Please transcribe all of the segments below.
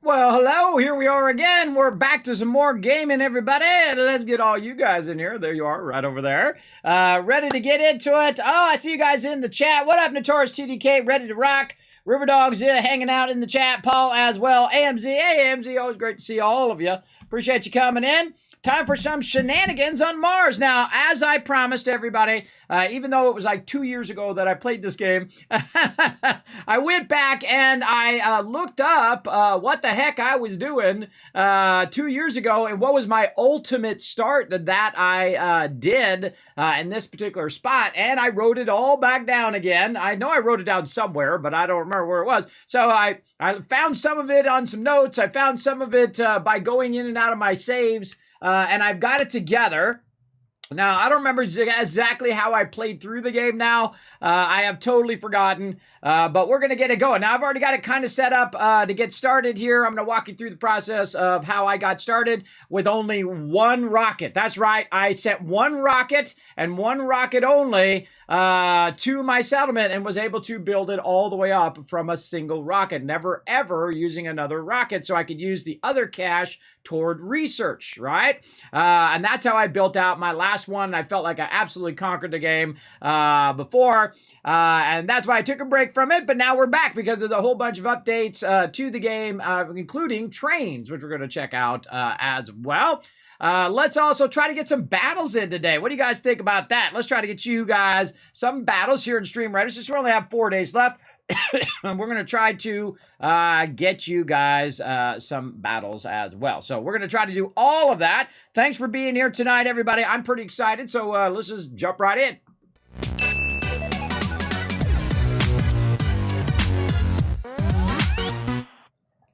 Well, hello, here we are again. We're back to some more gaming, everybody. Let's get all you guys in here. There you are, right over there. Ready to get into it. Oh, I see you guys in the chat. What up, Notorious TDK? Ready to rock. River Dogs hanging out in the chat. Paul as well. AMZ. Hey, AMZ. Always great to see all of you. Appreciate you coming in. Time for some shenanigans on Mars. Now, as I promised everybody, even though it was like 2 years ago that I played this game, I went back and I looked up what the heck I was doing 2 years ago and what was my ultimate start that I did in this particular spot. And I wrote it all back down again. I know I wrote it down somewhere, but I don't remember where it was. So I found some of it on some notes. I found some of it by going in and out of my saves. And I've got it together. Now, I don't remember exactly how I played through the game now. I have totally forgotten, but we're going to get it going. Now, I've already got it kind of set up to get started here. I'm going to walk you through the process of how I got started with only one rocket. That's right. I sent one rocket and one rocket only to my settlement and was able to build it all the way up from a single rocket, never ever using another rocket, so I could use the other cash toward research, right? And that's how I built out my last one. I felt like I absolutely conquered the game before, and that's why I took a break from it, but now we're back because there's a whole bunch of updates to the game, including trains, which we're going to check out as well. Let's also try to get some battles in today. What do you guys think about that? Let's try to get you guys some battles here in Stream Reddit, since we only have 4 days left. And we're going to try to get you guys some battles as well. So we're going to try to do all of that. Thanks for being here tonight, everybody. I'm pretty excited, so let's just jump right in.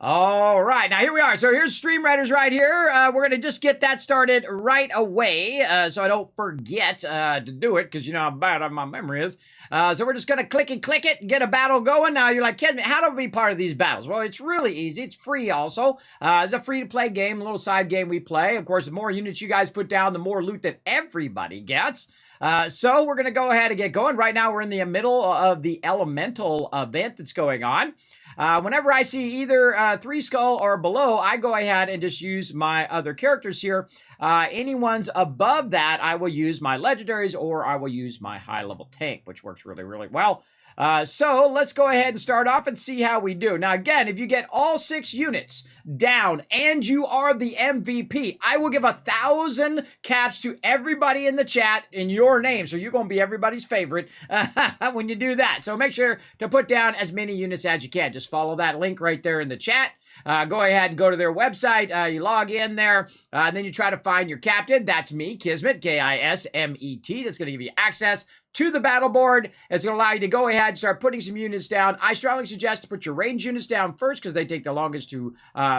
All right, now here we are. So here's Stream Riders right here. We're going to just get that started right away so I don't forget to do it, because you know how bad my memory is. So we're just going to click it and get a battle going. Now you're like, Kismet, how do we be part of these battles? Well, it's really easy. It's free also. It's a free-to-play game, a little side game we play. Of course, the more units you guys put down, the more loot that everybody gets. So we're going to go ahead and get going. Right now, we're in the middle of the elemental event that's going on. Whenever I see either 3 skull or below, I go ahead and just use my other characters here. Any ones above that, I will use my legendaries or I will use my high-level tank, which works really, really well. So let's go ahead and start off and see how we do. Now, again, if you get all 6 units down and you are the MVP, I will give 1,000 caps to everybody in the chat in your name. So you're going to be everybody's favorite when you do that. So make sure to put down as many units as you can. Just follow that link right there in the chat. Go ahead and go to their website. You log in there, and then you try to find your captain. That's me, Kismet, Kismet. That's going to give you access to the battle board. It's going to allow you to go ahead and start putting some units down. I strongly suggest to put your range units down first because they take the longest to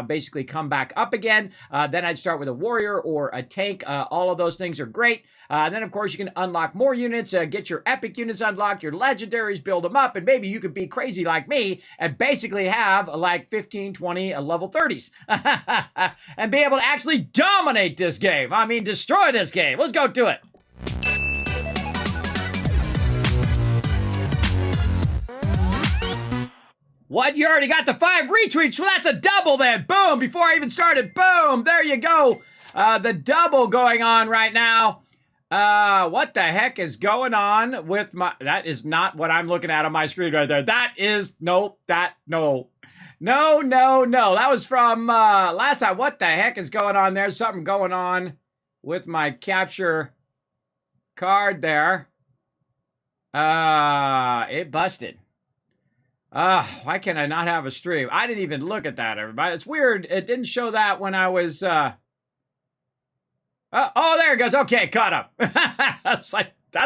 basically come back up again. Then I'd start with a warrior or a tank. All of those things are great. Then, of course, you can unlock more units, get your epic units unlocked, your legendaries, build them up, and maybe you could be crazy like me and basically have like 15, 20 level 30s and be able to actually dominate this game. I mean, destroy this game. Let's go do it. What? You already got the 5 retweets? Well, that's a double then. Boom. Before I even started. Boom. There you go. The double going on right now. What the heck is going on with my... That is not what I'm looking at on my screen right there. That is... Nope. No. No. That was from last time. What the heck is going on there? Something going on with my capture card there. It busted. Why can I not have a stream? I didn't even look at that, everybody. It's weird. It didn't show that when I was, oh, there it goes. Okay, caught up. That's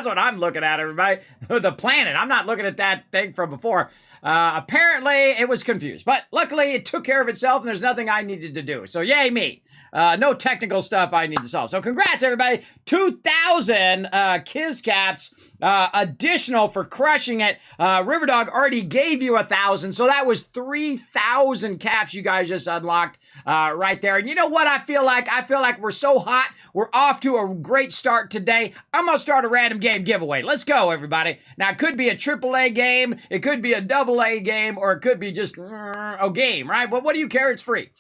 what I'm looking at, everybody. The planet. I'm not looking at that thing from before. Apparently, it was confused. But luckily, it took care of itself, and there's nothing I needed to do. So, yay me. No technical stuff I need to solve. So congrats, everybody. 2,000 Kiz caps additional for crushing it. Riverdog already gave you 1,000, so that was 3,000 caps you guys just unlocked right there. And you know what I feel like? I feel like we're so hot. We're off to a great start today. I'm going to start a random game giveaway. Let's go, everybody. Now, it could be a AAA game. It could be a AA game, or it could be just a game, right? But what do you care? It's free.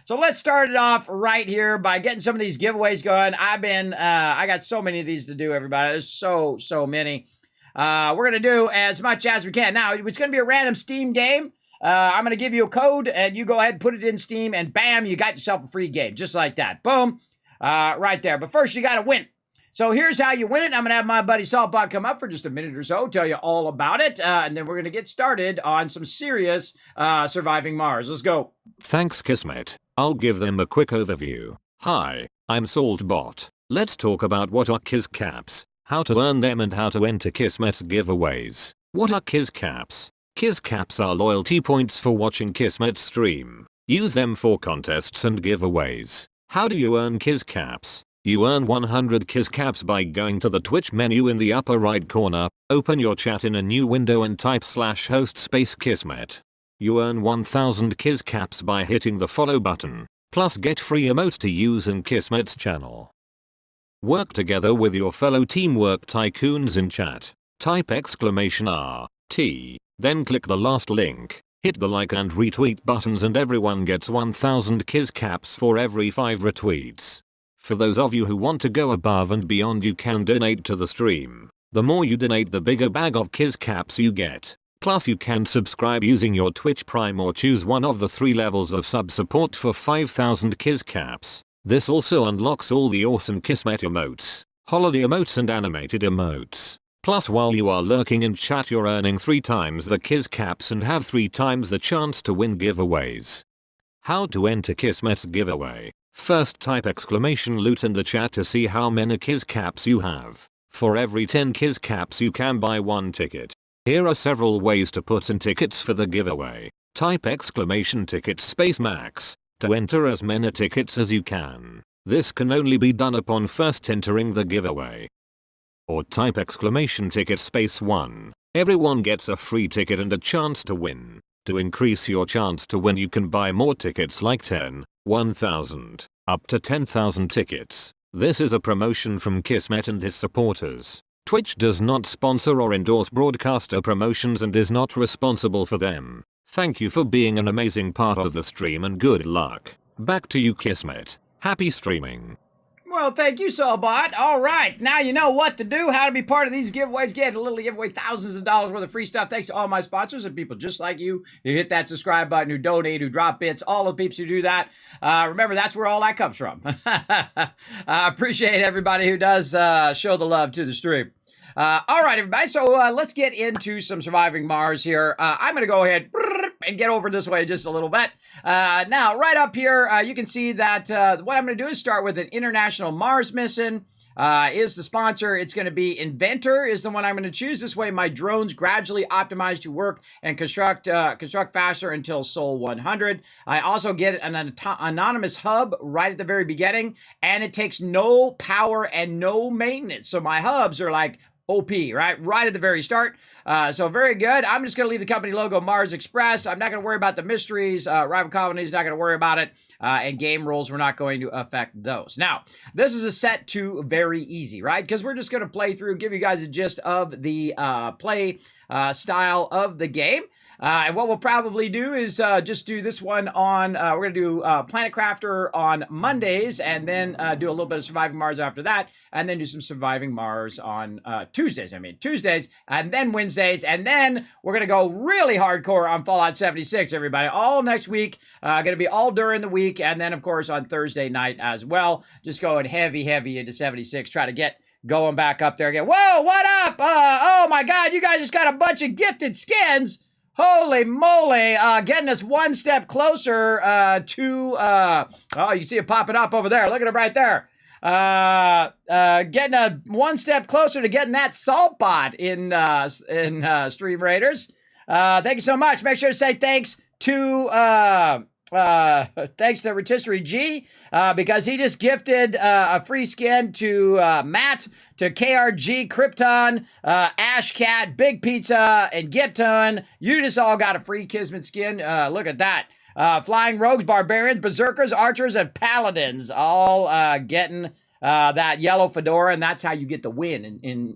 So let's start it off right here by getting some of these giveaways going. I got so many of these to do, everybody. There's so many. We're going to do as much as we can. Now, it's going to be a random Steam game. I'm going to give you a code, and you go ahead and put it in Steam, and bam, you got yourself a free game, just like that. Boom, right there. But first, you got to win. So here's how you win it. I'm going to have my buddy Saltbot come up for just a minute or so, tell you all about it, and then we're going to get started on some serious Surviving Mars. Let's go. Thanks, Kismet. I'll give them a quick overview. Hi, I'm Saltbot. Let's talk about what are Kiscaps, how to earn them, and how to enter Kismet's giveaways. What are Kiscaps? Kiscaps are loyalty points for watching Kismet stream. Use them for contests and giveaways. How do you earn Kiscaps? You earn 100 Kiscaps by going to the Twitch menu in the upper right corner, open your chat in a new window and type /host space Kismet. You earn 1000 Kiscaps by hitting the follow button, plus get free emotes to use in Kismet's channel. Work together with your fellow teamwork tycoons in chat. Type !RT, then click the last link, hit the like and retweet buttons, and everyone gets 1000 Kiscaps for every 5 retweets. For those of you who want to go above and beyond, you can donate to the stream. The more you donate, the bigger bag of Kiscaps you get. Plus you can subscribe using your Twitch Prime or choose one of the 3 levels of sub support for 5000 Kiscaps. This also unlocks all the awesome Kismet emotes, holiday emotes and animated emotes. Plus while you are lurking in chat, you're earning 3 times the Kiscaps and have 3 times the chance to win giveaways. How to enter Kismet's giveaway? First type !loot in the chat to see how many Kiscaps you have. For every 10 Kiscaps you can buy 1 ticket. Here are several ways to put in tickets for the giveaway. Type !ticket space max to enter as many tickets as you can. This can only be done upon first entering the giveaway. Or type !ticket space 1. Everyone gets a free ticket and a chance to win. To increase your chance to win, you can buy more tickets like 10, 1000, up to 10,000 tickets. This is a promotion from Kismet and his supporters. Twitch does not sponsor or endorse broadcaster promotions and is not responsible for them. Thank you for being an amazing part of the stream and good luck. Back to you, Kismet. Happy streaming. Well, thank you, Saltbot. All right, now you know what to do, how to be part of these giveaways. Get a little giveaway, thousands of dollars worth of free stuff. Thanks to all my sponsors and people just like you who hit that subscribe button, who donate, who drop bits, all the peeps who do that. Remember, that's where all that comes from. I appreciate everybody who does show the love to the stream. All right, everybody, so let's get into some Surviving Mars here. I'm going to go ahead and get over this way just a little bit. Now, right up here, you can see that what I'm going to do is start with an International Mars mission. Is the sponsor. It's going to be Inventor is the one I'm going to choose. This way, my drones gradually optimize to work and construct faster until Sol 100. I also get an anonymous hub right at the very beginning, and it takes no power and no maintenance. So my hubs are like OP, right at the very start. So very good. I'm just going to leave the company logo Mars Express. I'm not going to worry about the mysteries. Rival Colonies, not going to worry about it. And game rules, we're not going to affect those. Now, this is a set to very easy, right? Because we're just going to play through, give you guys a gist of the play style of the game. And what we'll probably do is just do this one on, we're going to do Planet Crafter on Mondays, and then do a little bit of Surviving Mars after that, and then do some Surviving Mars on Tuesdays, and then Wednesdays, and then we're going to go really hardcore on Fallout 76, everybody, all next week, going to be all during the week, and then, of course, on Thursday night as well, just going heavy into 76, try to get going back up there again. Whoa, what up? Oh my God, you guys just got a bunch of gifted skins. Holy moly, getting us one step closer to, oh, you see it popping up over there. Look at it right there. Getting one step closer to getting that Saltbot in Stream Raiders. Thank you so much. Make sure to say thanks to Rotisserie G, because he just gifted a free skin to Matt, to KRG, Krypton, Ashcat, Big Pizza, and Gipton. You just all got a free Kismet skin. Look at that. Flying Rogues, Barbarians, Berserkers, Archers, and Paladins all getting that yellow fedora, and that's how you get the win in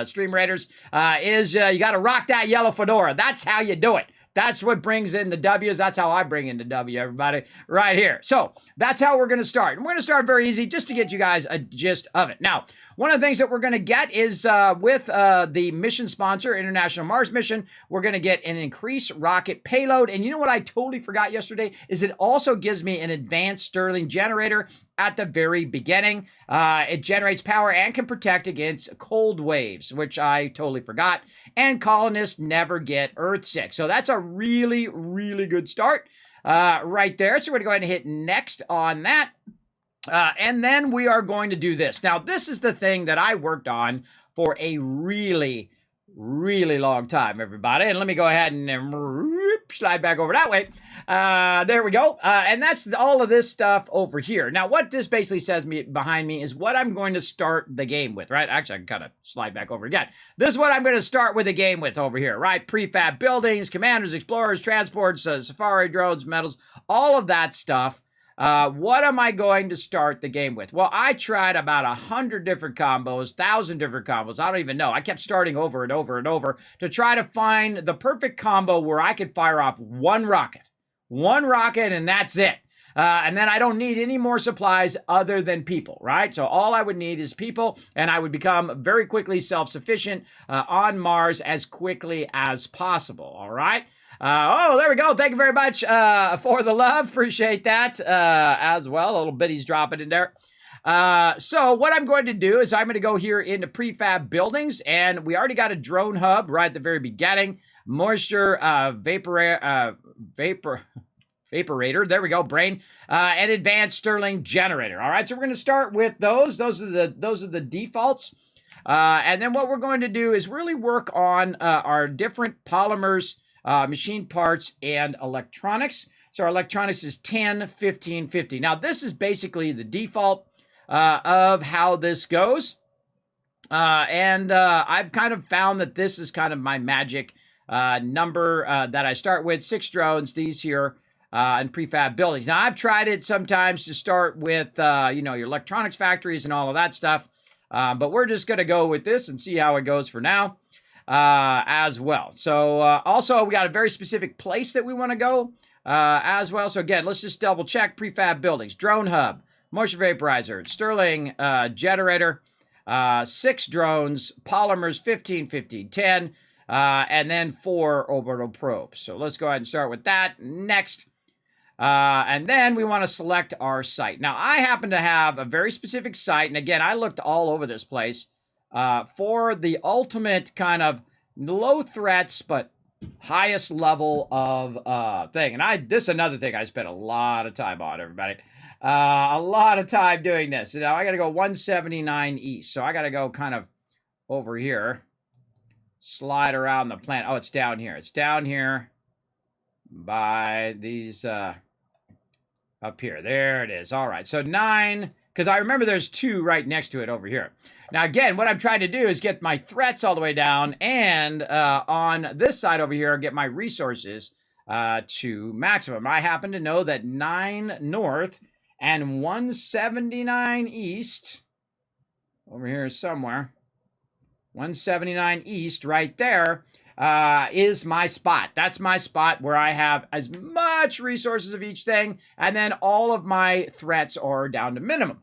Stream Raiders. You got to rock that yellow fedora. That's how you do it. That's what brings in the W's. That's how I bring in the W, everybody, right here. So that's how we're going to start. And we're going to start very easy just to get you guys a gist of it. Now, one of the things that we're going to get is with the mission sponsor, International Mars Mission, we're going to get an increased rocket payload. And you know what I totally forgot yesterday is it also gives me an advanced Stirling generator at the very beginning. It generates power and can protect against cold waves, which I totally forgot. And colonists never get Earthsick. So that's a really, really good start right there. So we're going to go ahead and hit next on that. And then we are going to do this. Now, this is the thing that I worked on for a really, really long time, everybody. And let me go ahead and slide back over that way. There we go. And that's all of this stuff over here. Now, what this basically says behind me is what I'm going to start the game with, right? Actually, I can kind of slide back over again. This is what I'm going to start with the game with over here, right? Prefab buildings, commanders, explorers, transports, safari drones, metals, all of that stuff. What am I going to start the game with? Well, I tried about 100 different combos, 1,000 different combos. I don't even know. I kept starting over and over and over to try to find the perfect combo where I could fire off one rocket, and that's it. And then I don't need any more supplies other than people, right? So all I would need is people, and I would become very quickly self-sufficient on Mars as quickly as possible, all right? Oh, there we go. Thank you very much for the love. Appreciate that as well. A little bitties dropping in there. So what I'm going to do is I'm going to go here into prefab buildings, and we already got a drone hub right at the very beginning. Moisture vaporator. There we go. Brain and advanced Stirling generator. All right. So we're going to start with those. Those are the defaults. And then what we're going to do is really work on our different polymers, machine parts, and electronics. So our electronics is 10, 15, 50. Now, this is basically the default of how this goes. And I've kind of found that this is kind of my magic number that I start with. 6 drones, these here, and prefab buildings. Now, I've tried it sometimes to start with, your electronics factories and all of that stuff. But we're just going to go with this and see how it goes for now. As well. So also we got a very specific place that we want to go as well. So again, let's just double check prefab buildings, drone hub, moisture vaporizer, Stirling generator, 6 drones, polymers 15, 15, 10, and then 4 orbital probes. So let's go ahead and start with that next. And then we want to select our site. Now I happen to have a very specific site. And again, I looked all over this place. For the ultimate kind of low threats, but highest level of thing. And this is another thing I spent a lot of time on, everybody. A lot of time doing this. Now I got to go 179 east. So I got to go kind of over here, slide around the planet. Oh, it's down here. It's down here by these, up here. There it is. All right. So 9, because I remember there's 2 right next to it over here. Now, again, what I'm trying to do is get my threats all the way down, and on this side over here, get my resources to maximum. I happen to know that 9 north and 179 east, over here somewhere, 179 east right there, is my spot. That's my spot where I have as much resources of each thing, and then all of my threats are down to minimum.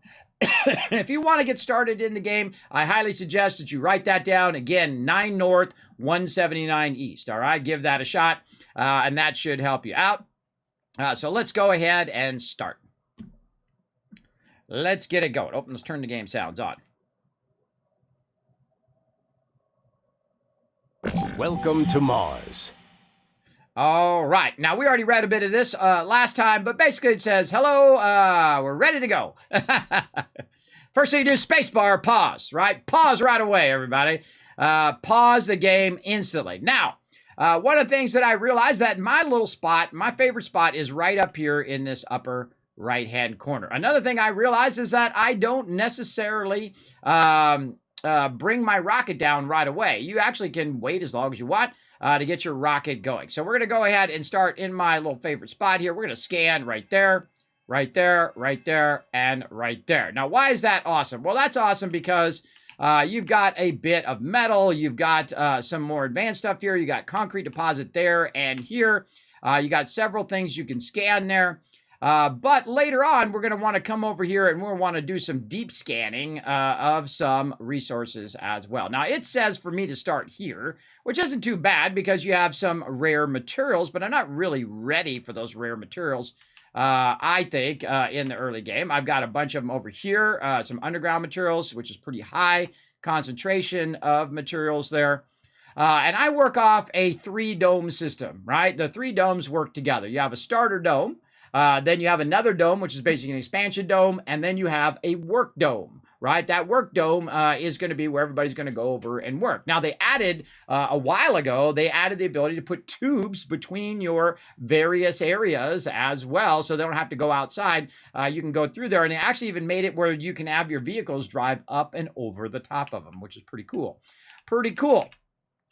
If you want to get started in the game, I highly suggest that you write that down. Again, 9 north, 179 east. All right, give that a shot, and that should help you out. So let's go ahead and start. Let's get it going. Oh, let's turn the game sounds on. Welcome to Mars. All right. Now, we already read a bit of this last time, but basically it says, hello, we're ready to go. First thing you do, spacebar, pause, right? Pause right away, everybody. Pause the game instantly. Now, one of the things that I realized that my little spot, my favorite spot is right up here in this upper right-hand corner. Another thing I realized is that I don't necessarily bring my rocket down right away. You actually can wait as long as you want to get your rocket going. So we're going to go ahead and start in my little favorite spot here. We're going to scan right there. right there, and right there. Now, why is that awesome? Well, that's awesome because you've got a bit of metal. You've got some more advanced stuff here. You got concrete deposit there and here. You got several things you can scan there. But later on, we're going to want to come over here and we'll want to do some deep scanning of some resources as well. Now, it says for me to start here, which isn't too bad because you have some rare materials, but I'm not really ready for those rare materials. I think in the early game, I've got a bunch of them over here, some underground materials, which is pretty high concentration of materials there. And I work off a 3-dome system, right? The 3 domes work together. You have a starter dome. Then you have another dome, which is basically an expansion dome, and then you have a work dome, right? That work dome is going to be where everybody's going to go over and work. Now, they added, a while ago, they added the ability to put tubes between your various areas as well, so they don't have to go outside. You can go through there, and they actually even made it where you can have your vehicles drive up and over the top of them, which is pretty cool. Pretty cool.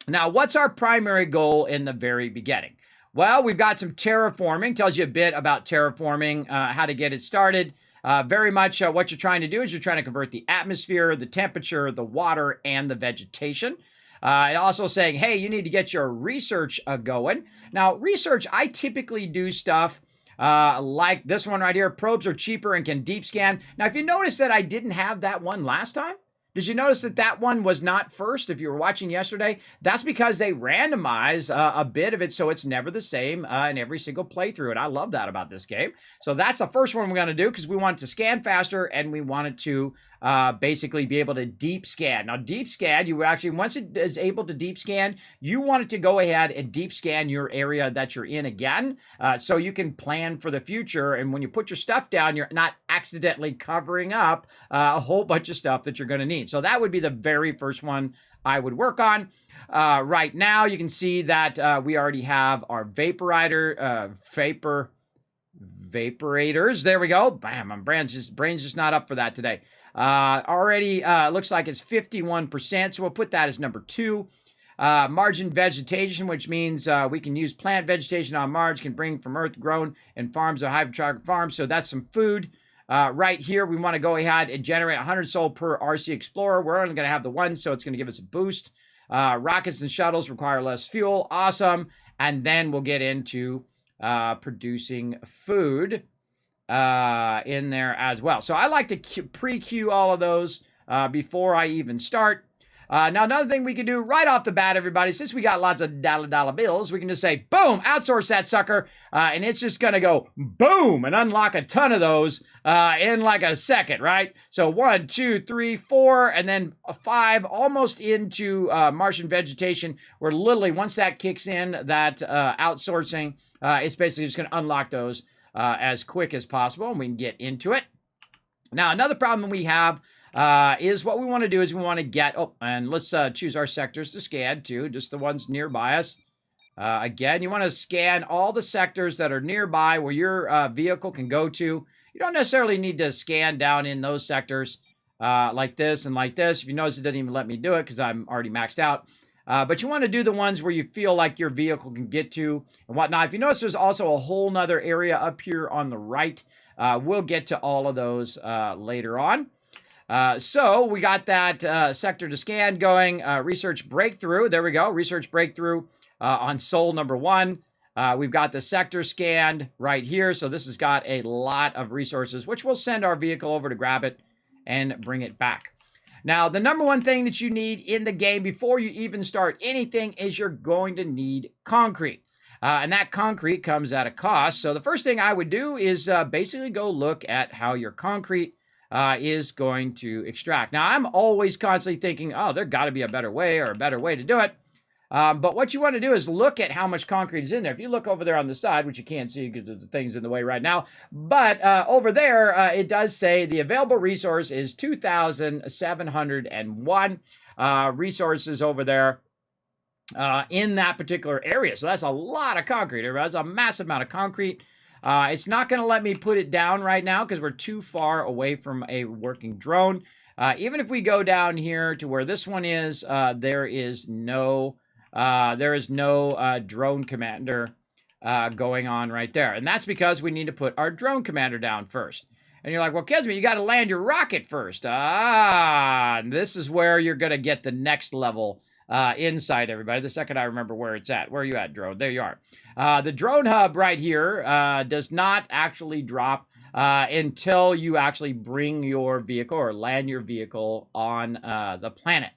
Now, what's our primary goal in the very beginning? Well, we've got some terraforming, tells you a bit about terraforming, how to get it started. Very much what you're trying to do is you're trying to convert the atmosphere, the temperature, the water, and the vegetation. Also saying, hey, you need to get your research going. Now, research, I typically do stuff like this one right here. Probes are cheaper and can deep scan. Now, if you notice that I didn't have that one last time, did you notice that that one was not first if you were watching yesterday? That's because they randomize a bit of it so it's never the same in every single playthrough, and I love that about this game. So that's the first one we're going to do because we want it to scan faster and we want it to basically be able to deep scan. Now, deep scan, you actually, once it is able to deep scan, you want it to go ahead and deep scan your area that you're in again so you can plan for the future. And when you put your stuff down, you're not accidentally covering up a whole bunch of stuff that you're going to need. So that would be the very first one I would work on. Right now, you can see that we already have our vaporators. There we go. Bam, my brain's just not up for that today. Already looks like it's 51%, so we'll put that as number 2. Margin vegetation, which means we can use plant vegetation on Mars, can bring from Earth grown in farms or hydrotropic farms, so that's some food. Right here, we want to go ahead and generate 100 soul per RC Explorer. We're only going to have the one, so it's going to give us a boost. Rockets and shuttles require less fuel. Awesome. And then we'll get into producing food in there as well. So I like to pre-queue all of those before I even start. Now, another thing we can do right off the bat, everybody, since we got lots of dollar bills, we can just say, boom, outsource that sucker, and it's just going to go boom and unlock a ton of those in like a second, right? So 1, 2, 3, 4, and then 5, almost into Martian vegetation, where literally once that kicks in, that outsourcing, it's basically just going to unlock those as quick as possible, and we can get into it. Now, another problem we have is what we want to do is we want to get, and let's choose our sectors to scan too, just the ones nearby us. Again, you want to scan all the sectors that are nearby where your vehicle can go to. You don't necessarily need to scan down in those sectors like this and like this. If you notice, it doesn't even let me do it because I'm already maxed out. But you want to do the ones where you feel like your vehicle can get to and whatnot. If you notice, there's also a whole nother area up here on the right. We'll get to all of those later on. So we got that sector to scan going. Research breakthrough. There we go. Research breakthrough on Sol number 1. We've got the sector scanned right here. So this has got a lot of resources, which we'll send our vehicle over to grab it and bring it back. Now, the number one thing that you need in the game before you even start anything is you're going to need concrete. And that concrete comes at a cost. So the first thing I would do is basically go look at how your concrete is going to extract. Now, I'm always constantly thinking, oh, there got to be a better way or a better way to do it. But what you want to do is look at how much concrete is in there. If you look over there on the side, which you can't see because the thing's in the way right now, but over there, it does say the available resource is 2,701 resources over there in that particular area. So that's a lot of concrete. That's a massive amount of concrete. It's not going to let me put it down right now because we're too far away from a working drone. Even if we go down here to where this one is, there is no drone commander going on right there. And that's because we need to put our drone commander down first. And you're like, well, Kismet, you got to land your rocket first. And this is where you're going to get the next level insight, everybody. The second I remember where it's at. Where are you at, drone? There you are. The drone hub right here does not actually drop until you actually bring your vehicle or land your vehicle on the planet.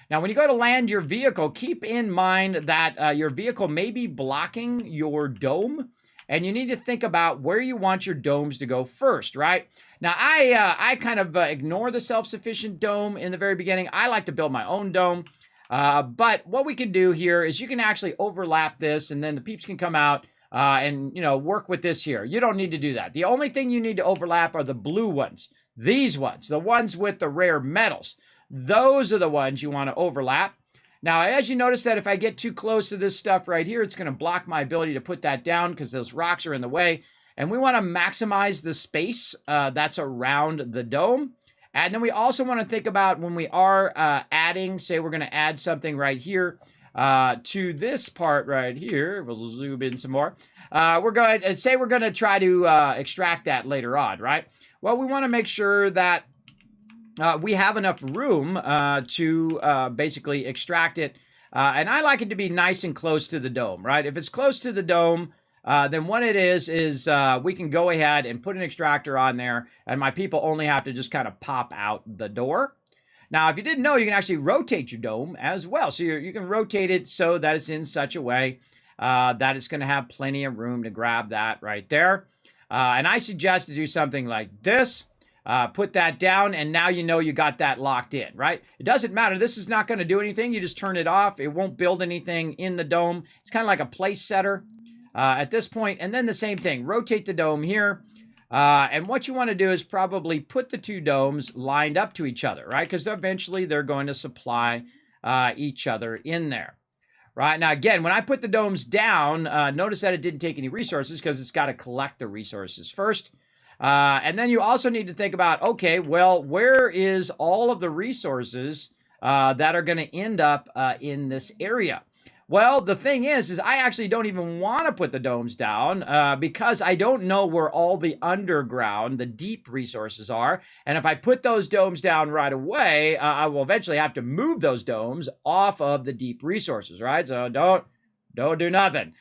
Now, when you go to land your vehicle, keep in mind that your vehicle may be blocking your dome, and you need to think about where you want your domes to go first, right? Now, I kind of ignore the self-sufficient dome in the very beginning. I like to build my own dome. But what we can do here is you can actually overlap this, and then the peeps can come out and, you know, work with this here. You don't need to do that. The only thing you need to overlap are the blue ones. These ones, the ones with the rare metals. Those are the ones you want to overlap. Now, as you notice that if I get too close to this stuff right here, it's going to block my ability to put that down because those rocks are in the way. And we want to maximize the space that's around the dome. And then we also want to think about when we are adding, say we're going to add something right here to this part right here. We'll zoom in some more. We're going to try to extract that later on, right? Well, we want to make sure that we have enough room to basically extract it. And I like it to be nice and close to the dome, right? If it's close to the dome, then what it is we can go ahead and put an extractor on there, and my people only have to just kind of pop out the door. Now, if you didn't know, you can actually rotate your dome as well. So you can rotate it so that it's in such a way that it's going to have plenty of room to grab that right there. And I suggest to do something like this. Put that down, and now you know you got that locked in, right? It doesn't matter. This is not going to do anything. You just turn it off. It won't build anything in the dome. It's kind of like a place setter at this point. And then the same thing. Rotate the dome here. And what you want to do is probably put the two domes lined up to each other, right? Because eventually they're going to supply each other in there. Right, now again, when I put the domes down, notice that it didn't take any resources because it's got to collect the resources first. And then you also need to think about, okay, well, where is all of the resources that are going to end up in this area? Well, the thing is I actually don't even want to put the domes down because I don't know where all the underground, the deep resources are. And if I put those domes down right away, I will eventually have to move those domes off of the deep resources, right? So don't do nothing.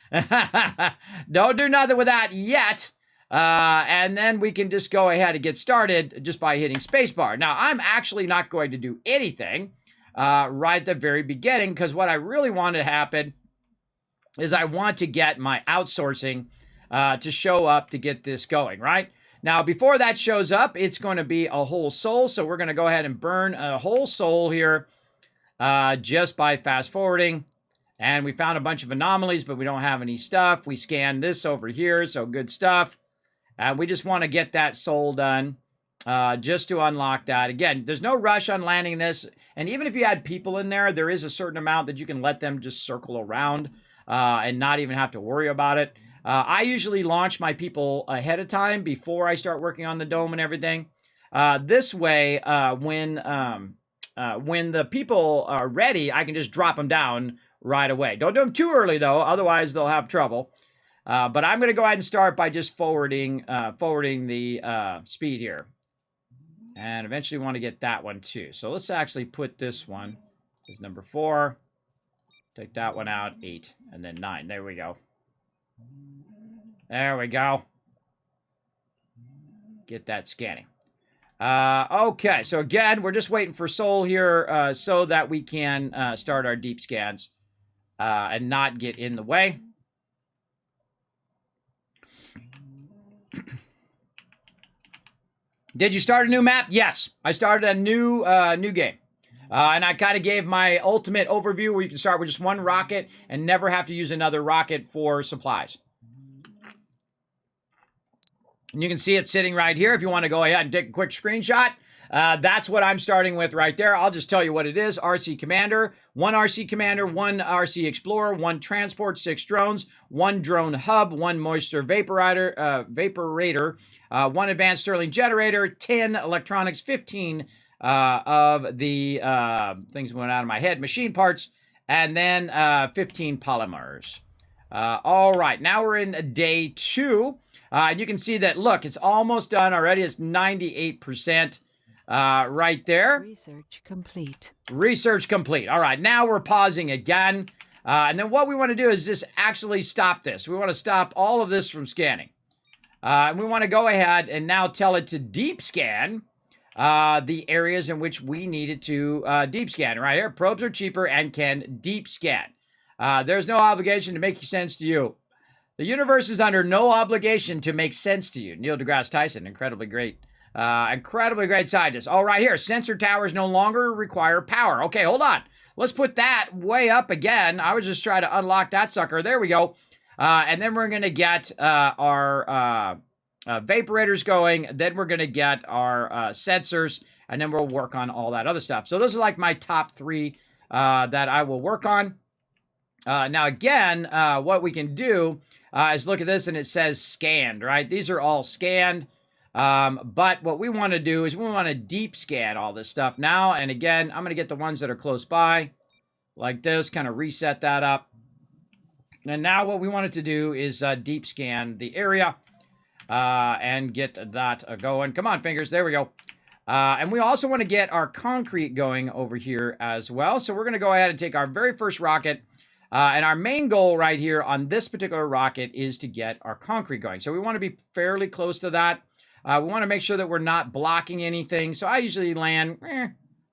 Don't do nothing with that yet. And then we can just go ahead and get started just by hitting spacebar. Now, I'm actually not going to do anything right at the very beginning because what I really want to happen is I want to get my outsourcing to show up to get this going, right? Now, before that shows up, it's going to be a whole soul. So we're going to go ahead and burn a whole soul here just by fast forwarding. And we found a bunch of anomalies, but we don't have any stuff. We scanned this over here, so good stuff. We just want to get that soul done just to unlock that. Again, there's no rush on landing this. And even if you had people in there, there is a certain amount that you can let them just circle around and not even have to worry about it. I usually launch my people ahead of time before I start working on the dome and everything. This way, when the people are ready, I can just drop them down right away. Don't do them too early, though. Otherwise, they'll have trouble. But I'm going to go ahead and start by just forwarding the speed here. And eventually we want to get that one too. So let's actually put this one as number 4. Take that one out, 8, and then 9. There we go. There we go. Get that scanning. Okay, so again, we're just waiting for Soul here so that we can start our deep scans and not get in the way. Did you start a new map? Yes, I started a new game. And I kind of gave my ultimate overview where you can start with just one rocket and never have to use another rocket for supplies. And you can see it sitting right here if you want to go ahead and take a quick screenshot. That's what I'm starting with right there. I'll just tell you what it is. RC Commander, 1 RC Commander, 1 RC Explorer, 1 Transport, 6 drones, 1 Drone Hub, 1 Moisture Vaporator, 1 Advanced Stirling Generator, 10 Electronics, 15 of the things went out of my head, machine parts, and then 15 polymers. All right, now we're in day 2. And you can see that, look, it's almost done already. It's 98% right there. Research complete. Research complete. All right, now we're pausing again. And then what we want to do is just actually stop this. We want to stop all of this from scanning. And we want to go ahead and now tell it to deep scan the areas in which we need it to deep scan. Right here, probes are cheaper and can deep scan. There's no obligation to make sense to you. The universe is under no obligation to make sense to you. Neil deGrasse Tyson, incredibly great scientist. All right, here, sensor towers no longer require power. Okay, hold on. Let's put that way up again. I was just trying to unlock that sucker. There we go. And then we're going to get our vaporators going. Then we're going to get our sensors. And then we'll work on all that other stuff. So those are like my top 3 that I will work on. Now, again, what we can do is look at this, and it says scanned, right? These are all scanned. But what we want to do is we want to deep scan all this stuff now. And again, I'm going to get the ones that are close by, like this, kind of reset that up. And now what we wanted to do is deep scan the area and get that going. Come on, fingers. There we go. And we also want to get our concrete going over here as well. So we're going to go ahead and take our very first rocket. And our main goal right here on this particular rocket is to get our concrete going. So we want to be fairly close to that. We want to make sure that we're not blocking anything. So I usually land,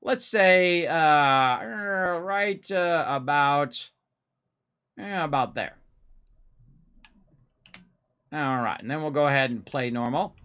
let's say, right about there. All right, and then we'll go ahead and play normal.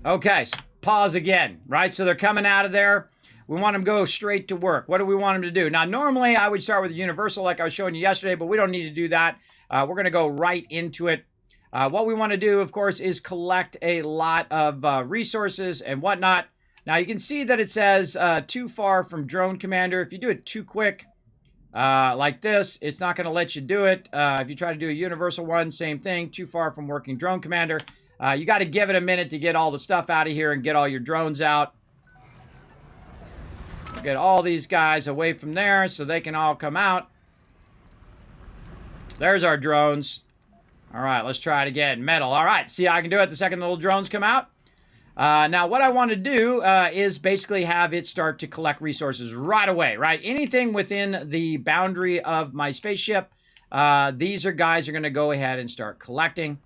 Okay, so pause again, right? So they're coming out of there. We want them to go straight to work. What do we want them to do? Now, normally I would start with a universal like I was showing you yesterday, but we don't need to do that. We're going to go right into it. What we want to do, of course, is collect a lot of resources and whatnot. Now, you can see that it says too far from Drone Commander. If you do it too quick, like this, it's not going to let you do it. If you try to do a universal one, same thing, too far from Working Drone Commander. You got to give it a minute to get all the stuff out of here and get all your drones out. Get all these guys away from there so they can all come out. There's our drones. All right, let's try it again. Metal. All right, see how I can do it the second the little drones come out? Now, what I want to do is basically have it start to collect resources right away, right? Anything within the boundary of my spaceship, these guys are going to go ahead and start collecting.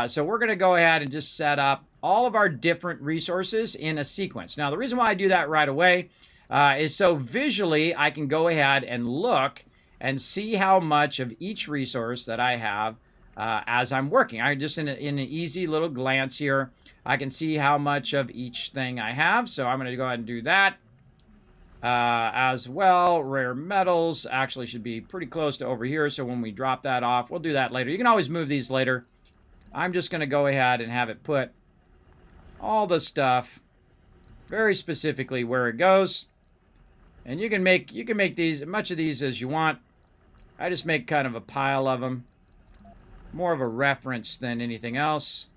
So we're going to go ahead and just set up all of our different resources in a sequence. Now, the reason why I do that right away is so visually I can go ahead and look and see how much of each resource that I have as I'm working. I just in an easy little glance here, I can see how much of each thing I have. So I'm going to go ahead and do that as well. Rare metals actually should be pretty close to over here. So when we drop that off, we'll do that later. You can always move these later. I'm just going to go ahead and have it put all the stuff very specifically where it goes. And you can make these as much of these as you want. I just make kind of a pile of them. More of a reference than anything else.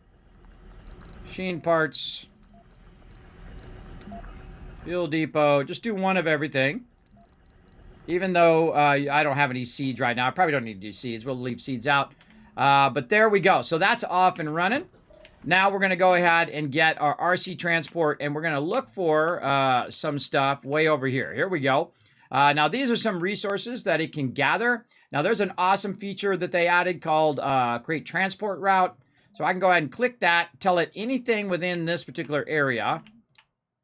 Machine parts. Fuel depot. Just do one of everything. Even though I don't have any seeds right now. I probably don't need to do seeds. We'll leave seeds out. But there we go. So that's off and running. Now we're going to go ahead and get our RC transport, and we're going to look for some stuff way over here. Here we go. Now, these are some resources that it can gather. Now, there's an awesome feature that they added called Create Transport Route. So I can go ahead and click that, tell it anything within this particular area.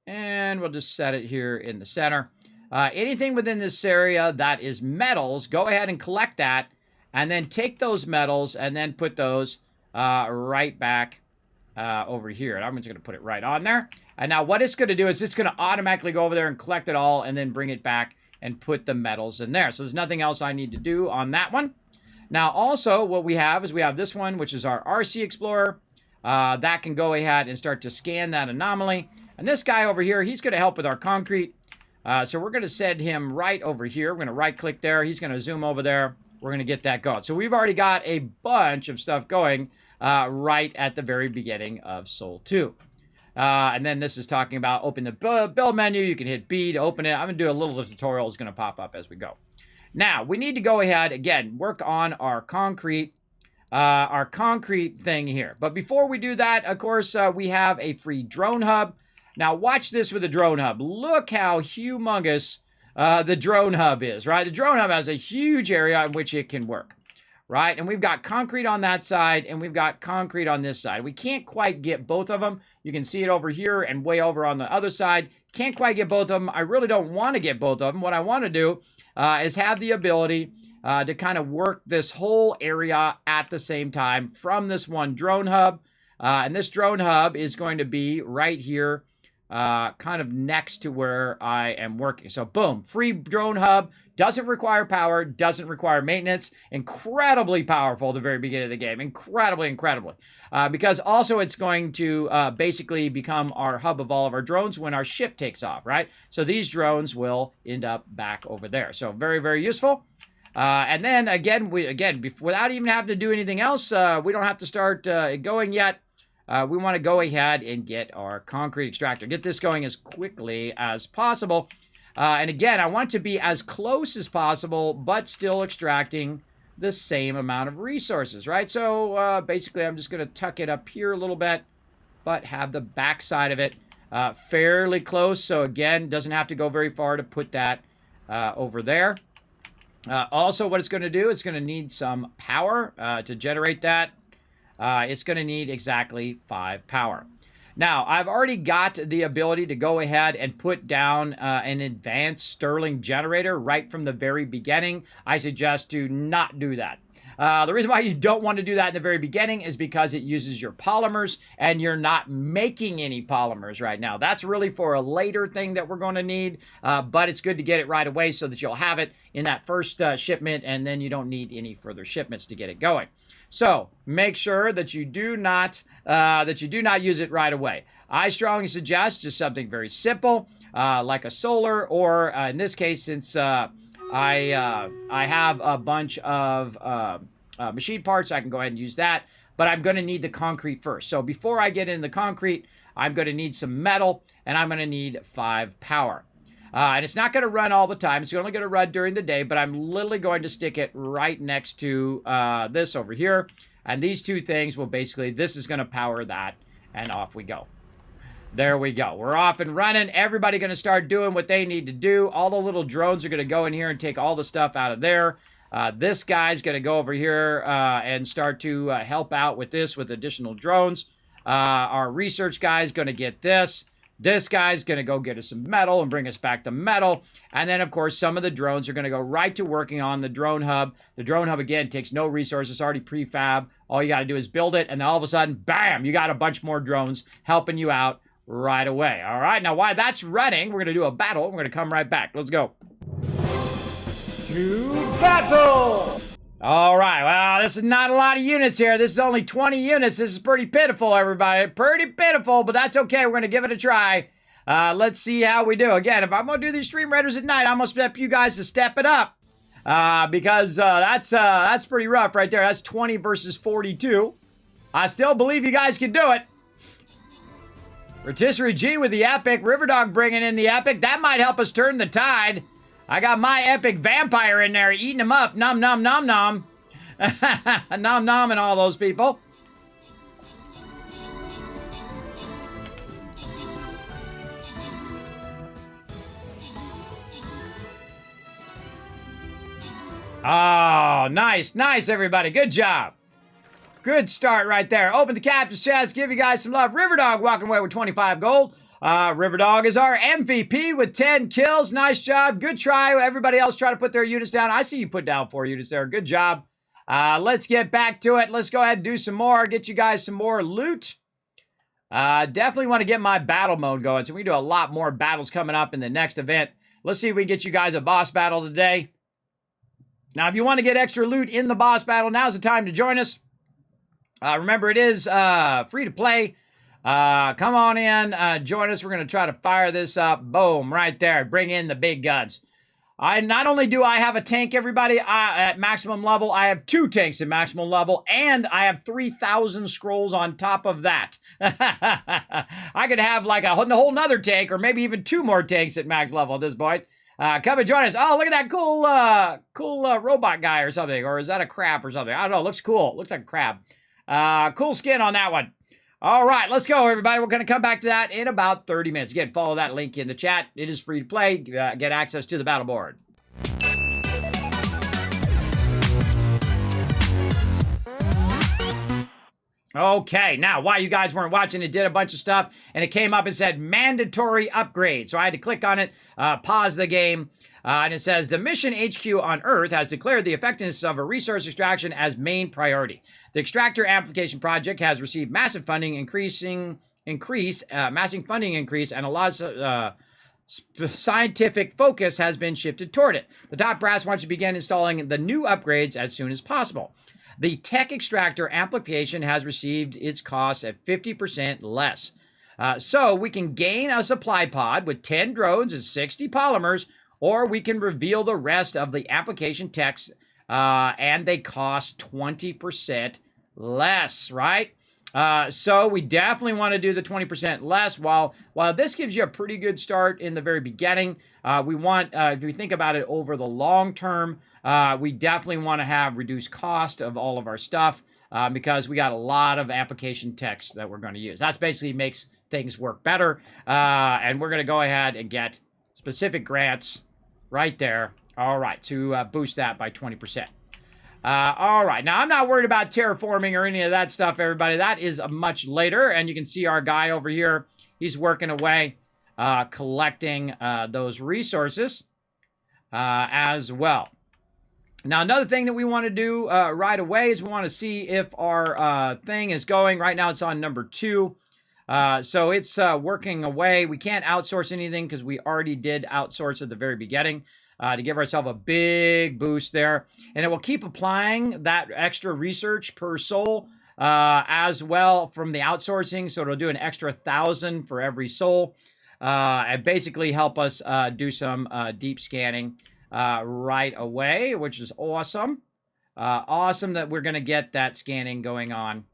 And we'll just set it here in the center. Anything within this area that is metals, go ahead and collect that. And then take those metals and then put those right back over here. And I'm just going to put it right on there. And now what it's going to do is it's going to automatically go over there and collect it all and then bring it back and put the metals in there. So there's nothing else I need to do on that one. Now also what we have is we have this one, which is our RC Explorer. That can go ahead and start to scan that anomaly. And this guy over here, he's going to help with our concrete. So we're going to send him right over here. We're going to right-click there. He's going to zoom over there. We're going to get that going. So we've already got a bunch of stuff going right at the very beginning of Sol 2. And then this is talking about open the build menu. You can hit B to open it. I'm going to do a little tutorial. It's going to pop up as we go. Now, we need to go ahead, again, work on our concrete thing here. But before we do that, of course, we have a free drone hub. Now, watch this with the drone hub. Look how humongous the drone hub is, right? The drone hub has a huge area in which it can work, right? And we've got concrete on that side, and we've got concrete on this side. We can't quite get both of them. You can see it over here and way over on the other side. Can't quite get both of them. I really don't want to get both of them. What I want to do is have the ability to kind of work this whole area at the same time from this one drone hub. And this drone hub is going to be right here, kind of next to where I am working. So boom, free drone hub, doesn't require power, doesn't require maintenance, incredibly powerful at the very beginning of the game, incredibly, because also it's going to basically become our hub of all of our drones when our ship takes off, right? So these drones will end up back over there. So very, very useful. And then again, without even having to do anything else, we don't have to start going yet. We want to go ahead and get our concrete extractor. Get this going as quickly as possible. And again, I want it to be as close as possible, but still extracting the same amount of resources, right? So basically, I'm just going to tuck it up here a little bit, but have the back side of it fairly close. So again, doesn't have to go very far to put that over there. Also, what it's going to do, it's going to need some power to generate that. It's going to need exactly 5 power. Now, I've already got the ability to go ahead and put down an advanced Stirling generator right from the very beginning. I suggest to not do that. The reason why you don't want to do that in the very beginning is because it uses your polymers, and you're not making any polymers right now. That's really for a later thing that we're going to need, but it's good to get it right away so that you'll have it in that first shipment, and then you don't need any further shipments to get it going. So make sure that you do not use it right away. I strongly suggest just something very simple, like a solar, or in this case, since I have a bunch of machine parts, I can go ahead and use that. But I'm going to need the concrete first. So before I get into the concrete, I'm going to need some metal, and I'm going to need 5 power. And it's not going to run all the time. It's only going to run during the day, but I'm literally going to stick it right next to this over here. And these two things will basically, this is going to power that, and off we go. There we go. We're off and running. Everybody going to start doing what they need to do. All the little drones are going to go in here and take all the stuff out of there. This guy's going to go over here and start to help out with this with additional drones. Our research guy's going to get this. This guy's going to go get us some metal and bring us back the metal. And then, of course, some of the drones are going to go right to working on the drone hub. The drone hub, again, takes no resources. It's already prefab. All you got to do is build it. And then all of a sudden, bam, you got a bunch more drones helping you out right away. All right, now while that's running, we're going to do a battle. We're going to come right back. Let's go. To battle! All right, well, this is not a lot of units here. This is only 20 units. This is pretty pitiful, everybody. Pretty pitiful, but that's okay. We're going to give it a try. Let's see how we do. Again, if I'm going to do these stream raiders at night, I'm going to expect you guys to step it up. Because that's pretty rough right there. That's 20 versus 42. I still believe you guys can do it. Rotisserie G with the epic. Riverdog bringing in the epic. That might help us turn the tide. I got my epic vampire in there eating them up. Nom, nom, nom, nom. Nom, nom, and all those people. Oh, nice, nice, everybody. Good job. Good start right there. Open the captain's chest. Give you guys some love. Riverdog walking away with 25 gold. Riverdog is our MVP with 10 kills. Nice job. Good try. Everybody else try to put their units down. I see you put down 4 units there. Good job. Let's get back to it. Let's go ahead and do some more. Get you guys some more loot. Definitely want to get my battle mode going. So we do a lot more battles coming up in the next event. Let's see if we can get you guys a boss battle today. Now, if you want to get extra loot in the boss battle, now's the time to join us. Remember, it is free to play. Come on in, join us. We're going to try to fire this up. Boom, right there. Bring in the big guns. Not only do I have a tank, everybody, at maximum level, I have 2 tanks at maximum level, and I have 3,000 scrolls on top of that. I could have like a whole nother tank, or maybe even 2 more tanks at max level at this point. Come and join us. Oh, look at that cool robot guy or something. Or is that a crab or something? I don't know. Looks cool. Looks like a crab. Cool skin on that one. All right, let's go, everybody. We're going to come back to that in about 30 minutes. Again, follow that link in the chat. It is free to play. Get access to the battle board. Okay, now, while you guys weren't watching, it did a bunch of stuff, and it came up and said mandatory upgrade. So I had to click on it, pause the game, and it says the mission HQ on Earth has declared the effectiveness of a resource extraction as main priority. The extractor amplification project has received massive funding increase, and a lot of scientific focus has been shifted toward it. The top brass wants to begin installing the new upgrades as soon as possible. The tech extractor amplification has received its costs at 50% less. So we can gain a supply pod with 10 drones and 60 polymers, or we can reveal the rest of the application text, and they cost 20% less, right? So we definitely want to do the 20% less. While this gives you a pretty good start in the very beginning, we want, if you think about it over the long term, we definitely want to have reduced cost of all of our stuff, because we got a lot of application text that we're going to use. That's basically makes things work better. And we're going to go ahead and get specific grants right there. All right, to boost that by 20%. All right, now I'm not worried about terraforming or any of that stuff, everybody. That is much later, and you can see our guy over here. He's working away, collecting those resources as well. Now, another thing that we want to do right away is we want to see if our thing is going. Right now, it's on number 2. So it's working away. We can't outsource anything because we already did outsource at the very beginning to give ourselves a big boost there. And it will keep applying that extra research per soul as well from the outsourcing. So it'll do an extra 1,000 for every soul and basically help us do some deep scanning right away, which is awesome. Awesome that we're going to get that scanning going on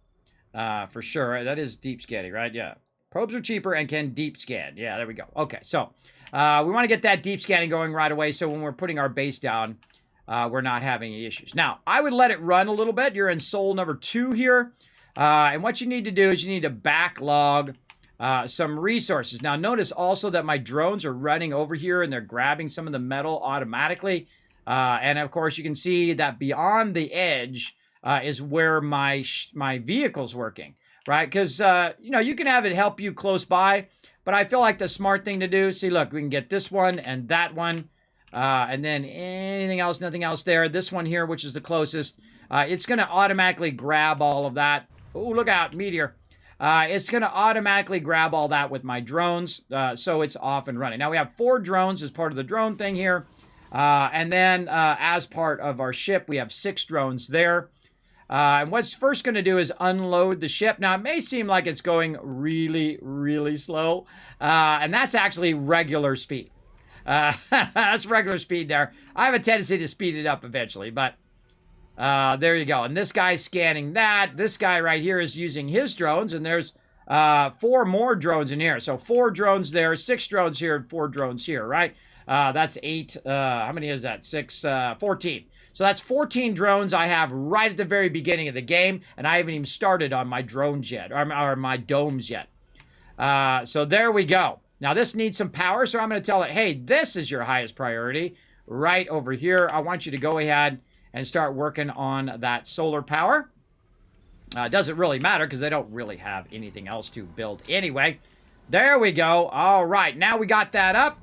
for sure. That is deep scanning, right? Yeah. Probes are cheaper and can deep scan. Yeah, there we go. Okay, so we want to get that deep scanning going right away so when we're putting our base down, we're not having any issues. Now, I would let it run a little bit. You're in soul number 2 here. And what you need to do is you need to backlog some resources. Now, notice also that my drones are running over here and they're grabbing some of the metal automatically. And of course, you can see that beyond the edge is where my vehicle's working, right? Because, you know, you can have it help you close by, but I feel like the smart thing to do, see, look, we can get this one and that one, and then anything else, nothing else there. This one here, which is the closest, it's going to automatically grab all of that. Oh, look out, meteor. It's going to automatically grab all that with my drones, so it's off and running. Now, we have 4 drones as part of the drone thing here, and then as part of our ship, we have 6 drones there. And what's first going to do is unload the ship. Now, it may seem like it's going really, really slow, and that's actually regular speed. That's regular speed there. I have a tendency to speed it up eventually, but there you go. And this guy's scanning that. This guy right here is using his drones, and there's 4 more drones in here. So 4 drones there, 6 drones here, and 4 drones here, right? That's 8. How many is that? 6, 14. So that's 14 drones I have right at the very beginning of the game, and I haven't even started on my drones yet, or my domes yet. So there we go. Now this needs some power, so I'm going to tell it, hey, this is your highest priority right over here. I want you to go ahead and start working on that solar power. It doesn't really matter because they don't really have anything else to build anyway. There we go. All right, now we got that up.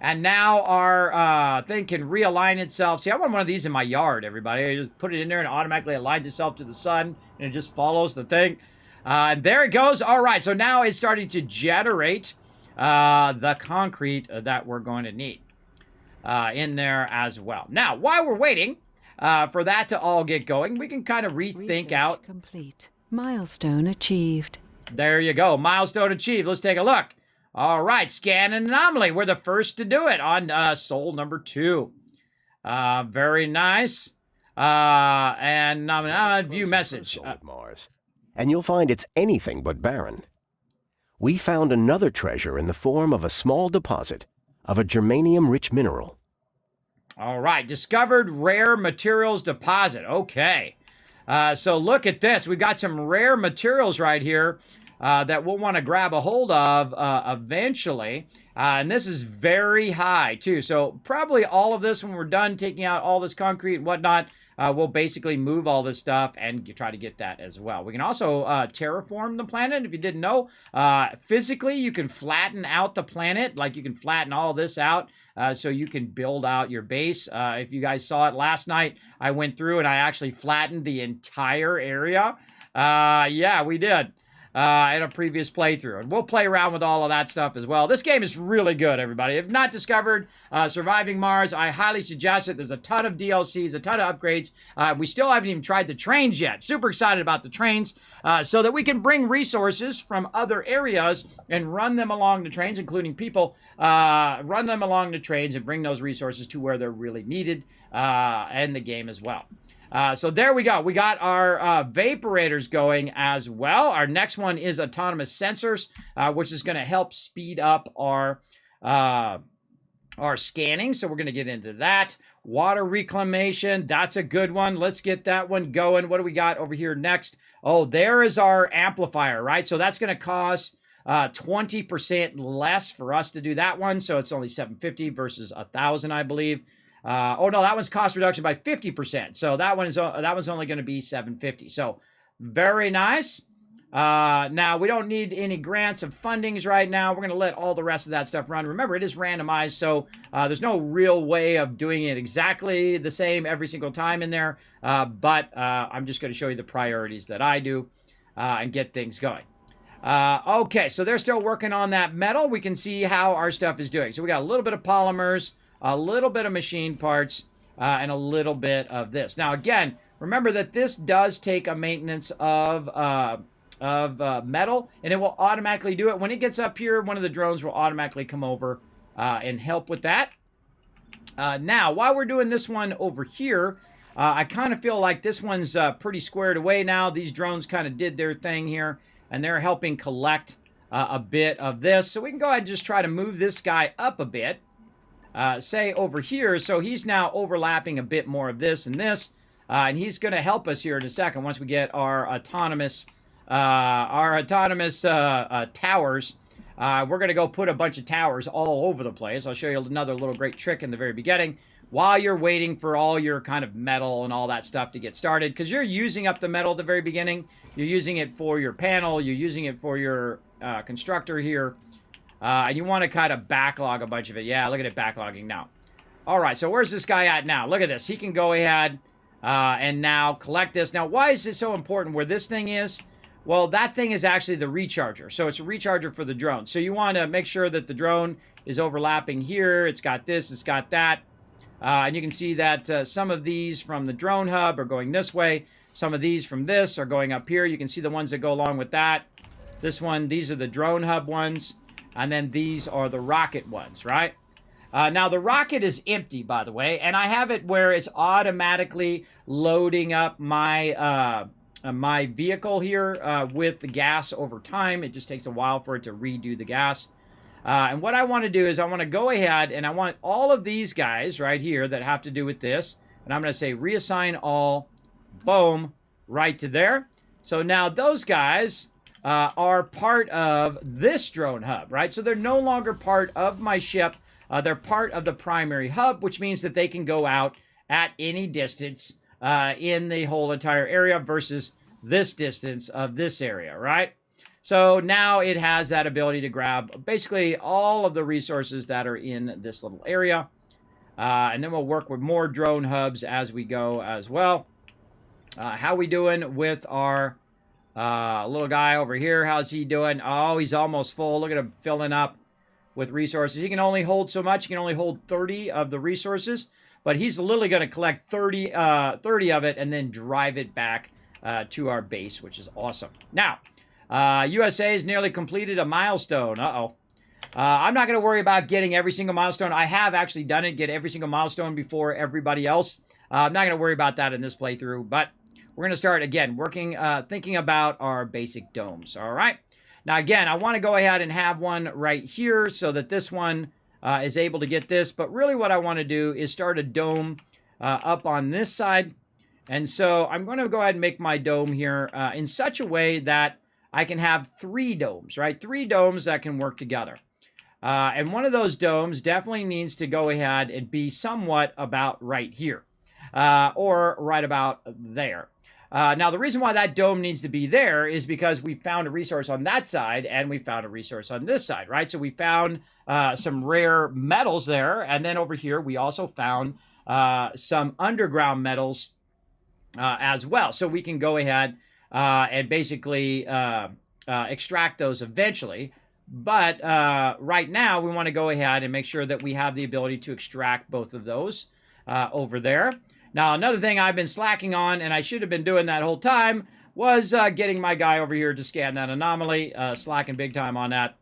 And now our thing can realign itself. See, I want one of these in my yard, everybody. I just put it in there and it automatically aligns itself to the sun. And it just follows the thing. And there it goes. All right, so now it's starting to generate the concrete that we're going to need in there as well. Now, while we're waiting for that to all get going, we can kind of rethink Research out. complete. Milestone achieved. There you go. Milestone achieved. Let's take a look. All right, scan an anomaly. We're the first to do it on soul number 2. Very nice. And view message. Mars, and you'll find it's anything but barren. We found another treasure in the form of a small deposit of a germanium-rich mineral. All right, discovered rare materials deposit. Okay. So look at this. We've got some rare materials right here that we'll want to grab a hold of eventually. And this is very high, too. So probably all of this, when we're done taking out all this concrete and whatnot, we'll basically move all this stuff and try to get that as well. We can also terraform the planet. If you didn't know, physically, you can flatten out the planet. Like, you can flatten all this out. So you can build out your base. If you guys saw it last night, I went through and I actually flattened the entire area. Yeah, we did. In a previous playthrough. And we'll play around with all of that stuff as well. This game is really good, everybody. If not discovered Surviving Mars, I highly suggest it. There's a ton of DLCs, a ton of upgrades. We still haven't even tried the trains yet. Super excited about the trains so that we can bring resources from other areas and run them along the trains, including people, run them along the trains and bring those resources to where they're really needed in the game as well. So there we go. We got our vaporators going as well. Our next one is autonomous sensors, which is going to help speed up our scanning. So we're going to get into that. Water reclamation. That's a good one. Let's get that one going. What do we got over here next? Oh, there is our amplifier, right? So that's going to cost 20% less for us to do that one. So it's only $750 versus $1,000, I believe. Oh no, that one's cost reduction by 50%. So that one's only going to be $750. So very nice. Now we don't need any grants of fundings right now. We're going to let all the rest of that stuff run. Remember, it is randomized, so there's no real way of doing it exactly the same every single time in there. But I'm just going to show you the priorities that I do and get things going. Okay, so they're still working on that metal. We can see how our stuff is doing. So we got a little bit of polymers, a little bit of machine parts, and a little bit of this. Now, again, remember that this does take a maintenance of metal, and it will automatically do it. When it gets up here, one of the drones will automatically come over and help with that. Now, while we're doing this one over here, I kind of feel like this one's pretty squared away now. These drones kind of did their thing here, and they're helping collect a bit of this. So we can go ahead and just try to move this guy up a bit. Say over here, so he's now overlapping a bit more of this and this, and he's going to help us here in a second once we get our autonomous towers. We're going to go put a bunch of towers all over the place. I'll show you another little great trick in the very beginning while you're waiting for all your kind of metal and all that stuff to get started, because you're using up the metal at the very beginning. You're using it for your panel, you're using it for your constructor here. And you want to kind of backlog a bunch of it. Yeah, look at it backlogging now. All right, so where's this guy at now? Look at this. He can go ahead and now collect this. Now, why is it so important where this thing is? Well, that thing is actually the recharger. So it's a recharger for the drone. So you want to make sure that the drone is overlapping here. It's got this, it's got that. And you can see that some of these from the drone hub are going this way. Some of these from this are going up here. You can see the ones that go along with that. This one, these are the drone hub ones. And then these are the rocket ones, right? Now, the rocket is empty, by the way, and I have it where it's automatically loading up my my vehicle here with the gas over time. It just takes a while for it to redo the gas. And what I want to do is I want to go ahead and I want all of these guys right here that have to do with this, and I'm going to say reassign all, boom, right to there. So now those guys are part of this drone hub, right? So they're no longer part of my ship. They're part of the primary hub, which means that they can go out at any distance in the whole entire area versus this distance of this area, right? So now it has that ability to grab basically all of the resources that are in this little area. And then we'll work with more drone hubs as we go as well. How we doing with our little guy over here? How's he doing? Oh, he's almost full. Look at him filling up with resources. He can only hold so much. He can only hold 30 of the resources, but he's literally going to collect 30 of it and then drive it back to our base, which is awesome. Now, USA has nearly completed a milestone. I'm not going to worry about getting every single milestone. I have actually done it, get every single milestone before everybody else. I'm not going to worry about that in this playthrough, but we're going to start, again, thinking about our basic domes, all right? Now, again, I want to go ahead and have one right here so that this one is able to get this, but really what I want to do is start a dome up on this side, and so I'm going to go ahead and make my dome here in such a way that I can have 3 domes, right? 3 domes that can work together. And one of those domes definitely needs to go ahead and be somewhat about right here, or right about there. Now, the reason why that dome needs to be there is because we found a resource on that side, and we found a resource on this side, right? So we found some rare metals there, and then over here we also found some underground metals as well. So we can go ahead and basically extract those eventually. But right now, we want to go ahead and make sure that we have the ability to extract both of those over there. Now, another thing I've been slacking on, and I should have been doing that whole time, was getting my guy over here to scan that anomaly, slacking big time on that.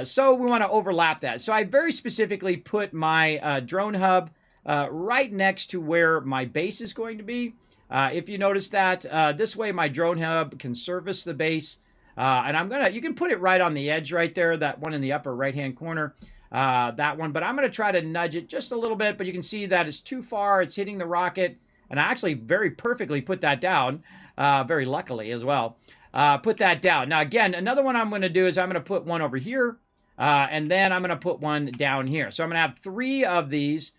So we want to overlap that. So I very specifically put my drone hub right next to where my base is going to be. If you notice that, this way my drone hub can service the base. And you can put it right on the edge right there, that one in the upper right-hand corner, that one. But I'm going to try to nudge it just a little bit, but you can see that it's too far. It's hitting the rocket. And I actually very perfectly put that down, very luckily as well. Put that down. Now, again, another one I'm going to do is I'm going to put one over here, and then I'm going to put one down here. So I'm going to have 3 of these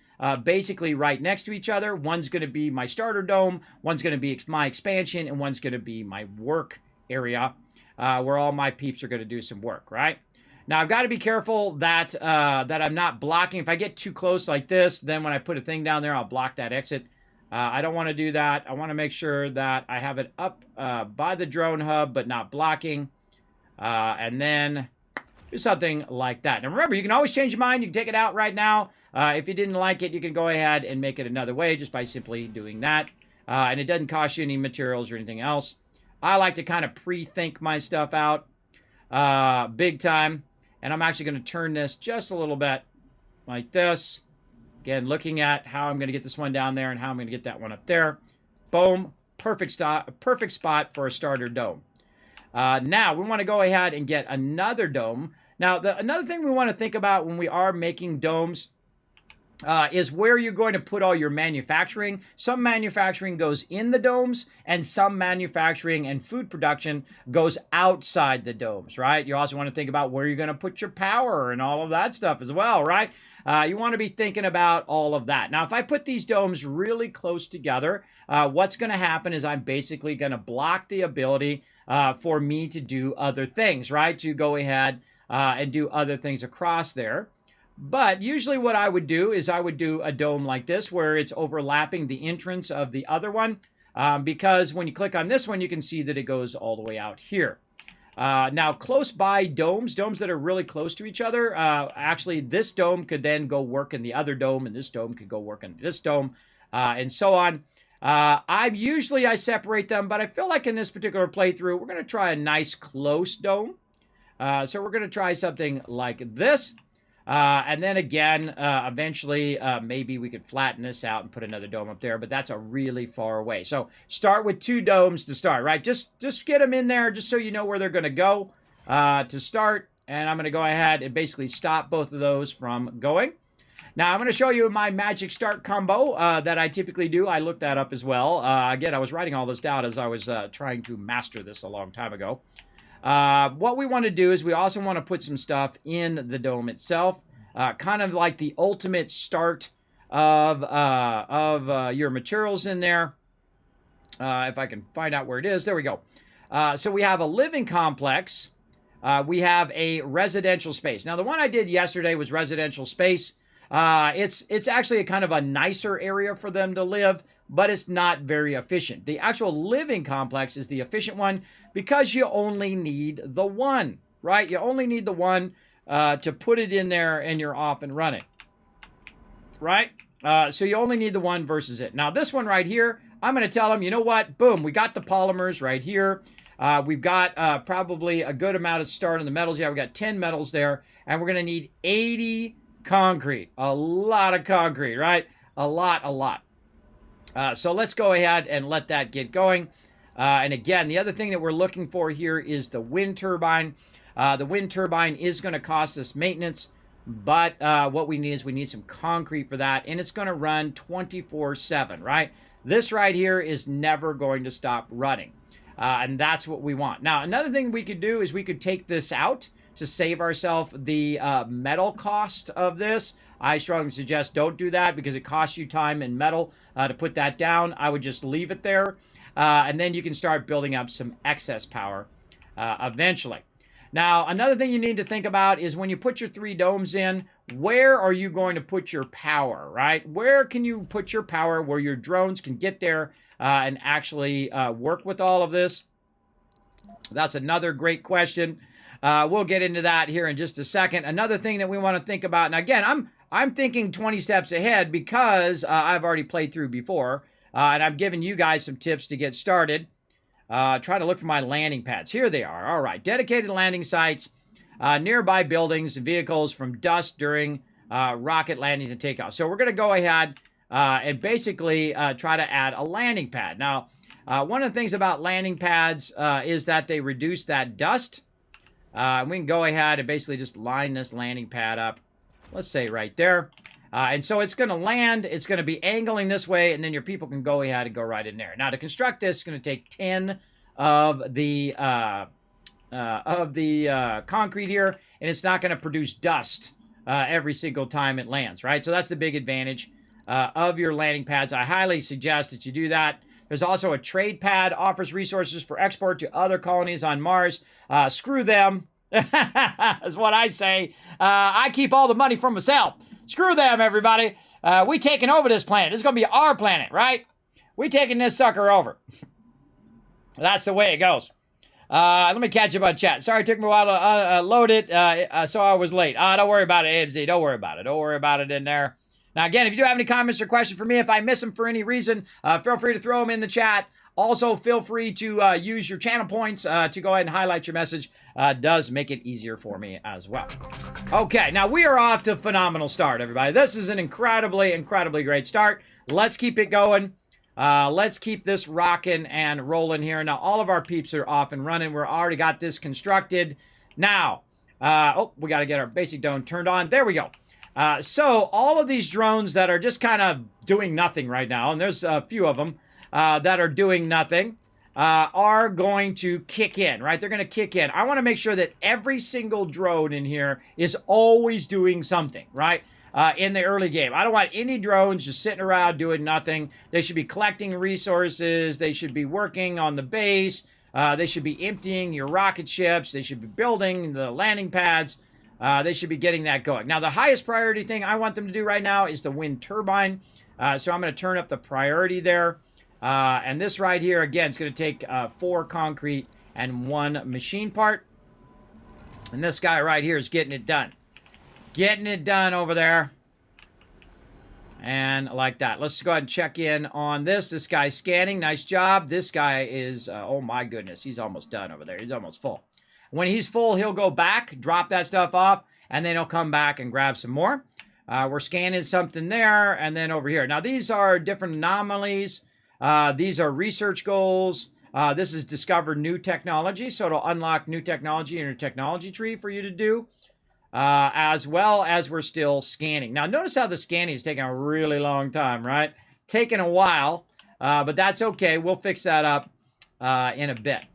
basically right next to each other. One's going to be my starter dome, one's going to be my expansion, and one's going to be my work area. Where all my peeps are going to do some work, right? Now, I've got to be careful that I'm not blocking. If I get too close like this, then when I put a thing down there, I'll block that exit. I don't want to do that. I want to make sure that I have it up by the drone hub, but not blocking. And then do something like that. Now, remember, you can always change your mind. You can take it out right now. If you didn't like it, you can go ahead and make it another way just by simply doing that. And it doesn't cost you any materials or anything else. I like to kind of pre-think my stuff out big time. And I'm actually going to turn this just a little bit like this. Again, looking at how I'm going to get this one down there and how I'm going to get that one up there. Boom. Perfect spot for a starter dome. Now, we want to go ahead and get another dome. Now, another thing we want to think about when we are making domes is where you're going to put all your manufacturing. Some manufacturing goes in the domes, and some manufacturing and food production goes outside the domes, right? You also want to think about where you're going to put your power and all of that stuff as well, right? You want to be thinking about all of that. Now, if I put these domes really close together, what's going to happen is I'm basically going to block the ability for me to do other things, right? To go ahead and do other things across there. But usually what I would do is I would do a dome like this where it's overlapping the entrance of the other one because when you click on this one, you can see that it goes all the way out here. Now, close by domes that are really close to each other, actually this dome could then go work in the other dome, and this dome could go work in this dome, and so on. I separate them, but I feel like in this particular playthrough, we're going to try a nice close dome. So we're going to try something like this. And then again, eventually, maybe we could flatten this out and put another dome up there, but that's a really far away. So start with 2 domes to start, right? Just get them in there just so you know where they're going to go to start. And I'm going to go ahead and basically stop both of those from going. Now, I'm going to show you my magic start combo that I typically do. I looked that up as well. Again, I was writing all this down as I was trying to master this a long time ago. What we want to do is we also want to put some stuff in the dome itself, kind of like the ultimate start of your materials in there. If I can find out where it is, there we go. So we have a living complex. We have a residential space. Now, the one I did yesterday was residential space. It's actually a kind of a nicer area for them to live, but it's not very efficient. The actual living complex is the efficient one because you only need the one, right? You only need the one to put it in there and you're off and running, right? So you only need the one versus it. Now, this one right here, I'm going to tell them, you know what? Boom, we got the polymers right here. We've got probably a good amount of start in the metals. Yeah, we've got 10 metals there, and we're going to need 80 concrete. A lot of concrete, right? A lot. So let's go ahead and let that get going. And again, the other thing that we're looking for here is the wind turbine. The wind turbine is going to cost us maintenance, but what we need is we need some concrete for that, and it's going to run 24/7, right? This right here is never going to stop running, and that's what we want. Now, another thing we could do is we could take this out to save ourselves the metal cost of this. I strongly suggest don't do that because it costs you time and metal to put that down. I would just leave it there, and then you can start building up some excess power eventually. Now, another thing you need to think about is when you put your 3 domes in, where are you going to put your power, right? Where can you put your power where your drones can get there and actually work with all of this? That's another great question. We'll get into that here in just a second. Another thing that we want to think about, and again, I'm thinking 20 steps ahead because I've already played through before, and I've given you guys some tips to get started. Try to look for my landing pads. Here they are. All right. Dedicated landing sites, nearby buildings and vehicles from dust during rocket landings and takeoffs. So we're going to go ahead and basically try to add a landing pad. Now, one of the things about landing pads is that they reduce that dust. We can go ahead and basically just line this landing pad up. Let's say right there. And so it's going to land, it's going to be angling this way, and then your people can go ahead and go right in there. Now, to construct this, it's going to take 10 of the concrete here, and it's not going to produce dust every single time it lands, right? So that's the big advantage of your landing pads. I highly suggest that you do that. There's also a trade pad, offers resources for export to other colonies on Mars. Screw them, is what I say. I keep all the money for myself. Screw them, everybody. We taking over this planet. This is going to be our planet, right? We taking this sucker over. That's the way it goes. Let me catch up on chat. Sorry, it took me a while to load it, so I was late. Don't worry about it, AMZ. Don't worry about it. Don't worry about it in there. Now, again, if you do have any comments or questions for me, if I miss them for any reason, feel free to throw them in the chat. Also, feel free to use your channel points to go ahead and highlight your message. Does make it easier for me as well. Okay, now we are off to a phenomenal start, everybody. This is an incredibly great start. Let's keep it going. Let's keep this rocking and rolling here. Now, all of our peeps are off and running. We're already got this constructed. Now, we got to get our basic dome turned on. There we go. So all of these drones that are just kind of doing nothing right now, and there's a few of them that are doing nothing, are going to kick in, right? They're going to kick in. I want to make sure that every single drone in here is always doing something, right? In the early game. I don't want any drones just sitting around doing nothing. They should be collecting resources. They should be working on the base. They should be emptying your rocket ships. They should be building the landing pads. They should be getting that going. Now, the highest priority thing I want them to do right now is the wind turbine. So I'm going to turn up the priority there. And this right here, again, it's going to take 4 concrete and 1 machine part. And this guy right here is getting it done. Getting it done over there. And like that. Let's go ahead and check in on this. This guy's scanning. Nice job. This guy is, oh my goodness, he's almost done over there. He's almost full. When he's full, he'll go back, drop that stuff off, and then he'll come back and grab some more. We're scanning something there, and then over here. Now, these are different anomalies. These are research goals. This is discover new technology, so it'll unlock new technology in your technology tree for you to do, as well as we're still scanning. Now, notice how the scanning is taking a really long time, right? Taking a while, but that's okay. We'll fix that up in a bit.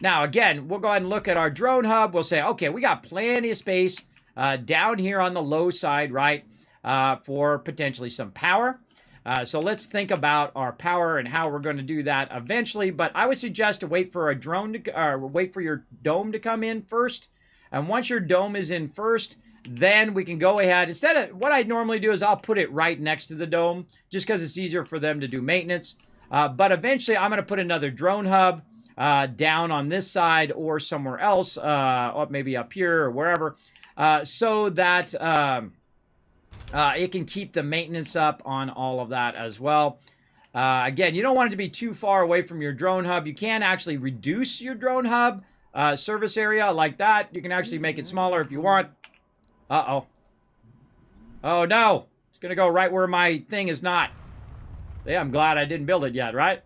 Now, again, we'll go ahead and look at our drone hub. We'll say, okay, we got plenty of space down here on the low side, right, for potentially some power. So let's think about our power and how we're going to do that eventually. But I would suggest to wait for a drone to, wait for your dome to come in first. And once your dome is in first, then we can go ahead. Instead of what I normally do is I'll put it right next to the dome just because it's easier for them to do maintenance. But eventually I'm going to put another drone hub down on this side or somewhere else, or maybe up here or wherever, so that it can keep the maintenance up on all of that as well. Again, you don't want it to be too far away from your drone hub. You can actually reduce your drone hub service area like that. You can actually make it smaller if you want. Uh-oh. Oh, no. It's going to go right where my thing is not. Yeah, I'm glad I didn't build it yet, right?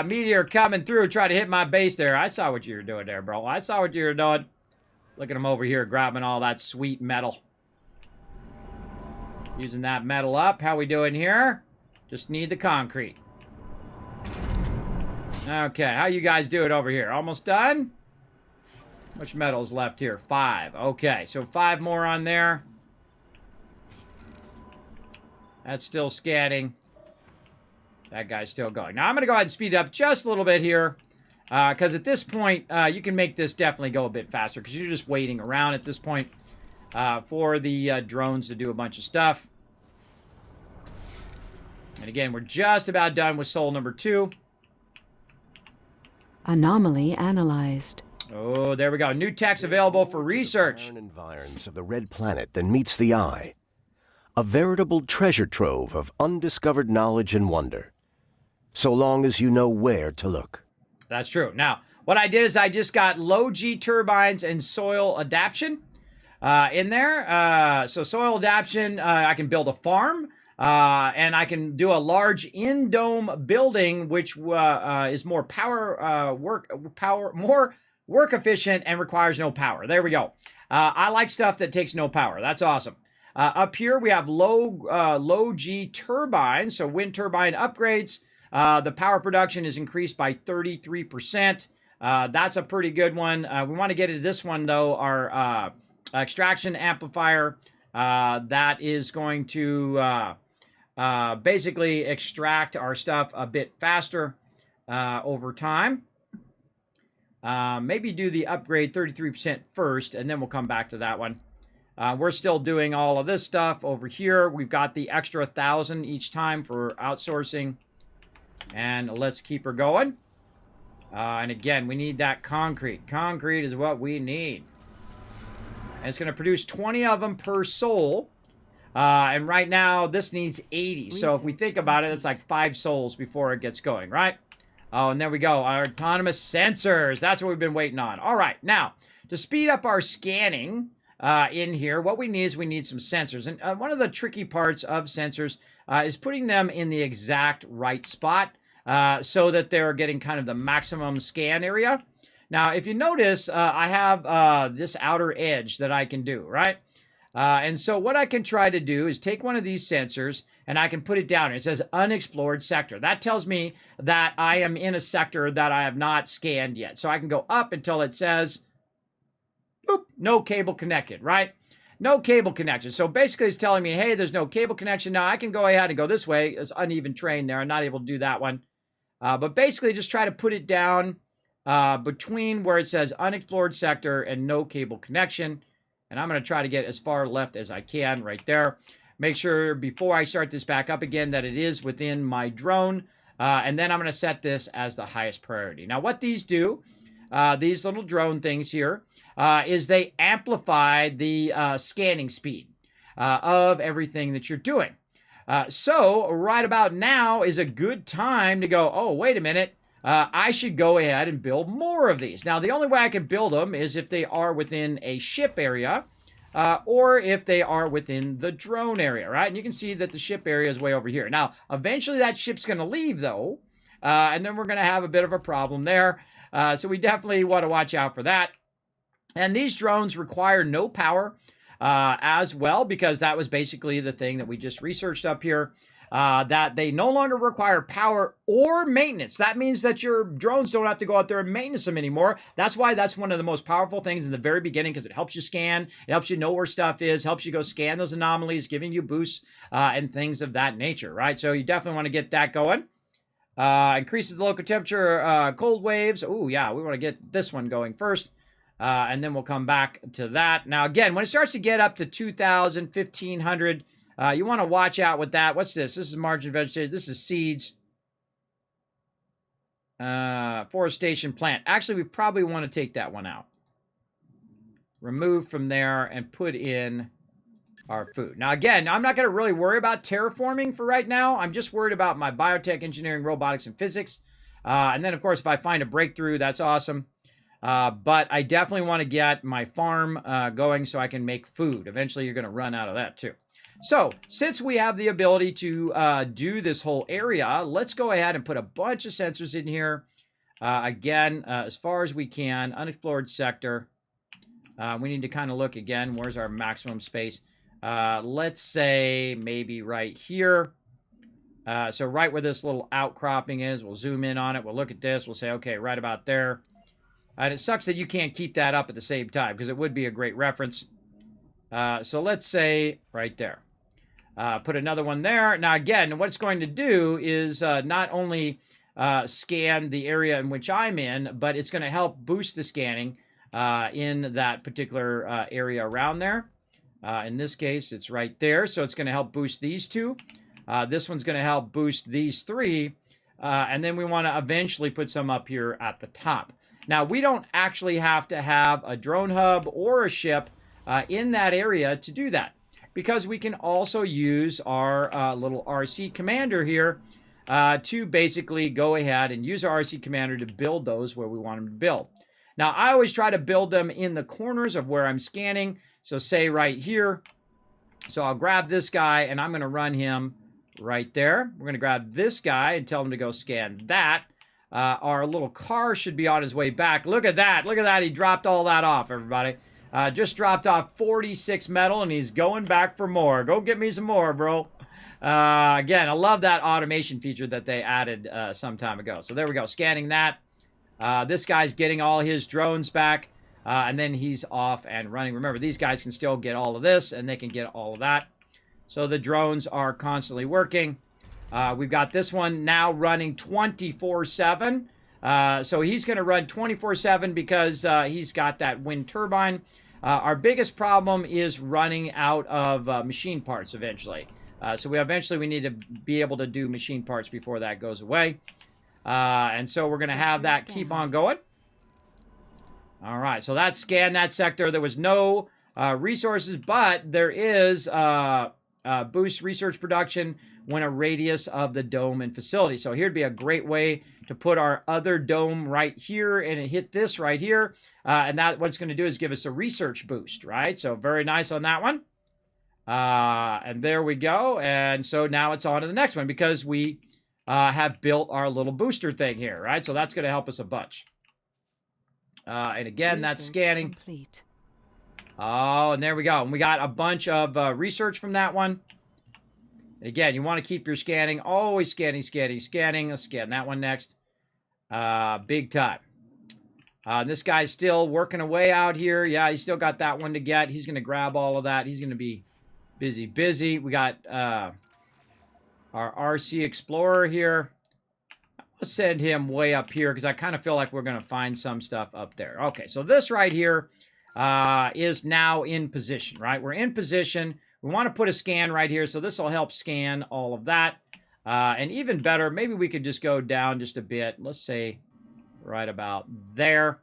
Meteor coming through, try to hit my base there. I saw what you were doing there, bro. I saw what you were doing. Look at him over here grabbing all that sweet metal. Using that metal up. How we doing here? Just need the concrete. Okay, how you guys doing over here? Almost done? How much metal's left here? 5. Okay, so 5 more on there. That's still scanning. That guy's still going. Now, I'm going to go ahead and speed it up just a little bit here. Because at this point, you can make this definitely go a bit faster. Because you're just waiting around at this point for the drones to do a bunch of stuff. And again, we're just about done with soul number 2. Anomaly analyzed. Oh, there we go. New text available for research. The barren environs of the red planet that meets the eye. A veritable treasure trove of undiscovered knowledge and wonder. So long as you know where to look. That's true. Now, what I did is I just got low G turbines and soil adaptation in there. So soil adaptation, I can build a farm. And I can do a large in-dome building, which is more more work efficient and requires no power. There we go. I like stuff that takes no power. That's awesome. Up here we have low G turbines, so wind turbine upgrades. The power production is increased by 33%. That's a pretty good one. We want to get into this one though. Our extraction amplifier that is going to basically extract our stuff a bit faster over time. Maybe do the upgrade 33% first, and then we'll come back to that one. We're still doing all of this stuff over here. We've got the extra 1,000 each time for outsourcing. And let's keep her going. And again, we need that concrete. Concrete is what we need. And it's going to produce 20 of them per soul. And right now, this needs 80. So if we think about it, it's like 5 souls before it gets going, right? Oh, and there we go. Our autonomous sensors. That's what we've been waiting on. All right. Now, to speed up our scanning in here, what we need is we need some sensors. And one of the tricky parts of sensors is putting them in the exact right spot so that they're getting kind of the maximum scan area. Now, if you notice, I have this outer edge that I can do, right? And so what I can try to do is take one of these sensors and I can put it down. It says unexplored sector. That tells me that I am in a sector that I have not scanned yet. So I can go up until it says, boop, no cable connected, right? No cable connection. So basically it's telling me, hey, there's no cable connection. Now I can go ahead and go this way. It's uneven terrain there. I'm not able to do that one. But basically just try to put it down between where it says unexplored sector and no cable connection. And I'm going to try to get as far left as I can right there. Make sure before I start this back up again that it is within my drone. And then I'm going to set this as the highest priority. Now what these do, these little drone things here, is they amplify the scanning speed of everything that you're doing. So right about now is a good time to go, oh, wait a minute. I should go ahead and build more of these. Now, the only way I can build them is if they are within a ship area or if they are within the drone area, right? And you can see that the ship area is way over here. Now, eventually that ship's going to leave, though, and then we're going to have a bit of a problem there. So we definitely want to watch out for that. And these drones require no power as well, because that was basically the thing that we just researched up here. That they no longer require power or maintenance. That means that your drones don't have to go out there and maintenance them anymore. That's why that's one of the most powerful things in the very beginning, because it helps you scan, it helps you know where stuff is, helps you go scan those anomalies, giving you boosts and things of that nature, right? So you definitely want to get that going. Increases the local temperature, cold waves. Oh, yeah, we want to get this one going first. And then we'll come back to that. Now, again, when it starts to get up to 2,000, 1,500, you want to watch out with that. What's this? This is margin vegetation. This is seeds. Forestation plant. Actually, we probably want to take that one out. Remove from there and put in our food. Now, again, I'm not going to really worry about terraforming for right now. I'm just worried about my biotech, engineering, robotics, and physics. And then, of course, if I find a breakthrough, that's awesome. But I definitely want to get my farm going so I can make food. Eventually, you're going to run out of that, too. So, since we have the ability to do this whole area, let's go ahead and put a bunch of sensors in here. Again, as far as we can, unexplored sector. We need to kind of look again. Where's our maximum space? Let's say maybe right here. So right where this little outcropping is, we'll zoom in on it. We'll look at this. We'll say, okay, right about there. And it sucks that you can't keep that up at the same time because it would be a great reference. So let's say right there. Put another one there. Now, again, what it's going to do is not only scan the area in which I'm in, but it's going to help boost the scanning in that particular area around there. In this case, it's right there, so it's going to help boost these two. This one's going to help boost these three, and then we want to eventually put some up here at the top. Now, we don't actually have to have a drone hub or a ship in that area to do that, because we can also use our little RC commander here to basically go ahead and use our RC commander to build those where we want them to build. Now, I always try to build them in the corners of where I'm scanning. So say right here. So I'll grab this guy and I'm going to run him right there. We're going to grab this guy and tell him to go scan that. Our little car should be on his way back. Look at that. Look at that. He dropped all that off, everybody. Just dropped off 46 metal and he's going back for more. Go get me some more, bro. Again, I love that automation feature that they added some time ago. So there we go. Scanning that. This guy's getting all his drones back. And then he's off and running. Remember, these guys can still get all of this, and they can get all of that. So the drones are constantly working. We've got this one now running 24/7. So he's going to run 24/7 because he's got that wind turbine. Our biggest problem is running out of machine parts eventually. So we need to be able to do machine parts before that goes away. And so we're going to have that keep on going. All right, so that scanned that sector. There was no resources, but there is boost research production when a radius of the dome and facility. So here'd be a great way to put our other dome right here and hit this right here. And that what it's going to do is give us a research boost, right? So very nice on that one. And there we go. And so now it's on to the next one because we have built our little booster thing here, right? So that's going to help us a bunch. And again, that's scanning. Complete. Oh, and there we go. And we got a bunch of research from that one. And again, you want to keep your scanning. Always scanning, scanning, scanning. Let's scan that one next. Big time. This guy's still working away out here. Yeah, he's still got that one to get. He's going to grab all of that. He's going to be busy. We got our RC Explorer here. I'll send him way up here because I kind of feel like we're going to find some stuff up there. Okay, so this right here is now in position, right? We're in position. We want to put a scan right here, so this will help scan all of that. And even better, maybe we could just go down just a bit. Let's say right about there.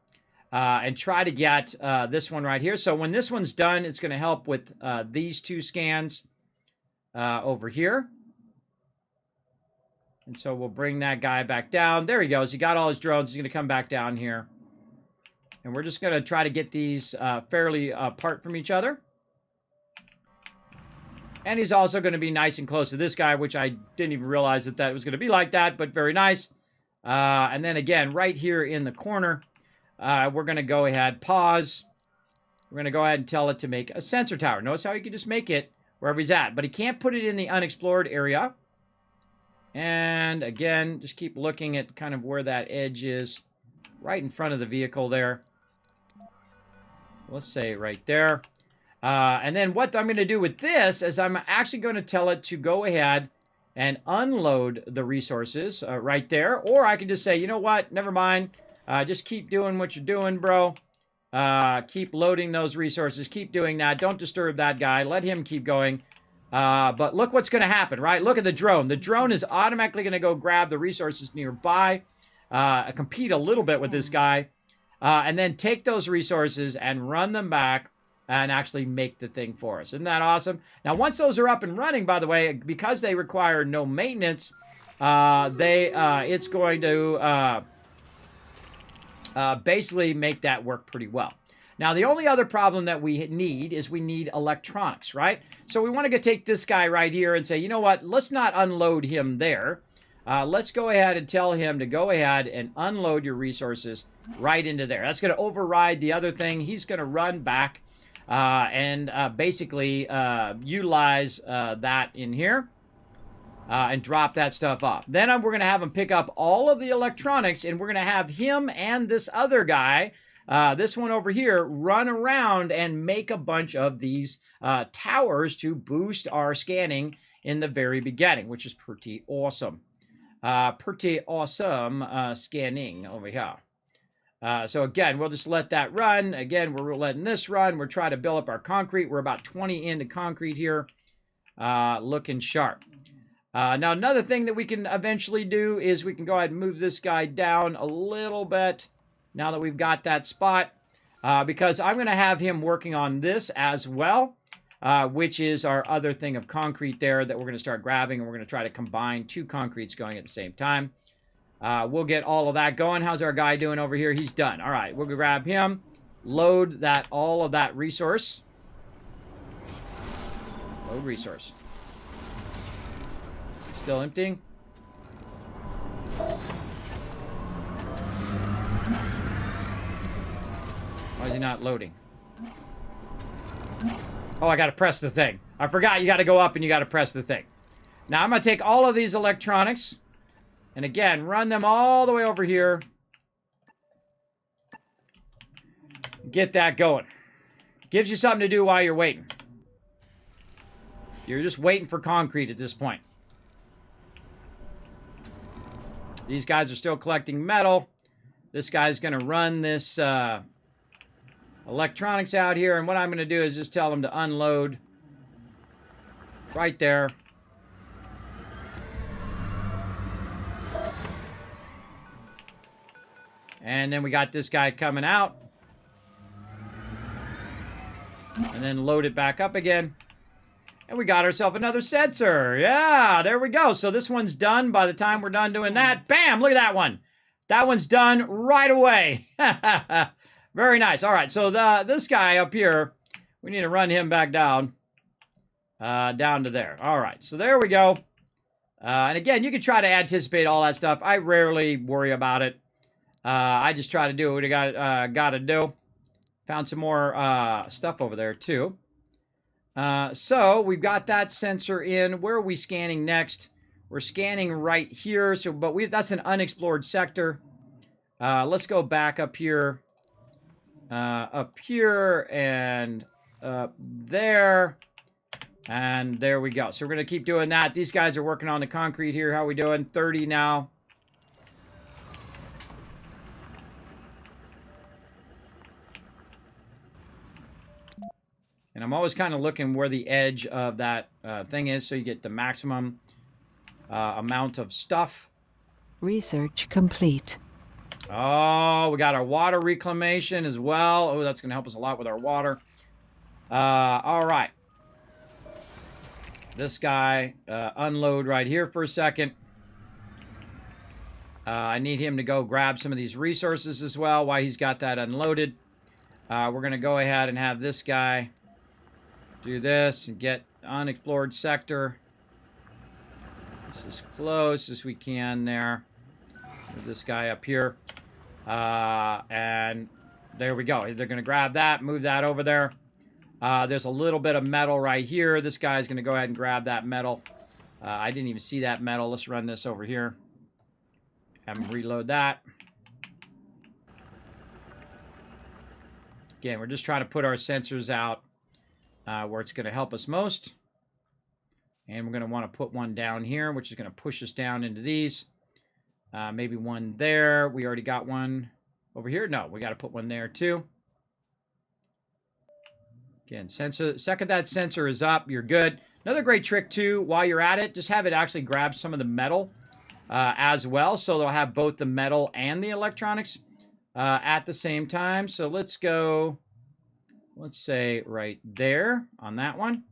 And try to get this one right here. So when this one's done, it's going to help with these two scans over here. And so we'll bring that guy back down. There he goes. He got all his drones. He's going to come back down here. And we're just going to try to get these fairly apart from each other. And he's also going to be nice and close to this guy, which I didn't even realize that was going to be like that, but very nice. And then again, right here in the corner, we're going to go ahead, pause. We're going to go ahead and tell it to make a sensor tower. Notice how you can just make it wherever he's at, but he can't put it in the unexplored area. And again, just keep looking at kind of where that edge is, right in front of the vehicle there. Let's say right there. And then what I'm going to do with this is I'm actually going to tell it to go ahead and unload the resources right there. Or I can just say, you know what, never mind. Just keep doing what you're doing, bro. Keep loading those resources. Keep doing that. Don't disturb that guy. Let him keep going. But look what's going to happen, right? Look at the drone. The drone is automatically going to go grab the resources nearby, compete a little bit with this guy, and then take those resources and run them back and actually make the thing for us. Isn't that awesome? Now, once those are up and running, by the way, because they require no maintenance, it's going to basically make that work pretty well. Now, the only other problem that we need is we need electronics, right? So we want to take this guy right here and say, you know what? Let's not unload him there. Let's go ahead and tell him to go ahead and unload your resources right into there. That's going to override the other thing. He's going to run back and basically utilize that in here and drop that stuff off. Then we're going to have him pick up all of the electronics, and we're going to have him and this other guy, this one over here, run around and make a bunch of these towers to boost our scanning in the very beginning, which is pretty awesome. Scanning over here. So again, we'll just let that run. Again, we're letting this run. We're trying to build up our concrete. We're about 20 into concrete here. Looking sharp. Now, another thing that we can eventually do is we can go ahead and move this guy down a little bit now that we've got that spot, because I'm going to have him working on this as well, which is our other thing of concrete there that we're going to start grabbing, and we're going to try to combine two concretes going at the same time. We'll get all of that going. How's our guy doing over here? He's done. All right, we'll grab him, load all of that resource. Load resource. Still emptying. Why is he not loading? Oh, I got to press the thing. I forgot you got to go up and you got to press the thing. Now, I'm going to take all of these electronics and, again, run them all the way over here. Get that going. Gives you something to do while you're waiting. You're just waiting for concrete at this point. These guys are still collecting metal. This guy's going to run this electronics out here. And what I'm going to do is just tell him to unload right there. And then we got this guy coming out. And then load it back up again. And we got ourselves another sensor. Yeah, there we go. So this one's done by the time we're done doing that. Bam! Look at that one. That one's done right away. Very nice. All right, so this guy up here, we need to run him back down. Down to there. All right, so there we go. And again, you can try to anticipate all that stuff. I rarely worry about it. I just try to do what I got to do. Found some more stuff over there, too. So we've got that sensor in. Where are we scanning next? We're scanning right here. So, but that's an unexplored sector. Let's go back up here, and up there, and there we go. So we're gonna keep doing that. These guys are working on the concrete here. How are we doing? 30 now. And I'm always kind of looking where the edge of that thing is so you get the maximum amount of stuff. Research complete. Oh, we got our water reclamation as well. Oh, that's going to help us a lot with our water. All right. This guy, unload right here for a second. I need him to go grab some of these resources as well while he's got that unloaded. We're going to go ahead and have this guy do this and get unexplored sector. This is close as we can there. Move this guy up here. And there we go. They're going to grab that, move that over there. There's a little bit of metal right here. This guy's going to go ahead and grab that metal. I didn't even see that metal. Let's run this over here. Have him reload that. Again, we're just trying to put our sensors out where it's going to help us most. And we're going to want to put one down here, which is going to push us down into these. Maybe one there. We already got one over here. No, we got to put one there too. Again, second that sensor is up, you're good. Another great trick too, while you're at it, just have it actually grab some of the metal as well. So they'll have both the metal and the electronics at the same time. So let's go let's say right there on that one.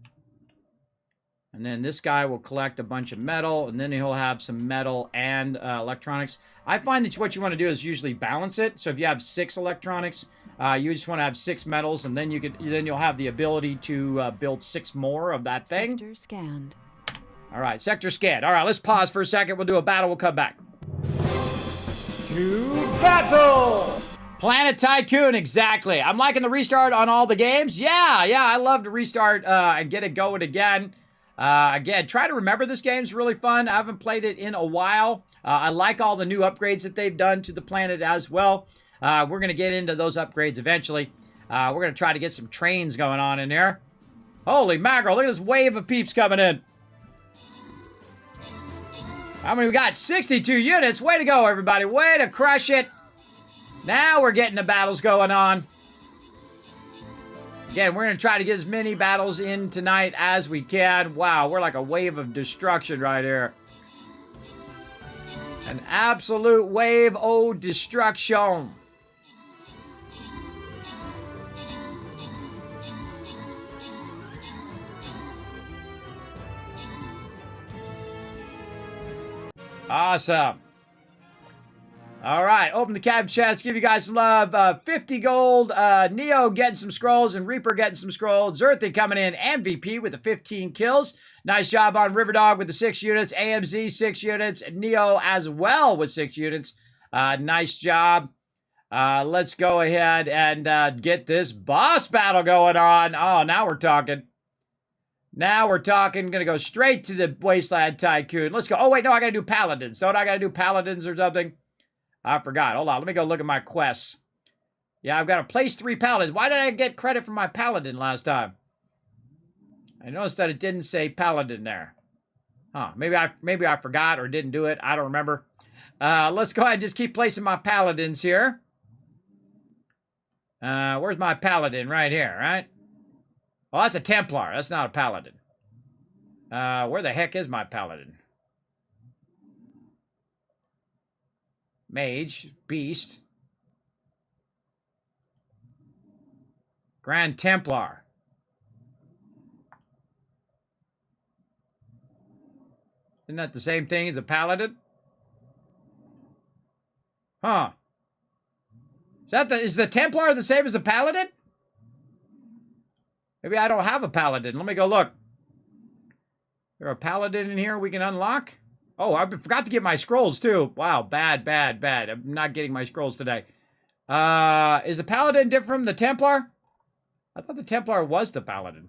And then this guy will collect a bunch of metal, and then he'll have some metal and electronics. I find that what you want to do is usually balance it. So if you have 6 electronics, you just want to have 6 metals, and then you'll have the ability to build 6 more of that thing. Sector scanned. All right, sector scanned. All right, let's pause for a second. We'll do a battle. We'll come back. To battle! Planet Tycoon, exactly. I'm liking the restart on all the games. Yeah, I love to restart and get it going again. Again, try to remember this game's really fun. I haven't played it in a while. I like all the new upgrades that they've done to the planet as well. We're going to get into those upgrades eventually. We're going to try to get some trains going on in there. Holy mackerel, look at this wave of peeps coming in. How many we got? 62 units. Way to go, everybody. Way to crush it. Now we're getting the battles going on. Again, we're going to try to get as many battles in tonight as we can. Wow, we're like a wave of destruction right here. An absolute wave of destruction. Awesome. All right, open the cab chest, give you guys some love. 50 gold, Neo getting some scrolls, and Reaper getting some scrolls. Zerthy coming in MVP with the 15 kills. Nice job on Riverdog with the 6 units. AMZ 6 units. Neo as well with 6 units. Nice job. Let's go ahead and get this boss battle going on. Oh, now we're talking. Now we're talking. Gonna go straight to the Wasteland Tycoon. Let's go. Oh, wait, no, I gotta do Paladins. Don't I gotta do Paladins or something? I forgot. Hold on. Let me go look at my quests. Yeah, I've got to place 3 Paladins. Why did I get credit for my Paladin last time? I noticed that it didn't say Paladin there. Huh. Maybe I forgot or didn't do it. I don't remember. Let's go ahead and just keep placing my Paladins here. Where's my Paladin? Right here, right? Oh, that's a Templar. That's not a Paladin. Where the heck is my Paladin? Mage, Beast, Grand Templar. Isn't that the same thing as a Paladin? Huh. Is the Templar the same as a Paladin? Maybe I don't have a Paladin. Let me go look. Is there a Paladin in here we can unlock? Oh, I forgot to get my scrolls, too. Wow, bad. I'm not getting my scrolls today. Is the Paladin different from the Templar? I thought the Templar was the Paladin.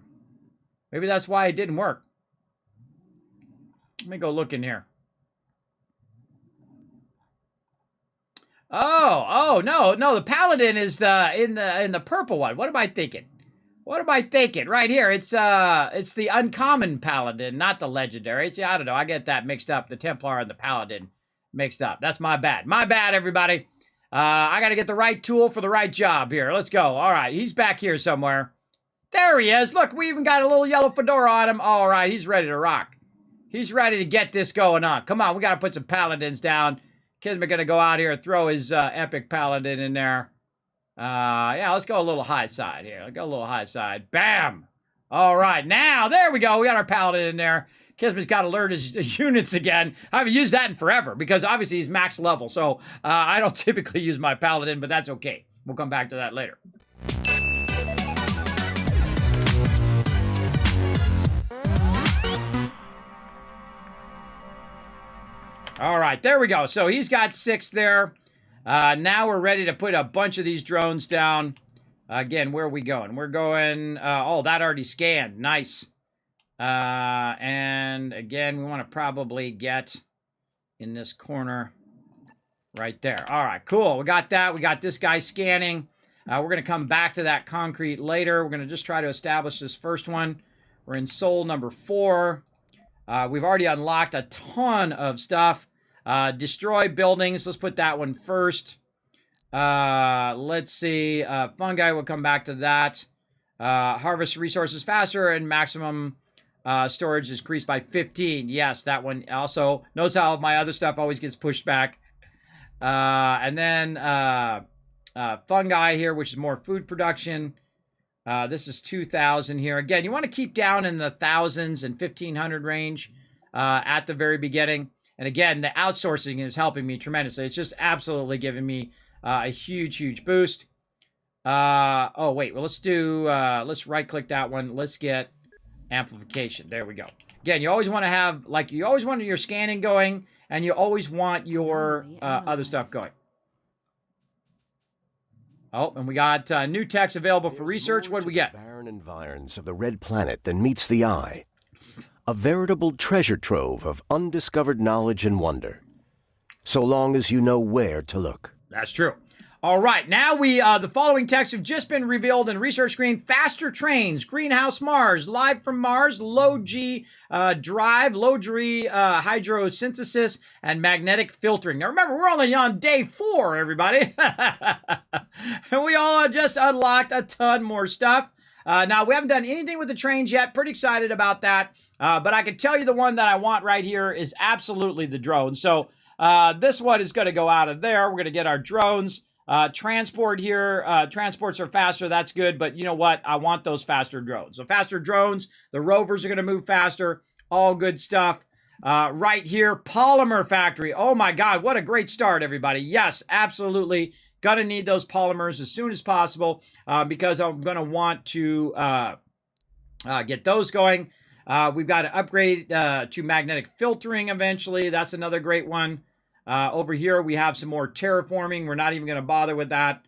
Maybe that's why it didn't work. Let me go look in here. Oh, no, the Paladin is in the purple one. What am I thinking? Right here, it's the uncommon Paladin, not the legendary. See, I don't know. I get that mixed up. The Templar and the Paladin mixed up. That's my bad. My bad, everybody. I got to get the right tool for the right job here. Let's go. All right, he's back here somewhere. There he is. Look, we even got a little yellow fedora on him. All right, he's ready to rock. He's ready to get this going on. Come on, we got to put some Paladins down. Kismet going to go out here and throw his epic Paladin in there. Yeah, let's go a little high side here. Let's go a little high side. Bam! All right, now, there we go. We got our Paladin in there. Kismet's got to learn his units again. I haven't used that in forever because obviously he's max level. So I don't typically use my Paladin, but that's okay. We'll come back to that later. All right, there we go. So he's got 6 there. Now we're ready to put a bunch of these drones down. Again, where are we going? We're going, oh, that already scanned. Nice. And again, we want to probably get in this corner right there. All right, cool. We got that. We got this guy scanning. We're going to come back to that concrete later. We're going to just try to establish this first one. We're in soul number 4. We've already unlocked a ton of stuff. Destroy buildings. Let's put that one first. Let's see. Fungi, we'll come back to that. Harvest resources faster and maximum storage is increased by 15. Yes, that one also. Notice how my other stuff always gets pushed back. And then fungi here, which is more food production. This is 2,000 here. Again, you want to keep down in the thousands and 1,500 range at the very beginning. And again, the outsourcing is helping me tremendously. It's just absolutely giving me a huge, huge boost. Oh, wait. Well, let's right-click that one. Let's get amplification. There we go. Again, you always want to have, like, you always want your scanning going, and you always want your other stuff going. Oh, and we got new text available for research. What do we get? Barren environs of the red planet that meets the eye. A veritable treasure trove of undiscovered knowledge and wonder. So long as you know where to look. That's true. All right, now the following texts have just been revealed in research screen. Faster trains, greenhouse Mars, live from Mars, low G drive, low G hydrosynthesis, and magnetic filtering. Now remember, we're only on day 4, everybody. And we all just unlocked a ton more stuff. Now, we haven't done anything with the trains yet. Pretty excited about that. But I can tell you the one that I want right here is absolutely the drone. So this one is going to go out of there. We're going to get our drones. Transport here, transports are faster, that's good, but you know what? I want those faster drones. So faster drones, the rovers are going to move faster, all good stuff. Right here, polymer factory. Oh my God, what a great start, everybody. Yes, absolutely. Gonna need those polymers as soon as possible because I'm gonna want to get those going. We've got to upgrade to magnetic filtering eventually. That's another great one. Over here, we have some more terraforming. We're not even going to bother with that.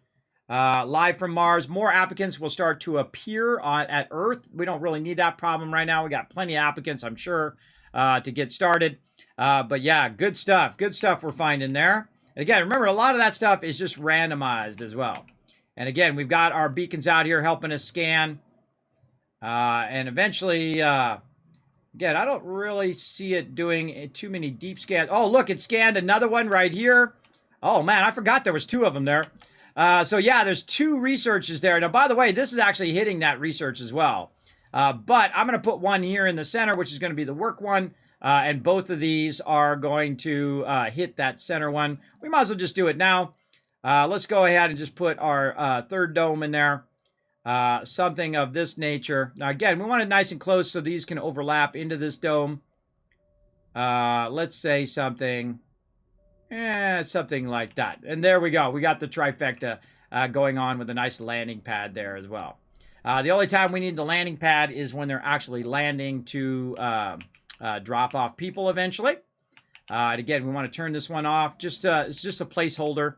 Live from Mars. More applicants will start to appear at Earth. We don't really need that problem right now. We got plenty of applicants, I'm sure, to get started. But yeah, good stuff. Good stuff we're finding there. And again, remember, a lot of that stuff is just randomized as well. And again, we've got our beacons out here helping us scan. And eventually... Again, I don't really see it doing too many deep scans. Oh, look, it scanned another one right here. Oh, man, I forgot there was 2 of them there. So, yeah, there's 2 researches there. Now, by the way, this is actually hitting that research as well. But I'm going to put one here in the center, which is going to be the work one. And both of these are going to hit that center one. We might as well just do it now. Let's go ahead and just put our third dome in there. Something of this nature. Now, again, we want it nice and close so these can overlap into this dome. Let's say something like that. And there we go. We got the trifecta going on with a nice landing pad there as well. The only time we need the landing pad is when they're actually landing to drop off people eventually. And again, we want to turn this one off. It's just a placeholder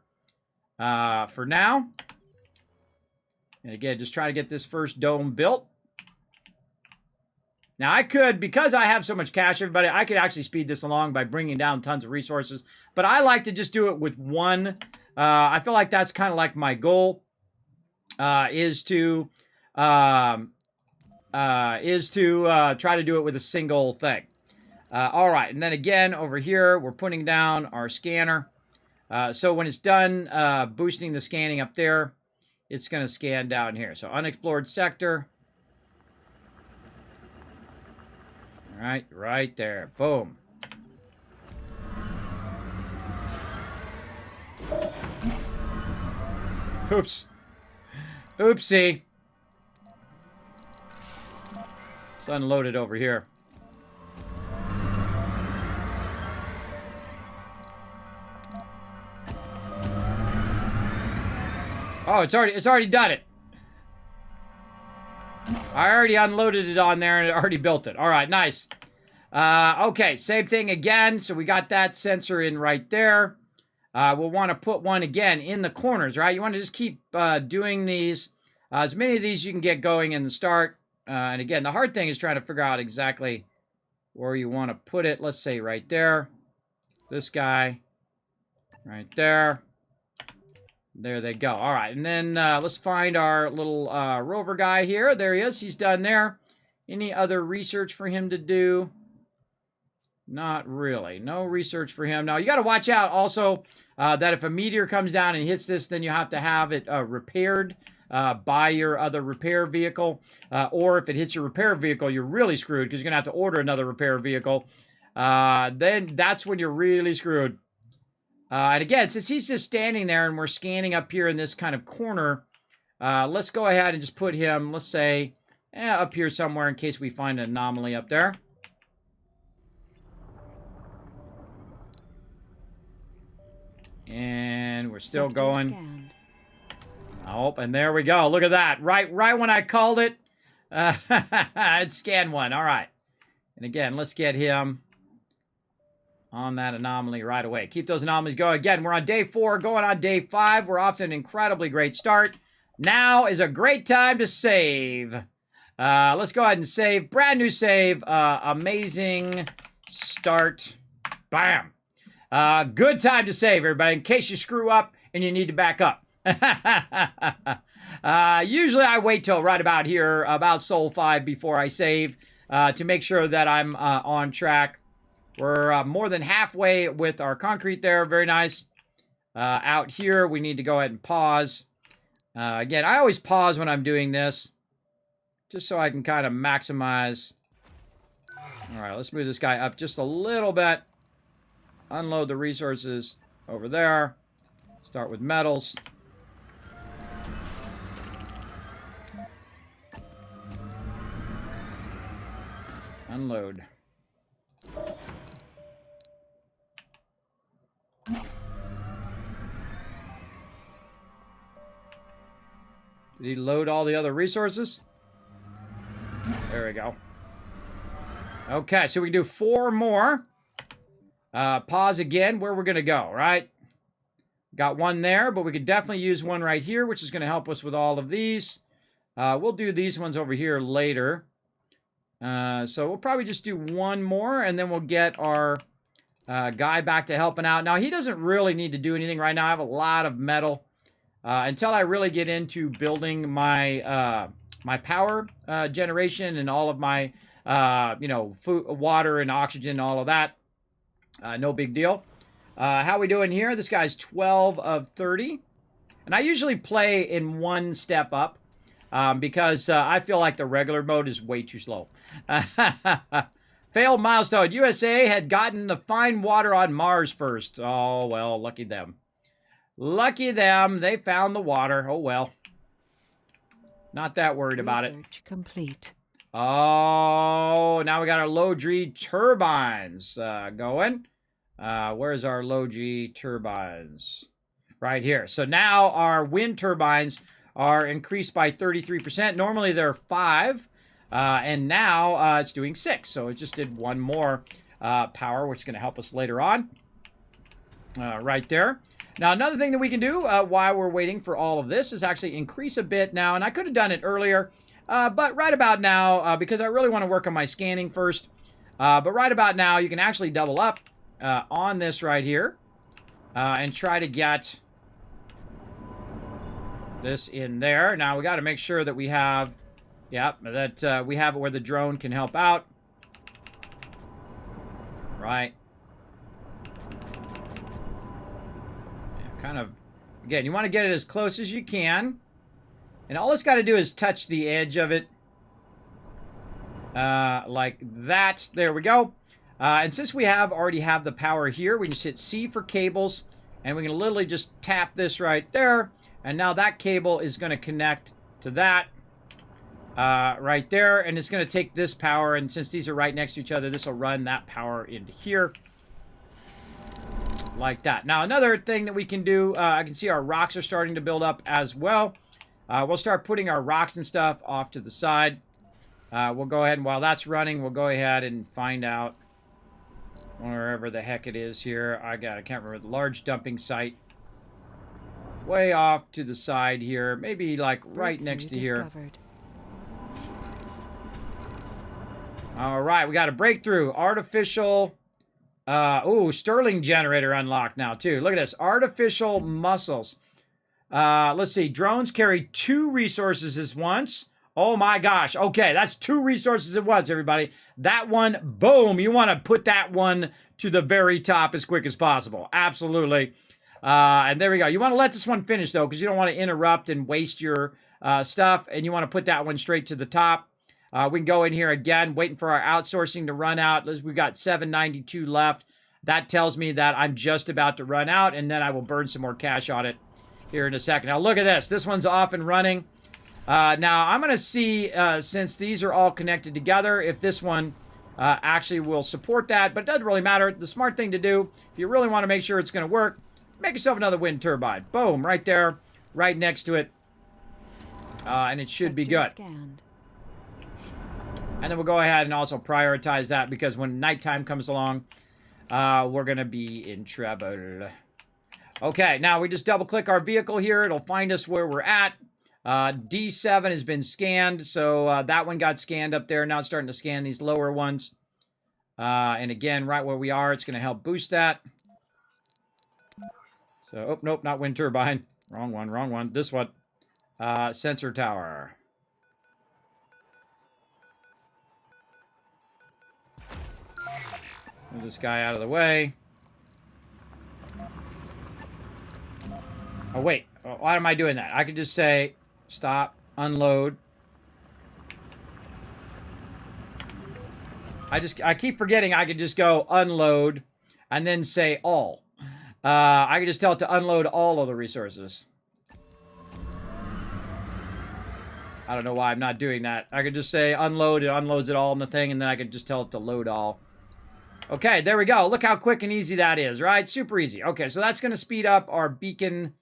for now. And again, just try to get this first dome built. Now, I could, because I have so much cash, everybody, I could actually speed this along by bringing down tons of resources. But I like to just do it with one. I feel like that's kind of like my goal, is to try to do it with a single thing. All right, and then again, over here, we're putting down our scanner. So when it's done boosting the scanning up there, it's going to scan down here. So unexplored sector. All right, right there. Boom. Oops. Oopsie. Let's unload it over here. Oh, it's already done it. I already unloaded it on there and it already built it. All right, nice. Okay, same thing again. So we got that sensor in right there. We'll want to put one again in the corners, right? You want to just keep doing these. As many of these you can get going in the start. And again, the hard thing is trying to figure out exactly where you want to put it. Let's say right there. This guy. Right there. There they go. All right, and then let's find our little rover guy here. There he is. He's done there. Any other research for him to do? Not really. No research for him. Now, you got to watch out also that if a meteor comes down and hits this, then you have to have it repaired by your other repair vehicle. Or if it hits your repair vehicle, you're really screwed because you're going to have to order another repair vehicle. Then that's when you're really screwed. And again, since he's just standing there and we're scanning up here in this kind of corner, Let's go ahead and just put him, let's say, up here somewhere in case we find an anomaly up there. And we're still Sector going. scanned. Oh, and there we go. Look at that. Right when I called it, it scanned one. All right. And again, let's get him on that anomaly right away. Keep those anomalies going. Again, we're on day 4, going on day 5. We're off to an incredibly great start. Now is a great time to save. Let's go ahead and save. Brand new save. Amazing start. Bam. Good time to save, everybody, in case you screw up and you need to back up. Usually I wait till right about here, about Soul 5, before I save to make sure that I'm on track. We're more than halfway with our concrete there. Very nice. Out here, we need to go ahead and pause. Again, I always pause when I'm doing this, just so I can kind of maximize. All right, let's move this guy up just a little bit. Unload the resources over there. Start with metals. Unload. Did he load all the other resources? There we go. Okay, so we can do 4 more. Pause again. Where we're going to go, right? Got one there, but we could definitely use one right here, which is going to help us with all of these. We'll do these ones over here later. So we'll probably just do one more, and then we'll get our guy back to helping out. Now, he doesn't really need to do anything right now. I have a lot of metal. Until I really get into building my my power generation and all of my food, water and oxygen, all of that. No big deal. How we doing here? This guy's 12 of 30. And I usually play in one step up because I feel like the regular mode is way too slow. Failed milestone. USA had gotten the fine water on Mars first. Oh, well, lucky them. Lucky them. They found the water. Oh, well. Not that worried about it. Research complete. Oh, now we got our low G turbines going. Where's our low G turbines? Right here. So now our wind turbines are increased by 33%. Normally they're 5, and now it's doing 6. So it just did one more power, which is going to help us later on. Right there. Now, another thing that we can do while we're waiting for all of this is actually increase a bit now. And I could have done it earlier, but right about now, because I really want to work on my scanning first. But right about now, you can actually double up on this right here and try to get this in there. Now, we got to make sure that we have, that we have it where the drone can help out. Right. Kind of, again, you want to get it as close as you can. And all it's got to do is touch the edge of it. Like that. There we go. And since we already have the power here, we can just hit C for cables. And we can literally just tap this right there. And now that cable is going to connect to that right there. And it's going to take this power. And since these are right next to each other, this will run that power into here. Like that. Now, another thing that we can do, I can see our rocks are starting to build up as well. We'll start putting our rocks and stuff off to the side. We'll go ahead and while that's running, we'll go ahead and find out wherever the heck it is here. I can't remember, the large dumping site. Way off to the side here. Maybe like right next to here. All right, we got a breakthrough. Artificial... Sterling generator unlocked now, too. Look at this. Artificial muscles. Let's see. Drones carry 2 resources at once. Oh, my gosh. Okay, that's 2 resources at once, everybody. That one, boom. You want to put that one to the very top as quick as possible. Absolutely. And there we go. You want to let this one finish, though, because you don't want to interrupt and waste your stuff. And you want to put that one straight to the top. We can go in here again, waiting for our outsourcing to run out. We've got 792 left. That tells me that I'm just about to run out, and then I will burn some more cash on it here in a second. Now, look at this. This one's off and running. Now, I'm going to see, since these are all connected together, if this one actually will support that. But it doesn't really matter. The smart thing to do, if you really want to make sure it's going to work, make yourself another wind turbine. Boom, right there, right next to it. And it should be good. Scanned. And then we'll go ahead and also prioritize that, because when nighttime comes along, we're going to be in trouble. Okay, now we just double-click our vehicle here. It'll find us where we're at. D7 has been scanned, so that one got scanned up there. Now it's starting to scan these lower ones. And again, right where we are, it's going to help boost that. So, oh, nope, not wind turbine. Wrong one, wrong one. This one. Sensor tower. Move this guy out of the way. Oh, wait. Why am I doing that? I could just say, stop, unload. I keep forgetting I could just go unload and then say all. I could just tell it to unload all of the resources. I don't know why I'm not doing that. I could just say unload, it unloads it all in the thing, and then I could just tell it to load all. Okay, there we go. Look how quick and easy that is, right? Super easy. Okay, so that's going to speed up our beacon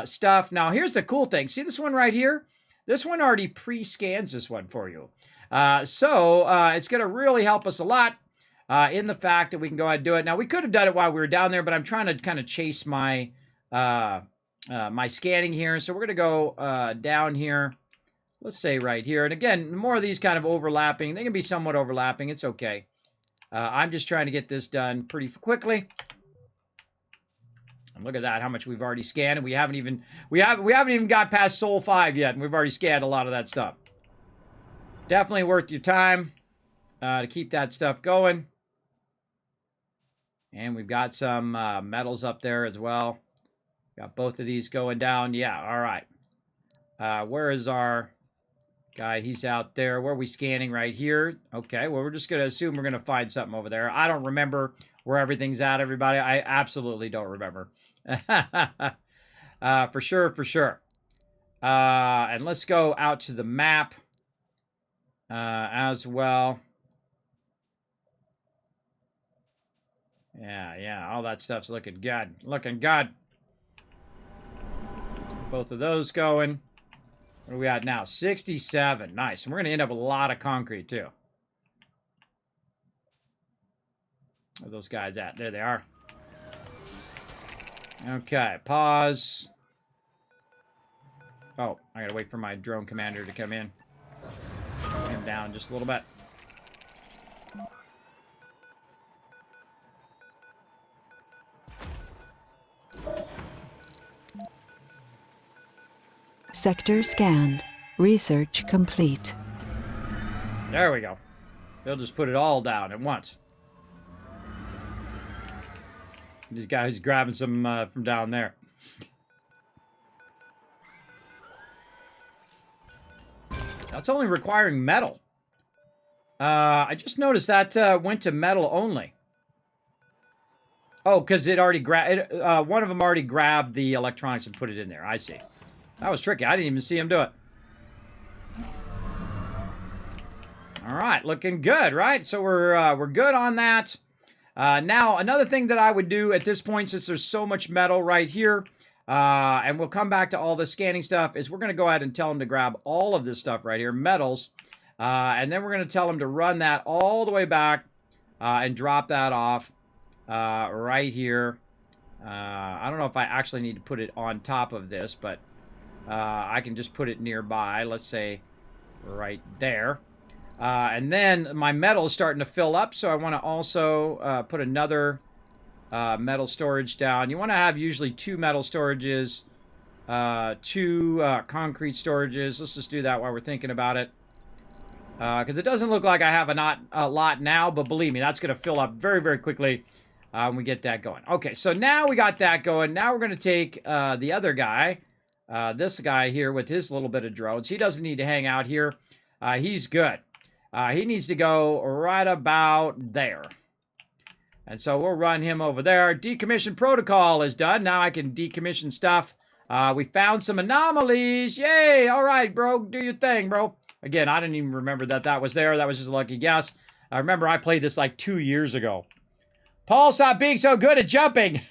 stuff. Now, here's the cool thing. See this one right here? This one already pre-scans this one for you. So it's going to really help us a lot in the fact that we can go ahead and do it. Now, we could have done it while we were down there, but I'm trying to kind of chase my my scanning here. So we're going to go down here. Let's say right here. And again, more of these kind of overlapping. They can be somewhat overlapping. It's okay. I'm just trying to get this done pretty quickly. And look at that, how much we've already scanned. And we haven't even got past Sol 5 yet, and we've already scanned a lot of that stuff. Definitely worth your time to keep that stuff going. And we've got some metals up there as well. Got both of these going down. Yeah, all right. Where is our guy? He's out there. Where are we scanning? Right here. Okay, well, we're just going to assume we're going to find something over there. I don't remember where everything's at, everybody. I absolutely don't remember. For sure, for sure. And let's go out to the map as well. Yeah, all that stuff's looking good. Looking good. Both of those going. What are we at now? 67. Nice. And we're going to end up with a lot of concrete, too. Where are those guys at? There they are. Okay, pause. Oh, I got to wait for my drone commander to come in. Bring him down just a little bit. Sector scanned. Research complete. There we go. They'll just put it all down at once. This guy's grabbing some from down there. That's only requiring metal. I just noticed that went to metal only. Oh, because it already grabbed... one of them already grabbed the electronics and put it in there. I see. That was tricky. I didn't even see him do it. All right, looking good, right? So we're good on that. Now, another thing that I would do at this point, since there's so much metal right here, and we'll come back to all the scanning stuff, is we're going to go ahead and tell them to grab all of this stuff right here, metals, and then we're going to tell them to run that all the way back and drop that off right here. I don't know if I actually need to put it on top of this, but I can just put it nearby. Let's say right there. And then my metal is starting to fill up, so I want to also put another metal storage down. You want to have usually 2 metal storages, 2 concrete storages. Let's just do that while we're thinking about it. Because it doesn't look like I have a lot now, but believe me, that's going to fill up very, very quickly when we get that going. Okay, so now we got that going. Now we're going to take the other guy, this guy here with his little bit of drones. He doesn't need to hang out here. He's good. He needs to go right about there. And so we'll run him over there. Decommission protocol is done. Now I can decommission stuff We found some anomalies. Yay! All right, bro. Do your thing, bro. Again, I didn't even remember that was there. That was just a lucky guess. I remember I played this like 2 years ago. Paul, stop being so good at jumping.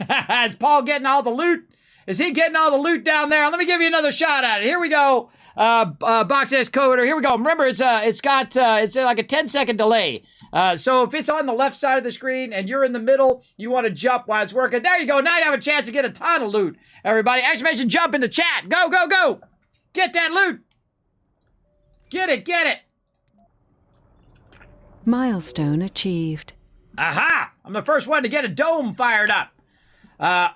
Is Paul getting all the loot? Is he getting all the loot down there? Let me give you another shot at it. Here we go. Box S Coder. Here we go. Remember, it's like a 10-second delay. So if it's on the left side of the screen and you're in the middle, you want to jump while it's working. There you go. Now you have a chance to get a ton of loot. Everybody, exclamation jump in the chat. Go, go, go. Get that loot. Get it, get it. Milestone achieved. Aha! I'm the first one to get a dome fired up.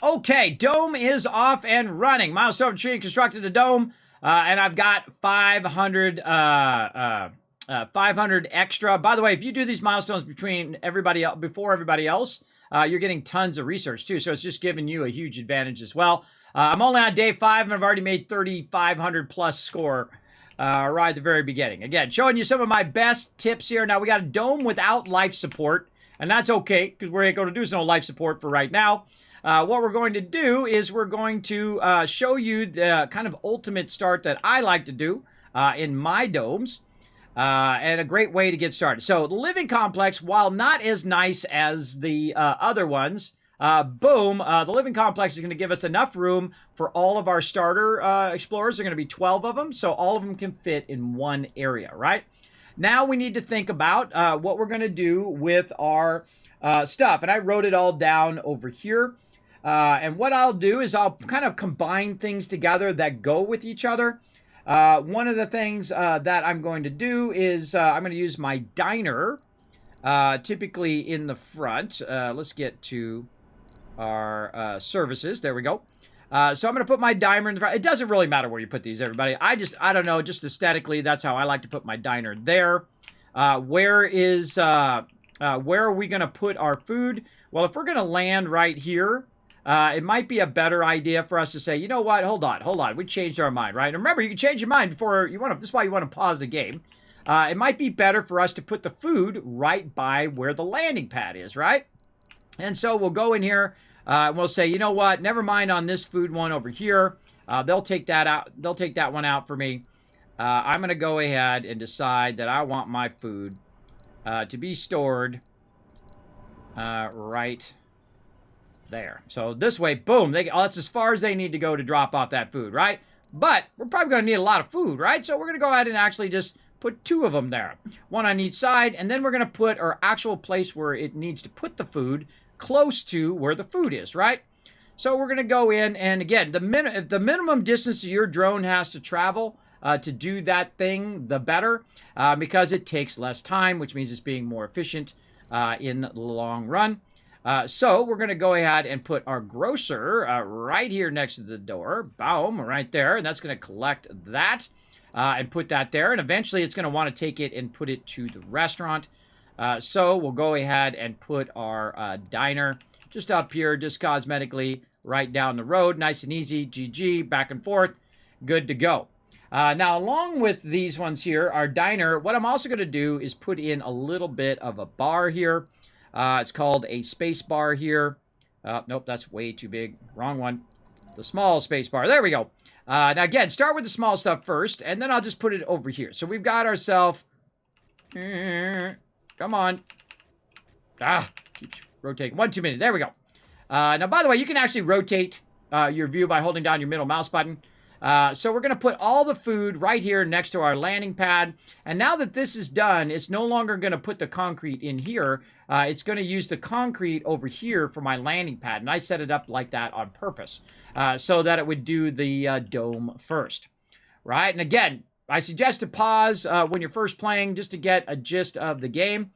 Okay, dome is off and running. Milestone achieved, constructed a dome, and I've got 500 extra. By the way, if you do these milestones before everybody else, you're getting tons of research too. So it's just giving you a huge advantage as well. I'm only on day 5 and I've already made 3,500 plus score right at the very beginning. Again, showing you some of my best tips here. Now we got a dome without life support, and that's okay because we're going to do no life support for right now. What we're going to do is we're going to show you the kind of ultimate start that I like to do in my domes. And a great way to get started. So the living complex, while not as nice as the other ones, the living complex is going to give us enough room for all of our starter explorers. There are going to be 12 of them, so all of them can fit in one area, right? Now we need to think about what we're going to do with our stuff. And I wrote it all down over here. And what I'll do is I'll kind of combine things together that go with each other. One of the things that I'm going to do is I'm going to use my diner, typically in the front. Let's get to our services. There we go. So I'm going to put my diner in the front. It doesn't really matter where you put these, everybody. I don't know, just aesthetically, that's how I like to put my diner there. Where are we going to put our food? Well, if we're going to land right here, it might be a better idea for us to say, you know what, hold on. We changed our mind, right? And remember, you can change your mind before you want to, this is why you want to pause the game. It might be better for us to put the food right by where the landing pad is, right? And so we'll go in here, and we'll say, you know what, never mind on this food one over here. They'll take that out. They'll take that one out for me. I'm going to go ahead and decide that I want my food to be stored right there. So this way, boom, that's as far as they need to go to drop off that food, right? But we're probably going to need a lot of food, right? So we're going to go ahead and actually just put 2 of them there, one on each side, and then we're going to put our actual place where it needs to put the food close to where the food is, right? So we're going to go in, and again, the minimum distance your drone has to travel to do that thing, the better, because it takes less time, which means it's being more efficient in the long run. So we're going to go ahead and put our grocer right here next to the door. Boom, right there. And that's going to collect that and put that there. And eventually it's going to want to take it and put it to the restaurant. So we'll go ahead and put our diner just up here, just cosmetically right down the road. Nice and easy. GG, back and forth. Good to go. Now, along with these ones here, our diner, what I'm also going to do is put in a little bit of a bar here. It's called a space bar here. Nope, that's way too big. Wrong one. The small space bar. There we go. Now, again, start with the small stuff first, and then I'll just put it over here. So we've got ourselves... Come on. Keeps rotating. 1 2 minutes. There we go. Now, by the way, you can actually rotate your view by holding down your middle mouse button. So we're going to put all the food right here next to our landing pad. And now that this is done, it's no longer going to put the concrete in here. It's going to use the concrete over here for my landing pad. And I set it up like that on purpose so that it would do the dome first. Right? And again, I suggest to pause when you're first playing just to get a gist of the game.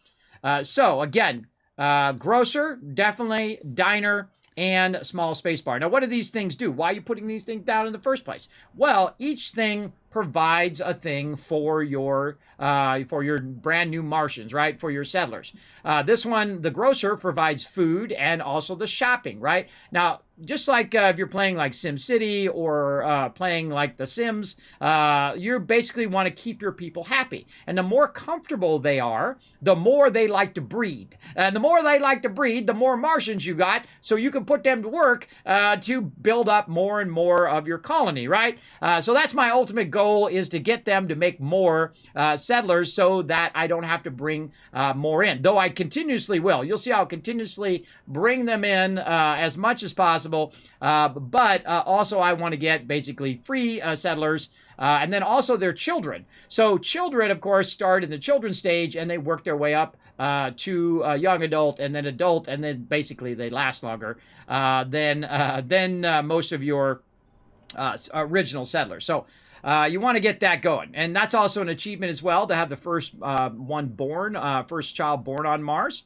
So again, grocer, definitely, diner, and small space bar. Now, what do these things do? Why are you putting these things down in the first place? Well, each thing provides a thing for your brand new Martians, right? For your settlers. This one, the grocer, provides food and also the shopping, right? Now, just like if you're playing like SimCity or playing like The Sims, you basically want to keep your people happy. And the more comfortable they are, the more they like to breed. And the more they like to breed, the more Martians you got, so you can put them to work to build up more and more of your colony, right? So that's my ultimate goal, is to get them to make more settlers so that I don't have to bring more in. Though I continuously will. You'll see I'll continuously bring them in as much as possible. But also I want to get basically free settlers. And then also their children. So children, of course, start in the children's stage and they work their way up to young adult, and then basically they last longer than most of your original settlers. So you want to get that going. And that's also an achievement as well, to have the first first child born on Mars.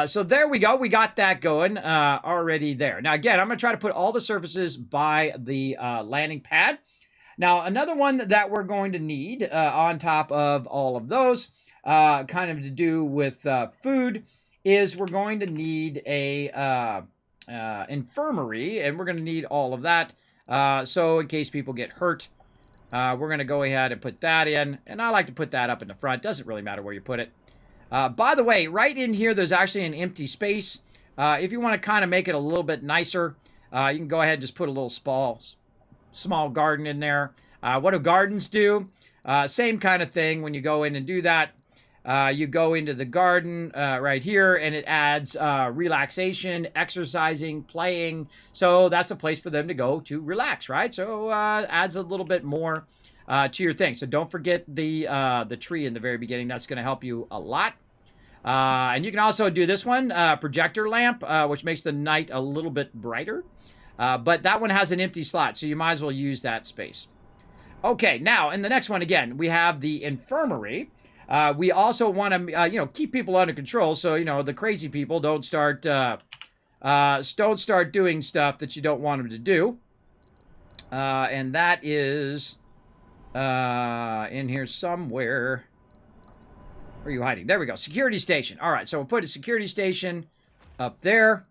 So there we go. We got that going already there. Now, again, I'm going to try to put all the surfaces by the landing pad. Now, another one that we're going to need on top of all of those, kind of to do with food, is we're going to need a infirmary, and we're going to need all of that. So in case people get hurt, we're going to go ahead and put that in. And I like to put that up in the front. Doesn't really matter where you put it. By the way, right in here, there's actually an empty space. If you want to kind of make it a little bit nicer, you can go ahead and just put a little small garden in there. What do gardens do? Same kind of thing. When you go in and do that, you go into the garden right here, and it adds relaxation, exercising, playing. So that's a place for them to go to relax, right? So adds a little bit more to your thing. So don't forget the tree in the very beginning. That's going to help you a lot. And you can also do this one, projector lamp, which makes the night a little bit brighter. But that one has an empty slot, so you might as well use that space. Okay, now, in the next one, again, we have the infirmary. We also want to, keep people under control, so, the crazy people don't start doing stuff that you don't want them to do. And that is in here somewhere. Where are you hiding? There we go. Security station. All right, so we'll put a security station up there.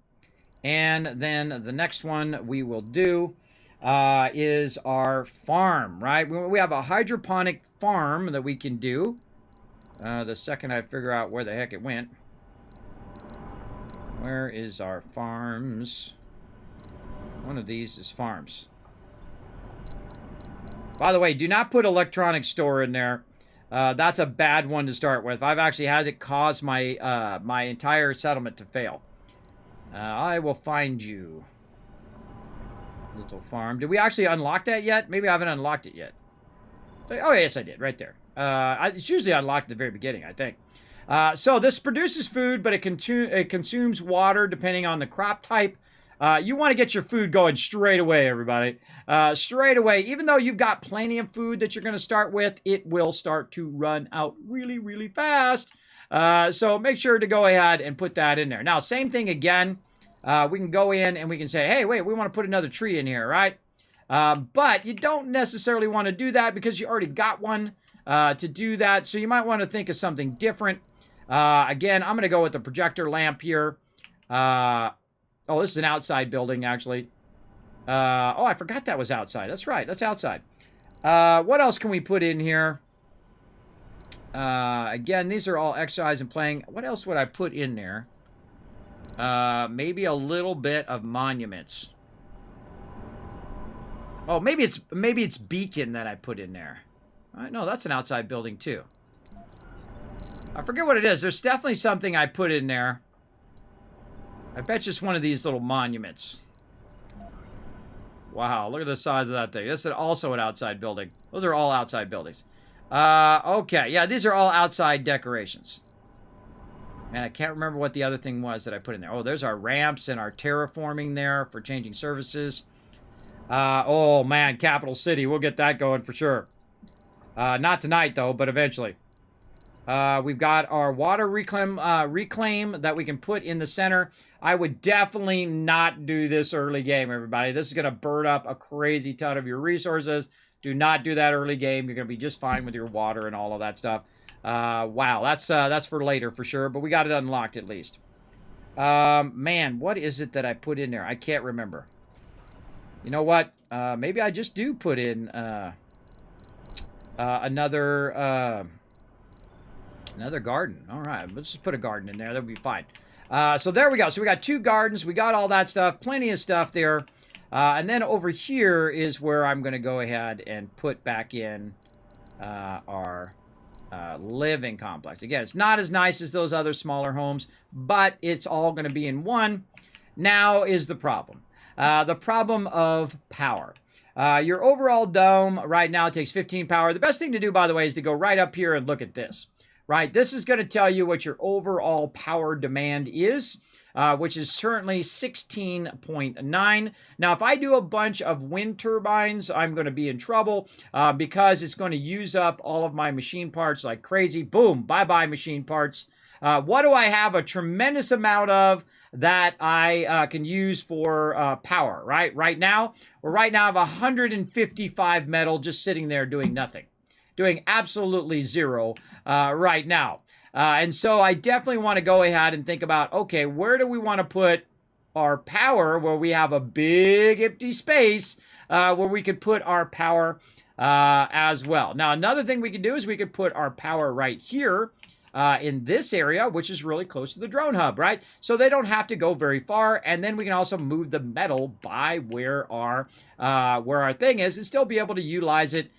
And then the next one we will do is our farm, right? We have a hydroponic farm that we can do. The second I figure out where the heck it went. Where is our farms? One of these is farms. By the way, do not put electronic store in there. That's a bad one to start with. I've actually had it cause my my entire settlement to fail. I will find you. Little farm. Did we actually unlock that yet? Maybe I haven't unlocked it yet. Oh, yes, I did. Right there. It's usually unlocked at the very beginning, I think. So this produces food, but it consumes water depending on the crop type. You want to get your food going straight away, everybody. Straight away. Even though you've got plenty of food that you're going to start with, it will start to run out really, really fast. So make sure to go ahead and put that in there. Now, same thing again. We can go in and we can say, hey, wait, we want to put another tree in here, right? But you don't necessarily want to do that because you already got one to do that. So you might want to think of something different. Again, I'm going to go with the projector lamp here. Oh, this is an outside building, actually. Oh, I forgot that was outside. That's right. That's outside. What else can we put in here? Again, these are all exercise and playing. What else would I put in there? Maybe a little bit of monuments. Oh, maybe it's beacon that I put in there. No, that's an outside building too. I forget what it is. There's definitely something I put in there. I bet you it's one of these little monuments. Wow, look at the size of that thing. This is also an outside building. Those are all outside buildings. Okay, yeah, these are all outside decorations. Man, I can't remember what the other thing was that I put in there. Oh, there's our ramps and our terraforming there for changing services. Oh, man, Capital City. We'll get that going for sure. Not tonight, though, but eventually. We've got our water reclaim that we can put in the center. I would definitely not do this early game, everybody. This is going to burn up a crazy ton of your resources. Do not do that early game. You're going to be just fine with your water and all of that stuff. Wow, that's for later for sure, but we got it unlocked at least. Man, what is it that I put in there? I can't remember. You know what? Maybe I just do put in another garden. All right, let's just put a garden in there. That'll be fine. So there we go. So we got 2 gardens. We got all that stuff. Plenty of stuff there. And then over here is where I'm going to go ahead and put back in our living complex. Again, it's not as nice as those other smaller homes, but it's all going to be in one. Now is the problem. The problem of power. Your overall dome right now takes 15 power. The best thing to do, by the way, is to go right up here and look at this. Right, this is going to tell you what your overall power demand is, which is certainly 16.9. Now, if I do a bunch of wind turbines, I'm going to be in trouble because it's going to use up all of my machine parts like crazy. Boom, bye-bye machine parts. What do I have a tremendous amount of that I can use for power, right? Right now I have 155 metal just sitting there doing nothing. Doing absolutely zero right now. And so I definitely want to go ahead and think about, okay, where do we want to put our power where we have a big empty space where we could put our power as well. Now, another thing we could do is we could put our power right here in this area, which is really close to the drone hub, right? So they don't have to go very far. And then we can also move the metal by where our thing is and still be able to utilize it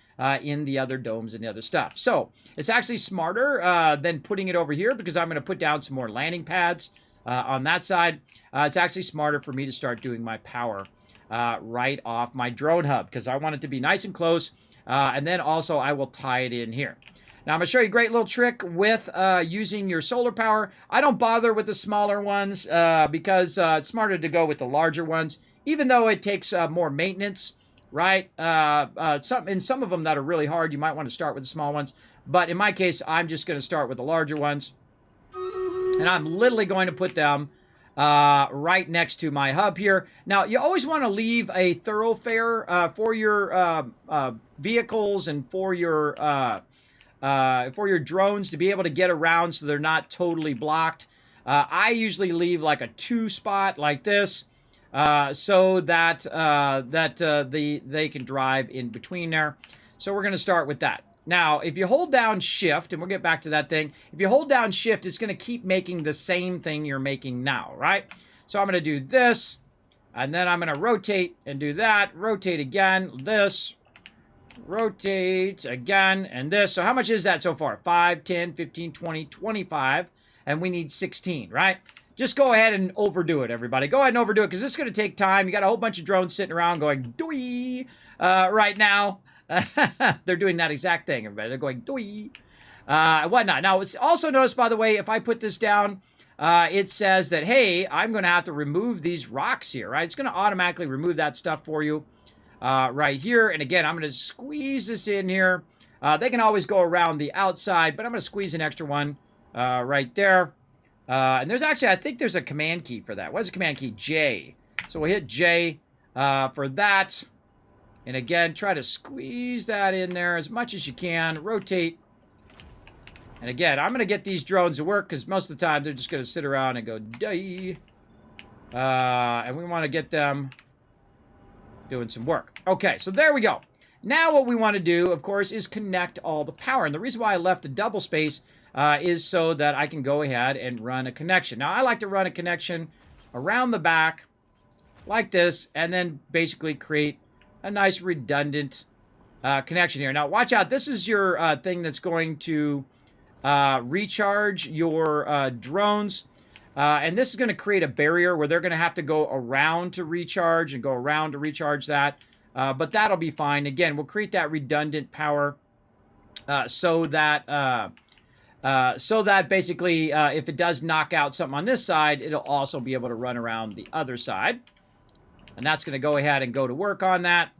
in the other domes and the other stuff. So it's actually smarter than putting it over here because I'm going to put down some more landing pads on that side. It's actually smarter for me to start doing my power right off my drone hub because I want it to be nice and close. And then also I will tie it in here. Now I'm going to show you a great little trick with using your solar power. I don't bother with the smaller ones because it's smarter to go with the larger ones, even though it takes more maintenance. Right? Some of them that are really hard, you might want to start with the small ones. But in my case, I'm just going to start with the larger ones. And I'm literally going to put them right next to my hub here. Now, you always want to leave a thoroughfare for your vehicles and for your drones to be able to get around so they're not totally blocked. I usually leave like a 2 spot like this. So that they can drive in between there. So we're going to start with that. Now, if you hold down Shift, and we'll get back to that thing. If you hold down Shift, it's going to keep making the same thing you're making now, right? So I'm going to do this, and then I'm going to rotate and do that. Rotate again, this. Rotate again, and this. So how much is that so far? 5, 10, 15, 20, 25, and we need 16, right? Just go ahead and overdo it, everybody. Go ahead and overdo it, because this is going to take time. You got a whole bunch of drones sitting around going, doi, right now. They're doing that exact thing, everybody. They're going, doi, whatnot. Now, it's also notice, by the way, if I put this down, it says that, hey, I'm going to have to remove these rocks here, right? It's going to automatically remove that stuff for you right here. And again, I'm going to squeeze this in here. They can always go around the outside, but I'm going to squeeze an extra one right there. And there's actually, I think there's a command key for that. What is the command key? J. So we'll hit J for that. And again, try to squeeze that in there as much as you can. Rotate. And again, I'm going to get these drones to work because most of the time they're just going to sit around and go, die. And we want to get them doing some work. Okay, so there we go. Now what we want to do, of course, is connect all the power. And the reason why I left a double space is so that I can go ahead and run a connection. Now, I like to run a connection around the back like this, and then basically create a nice redundant connection here. Now, watch out. This is your thing that's going to recharge your drones. And this is going to create a barrier where they're going to have to go around to recharge and go around to recharge that. But that'll be fine. Again, we'll create that redundant power so that basically if it does knock out something on this side, it'll also be able to run around the other side. And that's going to go ahead and go to work on that.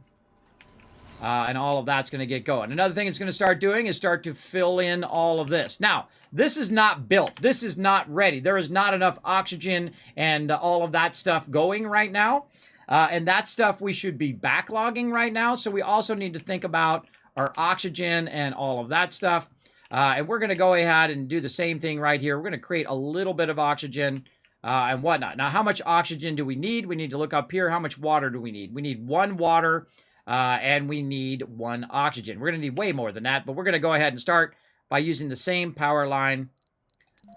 And all of that's going to get going. Another thing it's going to start doing is start to fill in all of this. Now, this is not built. This is not ready. There is not enough oxygen and all of that stuff going right now. And that stuff we should be backlogging right now. So we also need to think about our oxygen and all of that stuff. And we're going to go ahead and do the same thing right here. We're going to create a little bit of oxygen and whatnot. Now, how much oxygen do we need? We need to look up here. How much water do we need? We need 1 water, and we need 1 oxygen. We're going to need way more than that, but we're going to go ahead and start by using the same power line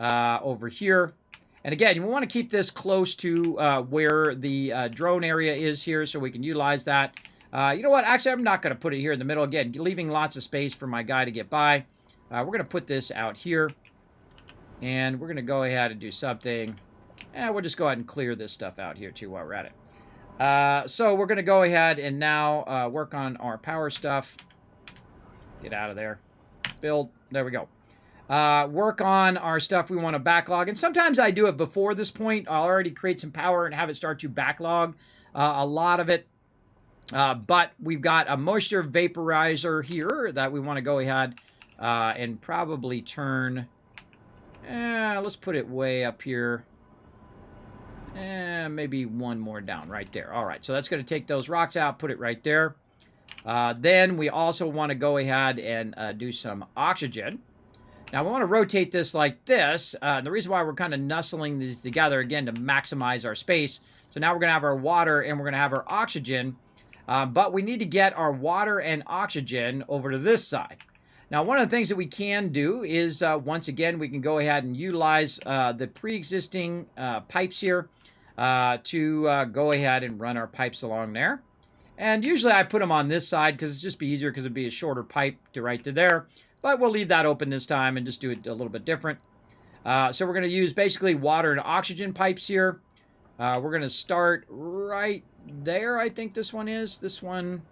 over here. And again, you want to keep this close to where the drone area is here so we can utilize that. You know what? Actually, I'm not going to put it here in the middle. Again, leaving lots of space for my guy to get by. We're going to put this out here. And we're going to go ahead and do something. And we'll just go ahead and clear this stuff out here too while we're at it. So we're going to go ahead and now work on our power stuff. Get out of there. Build. There we go. Work on our stuff we want to backlog. And sometimes I do it before this point. I'll already create some power and have it start to backlog a lot of it. But we've got a moisture vaporizer here that we want to go ahead and probably turn. Let's put it way up here. Maybe 1 more down right there. All right, so that's going to take those rocks out, put it right there. Then we also want to go ahead and do some oxygen. Now, we want to rotate this like this. The reason why we're kind of nestling these together, again, to maximize our space. So now we're going to have our water and we're going to have our oxygen. But we need to get our water and oxygen over to this side. Now, one of the things that we can do is, once again, we can go ahead and utilize the pre-existing pipes here to go ahead and run our pipes along there. And usually I put them on this side because it's just be easier because it'd be a shorter pipe to right to there. But we'll leave that open this time and just do it a little bit different. So we're going to use basically water and oxygen pipes here. We're going to start right there, I think this one is. This one,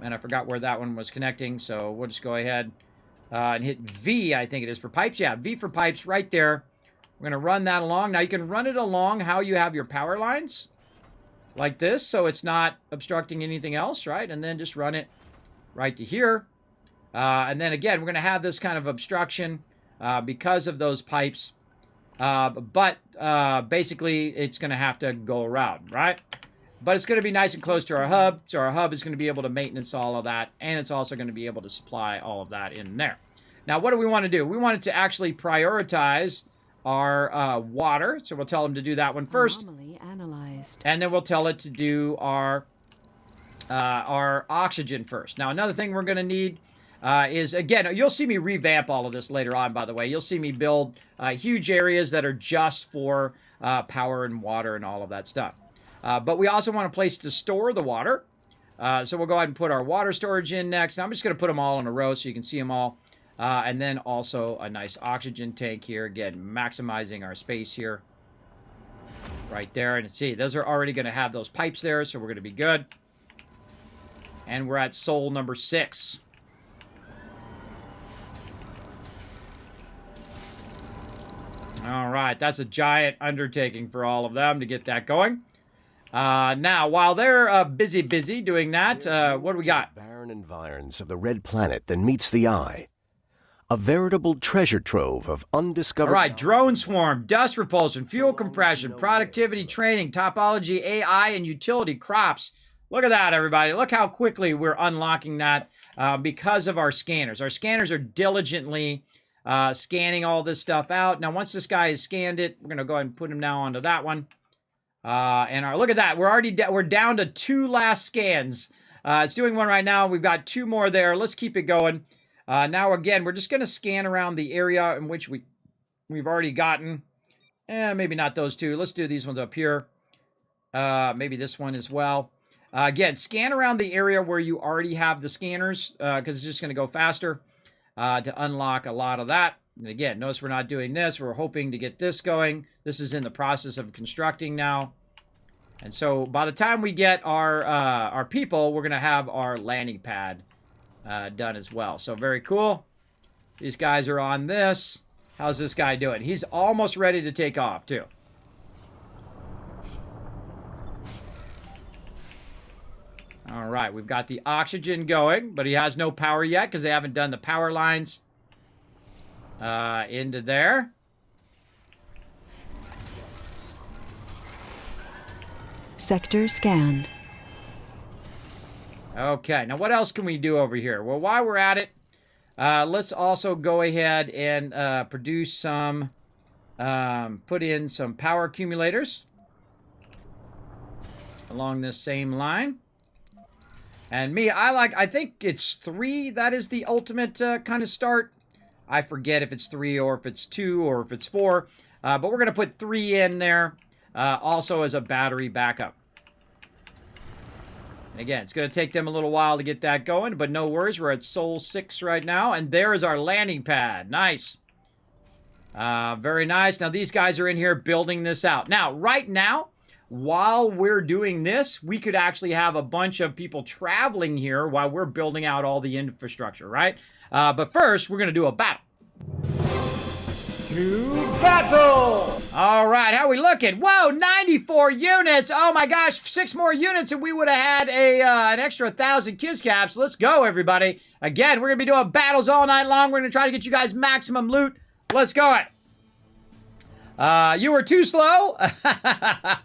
and I forgot where that one was connecting. So we'll just go ahead and hit V, I think it is for pipes. Yeah, V for pipes right there. We're going to run that along. Now, you can run it along how you have your power lines, like this, so it's not obstructing anything else, right? And then just run it right to here. And then, again, we're going to have this kind of obstruction because of those pipes. But basically, it's going to have to go around, right? But it's going to be nice and close to our hub. So our hub is going to be able to maintenance all of that. And it's also going to be able to supply all of that in there. Now, what do we want to do? We want it to actually prioritize our water. So we'll tell them to do that one first. Anomaly analyzed. And then we'll tell it to do our oxygen first. Now, another thing we're going to need is, again, you'll see me revamp all of this later on, by the way. You'll see me build huge areas that are just for power and water and all of that stuff. But we also want a place to store the water. So we'll go ahead and put our water storage in next. Now, I'm just going to put them all in a row so you can see them all. And then also a nice oxygen tank here. Again, maximizing our space here. Right there. And see, those are already going to have those pipes there, so we're going to be good. And we're at soul number 6. All right, that's a giant undertaking for all of them to get that going. Now, while they're busy doing that, what do we got? Barren environs of the red planet that meets the eye. A veritable treasure trove of undiscovered... All right, drone swarm, dust repulsion, fuel compression, productivity training, topology, AI, and utility crops. Look at that, everybody. Look how quickly we're unlocking that because of our scanners. Our scanners are diligently scanning all this stuff out. Now, once this guy has scanned it, we're going to go ahead and put him now onto that one. Look at that. We're down to 2 last scans. It's doing one right now. We've got 2 more there. Let's keep it going. Now, again, we're just going to scan around the area in which we've already gotten. Maybe not those 2. Let's do these ones up here. Maybe this one as well. Again, scan around the area where you already have the scanners because it's just going to go faster to unlock a lot of that. And again, notice we're not doing this. We're hoping to get this going. This is in the process of constructing now. And so by the time we get our people, we're going to have our landing pad done as well. So very cool. These guys are on this. How's this guy doing? He's almost ready to take off too. All right, we've got the oxygen going, but he has no power yet because they haven't done the power lines into there. Sector scanned. Okay, now what else can we do over here? Well, while we're at it, let's also go ahead and produce some Put in some power accumulators along this same line. And me, I think it's 3. That is the ultimate kind of start. I forget if it's 3 or if it's 2 or if it's 4. But we're going to put 3 in there also as a battery backup. And again, it's going to take them a little while to get that going, but no worries. We're at Sol 6 right now, and there is our landing pad. Nice. Very nice. Now, these guys are in here building this out. Now, right now, while we're doing this, we could actually have a bunch of people traveling here while we're building out all the infrastructure, right? But first, we're going to do a battle. To battle! All right, how we looking? Whoa, 94 units! Oh my gosh, 6 more units and we would have had an extra 1,000 Kiz caps. Let's go, everybody. Again, we're going to be doing battles all night long. We're going to try to get you guys maximum loot. Let's go it. You were too slow.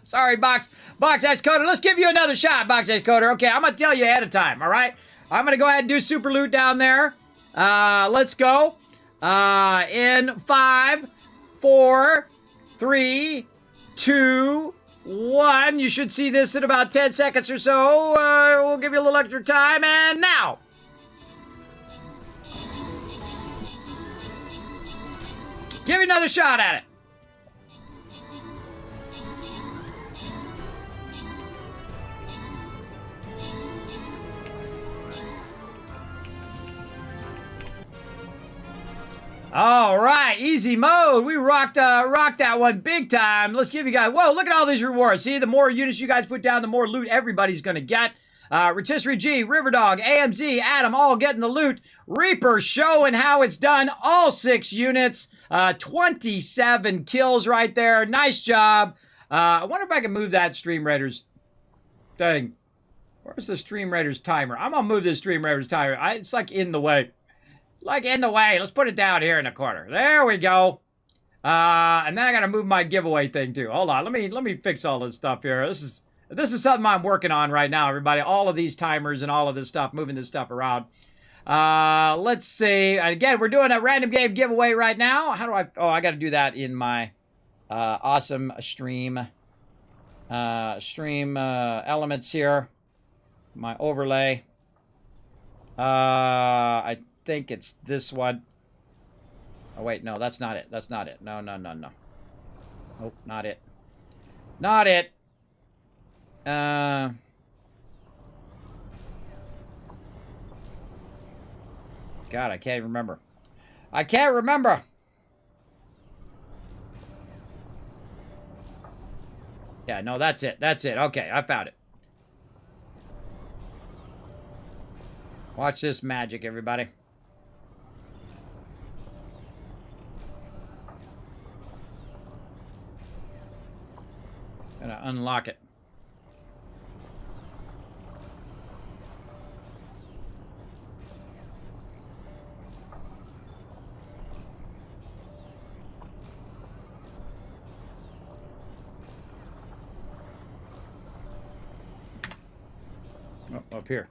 Sorry, Box X Coder. Let's give you another shot, Box X Coder. Okay, I'm going to tell you ahead of time, all right? I'm going to go ahead and do super loot down there. Let's go. In 5, 4, 3, 2, 1. You should see this in about 10 seconds or so. We'll give you a little extra time, and now. Give you another shot at it. All right, easy mode. We rocked that one big time. Let's give you guys, whoa, look at all these rewards. See, the more units you guys put down, the more loot everybody's going to get. Rotisserie G, Riverdog, AMZ, Adam, all getting the loot. Reaper showing how it's done. All 6 units. 27 kills right there. Nice job. I wonder if I can move that Stream Raiders thing. Where's the Stream Raiders timer? I'm going to move this Stream Raiders timer. It's like in the way. Like in the way. Let's put it down here in the corner. There we go. And then I gotta move my giveaway thing too. Hold on. Let me fix all this stuff here. This is something I'm working on right now, everybody. All of these timers and all of this stuff, moving this stuff around. Let's see. Again, we're doing a random game giveaway right now. How do I? Oh, I gotta do that in my awesome stream elements here. My overlay. I think it's this one. Oh, wait, no, that's not it. That's not it. No. Nope, not it. Not it. God, I can't even remember. I can't remember. Yeah, no, that's it. That's it. Okay, I found it. Watch this magic, everybody. Gonna unlock it. Oh, up here.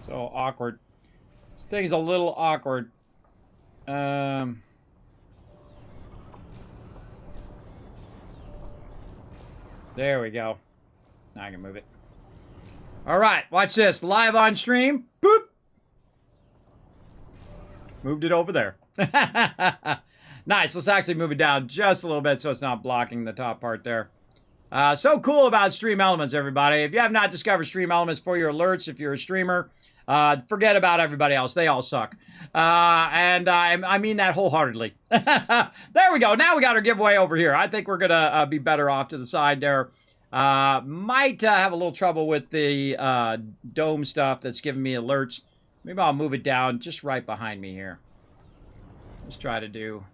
So awkward. This thing's a little awkward. There we go. Now I can move it. All right, watch this. Live on stream. Boop. Moved it over there. Nice. Let's actually move it down just a little bit so it's not blocking the top part there. So cool about Stream Elements, everybody. If you have not discovered Stream Elements for your alerts, if you're a streamer, forget about everybody else. They all suck. And I mean that wholeheartedly. There we go. Now we got our giveaway over here. I think we're going to be better off to the side there. Might have a little trouble with the dome stuff that's giving me alerts. Maybe I'll move it down just right behind me here. Let's try to do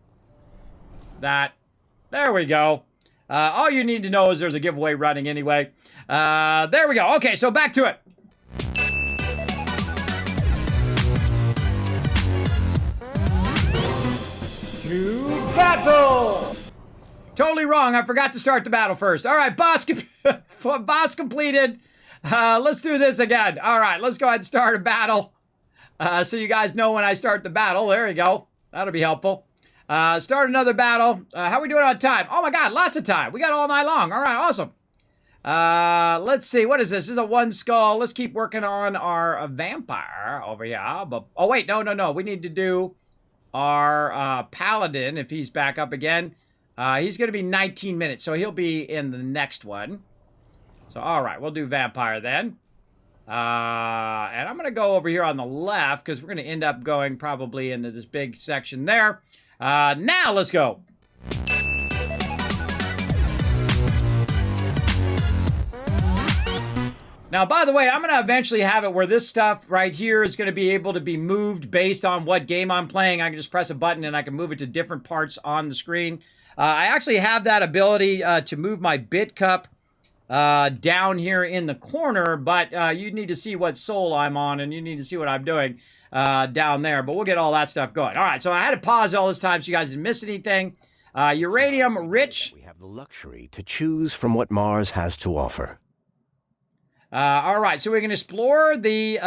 that. There we go. All you need to know is there's a giveaway running anyway. There we go. Okay, so back to it. To battle! Totally wrong. I forgot to start the battle first. All right, boss completed. Let's do this again. All right, let's go ahead and start a battle. So you guys know when I start the battle. There you go. That'll be helpful. Start another battle. How are we doing on time? Oh my God, lots of time. We got all night long. All right, awesome. Let's see. What is this? This is a one skull. Let's keep working on our vampire over here. But, oh, wait. No. We need to do our paladin if he's back up again. He's going to be 19 minutes, so he'll be in the next one. So, all right. We'll do vampire then. And I'm going to go over here on the left because we're going to end up going probably into this big section there. Now let's go. Now, by the way, I'm going to eventually have it where this stuff right here is going to be able to be moved based on what game I'm playing. I can just press a button and I can move it to different parts on the screen. I actually have that ability to move my bit cup down here in the corner, but you need to see what soul I'm on and you need to see what I'm doing down there. But we'll get all that stuff going. All right, so I had to pause all this time so you guys didn't miss anything. Uranium rich. We have the luxury to choose from what Mars has to offer. All right, so we can explore the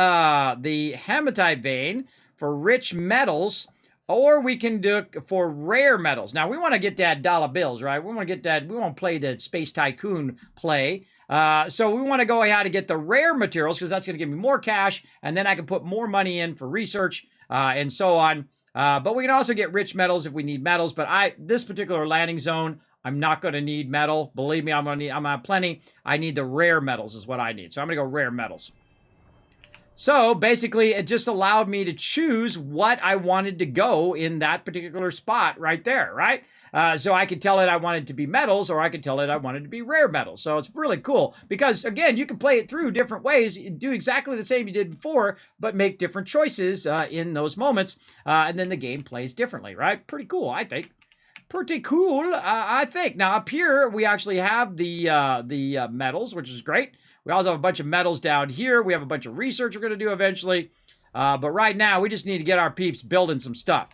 hematite vein for rich metals, or we can do it for rare metals. Now, we want to get that dollar bills, right? We want to get that. We want to play the Space Tycoon play. So we want to go ahead and get the rare materials because that's going to give me more cash, and then I can put more money in for research and so on. But we can also get rich metals if we need metals. But this particular landing zone, I'm not going to need metal. Believe me, I'm going to have plenty. I need the rare metals is what I need. So I'm going to go rare metals. So basically, it just allowed me to choose what I wanted to go in that particular spot right there, right? So I could tell it I wanted to be metals, or I could tell it I wanted to be rare metals. So it's really cool because, again, you can play it through different ways, do exactly the same you did before, but make different choices in those moments, and then the game plays differently, right? Pretty cool, I think. Pretty cool, I think. Now, up here, we actually have the metals, which is great. We also have a bunch of metals down here. We have a bunch of research we're going to do eventually. But right now, we just need to get our peeps building some stuff.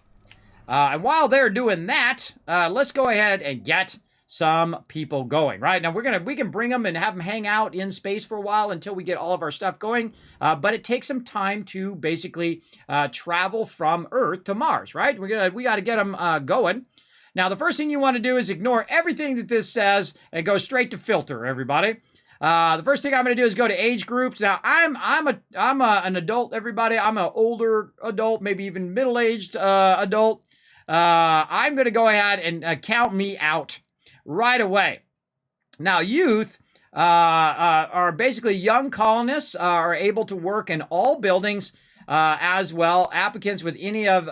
And while they're doing that, let's go ahead and get some people going, right? Now, we can bring them and have them hang out in space for a while until we get all of our stuff going. But it takes some time to basically travel from Earth to Mars, right? We got to get them going. Now, the first thing you want to do is ignore everything that this says and go straight to filter, everybody. The first thing I'm going to do is go to age groups. Now, I'm an adult, everybody. I'm an older adult, maybe even middle-aged adult. I'm going to go ahead and count me out right away. Now, youth are basically young colonists are able to work in all buildings. As well, applicants with any of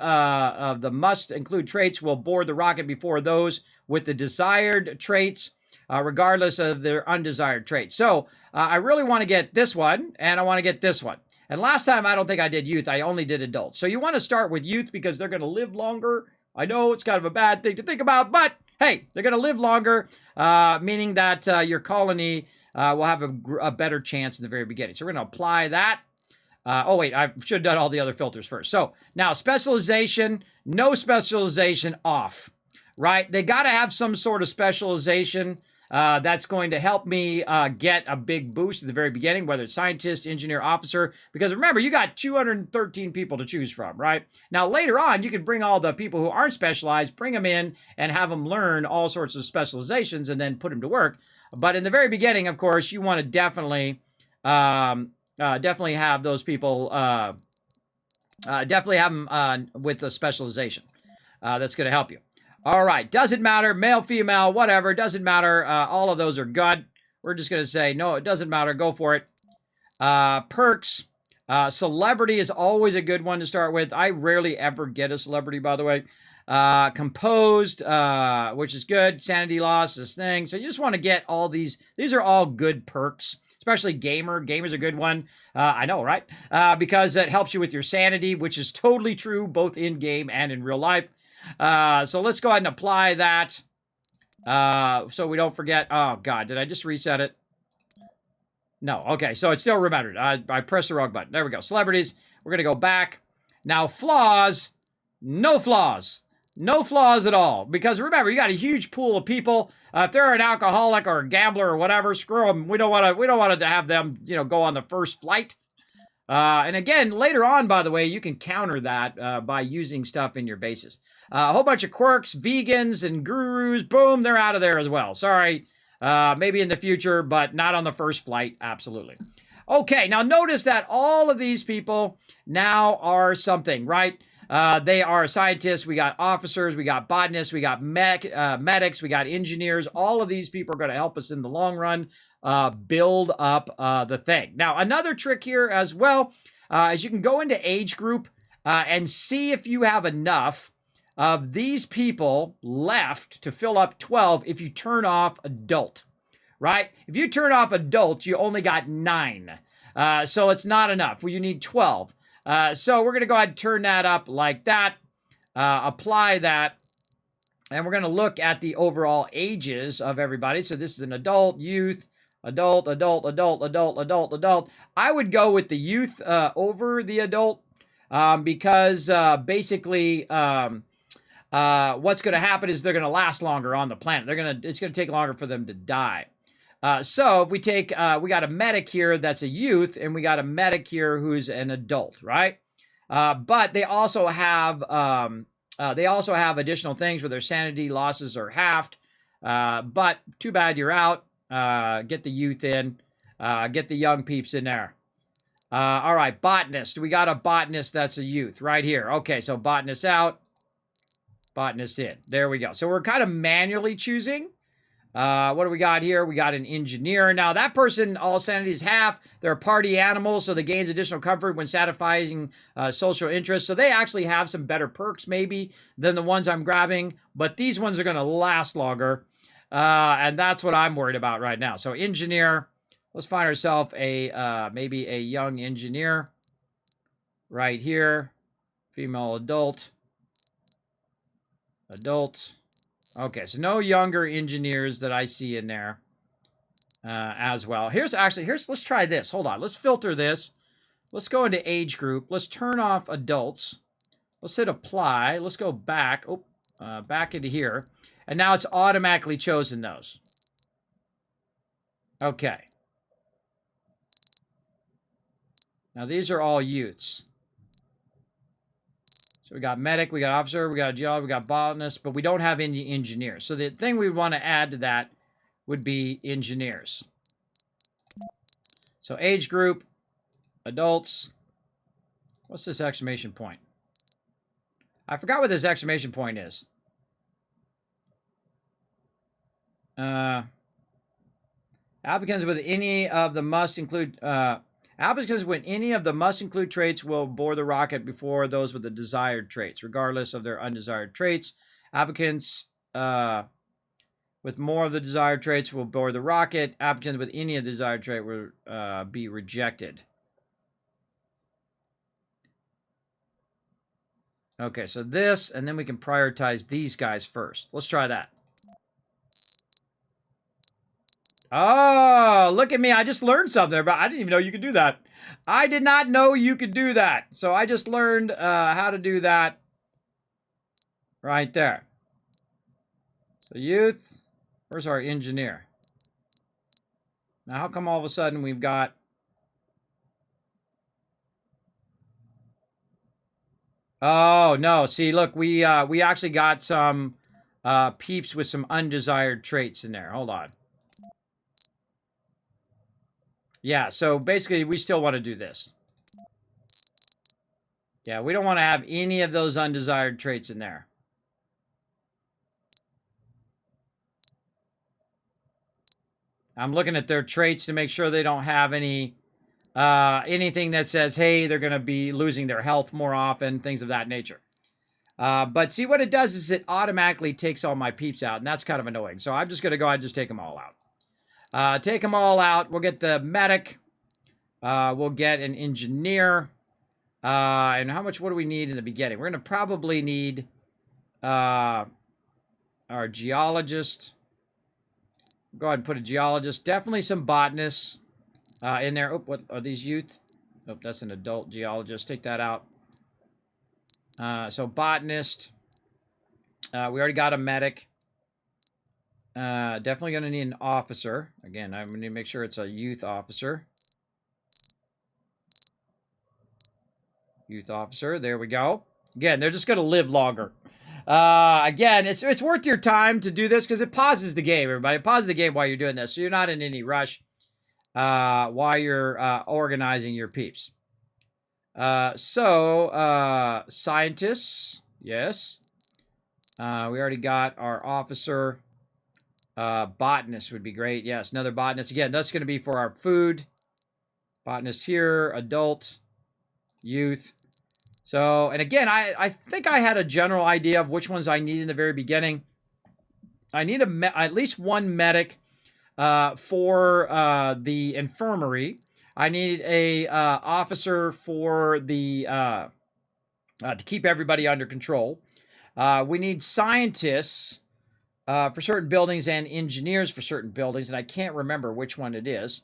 the must-include traits will board the rocket before those with the desired traits, regardless of their undesired traits. So, I really want to get this one, and I want to get this one. And last time, I don't think I did youth. I only did adults. So you want to start with youth because they're going to live longer. I know it's kind of a bad thing to think about, but hey, they're going to live longer, meaning that your colony will have a better chance in the very beginning. So we're going to apply that. Oh, wait, I should have done all the other filters first. So now specialization, no specialization off, right? They got to have some sort of specialization that's going to help me get a big boost at the very beginning, whether it's scientist, engineer, officer, because remember, you got 213 people to choose from, right? Now, later on, you can bring all the people who aren't specialized, bring them in and have them learn all sorts of specializations and then put them to work. But in the very beginning, of course, you want to definitely have those people, definitely have them with a specialization. That's going to help you. All right. Doesn't matter. Male, female, whatever. Doesn't matter. All of those are good. We're just going to say, no, it doesn't matter. Go for it. Perks. Celebrity is always a good one to start with. I rarely ever get a celebrity, by the way. Composed, which is good. Sanity loss, this thing. So you just want to get all these. These are all good perks. Especially gamer. Gamer's a good one. I know, right? Because it helps you with your sanity, which is totally true both in game and in real life. So let's go ahead and apply that. So we don't forget. Oh, God. Did I just reset it? No. Okay. So it's still remembered. I pressed the wrong button. There we go. Celebrities. We're going to go back. Now, flaws. No flaws. No flaws at all. Because remember, you got a huge pool of people. If they're an alcoholic or a gambler or whatever, screw them. We don't want to have them, go on the first flight. And again, later on, by the way, you can counter that by using stuff in your bases. A whole bunch of quirks, vegans, and gurus. Boom, they're out of there as well. Sorry. Maybe in the future, but not on the first flight. Absolutely. Okay, now notice that all of these people now are something, right? They are scientists, we got officers, we got botanists, we got medics, we got engineers. All of these people are going to help us in the long run build up the thing. Now, another trick here as well is you can go into age group and see if you have enough of these people left to fill up 12 if you turn off adult, right? If you turn off adult, you only got 9. So it's not enough. Well, you need 12. So we're going to go ahead and turn that up like that, apply that, and we're going to look at the overall ages of everybody. So this is an adult, youth, adult, adult, adult, adult, adult, adult. I would go with the youth over the adult because basically what's going to happen is they're going to last longer on the planet. It's going to take longer for them to die. So if we take, we got a medic here that's a youth, and we got a medic here who's an adult, right? But they also have additional things where their sanity losses are halved. But too bad you're out. Get the youth in. Get the young peeps in there. All right, botanist. We got a botanist that's a youth right here. Okay, so botanist out. Botanist in. There we go. So we're kind of manually choosing. What do we got here? We got an engineer. Now, that person, all sanity is half. They're a party animal, so they gains additional comfort when satisfying social interests. So they actually have some better perks, maybe, than the ones I'm grabbing. But these ones are going to last longer. And that's what I'm worried about right now. So engineer. Let's find ourselves maybe a young engineer. Right here. Female adult. Adult. Okay, so no younger engineers that I see in there as well. Let's try this. Hold on. Let's filter this. Let's go into age group. Let's turn off adults. Let's hit apply. Let's go back. Back into here. And now it's automatically chosen those. Okay. Now these are all youths. So we got medic, we got officer, we got geologist, we got botanist, but we don't have any engineers. So the thing we want to add to that would be engineers. So age group, adults. What's this exclamation point? I forgot what this exclamation point is. Applicants with any of the must include... Applicants with any of the must-include traits will board the rocket before those with the desired traits, regardless of their undesired traits. Applicants with more of the desired traits will board the rocket. Applicants with any of the desired trait will be rejected. Okay, so this, and then we can prioritize these guys first. Let's try that. Oh, look at me. I just learned something about. I didn't even know you could do that. I did not know you could do that. So I just learned how to do that right there. So youth, where's our engineer? Now how come all of a sudden we've got... Oh, no. See, look, we actually got some peeps with some undesired traits in there. Hold on. Yeah, so basically, we still want to do this. Yeah, we don't want to have any of those undesired traits in there. I'm looking at their traits to make sure they don't have any anything that says, hey, they're going to be losing their health more often, things of that nature. But see, what it does is it automatically takes all my peeps out, and that's kind of annoying. So I'm just going to go ahead and just take them all out. Take them all out. We'll get the medic. We'll get an engineer. And what do we need in the beginning? We're going to probably need our geologist. Go ahead and put a geologist. Definitely some botanists in there. Oh, what are these youth? Oh, that's an adult geologist. Take that out. So botanist. We already got a medic. Definitely going to need an officer. Again, I'm going to make sure it's a youth officer. Youth officer. There we go. Again, they're just going to live longer. Again, it's worth your time to do this because it pauses the game, everybody. It pauses the game while you're doing this. So you're not in any rush while you're organizing your peeps. Scientists. Yes. We already got our officer. Botanist would be great. Yes, another botanist. Again, that's going to be for our food. Botanist here, adult, youth. So, and again, I think I had a general idea of which ones I need in the very beginning. I need at least one medic for the infirmary. I need a officer for the to keep everybody under control. We need scientists for certain buildings and engineers for certain buildings, and I can't remember which one it is.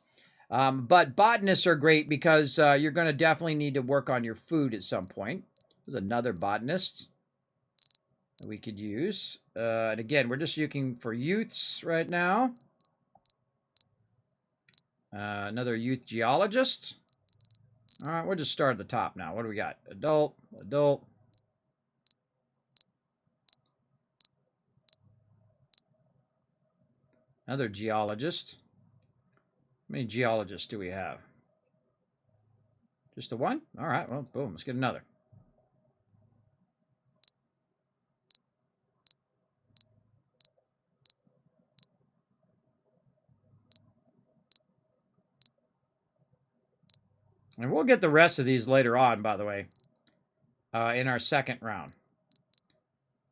But botanists are great because you're going to definitely need to work on your food at some point. There's another botanist that we could use. And again, we're just looking for youths right now. Another youth geologist. All right, we'll just start at the top now. What do we got? Adult, adult. Another geologist. How many geologists do we have? Just the one? All right, well, boom, let's get another. And we'll get the rest of these later on, by the way, in our second round.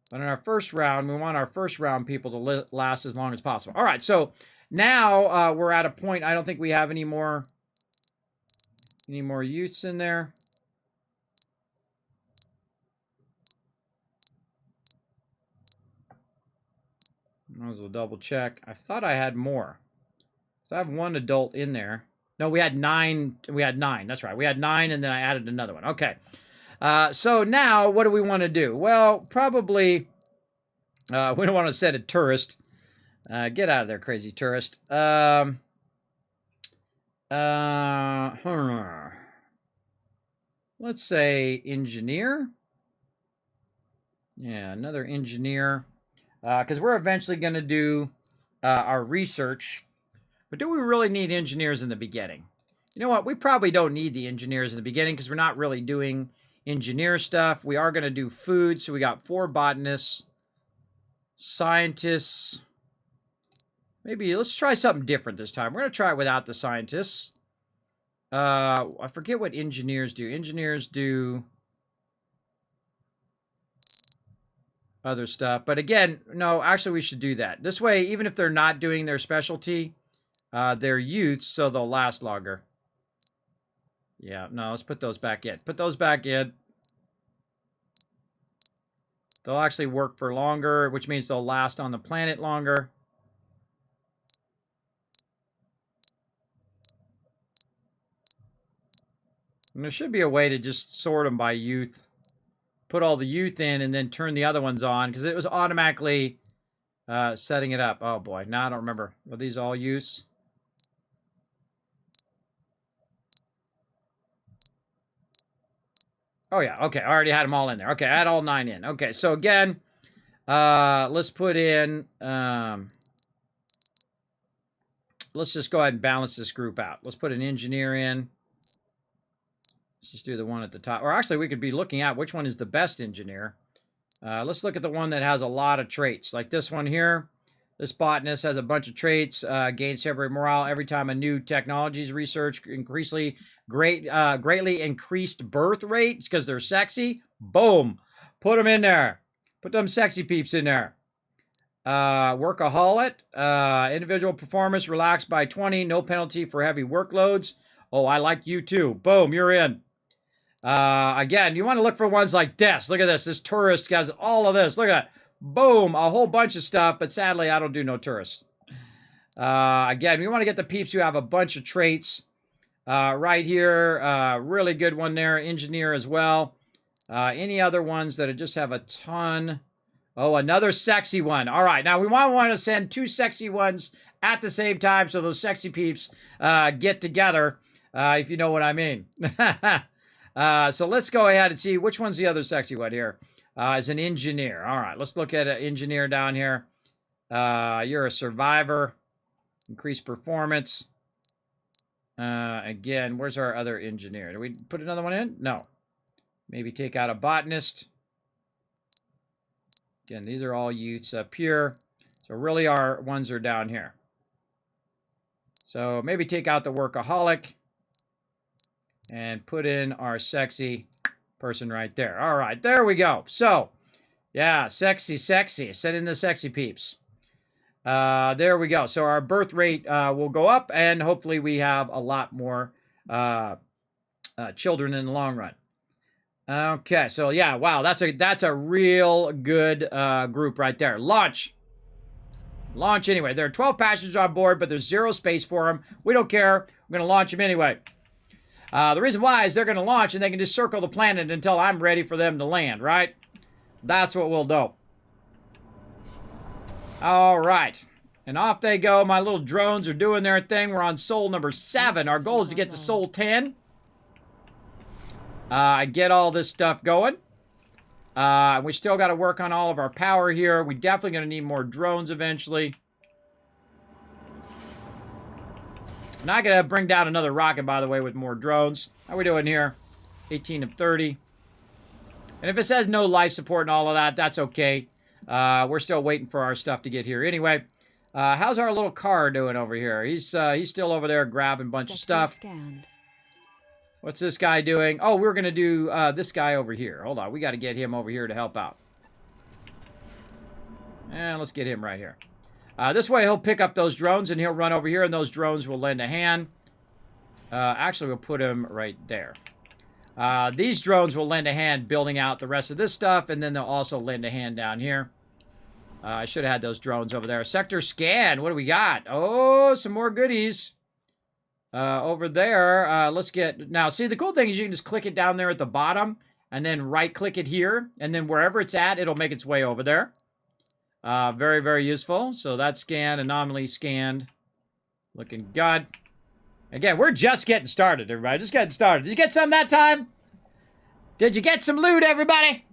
But in our first round, we want our first round people to last as long as possible. All right, so now we're at a point. I don't think we have any more youths in there. Might as well double check. I thought I had more. So I have one adult in there. No, we had 9. We had 9. That's right. We had 9, and then I added another one. Okay. So now, what do we want to do? Well, probably we don't want to set a tourist. Get out of there, crazy tourist. Let's say engineer. Yeah, another engineer. Because we're eventually going to do our research. But do we really need engineers in the beginning? You know what? We probably don't need the engineers in the beginning because we're not really doing engineer stuff. We are going to do food. So we got 4 botanists, scientists. Maybe let's try something different this time. We're going to try it without the scientists. I forget what engineers do. Engineers do other stuff. But again, no, actually we should do that. This way, even if they're not doing their specialty, they're youths, so they'll last longer. Yeah, no, let's put those back in. Put those back in. They'll actually work for longer, which means they'll last on the planet longer. And there should be a way to just sort them by youth. Put all the youth in and then turn the other ones on because it was automatically setting it up. Oh boy, now I don't remember. Are these all youths? Oh yeah, okay, I already had them all in there. Okay, I had all 9 in. Okay, so again, let's put in, let's just go ahead and balance this group out. Let's put an engineer in. Let's just do the one at the top. Or actually, we could be looking at which one is the best engineer. Let's look at the one that has a lot of traits. Like this one here. This botanist has a bunch of traits. Gains temporary morale every time a new technology is researched. Greatly increased birth rates because they're sexy. Boom. Put them in there. Put them sexy peeps in there. Workaholic. Individual performance relaxed by 20. No penalty for heavy workloads. Oh, I like you too. Boom, you're in. Again, you want to look for ones like this. Look at this. This tourist has all of this. Look at that. Boom, a whole bunch of stuff, but sadly, I don't do no tourists. Again, we want to get the peeps who have a bunch of traits. Right here, really good one there. Engineer as well. Any other ones that just have a ton Oh, another sexy one. All right. Now, we want to send 2 sexy ones at the same time so those sexy peeps get together, if you know what I mean. So let's go ahead and see which one's the other sexy one here. Is an engineer. All right. Let's look at an engineer down here. You're a survivor. Increased performance. Again, where's our other engineer? Do we put another one in? No. Maybe take out a botanist. Again, these are all youths up here. So really our ones are down here. So maybe take out the workaholic and put in our sexy person right there. All right, there we go. So, yeah, sexy. Send in the sexy peeps. There we go. So our birth rate will go up, and hopefully we have a lot more children in the long run. Okay, so yeah, wow, that's a real good group right there. Launch anyway. There are 12 passengers on board, but there's 0 space for them. We don't care. We're going to launch them anyway. The reason why is they're going to launch, and they can just circle the planet until I'm ready for them to land, right? That's what we'll do. All right. And off they go. My little drones are doing their thing. We're on Sol number 7. Our goal is to get to Sol 10. Get all this stuff going. We still got to work on all of our power here. We're definitely going to need more drones eventually. I'm not going to bring down another rocket, by the way, with more drones. How we doing here? 18 of 30. And if it says no life support and all of that, that's okay. We're still waiting for our stuff to get here. Anyway, how's our little car doing over here? He's still over there grabbing a bunch of stuff. Scanned. What's this guy doing? Oh, we're going to do this guy over here. Hold on. We got to get him over here to help out. And let's get him right here. This way he'll pick up those drones and he'll run over here and those drones will lend a hand. Actually, we'll put him right there. These drones will lend a hand building out the rest of this stuff, and then they'll also lend a hand down here. I should have had those drones over there. Sector scan. What do we got? Oh, some more goodies. Over there, let's get... Now, see, the cool thing is you can just click it down there at the bottom, and then right-click it here, and then wherever it's at, it'll make its way over there. Very, very useful. So that's scanned, anomaly scanned. Looking good. Again, we're just getting started, everybody. Just getting started. Did you get some that time? Did you get some loot, everybody?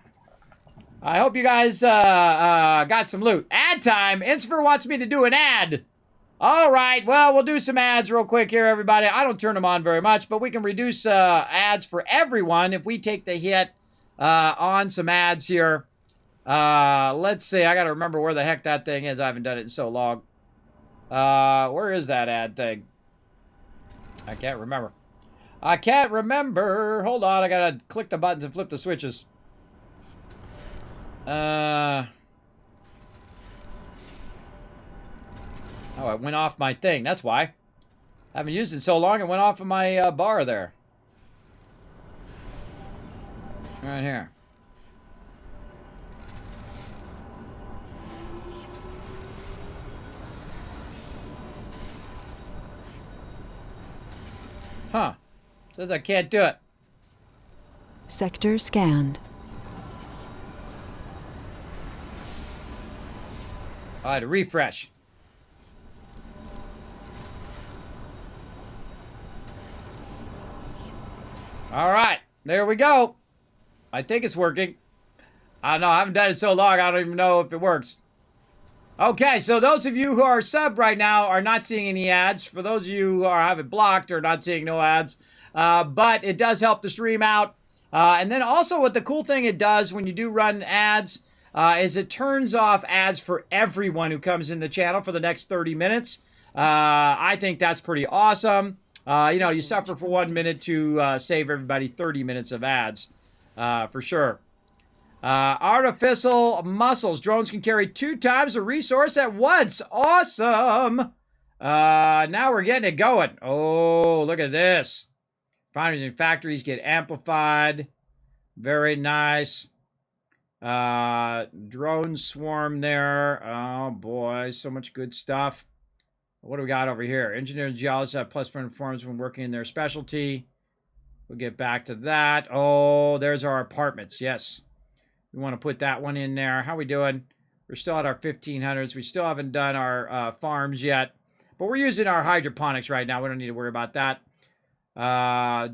I hope you guys got some loot. Ad time. Inspher wants me to do an ad. All right. Well, we'll do some ads real quick here, everybody. I don't turn them on very much, but we can reduce ads for everyone if we take the hit on some ads here. Let's see. I got to remember where the heck that thing is. I haven't done it in so long. Where is that ad thing? I can't remember. I can't remember. Hold on. I got to click the buttons and flip the switches. Oh, it went off my thing. That's why. I haven't used it so long, it went off of my bar there. Right here. Huh. Says I can't do it. Sector scanned. I had to refresh. All right, there we go. I think it's working. I don't know, I haven't done it so long, I don't even know if it works. Okay, so those of you who are subbed right now are not seeing any ads. For those of you who have it blocked are not seeing no ads. But it does help the stream out. And then also what the cool thing it does when you do run ads is it turns off ads for everyone who comes in the channel for the next 30 minutes. I think that's pretty awesome. You know, you suffer for 1 minute to save everybody 30 minutes of ads, for sure. Artificial muscles. Drones can carry 2 times the resource at once. Awesome. Now we're getting it going. Oh, look at this. Foundries and factories get amplified. Very nice. Drone swarm there. Oh boy, so much good stuff. What do we got over here? Engineers and geologists have plus performance when working in their specialty. We'll get back to that. Oh, there's our apartments. Yes. We want to put that one in there. How we doing? We're still at our 1500s. We still haven't done our farms yet. But we're using our hydroponics right now. We don't need to worry about that.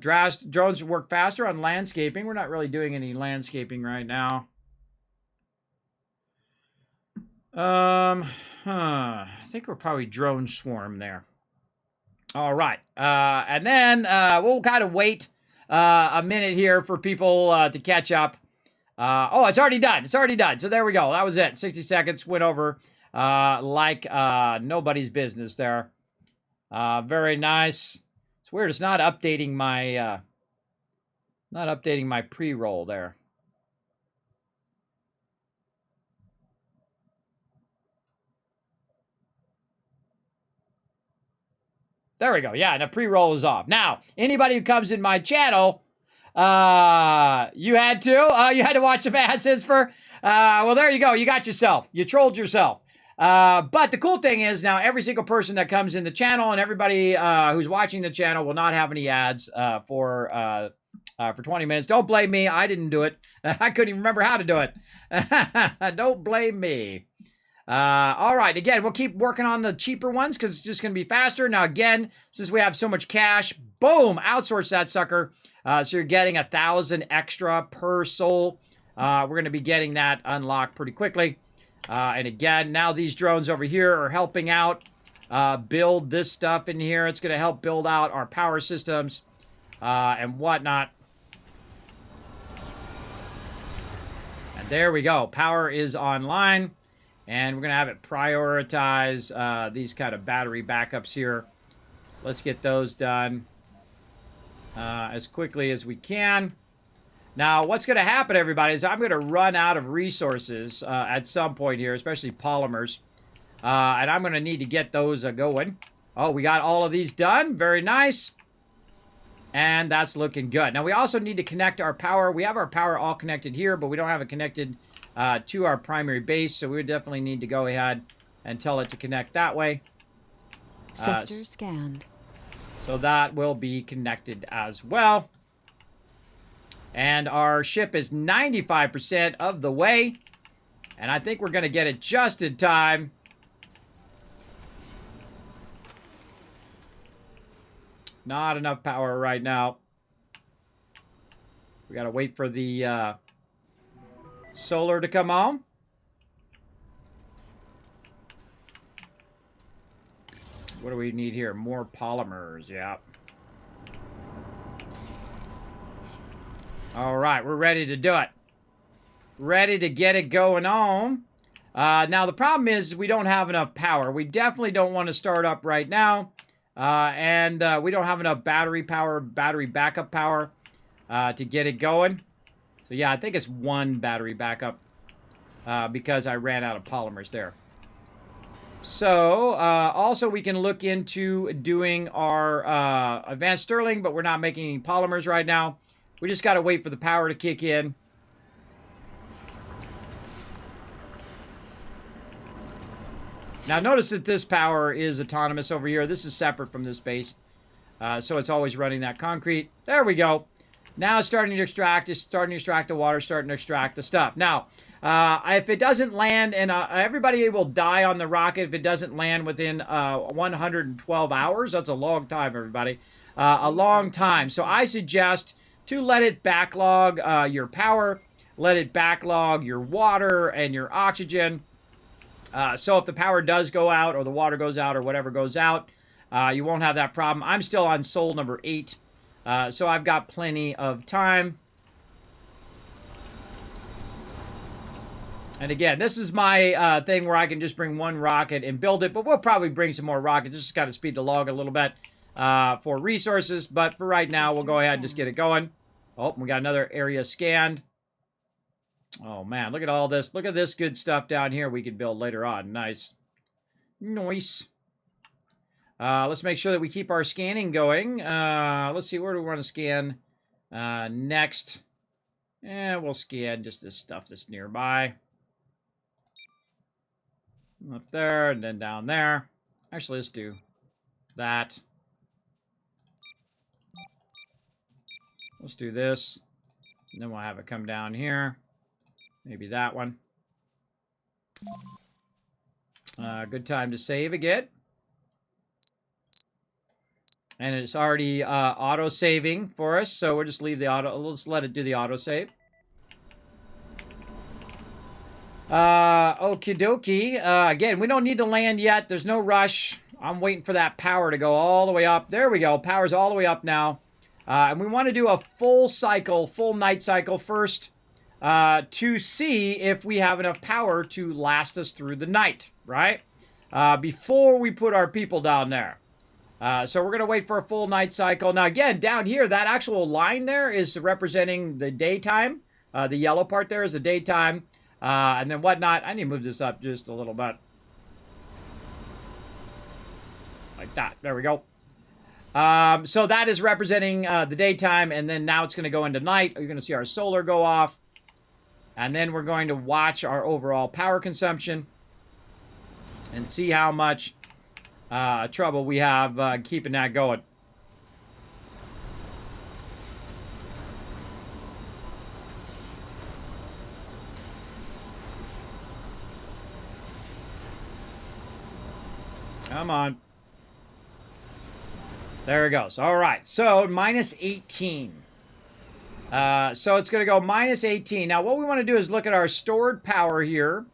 Drones work faster on landscaping. We're not really doing any landscaping right now. I think we're probably drone swarm there. All right. And then we'll kind of wait a minute here for people to catch up. Oh, it's already done. It's already done. So there we go. That was it. 60 seconds went over like nobody's business there. Very nice. It's weird. It's not updating my pre-roll there. There we go. Yeah, and the pre-roll is off. Now, anybody who comes in my channel, you had to watch some AdSense for, well, there you go. You got yourself. You trolled yourself. But the cool thing is now every single person that comes in the channel and everybody who's watching the channel will not have any ads for 20 minutes. Don't blame me. I didn't do it. I couldn't even remember how to do it. Don't blame me. All right. Again, we'll keep working on the cheaper ones because it's just going to be faster. Now, again, since we have so much cash, boom, outsource that sucker. So you're getting 1,000 extra per soul. We're going to be getting that unlocked pretty quickly. And again, now these drones over here are helping out build this stuff in here. It's going to help build out our power systems and whatnot. And there we go. Power is online. And we're going to have it prioritize these kind of battery backups here. Let's get those done as quickly as we can. Now, what's going to happen, everybody, is I'm going to run out of resources at some point here, especially polymers. And I'm going to need to get those going. Oh, we got all of these done. Very nice. And that's looking good. Now, we also need to connect our power. We have our power all connected here, but we don't have it connected to our primary base, so we would definitely need to go ahead and tell it to connect that way. Sector scanned. So that will be connected as well. And our ship is 95% of the way. And I think we're going to get it just in time. Not enough power right now. We got to wait for the solar to come on. What do we need here? More polymers. Yeah. All right, we're ready to do it. Ready to get it going on. Now, the problem is we don't have enough power. We definitely don't want to start up right now. And we don't have enough battery backup power to get it going. So, yeah, I think it's one battery backup because I ran out of polymers there. So, also we can look into doing our advanced sterling, but we're not making any polymers right now. We just got to wait for the power to kick in. Now, notice that this power is autonomous over here. This is separate from this base. So it's always running that concrete. There we go. Now it's starting to extract. It's starting to extract the water, starting to extract the stuff. Now, if it doesn't land, and everybody will die on the rocket if it doesn't land within 112 hours. That's a long time, everybody. A long time. So I suggest to let it backlog your power, let it backlog your water and your oxygen. So if the power does go out or the water goes out or whatever goes out, you won't have that problem. I'm still on soul number 8, so I've got plenty of time. And again, this is my thing where I can just bring one rocket and build it, but we'll probably bring some more rockets. Just got to speed the log a little bit for resources, but for right now, we'll go ahead and just get it going. Oh, we got another area scanned. Oh, man, look at all this. Look at this good stuff down here we could build later on. Nice. Nice. Let's make sure that we keep our scanning going. Let's see, where do we want to scan next? We'll scan just this stuff that's nearby. Up there, and then down there. Actually, let's do that. Let's do this. And then we'll have it come down here. Maybe that one. Good time to save again. And it's already auto-saving for us, so we'll just leave the auto. Let's let it do the auto-save. Okie dokie. Again, we don't need to land yet. There's no rush. I'm waiting for that power to go all the way up. There we go. Power's all the way up now. And we want to do a full cycle, full night cycle first to see if we have enough power to last us through the night, right? Before we put our people down there. So we're going to wait for a full night cycle. Now, again, down here, that actual line there is representing the daytime. The yellow part there is the daytime. And then whatnot. I need to move this up just a little bit. Like that. There we go. So that is representing the daytime. And then now it's going to go into night. You're going to see our solar go off. And then we're going to watch our overall power consumption. And see how much trouble we have keeping that going. Come on. There it goes. All right. So, minus 18. So, it's going to go minus 18. Now, what we want to do is look at our stored power here.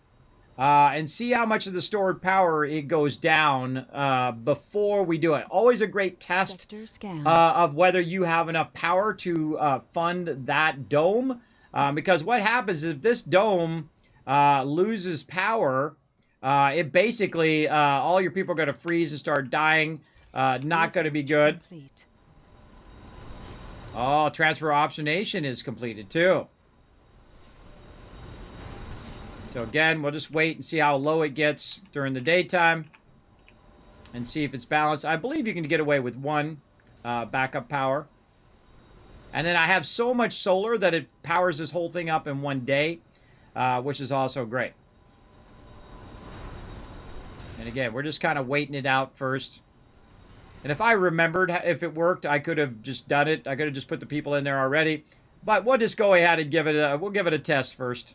And see how much of the stored power it goes down before we do it. Always a great test of whether you have enough power to fund that dome. Because what happens is if this dome loses power, it basically, all your people are going to freeze and start dying. Not going to be good. Oh, transfer optionation is completed too. So again, we'll just wait and see how low it gets during the daytime. And see if it's balanced. I believe you can get away with one backup power. And then I have so much solar that it powers this whole thing up in one day. Which is also great. And again, we're just kind of waiting it out first. And if I remembered if it worked, I could have just done it. I could have just put the people in there already. But we'll just go ahead and give it a, we'll give it a test first.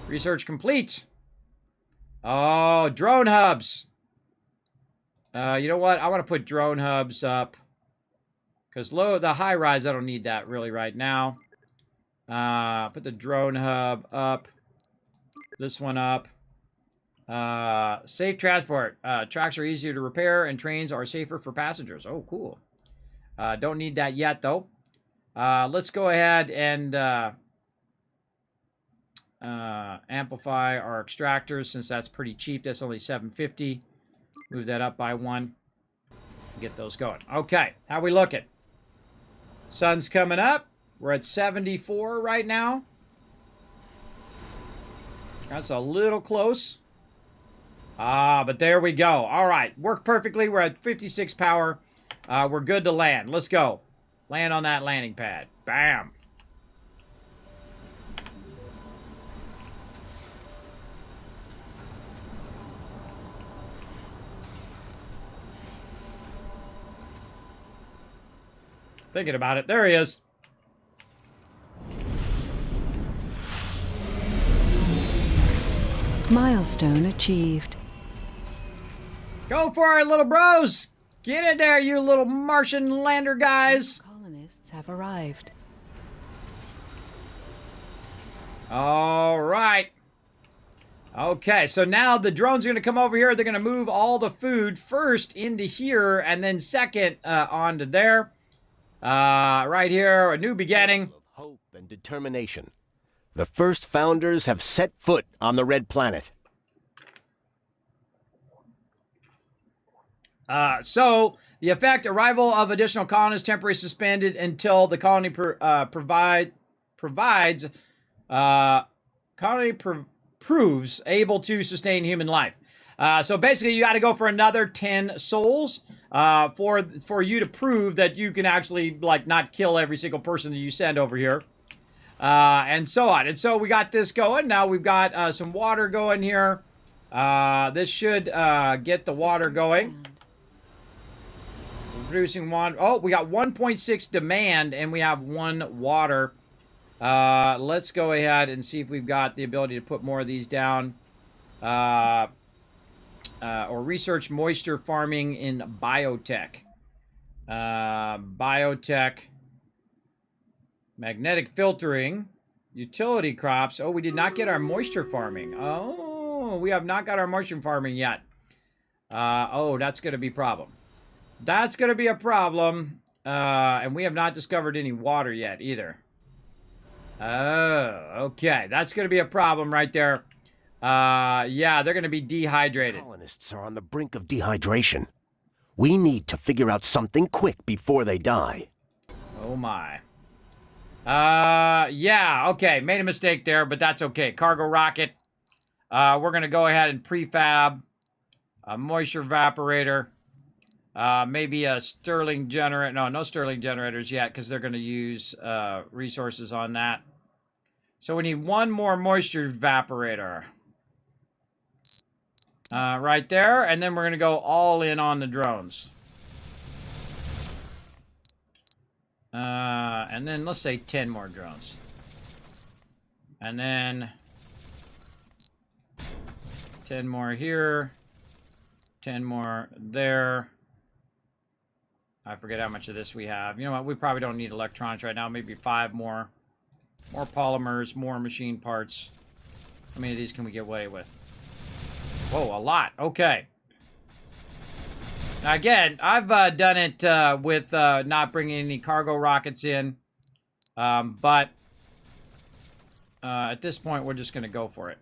Research complete. Oh, drone hubs. You know what? I want to put drone hubs up. Because the high rise, I don't need that really right now. Put the drone hub up. This one up. Safe transport. Tracks are easier to repair and trains are safer for passengers. Oh, cool. Don't need that yet, though. Let's go ahead and amplify our extractors since that's pretty cheap. That's only $750. Move that up by one. Get those going. Okay, how we looking? Sun's coming up. We're at 74 right now. That's a little close. But there we go. All right, worked perfectly. We're at 56 power. We're good to land. Let's go. Land on that landing pad. Bam. Thinking about it. There he is. Milestone achieved. Go for it, little bros. Get in there, you little Martian lander guys. Colonists have arrived. All right. Okay, so now the drones are going to come over here. They're going to move all the food first into here and then second onto there. Right here, a new beginning. Of hope and determination. The first founders have set foot on the Red Planet. So, the effect, arrival of additional colonists temporarily suspended until the colony proves able to sustain human life. So basically, you got to go for another 10 souls for you to prove that you can actually like not kill every single person that you send over here, and so on. And so we got this going. Now we've got some water going here. This should get the water going. Producing water. Oh, we got 1.6 demand, and we have 1 water. Let's go ahead and see if we've got the ability to put more of these down. Or research moisture farming in biotech. Biotech. Magnetic filtering. Utility crops. Oh, we did not get our moisture farming. Oh, we have not got our moisture farming yet. Oh, that's going to be a problem. That's going to be a problem. And we have not discovered any water yet either. Oh, okay. That's going to be a problem right there. Yeah, they're going to be dehydrated. Colonists are on the brink of dehydration. We need to figure out something quick before they die. Oh my. Yeah, okay. Made a mistake there, but that's okay. Cargo rocket. We're going to go ahead and prefab a moisture evaporator. Maybe a Stirling generator. No, no Stirling generators yet because they're going to use resources on that. So we need one more moisture evaporator. Right there. And then we're going to go all in on the drones. And then let's say 10 more drones. And then 10 more here. 10 more there. I forget how much of this we have. You know what? We probably don't need electronics right now. Maybe 5 more. More polymers, more machine parts. How many of these can we get away with? Whoa, a lot. Okay. Now, again, I've done it with not bringing any cargo rockets in. But at this point, we're just going to go for it.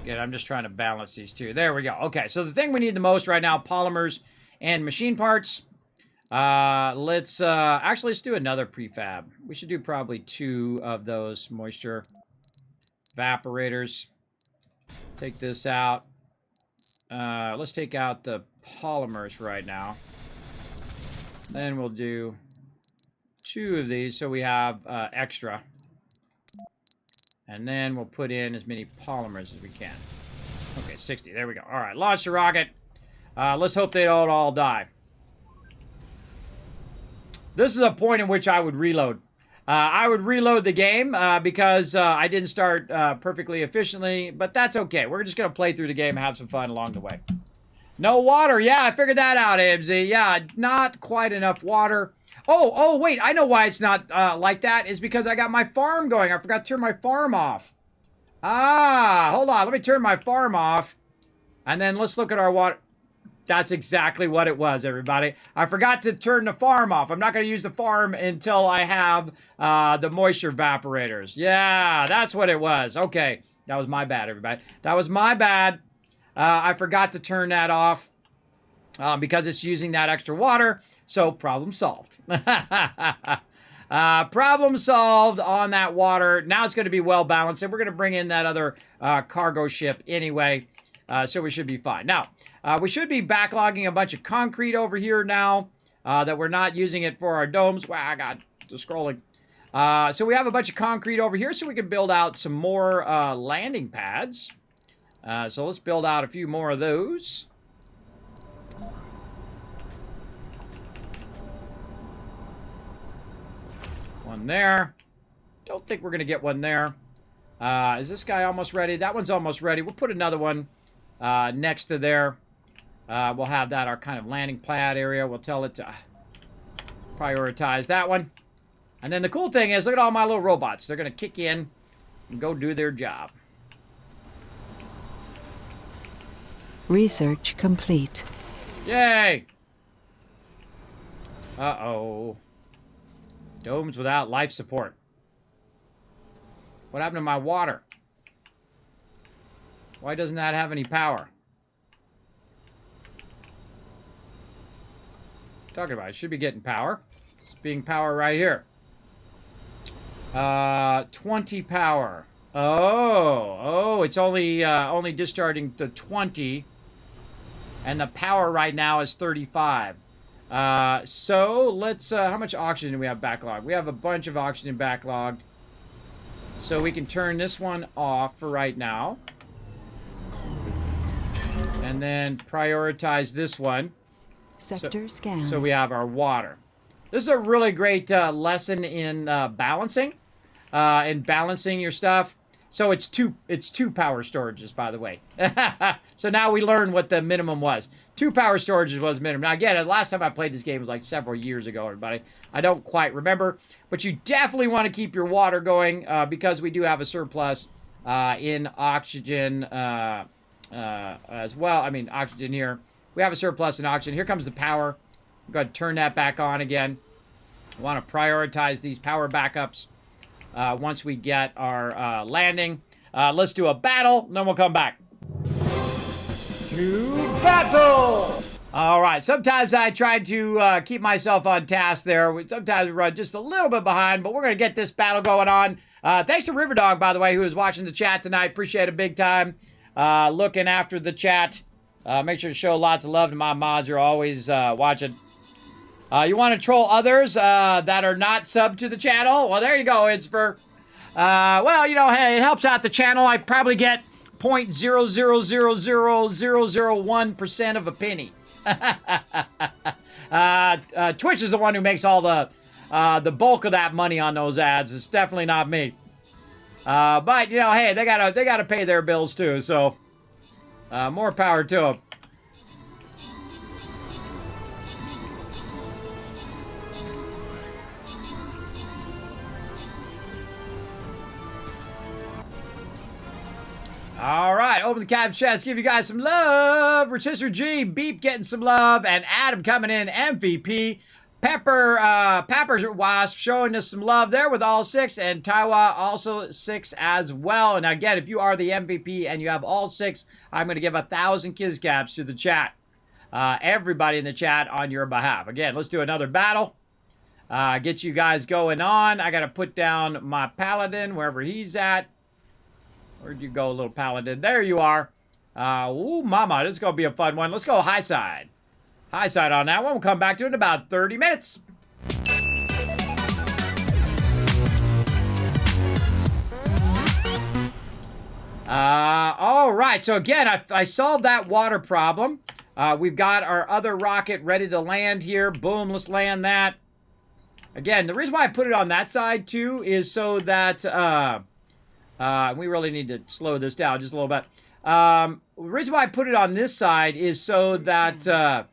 Again, I'm just trying to balance these two. There we go. Okay, so the thing we need the most right now, polymers and machine parts. Let's do another prefab. We should do probably 2 of those moisture evaporators. Take this out. Let's take out the polymers right now. Then we'll do 2 of these so we have extra. And then we'll put in as many polymers as we can. Okay, 60. There we go. All right, launch the rocket. Let's hope they don't all die. This is a point in which I would reload. I would reload the game because I didn't start perfectly efficiently, but that's okay. We're just going to play through the game and have some fun along the way. No water. Yeah, I figured that out, Ibsy. Yeah, not quite enough water. Oh, wait. I know why it's not like that. It's because I got my farm going. I forgot to turn my farm off. Ah, hold on. Let me turn my farm off. And then let's look at our water. That's exactly what it was, everybody. I forgot to turn the farm off. I'm not going to use the farm until I have the moisture evaporators. Yeah, that's what it was. Okay, that was my bad, everybody. That was my bad. I forgot to turn that off because it's using that extra water. So, problem solved. Problem solved on that water. Now it's going to be well balanced. And we're going to bring in that other cargo ship anyway. So we should be fine. Now, we should be backlogging a bunch of concrete over here now that we're not using it for our domes. Wow, I got the scrolling. So we have a bunch of concrete over here so we can build out some more landing pads. So let's build out a few more of those. One there. Don't think we're going to get one there. Is this guy almost ready? That one's almost ready. We'll put another one next to there. We'll have that our kind of landing pad area. We'll tell it to prioritize that one. And then the cool thing is, look at all my little robots. They're going to kick in and go do their job. Research complete. Yay! Uh-oh. Domes without life support. What happened to my water? Why doesn't that have any power? Talking about it should be getting power. It's being power right here. 20 power. Oh, it's only discharging to 20, and the power right now is 35. So let's. How much oxygen do we have backlogged? We have a bunch of oxygen backlogged, so we can turn this one off for right now, and then prioritize this one. Sector scan. So we have our water. This is a really great lesson in balancing your stuff. So it's two power storages, by the way. So now we learn what the minimum was. 2 power storages was minimum. Now again, the last time I played this game was like several years ago, everybody. I don't quite remember, but you definitely want to keep your water going because we do have a surplus in oxygen as well. I mean, oxygen here. We have a surplus in oxygen. Here comes the power. I'm going to turn that back on again. I want to prioritize these power backups once we get our landing. Let's do a battle, and then we'll come back. To battle! All right, sometimes I try to keep myself on task there. Sometimes we run just a little bit behind, but we're going to get this battle going on. Thanks to Riverdog, by the way, who is watching the chat tonight. Appreciate it big time. Looking after the chat. Make sure to show lots of love to my mods who are always watching. You want to troll others that are not subbed to the channel? Well, there you go. It's for, well, you know, hey, it helps out the channel. I probably get 0.0000001% of a penny. Twitch is the one who makes all the bulk of that money on those ads. It's definitely not me. But you know, hey, they gotta pay their bills too. So more power to them. All right, open the cap chats, give you guys some love. Rotisserie G, Beep getting some love, and Adam coming in, MVP. Pepper Wasp showing us some love there with all 6, and Taiwa also 6 as well. And again, if you are the MVP and you have all 6, I'm going to give 1,000 Kiz Caps to the chat. Everybody in the chat on your behalf. Again, let's do another battle. Get you guys going on. I got to put down my Paladin wherever he's at. Where'd you go, little Paladin? There you are. Ooh, mama, this is going to be a fun one. Let's go high side. High side on that one. We'll come back to it in about 30 minutes. All right. So again, I solved that water problem. We've got our other rocket ready to land here. Boom, let's land that. Again, the reason why I put it on that side, too, is so that... we really need to slow this down just a little bit. The reason why I put it on this side is so that... oh,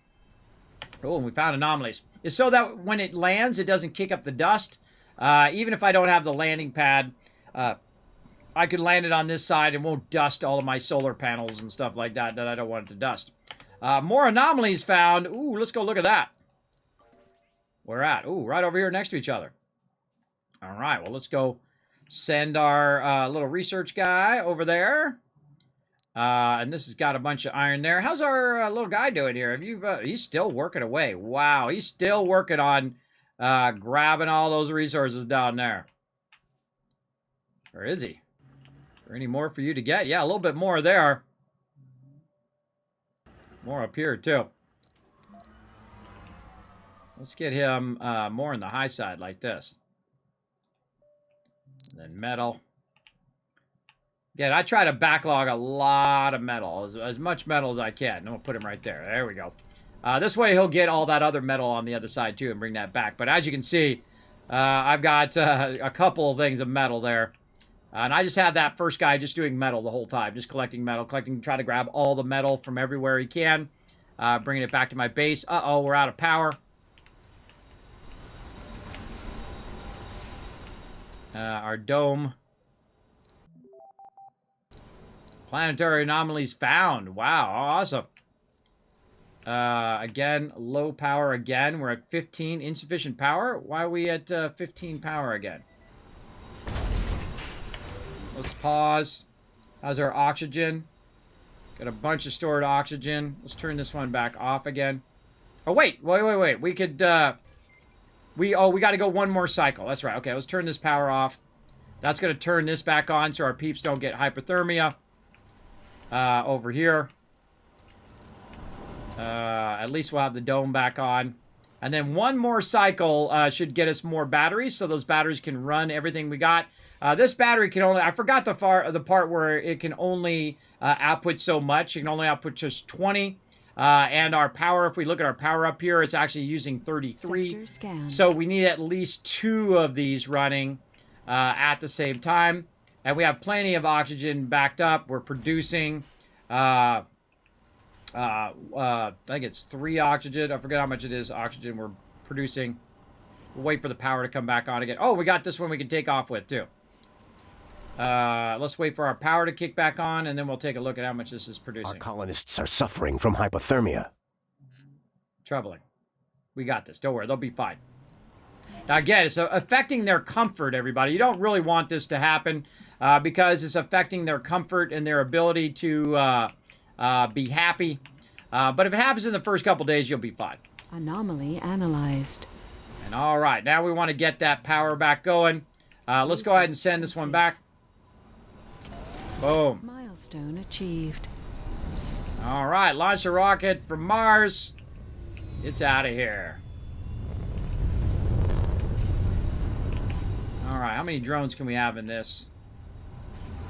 and we found anomalies. Is so that when it lands, it doesn't kick up the dust. Even if I don't have the landing pad, I could land it on this side and won't dust all of my solar panels and stuff like that I don't want it to dust. More anomalies found. Ooh, let's go look at that. Where at? Ooh, right over here next to each other. All right, well, let's go send our little research guy over there. And this has got a bunch of iron there. How's our little guy doing here? Have you? He's still working away. Wow, he's still working on grabbing all those resources down there. Or is he? Is there any more for you to get? Yeah, a little bit more there. More up here, too. Let's get him more on the high side like this. And then metal. Again, I try to backlog a lot of metal, as much metal as I can. And we'll put him right there. There we go. This way he'll get all that other metal on the other side, too, and bring that back. But as you can see, I've got a couple of things of metal there. And I just had that first guy just doing metal the whole time. Just collecting metal, trying to grab all the metal from everywhere he can. Bringing it back to my base. Uh-oh, we're out of power. Our dome. Planetary anomalies found. Wow, awesome. Again, low power again. We're at 15. Insufficient power? Why are we at 15 power again? Let's pause. How's our oxygen? Got a bunch of stored oxygen. Let's turn this one back off again. Oh, wait. We could, we got to go one more cycle. That's right. Okay, let's turn this power off. That's going to turn this back on so our peeps don't get hypothermia. Over here. At least we'll have the dome back on. And then one more cycle should get us more batteries, so those batteries can run everything we got. This battery can only... I forgot the part where it can only output so much. It can only output just 20. And our power, if we look at our power up here, it's actually using 33. Sector scanned. So we need at least 2 of these running at the same time. And we have plenty of oxygen backed up. We're producing, I think it's 3 oxygen. I forget how much it is oxygen we're producing. We'll wait for the power to come back on again. Oh, we got this one we can take off with, too. Let's wait for our power to kick back on, and then we'll take a look at how much this is producing. Our colonists are suffering from hypothermia. Troubling. We got this. Don't worry. They'll be fine. Now, again, it's affecting their comfort, everybody. You don't really want this to happen because it's affecting their comfort and their ability to be happy. But if it happens in the first couple days, you'll be fine. Anomaly analyzed. And all right, now we want to get that power back going. Let's go ahead and send this one back. Boom. Milestone achieved. All right, launch a rocket from Mars. It's out of here. All right, how many drones can we have in this?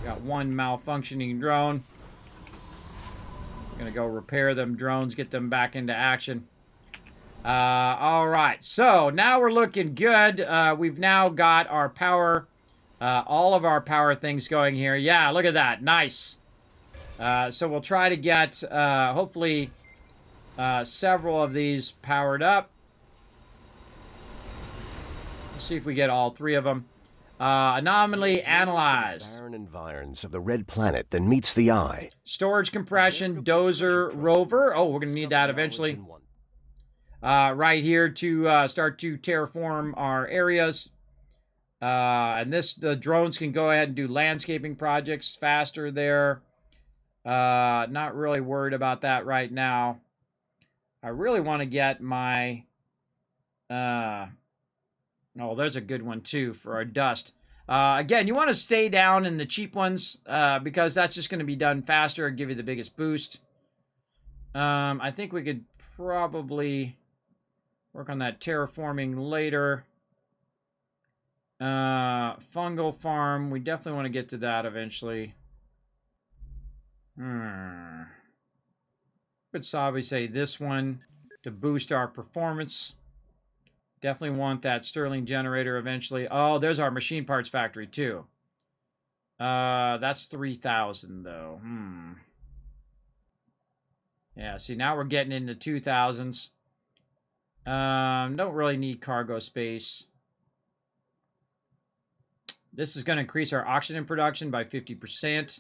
We got 1 malfunctioning drone. We're going to go repair them drones, get them back into action. All right, so now we're looking good. We've now got our power, all of our power things going here. Yeah, look at that. Nice. So we'll try to get, hopefully, several of these powered up. Let's see if we get all 3 of them. Anomaly analyzed. Barren environs of the red planet that meets the eye. Storage compression, dozer, rover. Oh, we're going to need that eventually. Right here to start to terraform our areas. And the drones can go ahead and do landscaping projects faster there. Not really worried about that right now. I really want to get my... Oh, there's a good one, too, for our dust. Again, you want to stay down in the cheap ones because that's just going to be done faster and give you the biggest boost. I think we could probably work on that terraforming later. Fungal farm. We definitely want to get to that eventually. Would probably say this one to boost our performance. Definitely want that Stirling generator eventually. Oh, there's our machine parts factory, too. That's 3,000, though. Yeah, see, now we're getting into 2,000s. Don't really need cargo space. This is going to increase our oxygen production by 50%.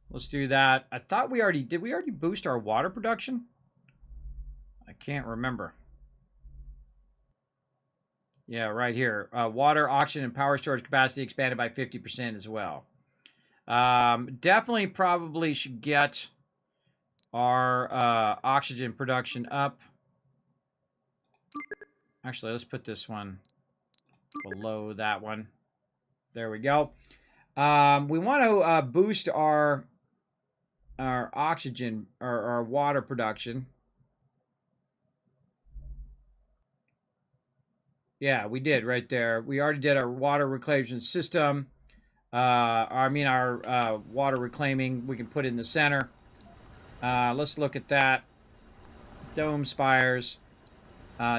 Let's do that. I thought we already... Did we already boost our water production? I can't remember. Yeah, right here. Water, oxygen, and power storage capacity expanded by 50% as well. Definitely probably should get our oxygen production up. Actually, let's put this one below that one. There we go. We want to boost our oxygen, or our water production. Yeah, we did right there. We already did our water reclamation system. Our water reclaiming we can put in the center. Let's look at that. Dome spires.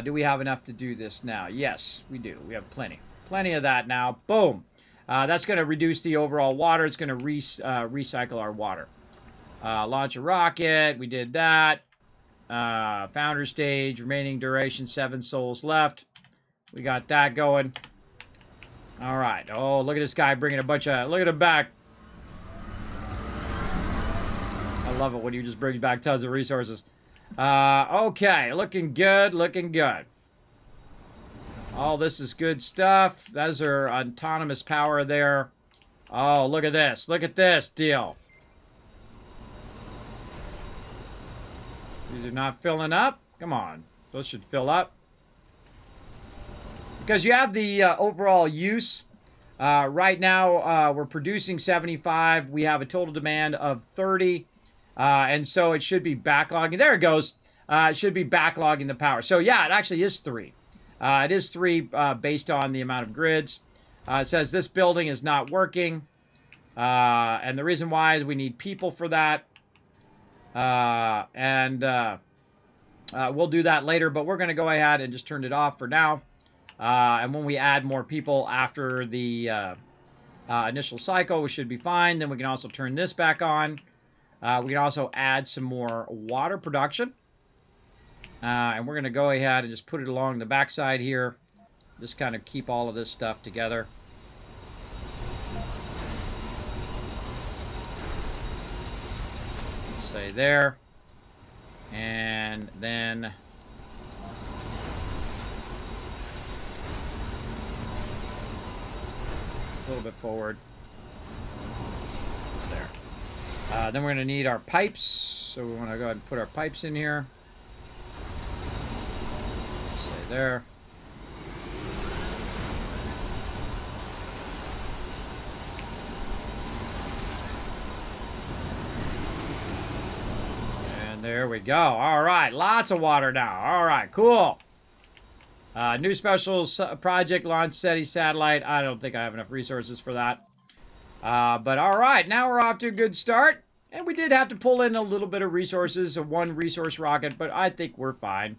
Do we have enough to do this now? Yes, we do. We have plenty. Plenty of that now. Boom. That's going to reduce the overall water. It's going to recycle our water. Launch a rocket. We did that. Founder stage. Remaining duration, 7 souls left. We got that going. All right. Oh, look at this guy bringing a bunch of... Look at him back. I love it when he just brings back tons of resources. Okay. Looking good. Looking good. All this is good stuff. Those are autonomous power there. Oh, look at this. Look at this deal. These are not filling up. Come on. Those should fill up. Because you have the overall use. Right now, we're producing 75. We have a total demand of 30. And so it should be backlogging. There it goes. It should be backlogging the power. So, yeah, it actually is 3. It is 3 based on the amount of grids. It says this building is not working. And the reason why is we need people for that. We'll do that later, but we're going to go ahead and just turn it off for now. And when we add more people after the initial cycle, we should be fine. Then we can also turn this back on. We can also add some more water production. And we're going to go ahead and just put it along the backside here. Just kind of keep all of this stuff together. Say there. And then a little bit forward. There. Then we're going to need our pipes. So we want to go ahead and put our pipes in here. Say there. There we go. All right. Lots of water now. All right. Cool. New special project launch SETI satellite. I don't think I have enough resources for that. But all right. Now we're off to a good start. And we did have to pull in a little bit of resources, a one resource rocket, but I think we're fine.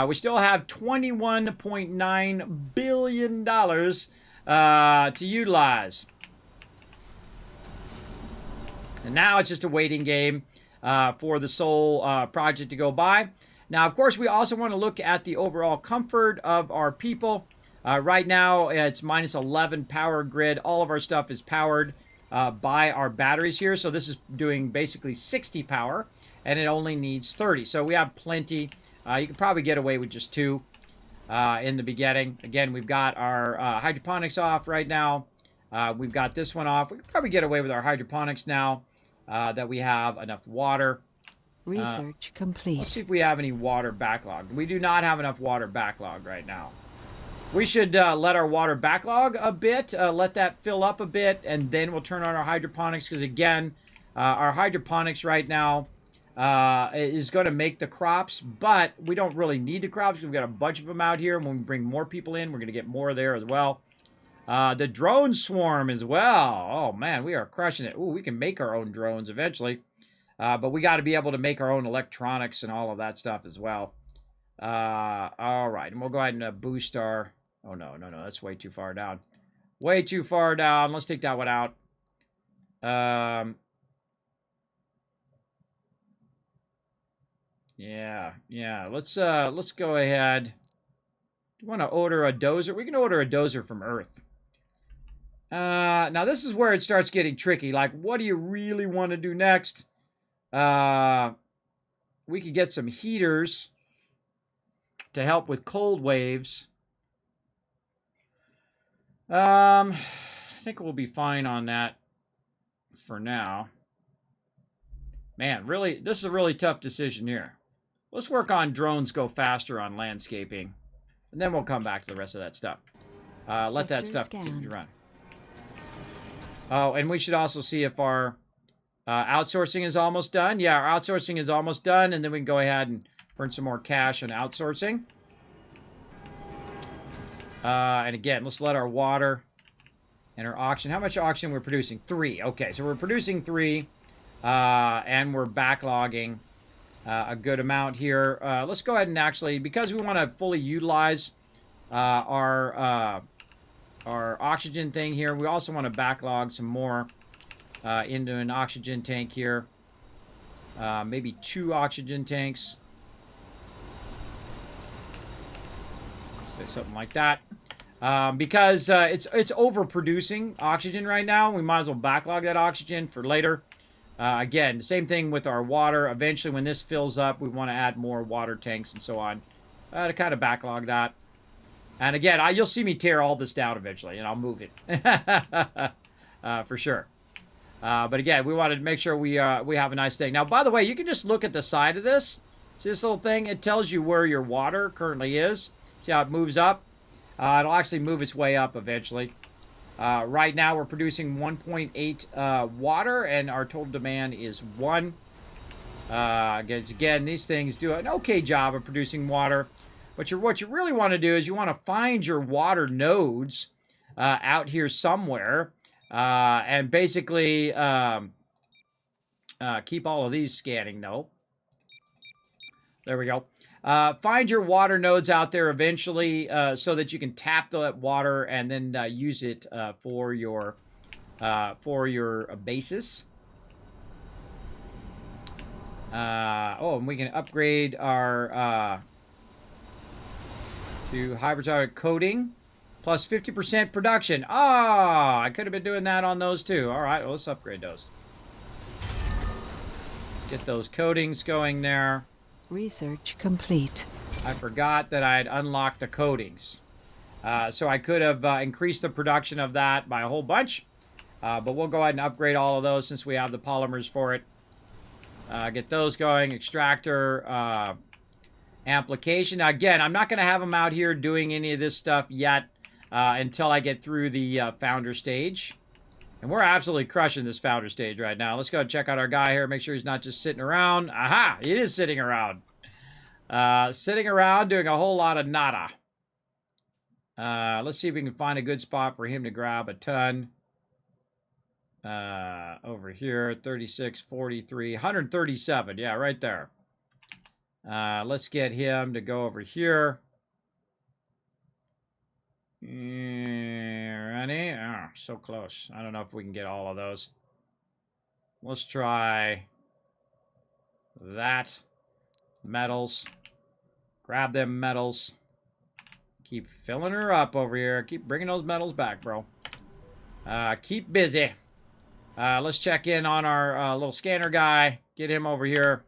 We still have $21.9 billion to utilize. And now it's just a waiting game. For the Sol project to go by. Now, of course, we also want to look at the overall comfort of our people. Right now, it's minus 11 power grid. All of our stuff is powered by our batteries here. So this is doing basically 60 power, and it only needs 30. So we have plenty. You can probably get away with just 2 in the beginning. Again, we've got our hydroponics off right now. We've got this one off. We can probably get away with our hydroponics now. That we have enough water. Research complete. Let's see if we have any water backlog. We do not have enough water backlog right now. We should let our water backlog a bit, let that fill up a bit, and then we'll turn on our hydroponics, because again, our hydroponics right now is going to make the crops, but we don't really need the crops. We've got a bunch of them out here, and when we bring more people in, we're going to get more there as well. The drone swarm as well. Oh, man, we are crushing it. Ooh, we can make our own drones eventually. But we got to be able to make our own electronics and all of that stuff as well. All right, and we'll go ahead and boost our... Oh, no, that's way too far down. Way too far down. Let's take that one out. Yeah. Let's go ahead. Do you want to order a dozer? We can order a dozer from Earth. Now, this is where it starts getting tricky. Like, what do you really want to do next? We could get some heaters to help with cold waves. I think we'll be fine on that for now. Man, really, this is a really tough decision here. Let's work on drones go faster on landscaping. And then we'll come back to the rest of that stuff. Let that stuff continue to run. Oh, and we should also see if our outsourcing is almost done. Yeah, our outsourcing is almost done, and then we can go ahead and burn some more cash on outsourcing. And again, let's let our water and our oxygen. How much oxygen we're producing? 3. Okay, so we're producing 3, and we're backlogging a good amount here. Let's go ahead and actually, because we want to fully utilize our oxygen thing here, we also want to backlog some more into an oxygen tank here. Maybe 2 oxygen tanks. Say something like that. Because it's overproducing oxygen right now. We might as well backlog that oxygen for later. Again, the same thing with our water. Eventually, when this fills up, we want to add more water tanks and so on to kind of backlog that. And again, you'll see me tear all this down eventually, and I'll move it for sure. But again, we wanted to make sure we have a nice thing. Now, by the way, you can just look at the side of this. See this little thing? It tells you where your water currently is. See how it moves up? It'll actually move its way up eventually. Right now, we're producing 1.8 water, and our total demand is 1. Again, these things do an okay job of producing water. But what you really want to do is you want to find your water nodes out here somewhere. And basically, keep all of these scanning, though. There we go. Find your water nodes out there eventually so that you can tap that water and then use it for your basis. Oh, and we can upgrade our to hypersonic coating plus 50% production. Ah, I could have been doing that on those too. All right, well, let's upgrade those. Let's get those coatings going there. Research complete. I forgot that I had unlocked the coatings. So I could have increased the production of that by a whole bunch. But we'll go ahead and upgrade all of those since we have the polymers for it. Get those going. Extractor, application. Now, again, I'm not going to have them out here doing any of this stuff yet until I get through the founder stage. And we're absolutely crushing this founder stage right now. Let's go and check out our guy here. Make sure he's not just sitting around. Aha! He is sitting around. Sitting around doing a whole lot of nada. Let's see if we can find a good spot for him to grab a ton. Over here, 36, 43, 137. Yeah, right there. Let's get him to go over here. Ready? Oh, so close. I don't know if we can get all of those. Let's try that. Metals. Grab them metals. Keep filling her up over here. Keep bringing those metals back, bro. Keep busy. Let's check in on our little scanner guy. Get him over here.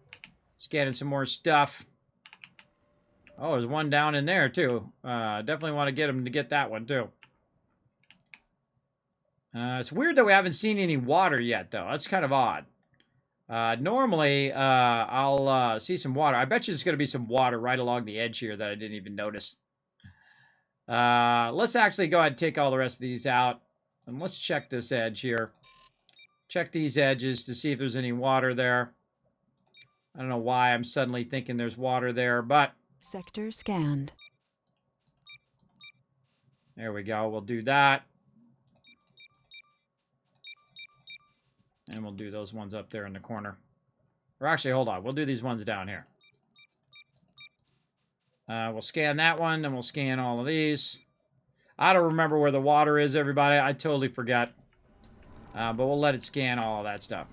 Scanning some more stuff. Oh, there's one down in there, too. Definitely want to get him to get that one, too. It's weird that we haven't seen any water yet, though. That's kind of odd. Normally, I'll see some water. I bet you there's going to be some water right along the edge here that I didn't even notice. Let's actually go ahead and take all the rest of these out. And let's check this edge here. Check these edges to see if there's any water there. I don't know why I'm suddenly thinking there's water there, but... Sector scanned. There we go. We'll do that. And we'll do those ones up there in the corner. Or actually, hold on. We'll do these ones down here. We'll scan that one, and we'll scan all of these. I don't remember where the water is, everybody. I totally forget. But we'll let it scan all of that stuff.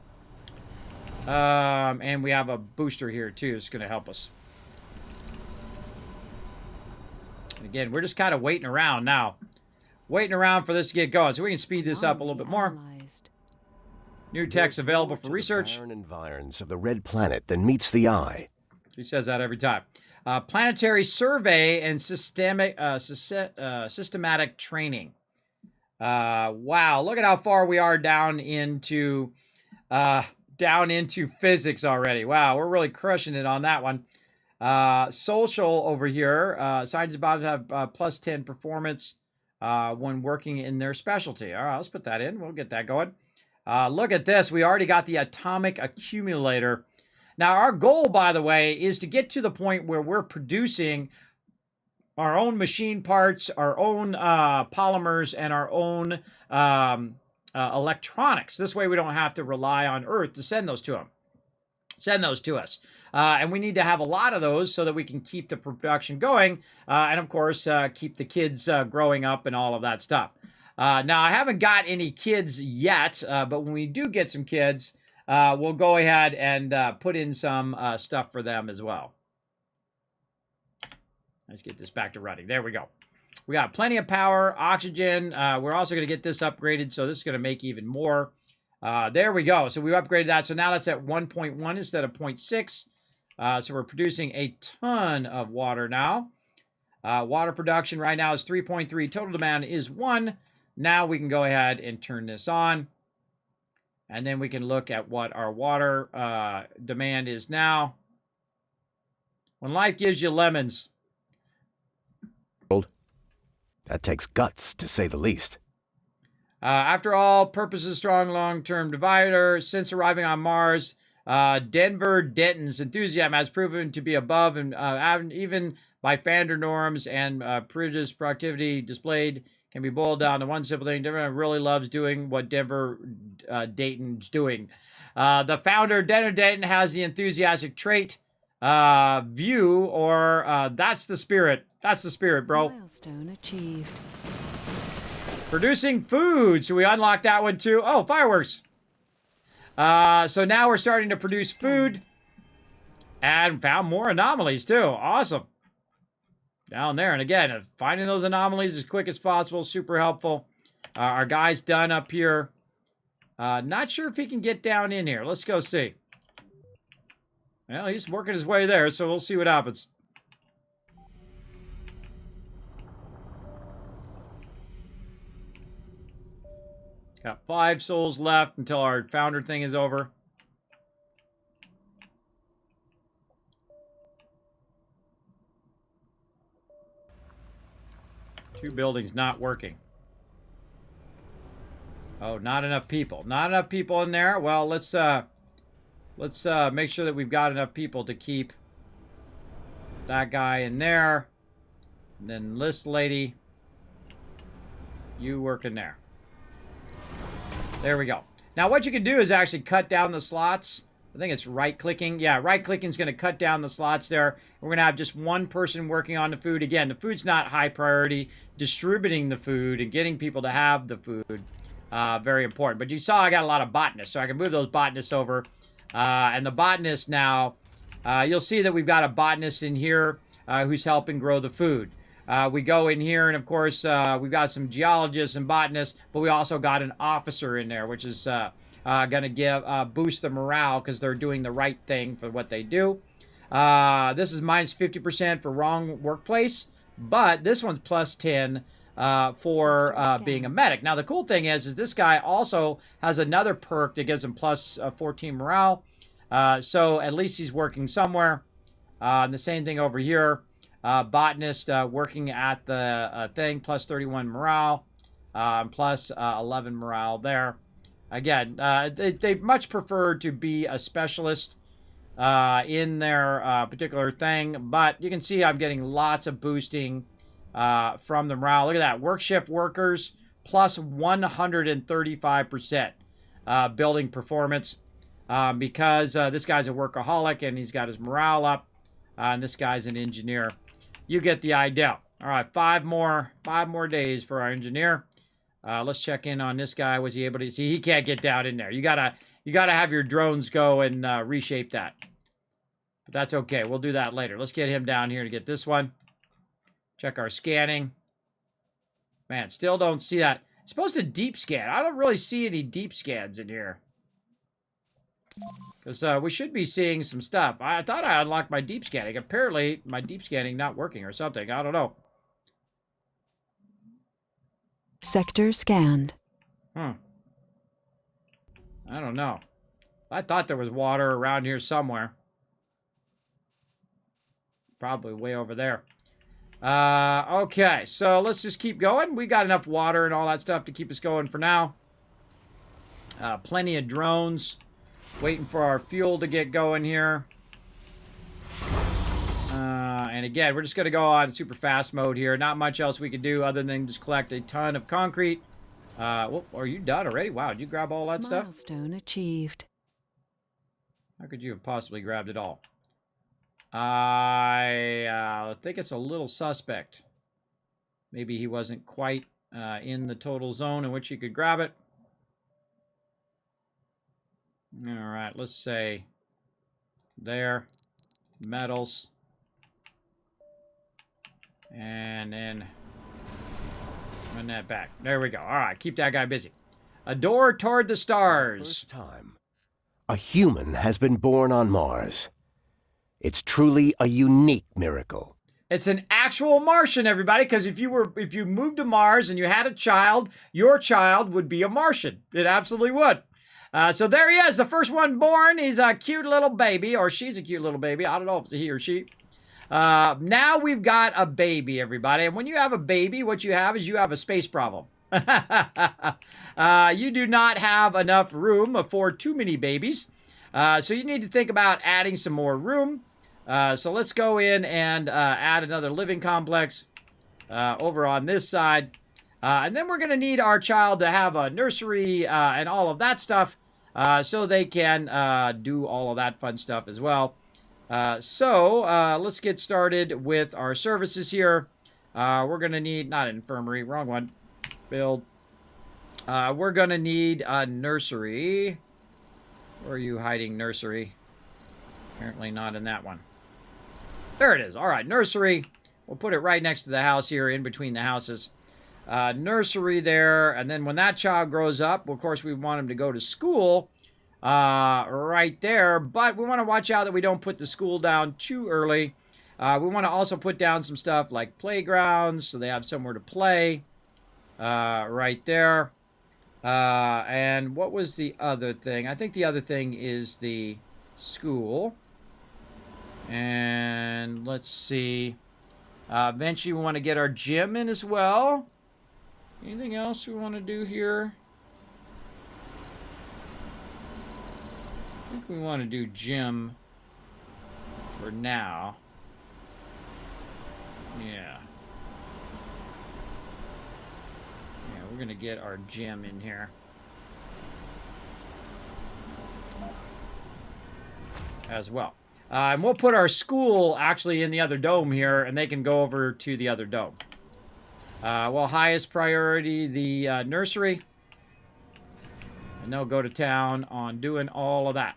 And we have a booster here, too. It's going to help us. And again, we're just kind of waiting around now. Waiting around for this to get going. So we can speed this up a little bit more. New text available for research. The barren environs of the red planet that meets the eye. He says that every time. Planetary survey and systematic training. Wow, look at how far we are down into physics already. Wow, we're really crushing it on that one. Social over here. Scientists about to have plus 10 performance when working in their specialty. All right, let's put that in. We'll get that going. Look at this. We already got the atomic accumulator. Now, our goal, by the way, is to get to the point where we're producing our own machine parts, our own polymers, and our own electronics. This way we don't have to rely on Earth to send those to them. Send those to us. And we need to have a lot of those so that we can keep the production going. And, of course, keep the kids growing up and all of that stuff. Now, I haven't got any kids yet, but when we do get some kids, we'll go ahead and put in some stuff for them as well. Let's get this back to running. There we go. We got plenty of power, oxygen. We're also going to get this upgraded, so this is going to make even more. There we go. So we upgraded that. So now that's at 1.1 instead of 0.6. So we're producing a ton of water now. Water production right now is 3.3. Total demand is 1. Now we can go ahead and turn this on. And then we can look at what our water demand is now. When life gives you lemons. That takes guts, to say the least. After all, purposes strong long-term divider. Since arriving on Mars, Denver Denton's enthusiasm has proven to be above and even by Fander norms and previous productivity displayed can be boiled down to one simple thing. Denver really loves doing what Denver Dayton's doing. The founder, Denver Dayton, has the enthusiastic trait view, or that's the spirit. That's the spirit, bro. Milestone achieved. Producing food. So we unlocked that one too. Oh, fireworks. So now we're starting to produce food. And found more anomalies too. Awesome. Down there. And again, finding those anomalies as quick as possible. Super helpful. Our guy's done up here. Not sure if he can get down in here. Let's go see. Well, he's working his way there, so we'll see what happens. Got 5 souls left until our founder thing is over. Two buildings not working. Oh, not enough people. Not enough people in there. Well, let's make sure that we've got enough people to keep that guy in there. And then this lady, you work in there. There we go. Now what you can do is actually cut down the slots. I think it's right-clicking. Yeah, right-clicking is going to cut down the slots there. We're going to have just one person working on the food. Again, the food's not high priority. Distributing the food and getting people to have the food, very important. But you saw I got a lot of botanists, so I can move those botanists over. And the botanist now, you'll see that we've got a botanist in here who's helping grow the food. We go in here, and of course, we've got some geologists and botanists, but we also got an officer in there, which is going to boost the morale because they're doing the right thing for what they do. This is minus 50% for wrong workplace, but this one's plus 10 for being a medic. Now, the cool thing is this guy also has another perk that gives him plus 14 morale. So at least he's working somewhere. And the same thing over here. Botanist working at the thing, plus 31 morale, plus 11 morale there. Again, they much prefer to be a specialist in their particular thing, but you can see I'm getting lots of boosting from the morale. Look at that, work shift workers, plus 135% building performance because this guy's a workaholic and he's got his morale up, and this guy's an engineer. You get the idea. All right, 5 more days for our engineer. Let's check in on this guy. Was he able to see? He can't get down in there. You gotta have your drones go and reshape that. But that's okay. We'll do that later. Let's get him down here to get this one. Check our scanning. Man, still don't see that. It's supposed to deep scan. I don't really see any deep scans in here. Because we should be seeing some stuff. I thought I unlocked my deep scanning. Apparently, my deep scanning not working or something. I don't know. Sector scanned. I don't know. I thought there was water around here somewhere. Probably way over there. Okay, so let's just keep going. We got enough water and all that stuff to keep us going for now. Plenty of drones. Waiting for our fuel to get going here. And again, we're just going to go on super fast mode here. Not much else we can do other than just collect a ton of concrete. Well, are you done already? Wow, did you grab all that stuff? Milestone achieved. How could you have possibly grabbed it all? I think it's a little suspect. Maybe he wasn't quite in the total zone in which he could grab it. All right, let's say there, metals, and then run that back. There we go. All right, keep that guy busy. A door toward the stars. First time, a human has been born on Mars. It's truly a unique miracle. It's an actual Martian, everybody, because if you moved to Mars and you had a child, your child would be a Martian. It absolutely would. So there he is, the first one born. He's a cute little baby, or she's a cute little baby. I don't know if it's a he or she. Now we've got a baby, everybody. And when you have a baby, what you have is you have a space problem. You do not have enough room for too many babies. So you need to think about adding some more room. So let's go in and add another living complex over on this side. And then we're going to need our child to have a nursery and all of that stuff so they can do all of that fun stuff as well. So let's get started with our services here. We're going to need, not infirmary, wrong one, build. We're going to need a nursery. Where are you hiding, nursery? Apparently not in that one. There it is. All right, nursery. We'll put it right next to the house here, in between the houses. Nursery there, and then when that child grows up, well, of course, we want him to go to school right there, but we want to watch out that we don't put the school down too early. We want to also put down some stuff like playgrounds, so they have somewhere to play right there. And what was the other thing? I think the other thing is the school. And let's see. Eventually, we want to get our gym in as well. Anything else we want to do here? I think we want to do gym for now. Yeah. Yeah, we're going to get our gym in here. As well. And we'll put our school actually in the other dome here, and they can go over to the other dome. Well, highest priority, the nursery. And they'll go to town on doing all of that.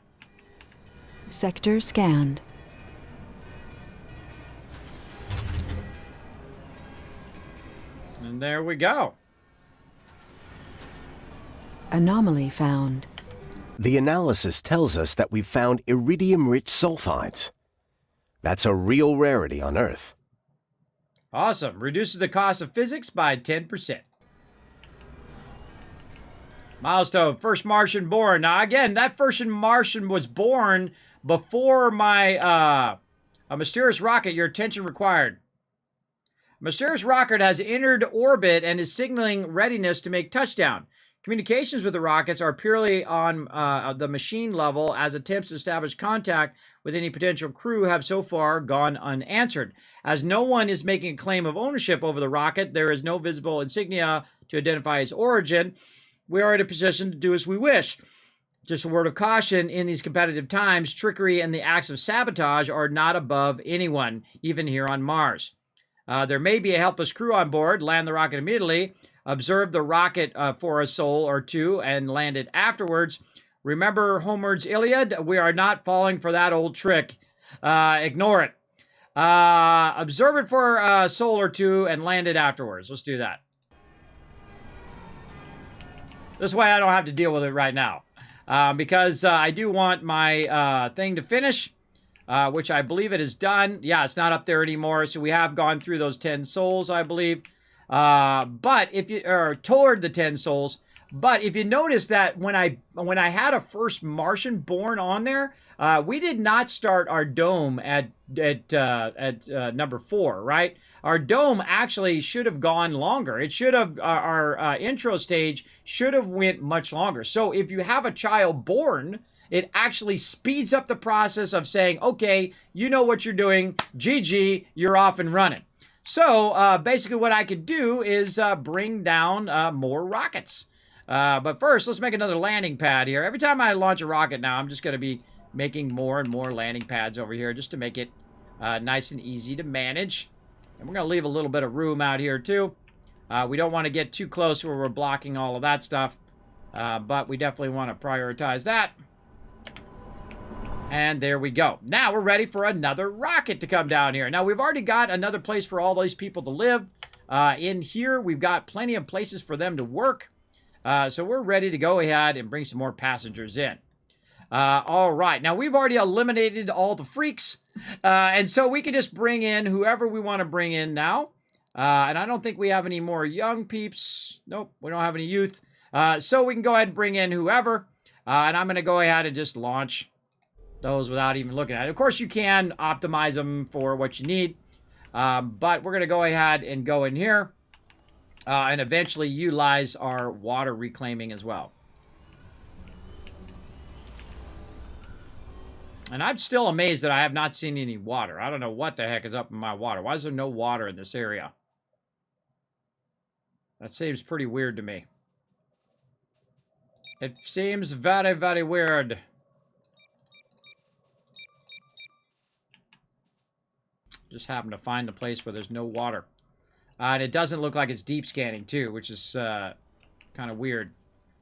Sector scanned. And there we go. Anomaly found. The analysis tells us that we've found iridium-rich sulfides. That's a real rarity on Earth. Awesome. Reduces the cost of physics by 10%. Milestone. First Martian born. Now, again, that first Martian was born before my a mysterious rocket. Your attention required. Mysterious rocket has entered orbit and is signaling readiness to make touchdown. Communications with the rockets are purely on the machine level, as attempts to establish contact with any potential crew have so far gone unanswered. As no one is making a claim of ownership over the rocket, there is no visible insignia to identify its origin. We are in a position to do as we wish. Just a word of caution, in these competitive times, trickery and the acts of sabotage are not above anyone, even here on Mars. There may be a helpless crew on board. Land the rocket immediately. Observe the rocket for a sol or two and land it afterwards. Remember Homer's Iliad? We are not falling for that old trick. Ignore it. Observe it for a sol or two and land it afterwards. Let's do that. This way I don't have to deal with it right now. Because I do want my thing to finish, which I believe it is done. Yeah, it's not up there anymore. So we have gone through those 10 sols, I believe. But if you are toward the 10 sols, but if you notice that when I had a first Martian born on there, we did not start our dome at number 4, right? Our dome actually should have gone longer. It should have, our intro stage should have went much longer. So if you have a child born, it actually speeds up the process of saying, okay, you know what you're doing, GG, you're off and running. So basically what I could do is bring down more rockets. But first, let's make another landing pad here. Every time I launch a rocket now, I'm just going to be making more and more landing pads over here just to make it nice and easy to manage. And we're going to leave a little bit of room out here too. We don't want to get too close where we're blocking all of that stuff. But we definitely want to prioritize that. And there we go. Now we're ready for another rocket to come down here. Now we've already got another place for all these people to live. In here, we've got plenty of places for them to work. So we're ready to go ahead and bring some more passengers in. All right. Now we've already eliminated all the freaks. And so we can just bring in whoever we want to bring in now. And I don't think we have any more young peeps. Nope, we don't have any youth. So we can go ahead and bring in whoever. And I'm going to go ahead and just launch those without even looking at it. Of course, you can optimize them for what you need. But we're going to go ahead and go in here and eventually utilize our water reclaiming as well. And I'm still amazed that I have not seen any water. I don't know what the heck is up in my water. Why is there no water in this area? That seems pretty weird to me. It seems very, very weird. Just happen to find a place where there's no water. And it doesn't look like it's deep scanning, too, which is kind of weird.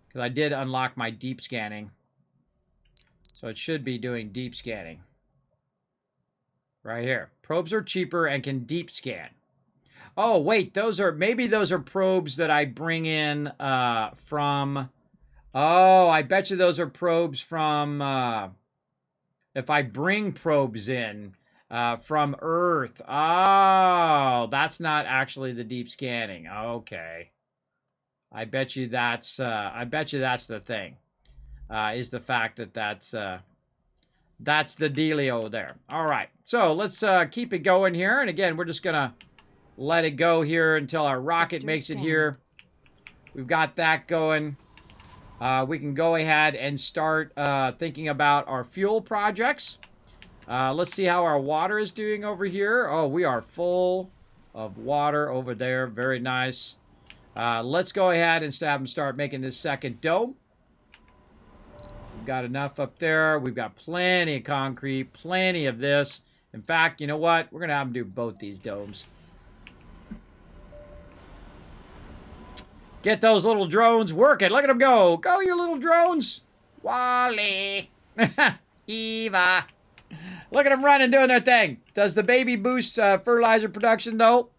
Because I did unlock my deep scanning. So it should be doing deep scanning. Right here. Probes are cheaper and can deep scan. Oh, wait. Maybe those are probes that I bring in from... Oh, I bet you those are probes from... if I bring probes in... from Earth. Oh, that's not actually the deep scanning. Okay. I bet you that's the thing. Is the fact that that's the dealio there. All right. So let's keep it going here. And again, we're just going to let it go here until our rocket Sector makes it scan. here. We've got that going. We can go ahead and start thinking about our fuel projects. Let's see how our water is doing over here. Oh, we are full of water over there. Very nice. Let's go ahead and have them start making this second dome. We've got enough up there. We've got plenty of concrete, plenty of this. In fact, you know what? We're going to have them do both these domes. Get those little drones working. Look at them go. Go, you little drones. Wally. Eva. Look at them running, doing their thing. Does the baby boost fertilizer production, though?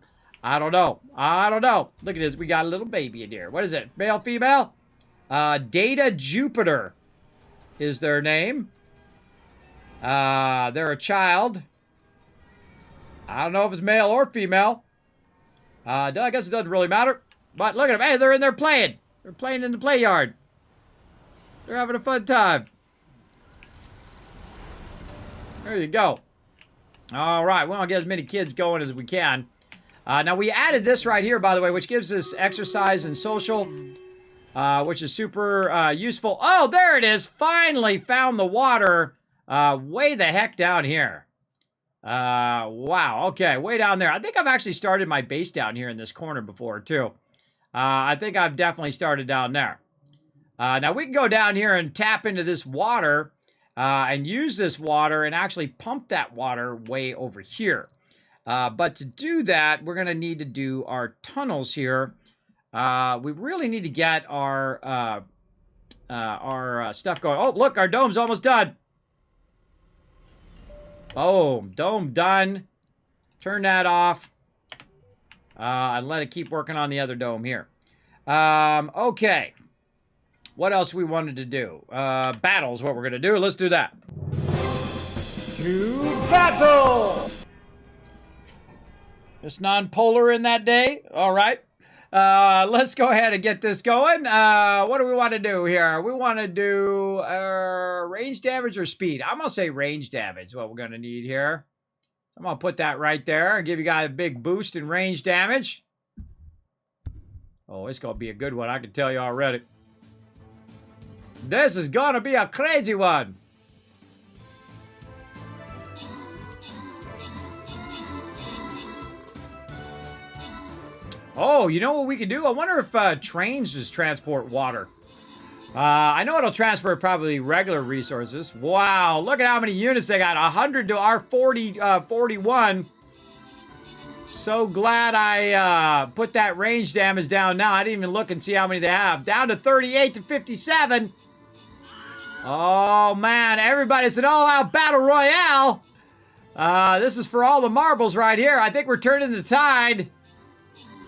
I don't know. I don't know. Look at this. We got a little baby in here. What is it? Male, female? Data Jupiter is their name. They're a child. I don't know if it's male or female. I guess it doesn't really matter. But look at them. Hey, they're in there playing. They're playing in the play yard. They're having a fun time. There you go. All right. We want to get as many kids going as we can. Now, we added this right here, by the way, which gives us exercise and social, which is super useful. Oh, there it is. Finally found the water way the heck down here. Wow. Okay, way down there. I think I've actually started my base down here in this corner before, too. I think I've definitely started down there. Now, we can go down here and tap into this water and use this water and actually pump that water way over here. But to do that, we're going to need to do our tunnels here. We really need to get our stuff going. Oh, look, our dome's almost done. Oh, dome done. Turn that off. And let it keep working on the other dome here. Okay. What else we wanted to do? Battle's what we're going to do. Let's do that. To battle! It's non-polar in that day. All right. Let's go ahead and get this going. What do we want to do here? We want to do range damage or speed. I'm going to say range damage is what we're going to need here. I'm going to put that right there and give you guys a big boost in range damage. Oh, it's going to be a good one. I can tell you already. This is going to be a crazy one. Oh, you know what we could do? I wonder if trains just transport water. I know it'll transfer probably regular resources. Wow, look at how many units they got. 100 to our 41. So glad I put that range damage down now. I didn't even look and see how many they have. Down to 38 to 57. Oh, man, everybody's an all-out battle royale. This is for all the marbles right here. I think we're turning the tide.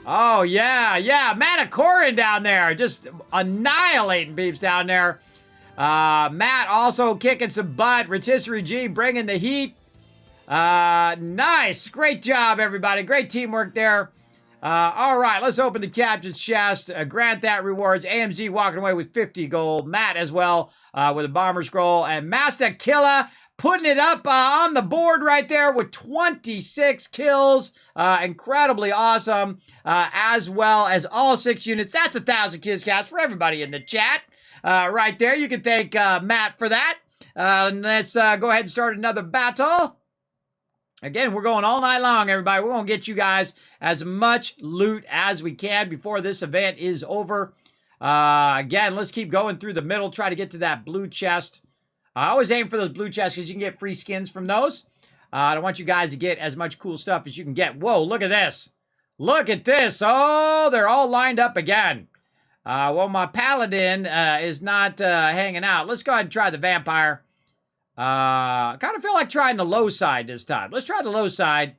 Oh, yeah. Matacorin down there. Just annihilating beeps down there. Matt also kicking some butt. Rotisserie G bringing the heat. Nice. Great job, everybody. Great teamwork there. All right, let's open the captain's chest. Grant that rewards. AMZ walking away with 50 gold. Matt as well with a bomber scroll. And Master Killer putting it up on the board right there with 26 kills. Incredibly awesome. As well as all 6 units. That's 1,000 kids cats for everybody in the chat. Right there. You can thank Matt for that. Let's go ahead and start another battle. Again, we're going all night long, everybody. We're going to get you guys as much loot as we can before this event is over. Again, let's keep going through the middle. Try to get to that blue chest. I always aim for those blue chests because you can get free skins from those. I want you guys to get as much cool stuff as you can get. Whoa, look at this. Look at this. Oh, they're all lined up again. Well, my paladin is not hanging out. Let's go ahead and try the vampire. Kind of feel like trying the low side this time. Let's try the low side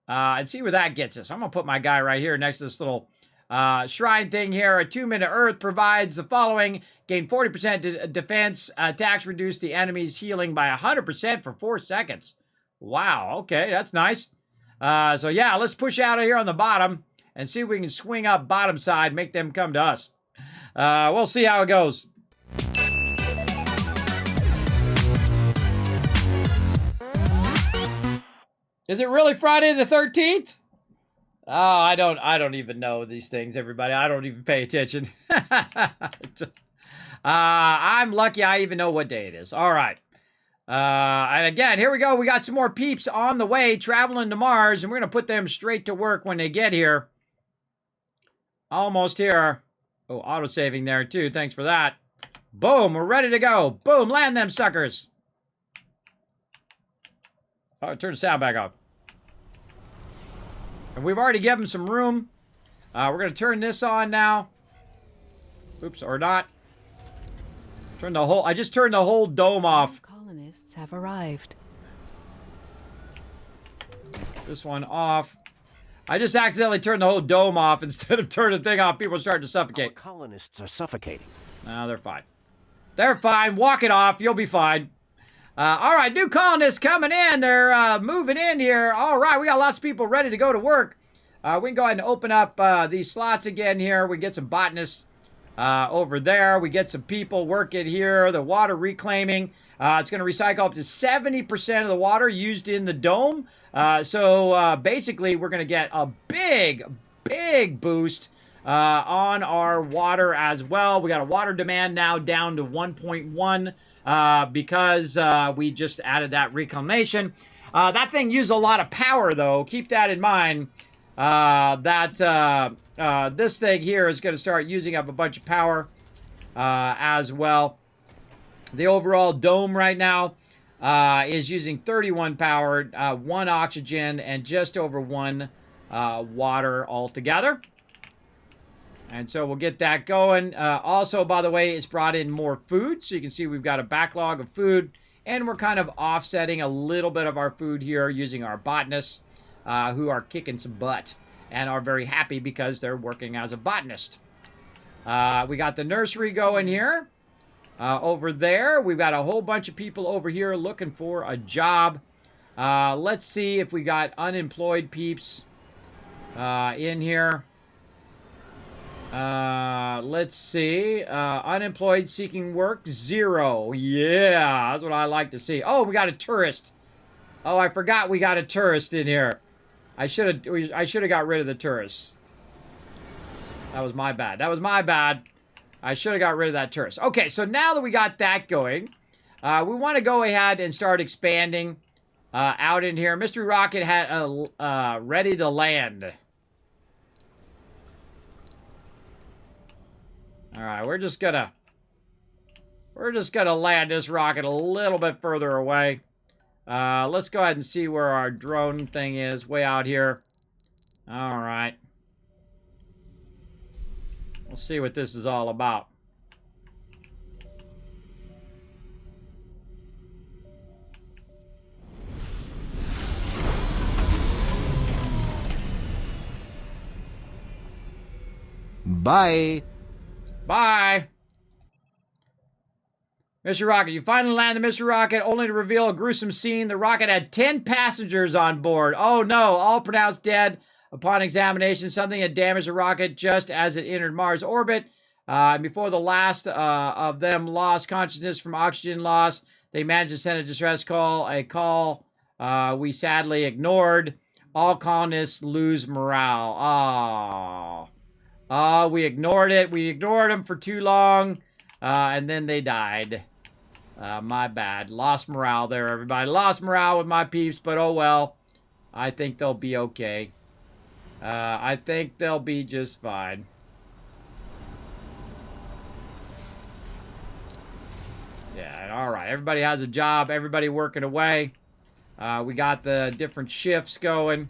and see where that gets us. I'm going to put my guy right here next to this little shrine thing here. A 2-minute earth provides the following. Gain 40% defense. Attacks reduce the enemy's healing by 100% for 4 seconds. Wow, okay, that's nice. So yeah, let's push out of here on the bottom and see if we can swing up bottom side, make them come to us. We'll see how it goes. Is it really Friday the 13th? Oh, I don't even know these things, everybody. I don't even pay attention. I'm lucky I even know what day it is. All right. And again, here we go. We got some more peeps on the way traveling to Mars, and we're going to put them straight to work when they get here. Almost here. Oh, auto-saving there, too. Thanks for that. Boom. We're ready to go. Boom. Land them suckers. Oh, turn the sound back off. And we've already given them some room. We're going to turn this on now. Oops, or not. I just turned the whole dome off. Colonists have arrived. This one off. I just accidentally turned the whole dome off instead of turning the thing off. People are starting to suffocate. Our colonists are suffocating. No, they're fine. They're fine. Walk it off. You'll be fine. All right, new colonists coming in. They're moving in here. All right, we got lots of people ready to go to work. We can go ahead and open up these slots again here. We get some botanists over there. We get some people working here. The water reclaiming. It's going to recycle up to 70% of the water used in the dome. So basically, we're going to get a big boost on our water as well. We got a water demand now down to 1.1. Because we just added that reclamation. That thing used a lot of power, though. Keep that in mind. This thing here is going to start using up a bunch of power as well. The overall dome right now is using 31 power, 1 oxygen, and just over 1 water altogether. And so we'll get that going. Also, by the way, it's brought in more food. So you can see we've got a backlog of food. And we're kind of offsetting a little bit of our food here using our botanists who are kicking some butt and are very happy because they're working as a botanist. We got the nursery going here. Over there, we've got a whole bunch of people over here looking for a job. Let's see if we got unemployed peeps in here. Let's see. Unemployed seeking work, 0. Yeah, that's what I like to see. Oh, we got a tourist. Oh, I forgot we got a tourist in here. I should have got rid of the tourists. That was my bad. I should have got rid of that tourist. Okay, so now that we got that going, we want to go ahead and start expanding out in here. Mystery Rocket had ready to land. All right, we're just gonna land this rocket a little bit further away. Let's go ahead and see where our drone thing is, way out here. All right. We'll see what this is all about. Bye. Bye. Mr. Rocket, you finally land the Mr. Rocket, only to reveal a gruesome scene. The rocket had 10 passengers on board. Oh no, all pronounced dead. Upon examination, something had damaged the rocket just as it entered Mars orbit. Before the last of them lost consciousness from oxygen loss, they managed to send a distress call, a call we sadly ignored. All colonists lose morale. Oh, we ignored it. We ignored them for too long, and then they died. My bad. Lost morale there, everybody. Lost morale with my peeps, but oh well. I think they'll be okay. I think they'll be just fine. Yeah, all right. Everybody has a job. Everybody working away. We got the different shifts going.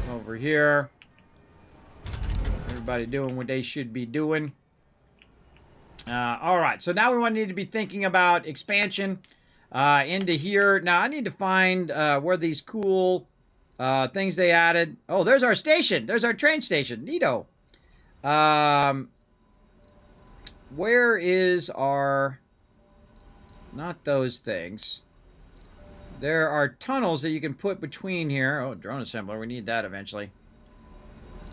Over here. Everybody doing what they should be doing. All right, so now we need to be thinking about expansion into here. Now, I need to find where these cool things they added. Oh, there's our station. There's our train station. Neato. Where is our... Not those things. There are tunnels that you can put between here. Oh, drone assembler. We need that eventually.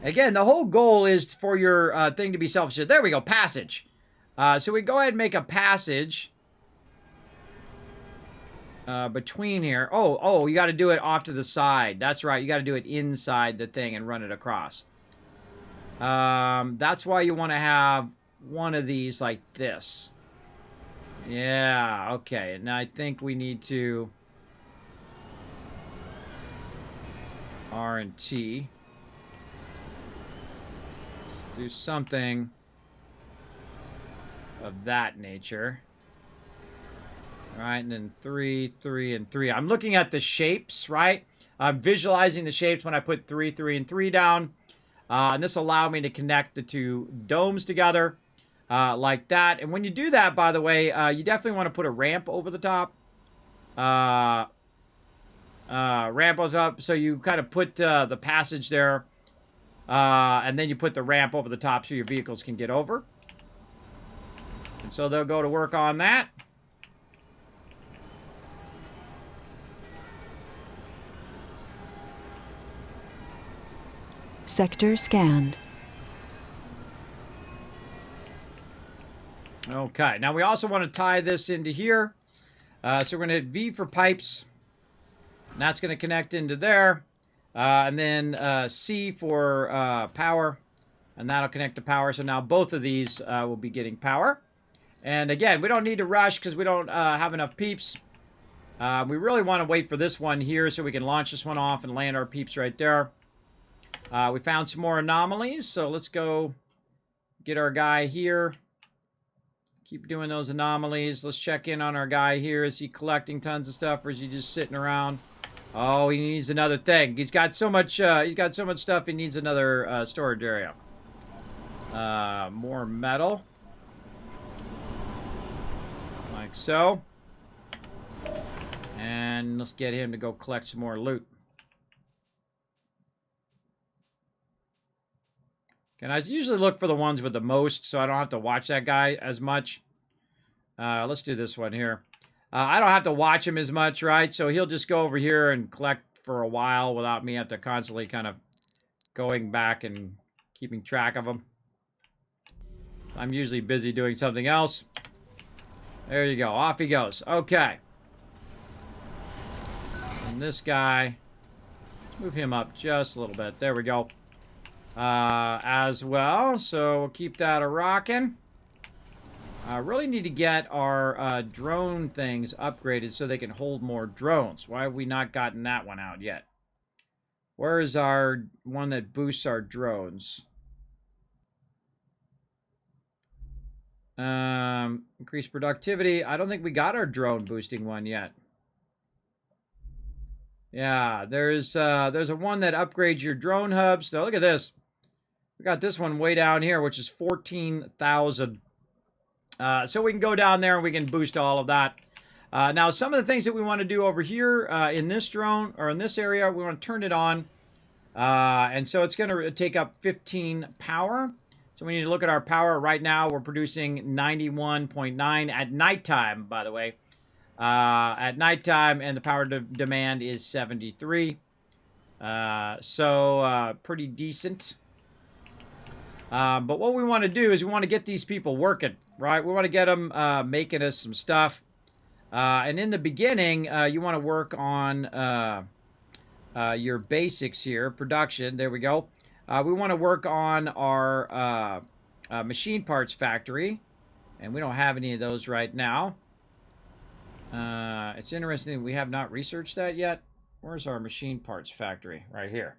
Again, the whole goal is for your thing to be self-sufficient. There we go. Passage. So we go ahead and make a passage between here. Oh, you got to do it off to the side. That's right. You got to do it inside the thing and run it across. That's why you want to have one of these like this. Yeah, okay. And I think we need to R and T. Do something of that nature. All right, and then 3, 3, and 3. I'm looking at the shapes, right? I'm visualizing the shapes when I put 3, 3, and 3 down. And this allowed me to connect the two domes together like that. And when you do that, by the way, you definitely want to put a ramp over the top. Ramp over the top, so you kind of put the passage there. And then you put the ramp over the top so your vehicles can get over. And so they'll go to work on that. Sector scanned. Okay, now we also want to tie this into here. So we're going to hit V for pipes. And that's going to connect into there. And then C for power. And that'll connect to power. So now both of these will be getting power. And again, we don't need to rush because we don't have enough peeps. We really want to wait for this one here so we can launch this one off and land our peeps right there. We found some more anomalies, so let's go get our guy here. Keep doing those anomalies. Let's check in on our guy here. Is he collecting tons of stuff, or is he just sitting around? Oh, he needs another thing. He's got so much stuff, he needs another storage area. More metal. Like so. And let's get him to go collect some more loot. And I usually look for the ones with the most, so I don't have to watch that guy as much. Let's do this one here. I don't have to watch him as much, right? So he'll just go over here and collect for a while without me have to constantly kind of going back and keeping track of him. I'm usually busy doing something else. There you go. Off he goes. Okay. And this guy, move him up just a little bit. There we go. As well, so we'll keep that a-rocking. Really need to get our drone things upgraded so they can hold more drones. Why have we not gotten that one out yet? Where is our one that boosts our drones? Increase productivity. I don't think we got our drone boosting one yet. Yeah, there's a one that upgrades your drone hubs. So look at this. We got this one way down here, which is 14,000. So we can go down there and we can boost all of that. Now, some of the things that we want to do over here in this drone, or in this area, we want to turn it on. And so it's going to take up 15 power. So we need to look at our power. Right now, we're producing 91.9 at nighttime, by the way. At nighttime, and the power demand is 73. So pretty decent. But what we want to do is we want to get these people working, right? We want to get them making us some stuff. And in the beginning, you want to work on your basics here, production. There we go. We want to work on our machine parts factory. And we don't have any of those right now. It's interesting we have not researched that yet. Where's our machine parts factory? Right here.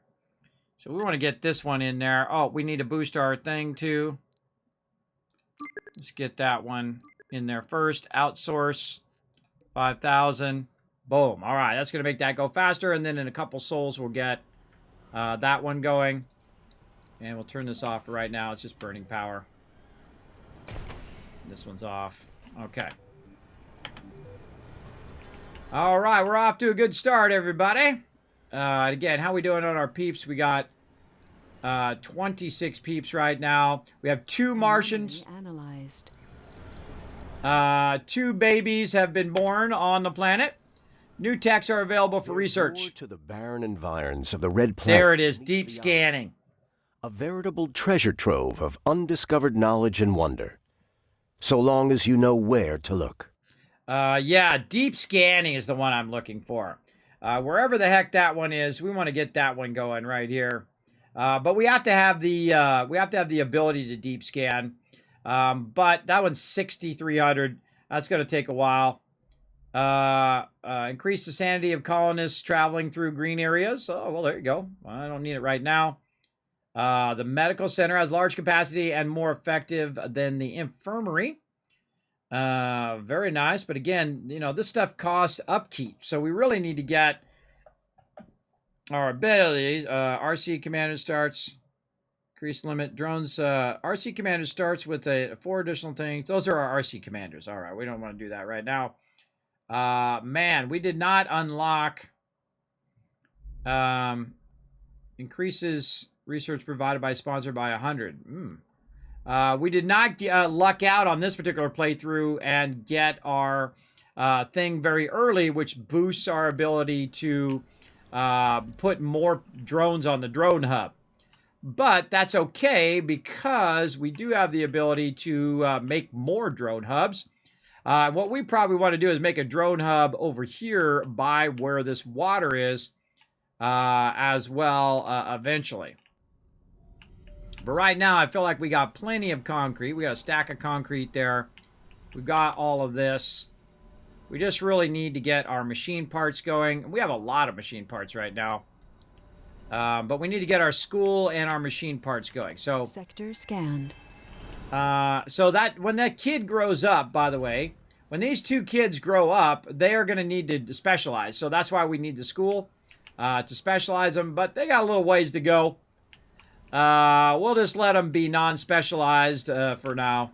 So we want to get this one in there. Oh, we need to boost our thing too. Let's get that one in there first. Outsource 5,000. Boom. All right, that's going to make that go faster. And then in a couple souls, we'll get that one going. And we'll turn this off right now. It's just burning power. This one's off. Okay. All right, we're off to a good start, everybody. Again, how we doing on our peeps? We got 26 peeps right now. We have 2 Martians. Analyzed. 2 babies have been born on the planet. New techs are available for research. More to the barren environs of the red planet. There it is, deep scanning. A veritable treasure trove of undiscovered knowledge and wonder. So long as you know where to look. Yeah, deep scanning is the one I'm looking for. Wherever the heck that one is, we want to get that one going right here. But we have to have the ability to deep scan. But that one's 6,300. That's going to take a while. Increase the sanity of colonists traveling through green areas. Oh, well, there you go. I don't need it right now. The medical center has large capacity and more effective than the infirmary. Very nice. But again, you know, this stuff costs upkeep. So we really need to get our abilities. RC commander starts. Increase limit. Drones. RC commander starts with 4 additional things. Those are our RC commanders. All right. We don't want to do that right now. Man, we did not unlock. Increases research provided by sponsor by 100. We did not luck out on this particular playthrough and get our thing very early, which boosts our ability to put more drones on the drone hub. But that's okay because we do have the ability to make more drone hubs. What we probably want to do is make a drone hub over here by where this water is as well eventually. But right now, I feel like we got plenty of concrete. We got a stack of concrete there. We've got all of this. We just really need to get our machine parts going. We have a lot of machine parts right now. But we need to get our school and our machine parts going. So Sector scanned. so that when that kid grows up, by the way, when these 2 kids grow up, they are going to need to specialize. So that's why we need the school to specialize them. But they got a little ways to go. We'll just let them be non-specialized for now.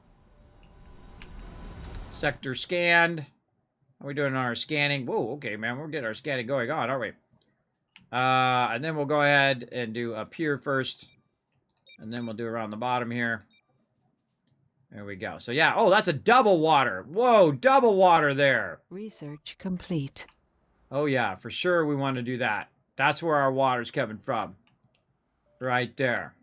Sector scanned. How are we doing on our scanning? Whoa, okay, man. We're getting our scanning going on, aren't we? And then we'll go ahead and do up here first. And then we'll do around the bottom here. There we go. So, yeah. Oh, that's a double water. Whoa, double water there. Research complete. Oh, yeah. For sure we want to do that. That's where our water's coming from. Right there.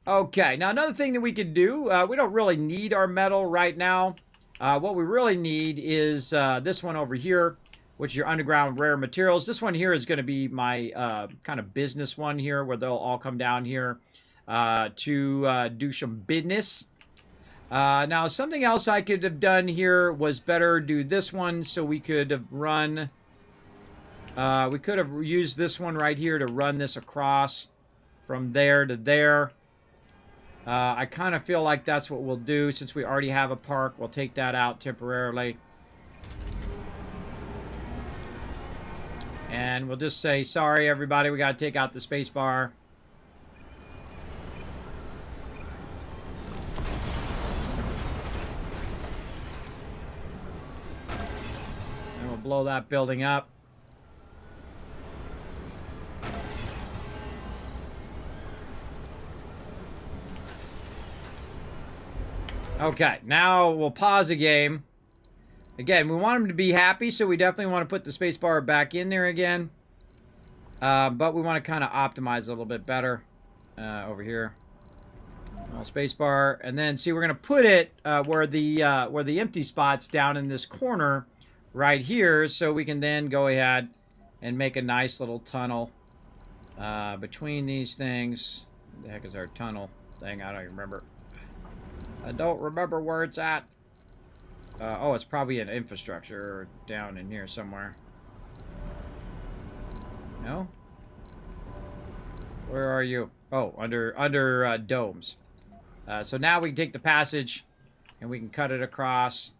Okay. Now, another thing that we could do, we don't really need our metal right now. What we really need is this one over here, which is your underground rare materials. This one here is going to be my kind of business one here, where they'll all come down here to do some business. Now, something else I could have done here was better do this one so we could have run... we could have used this one right here to run this across from there to there. I kind of feel like that's what we'll do. Since we already have a park, we'll take that out temporarily. And we'll just say, sorry, everybody, we got to take out the space bar. And we'll blow that building up. Okay, now we'll pause the game. Again, we want them to be happy, so we definitely want to put the spacebar back in there again. But we want to kind of optimize a little bit better over here. Spacebar, and then see, we're going to put it where the empty spot's down in this corner right here, so we can then go ahead and make a nice little tunnel between these things. What the heck is our tunnel thing? I don't even remember. I don't remember where it's at. Oh, it's probably an infrastructure down in here somewhere. No? Where are you? Oh, under domes. So now we can take the passage and we can cut it across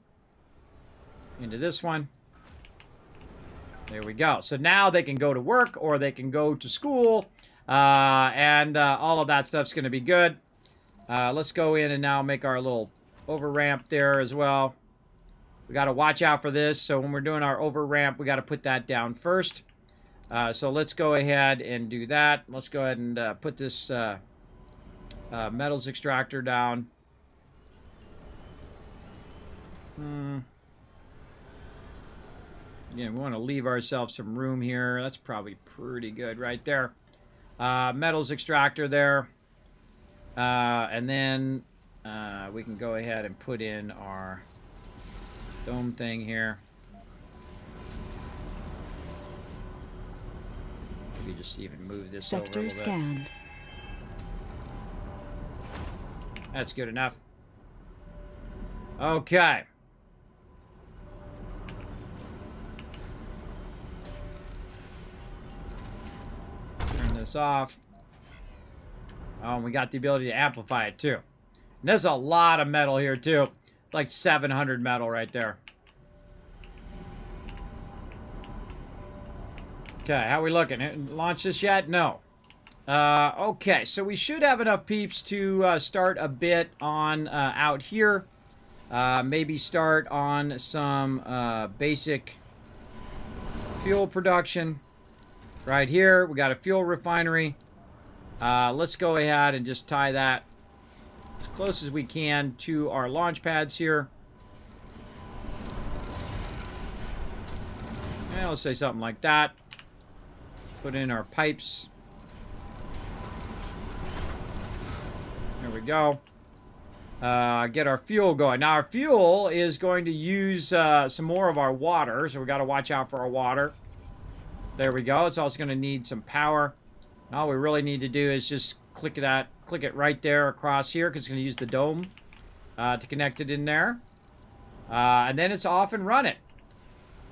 into this one. There we go. So now they can go to work or they can go to school, and all of that stuff's going to be good. Let's go in and now make our little over ramp there as well. We got to watch out for this. So when we're doing our over ramp, we got to put that down first. So let's go ahead and do that. Let's go ahead and put this metals extractor down. Again, we want to leave ourselves some room here. That's probably pretty good right there. Metals extractor there. And then we can go ahead and put in our dome thing here. Maybe just even move this over a Sector little bit. scanned. That's good enough. Okay. Turn this off. Oh, and we got the ability to amplify it too. And there's a lot of metal here too. Like 700 metal right there. Okay, how we looking? Launch this yet? No. Okay, so we should have enough peeps to start a bit on out here. Maybe start on some basic fuel production. Right here, we got a fuel refinery. Let's go ahead and just tie that as close as we can to our launch pads here. And let's say something like that. Put in our pipes. There we go. Get our fuel going. Now our fuel is going to use some more of our water, so we got to watch out for our water. There we go. It's also going to need some power. And all we really need to do is just click it right there across here, because it's going to use the dome to connect it in there. And then it's off and running.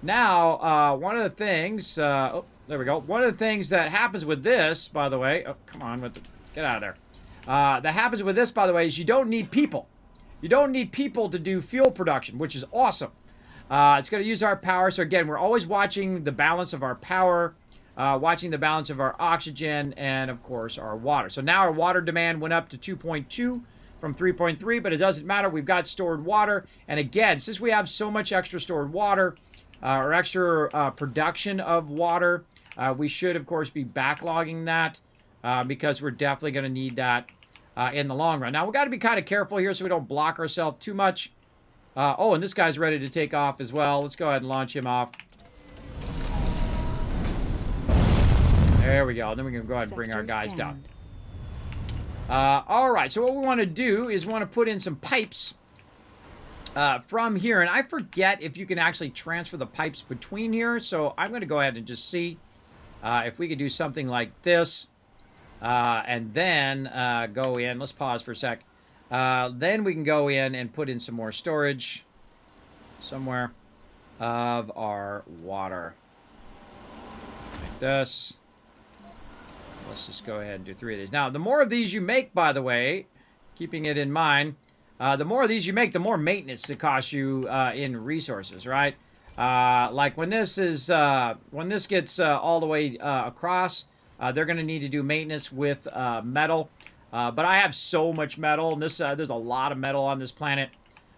Now, one of the things, oh, there we go. One of the things that happens with this, by the way, oh, come on, get out of there. That happens with this, by the way, is you don't need people. You don't need people to do fuel production, which is awesome. It's going to use our power. So again, we're always watching the balance of our power, watching the balance of our oxygen, and of course our water. So now our water demand went up to 2.2 from 3.3, but it doesn't matter. We've got stored water. And again, since we have so much extra stored water, or extra production of water, we should, of course, be backlogging that because we're definitely going to need that in the long run. Now, we've got to be kind of careful here so we don't block ourselves too much. Oh, and this guy's ready to take off as well. Let's go ahead and launch him off. There we go. Then we can go ahead and bring our guys down. All right, so what we want to do is we want to put in some pipes from here. And I forget if you can actually transfer the pipes between here. So I'm going to go ahead and just see if we could do something like this. And then go in. Let's pause for a sec. Then we can go in and put in some more storage somewhere of our water. Like this. Let's just go ahead and do 3 of these. Now, the more of these you make, by the way, keeping it in mind, the more of these you make, the more maintenance it costs you in resources, right? Like when this gets all the way across, they're going to need to do maintenance with metal. But I have so much metal, and there's a lot of metal on this planet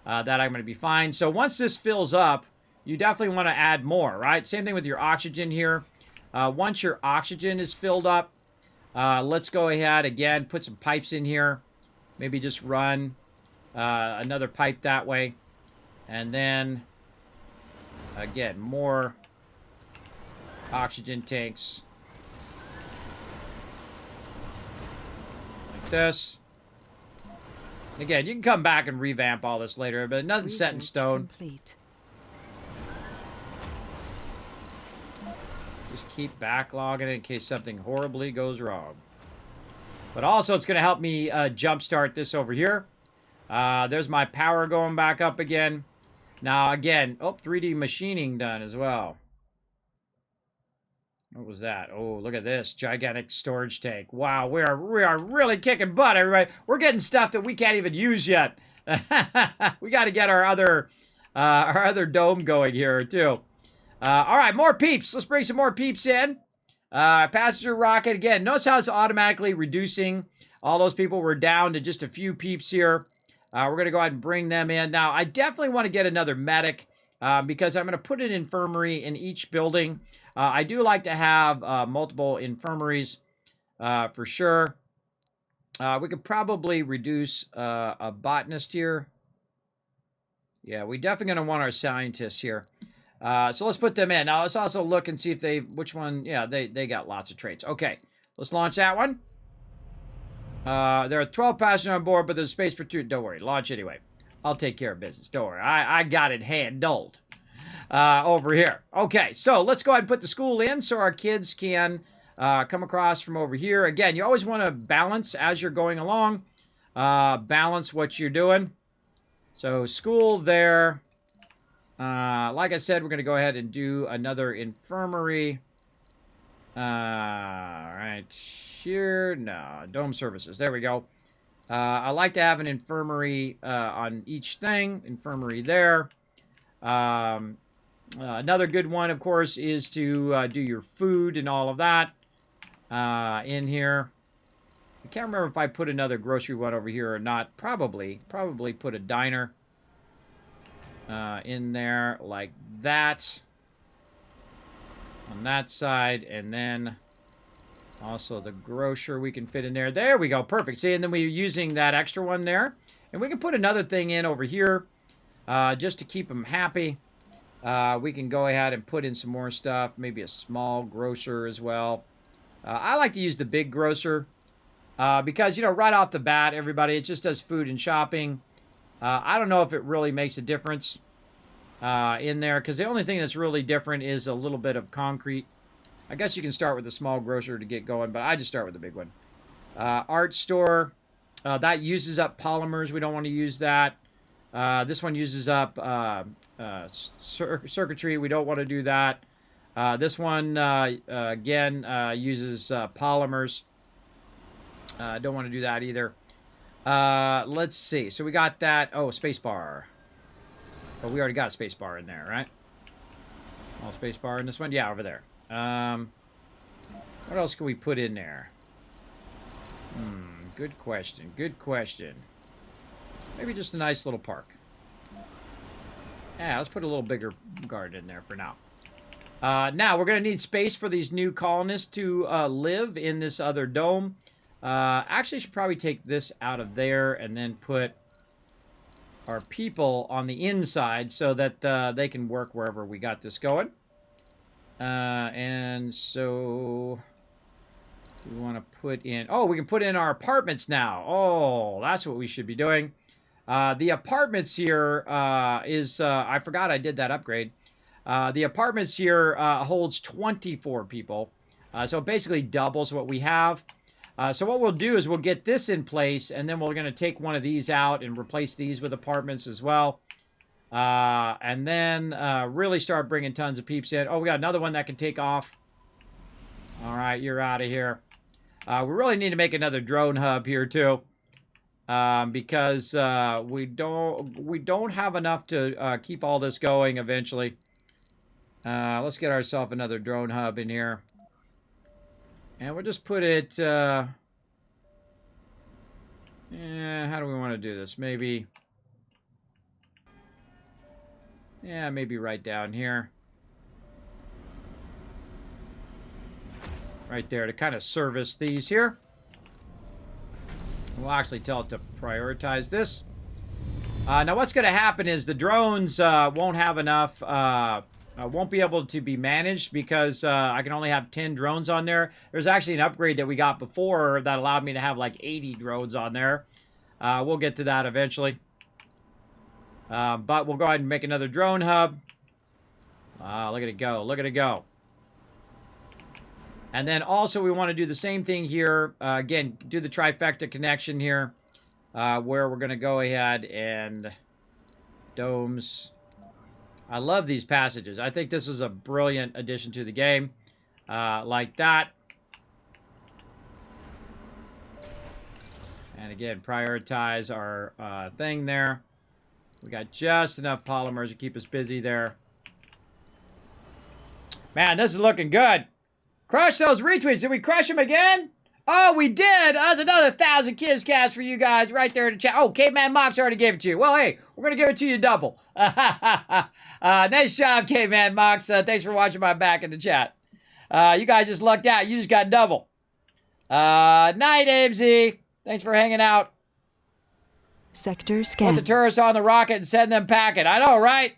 that I'm going to be fine. So once this fills up, you definitely want to add more, right? Same thing with your oxygen here. Once your oxygen is filled up, let's go ahead, again, put some pipes in here. Maybe just run another pipe that way. And then, again, more oxygen tanks. This. Again, you can come back and revamp all this later, but nothing's set in stone. Complete. Just keep backlogging it in case something horribly goes wrong. But also, it's going to help me jumpstart this over here. There's my power going back up again. Now, again, 3D machining done as well. What was that? Oh, look at this gigantic storage tank. Wow, we are really kicking butt, everybody. We're getting stuff that we can't even use yet. We got to get our other dome going here too. All right, more peeps. Let's bring some more peeps in. Passenger rocket again. Notice how it's automatically reducing all those people. We're down to just a few peeps here. We're going to go ahead and bring them in. Now, I definitely want to get another medic because I'm going to put an infirmary in each building. I do like to have multiple infirmaries for sure. We could probably reduce a botanist here. Yeah, we definitely going to want our scientists here. So let's put them in. Now, let's also look and see if which one, yeah, they got lots of traits. Okay, let's launch that one. There are 12 passengers on board, but there's space for 2. Don't worry, launch anyway. I'll take care of business. Don't worry, I got it handled over here. Okay, so let's go ahead and put the school in so our kids can come across from over here. Again, you always want to balance as you're going along. Balance what you're doing. So school there. Like I said, we're going to go ahead and do another infirmary. Right here. No, dome services. There we go. I like to have an infirmary on each thing. Infirmary there. Another good one, of course, is to do your food and all of that in here. I can't remember if I put another grocery one over here or not. Probably put a diner in there like that on that side, and then also the grocer we can fit in there. There we go, perfect. See, and then we're using that extra one there, and we can put another thing in over here just to keep them happy. We can go ahead and put in some more stuff, maybe a small grocer as well. I like to use the big grocer because, you know, right off the bat, everybody, it just does food and shopping. I don't know if it really makes a difference in there, because the only thing that's really different is a little bit of concrete. I guess you can start with a small grocer to get going, but I just start with the big one. Art store, that uses up polymers. We don't want to use that. This one uses up circuitry. We don't want to do that. This one, again, uses polymers. Don't want to do that either. Let's see. So we got that. Oh, space bar. Oh, we already got a space bar in there, right? Oh, space bar in this one? Yeah, over there. What else can we put in there? Good question. Good question. Maybe just a nice little park. Yeah, let's put a little bigger garden in there for now. Now, we're going to need space for these new colonists to live in this other dome. Actually, I should probably take this out of there and then put our people on the inside so that they can work wherever we got this going. And so we want to put in... Oh, we can put in our apartments now. Oh, that's what we should be doing. The apartments here is... I forgot I did that upgrade. The apartments here holds 24 people. So it basically doubles what we have. So what we'll do is we'll get this in place, and then we're going to take one of these out and replace these with apartments as well. And then really start bringing tons of peeps in. Oh, we got another one that can take off. All right, you're out of here. We really need to make another drone hub here too, because we don't have enough to keep all this going eventually. Let's get ourselves another drone hub in here. And we'll just put it, how do we want to do this? Maybe, yeah, maybe right down here. Right there to kind of service these here. We'll actually tell it to prioritize this. Now what's going to happen is the drones won't have enough... won't be able to be managed because I can only have 10 drones on there. There's actually an upgrade that we got before that allowed me to have like 80 drones on there. We'll get to that eventually. But we'll go ahead and make another drone hub. Look at it go. Look at it go. And then also we want to do the same thing here. Again, do the trifecta connection here. Where we're going to go ahead and domes... I love these passages. I think this is a brilliant addition to the game. like that. And again, prioritize our thing there. We got just enough polymers to keep us busy there. Man, this is looking good. Crush those retweets. Did we crush them again? Oh, we did. That's another 1,000 KizCats for you guys right there in the chat. Oh, Caveman Mox already gave it to you. Well, hey, we're going to give it to you double. Nice job, Caveman Mox. Thanks for watching my back in the chat. You guys just lucked out. You just got double. Night, AMZ. Thanks for hanging out. Sector Put scan. the tourists on the rocket and send them packing. I know, right?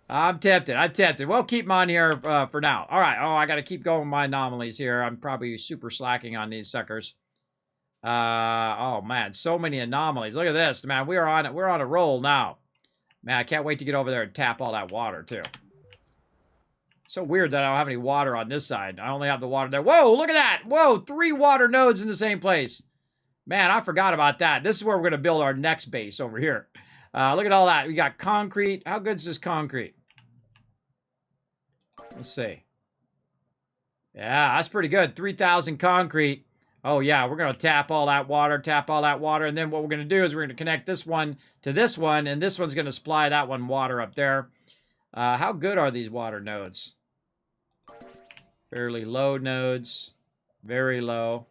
I'm tempted. I'm tempted. We'll keep them on here for now. All right. Oh, I got to keep going with my anomalies here. I'm probably super slacking on these suckers. Oh, man. So many anomalies. Look at this, man. We're on a roll now. Man, I can't wait to get over there and tap all that water, too. So weird that I don't have any water on this side. I only have the water there. Whoa, look at that. Whoa, 3 water nodes in the same place. Man, I forgot about that. This is where we're going to build our next base over here. Look at all that. We got concrete. How good is this concrete? Let's see. Yeah, that's pretty good. 3,000 concrete. Oh, yeah, we're going to tap all that water, and then what we're going to do is we're going to connect this one to this one, and this one's going to supply that one water up there. How good are these water nodes? Fairly low nodes. Very low.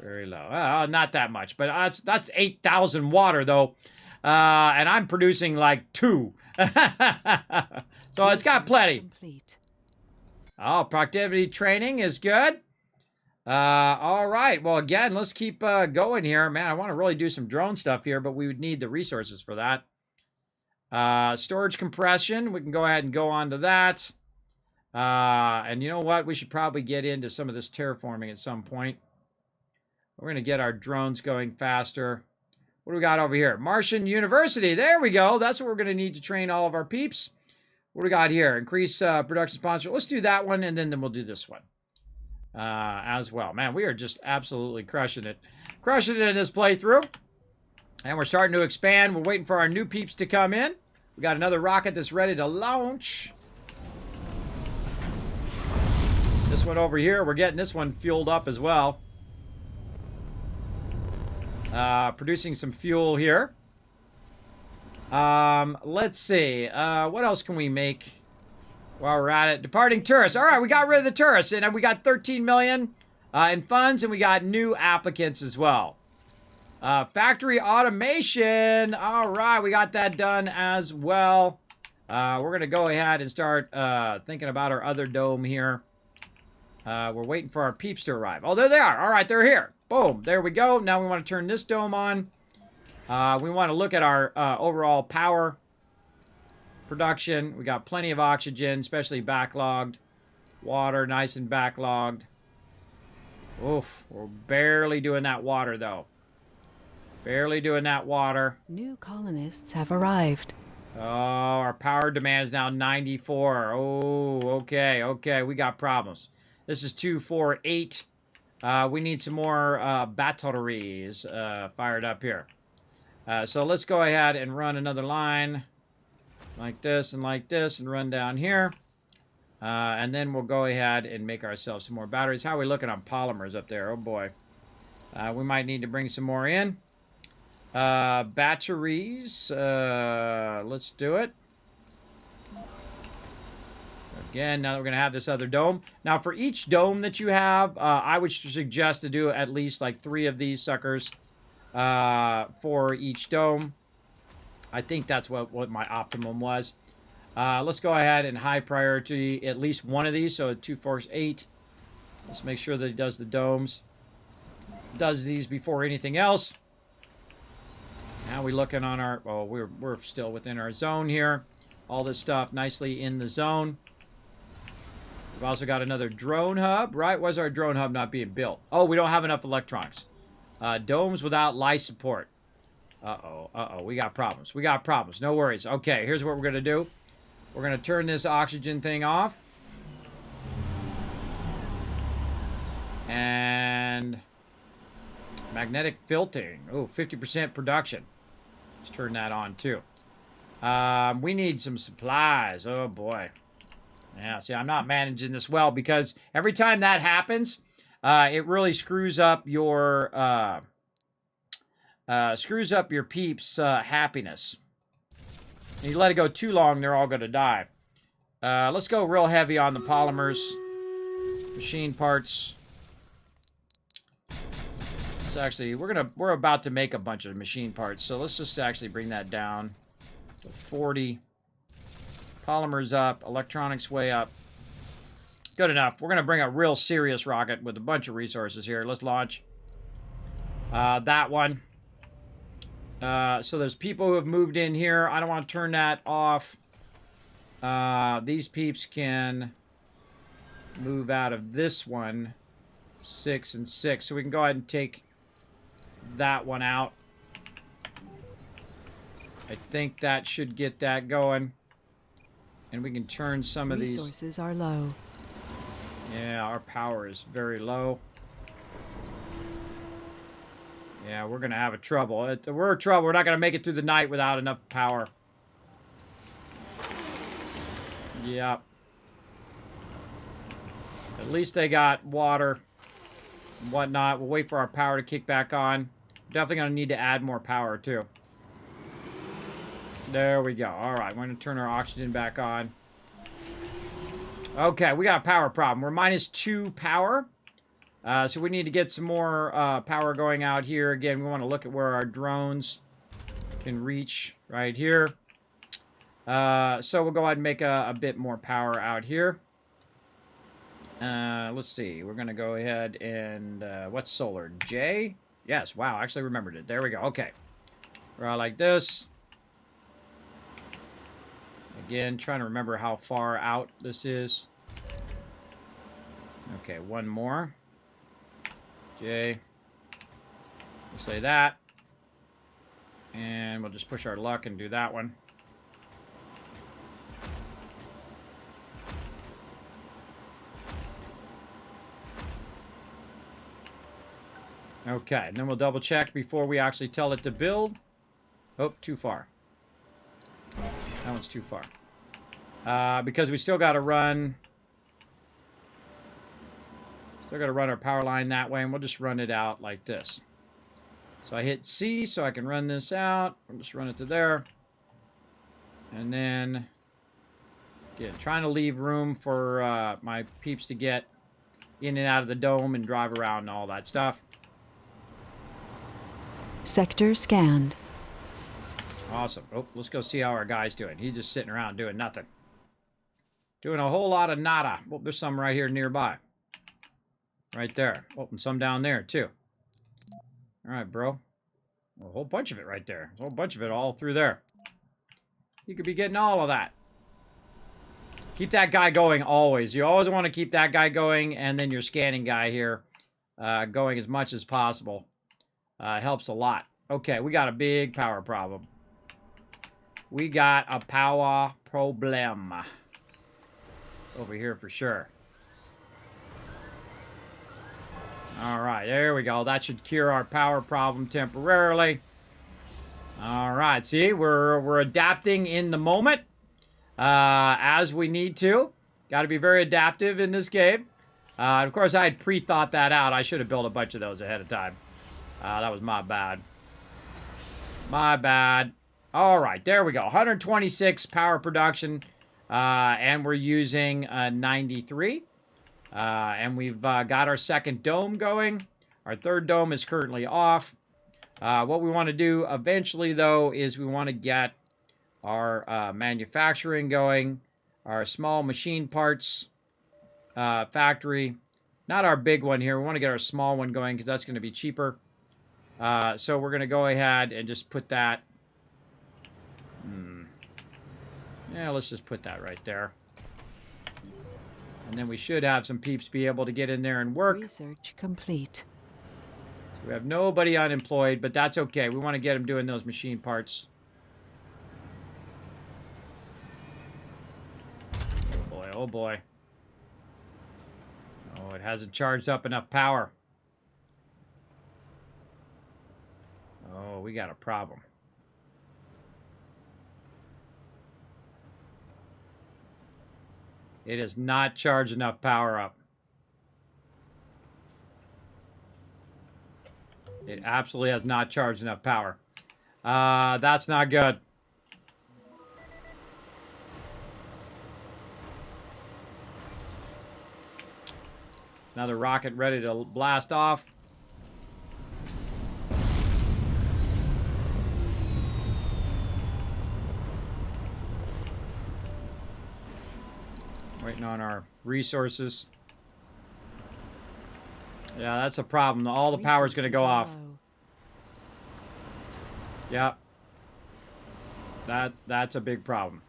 Very low. Not that much, but that's 8,000 water, though. And I'm producing like 2. So it's got plenty. Complete. Oh, productivity training is good. All right. Well, again, let's keep going here. Man, I want to really do some drone stuff here, but we would need the resources for that. Storage compression. We can go ahead and go on to that. And you know what? We should probably get into some of this terraforming at some point. We're going to get our drones going faster. What do we got over here? Martian University. There we go. That's what we're going to need to train all of our peeps. What do we got here? Increase production sponsor. Let's do that one, and then we'll do this one as well. Man, we are just absolutely crushing it. Crushing it in this playthrough. And we're starting to expand. We're waiting for our new peeps to come in. We got another rocket that's ready to launch. This one over here, we're getting this one fueled up as well. Producing some fuel here. Let's see. What else can we make while we're at it? Departing tourists. All right, we got rid of the tourists, and we got 13 million in funds, and we got new applicants as well. Factory automation. All right, we got that done as well. We're going to go ahead and start thinking about our other dome here. We're waiting for our peeps to arrive. Oh, there they are. All right, they're here. Boom. There we go. Now we want to turn this dome on. We want to look at our overall power production. We got plenty of oxygen, especially backlogged. Water, nice and backlogged. Oof. We're barely doing that water, though. Barely doing that water. New colonists have arrived. Oh, our power demand is now 94. Oh, okay, okay. We got problems. This is 2, 4, 8. We need some more batteries fired up here. So let's go ahead and run another line like this and run down here. And then we'll go ahead and make ourselves some more batteries. How are we looking on polymers up there? Oh, boy. We might need to bring some more in. Batteries. Let's do it. Again, now that we're going to have this other dome. Now, for each dome that you have, I would suggest to do at least like 3 of these suckers for each dome. I think that's what my optimum was. Let's go ahead and high priority at least one of these. So 2, 4, 8. Let's make sure that he does the domes. Does these before anything else. Now we're looking on our... Oh, we're still within our zone here. All this stuff nicely in the zone. We've also got another drone hub, right? Why is our drone hub not being built? Oh, we don't have enough electronics. Domes without light support. Uh-oh. We got problems. We got problems. No worries. Okay, here's what we're going to do. We're going to turn this oxygen thing off. And magnetic filtering. Oh, 50% production. Let's turn that on, too. We need some supplies. Oh, boy. Yeah, see, I'm not managing this well because every time that happens, it really screws up your peeps' happiness. And you let it go too long, they're all going to die. Let's go real heavy on the polymers, machine parts. Let's actually, we're about to make a bunch of machine parts, so let's just actually bring that down to 40. Polymers up, electronics way up. Good enough. We're going to bring a real serious rocket with a bunch of resources here. Let's launch that one. So there's people who have moved in here. I don't want to turn that off. These peeps can move out of this one. 6 and 6. So we can go ahead and take that one out. I think that should get that going. And we can turn some of these. Resources are low. Yeah, our power is very low. Yeah, we're going to have a trouble. We're in trouble. We're not going to make it through the night without enough power. Yep. At least they got water and whatnot. We'll wait for our power to kick back on. Definitely going to need to add more power, too. There we go. All right, we're going to turn our oxygen back on. Okay, we got a power problem. We're -2 power. So we need to get some more power going out here. Again, we want to look at where our drones can reach right here. So we'll go ahead and make a bit more power out here. Let's see. We're going to go ahead and... what's solar? J? Yes, wow, I actually remembered it. There we go. Okay. Right like this. Again, trying to remember how far out this is. Okay, one more. J. We'll say that. And we'll just push our luck and do that one. Okay, and then we'll double check before we actually tell it to build. Oh, too far. That one's too far. Because we still got to run... Still got to run our power line that way, and we'll just run it out like this. So I hit C so I can run this out. I'll just run it to there. And then... Again, trying to leave room for my peeps to get in and out of the dome and drive around and all that stuff. Sector scanned. Awesome. Oh, let's go see how our guy's doing. He's just sitting around doing nothing. Doing a whole lot of nada. Oh, there's some right here nearby. Right there. Oh, and some down there, too. All right, bro. A whole bunch of it right there. A whole bunch of it all through there. You could be getting all of that. Keep that guy going always. You always want to keep that guy going, and then your scanning guy here going as much as possible. Helps a lot. Okay, we got a big power problem. We got a power problem. Over here for sure. All right, there we go. That should cure our power problem temporarily. All right, see, we're adapting in the moment as we need to. Got to be very adaptive in this game. Of course, I had pre-thought that out. I should have built a bunch of those ahead of time. That was my bad. My bad. All right, there we go. 126 power production, and we're using 93. And we've got our second dome going. Our third dome is currently off. What we want to do eventually, though, is we want to get our manufacturing going, our small machine parts factory. Not our big one here. We want to get our small one going because that's going to be cheaper. So we're going to go ahead and just put that... Yeah, let's just put that right there. And then we should have some peeps be able to get in there and work. Research complete. We have nobody unemployed, but that's okay. We want to get them doing those machine parts. Oh boy, oh boy. Oh, it hasn't charged up enough power. Oh, we got a problem. It is not charged enough power up. It absolutely has not charged enough power. That's not good. Another rocket ready to blast off. Waiting on our resources. Yeah, that's a problem. All the power is going to go off. Yep. That's a big problem.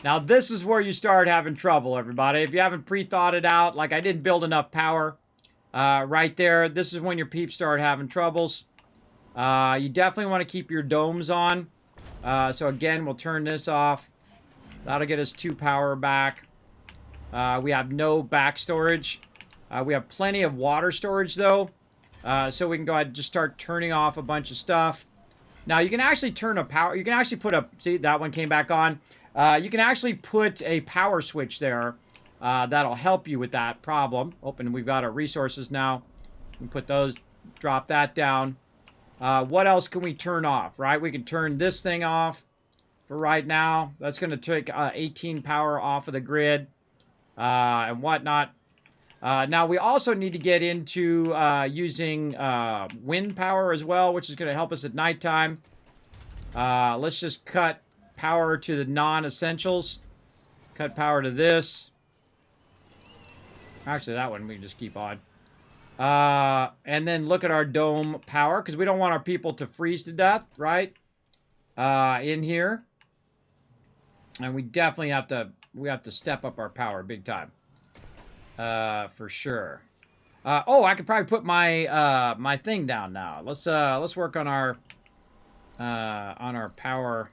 Now, this is where you start having trouble, everybody. If you haven't pre-thought it out, like I didn't build enough power right there, this is when your peeps start having troubles. You definitely want to keep your domes on. So, again, we'll turn this off. That'll get us 2 power back. We have no back storage. We have plenty of water storage, though. So we can go ahead and just start turning off a bunch of stuff. Now, you can actually turn a power... You can actually put a... See, that one came back on. You can actually put a power switch there. That'll help you with that problem. Oh, and we've got our resources now. We can put those... Drop that down. What else can we turn off, right? We can turn this thing off for right now. That's going to take 18 power off of the grid. And whatnot. Now, we also need to get into using wind power as well, which is going to help us at nighttime. Let's just cut power to the non-essentials. Cut power to this. Actually, that one we can just keep on. And then look at our dome power, because we don't want our people to freeze to death, right? In here. And we definitely have to... We have to step up our power big time. For sure. Oh, I could probably put my my thing down now. Let's work on our power,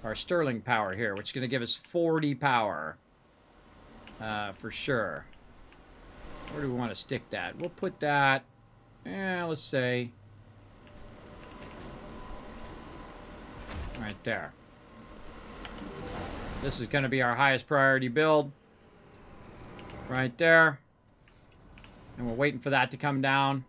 our Sterling power here, which is going to give us 40 power. For sure. Where do we want to stick that? We'll put that. Let's say right there. This is going to be our highest priority build. Right there. And we're waiting for that to come down.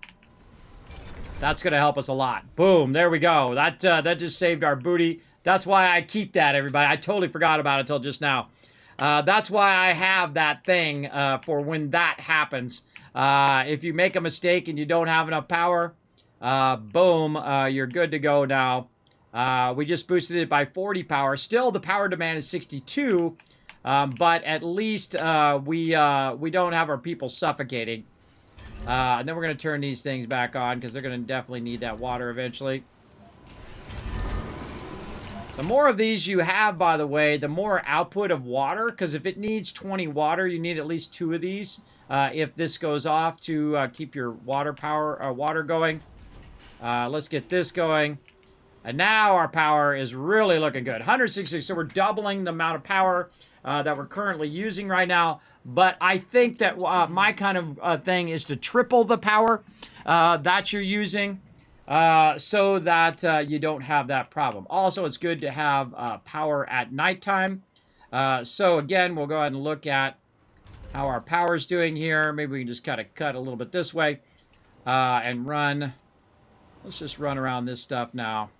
That's going to help us a lot. Boom. There we go. That just saved our booty. That's why I keep that, everybody. I totally forgot about it until just now. That's why I have that thing for when that happens. If you make a mistake and you don't have enough power, boom, you're good to go now. We just boosted it by 40 power. Still, the power demand is 62, but at least we don't have our people suffocating. And then we're going to turn these things back on because they're going to definitely need that water eventually. The more of these you have, by the way, the more output of water, because if it needs 20 water, you need at least 2 of these if this goes off to keep your water going. Let's get this going. And now our power is really looking good. 166, so we're doubling the amount of power that we're currently using right now. But I think that my kind of thing is to triple the power that you're using so that you don't have that problem. Also, it's good to have power at nighttime. So again, we'll go ahead and look at how our power is doing here. Maybe we can just kind of cut a little bit this way and run. Let's just run around this stuff now.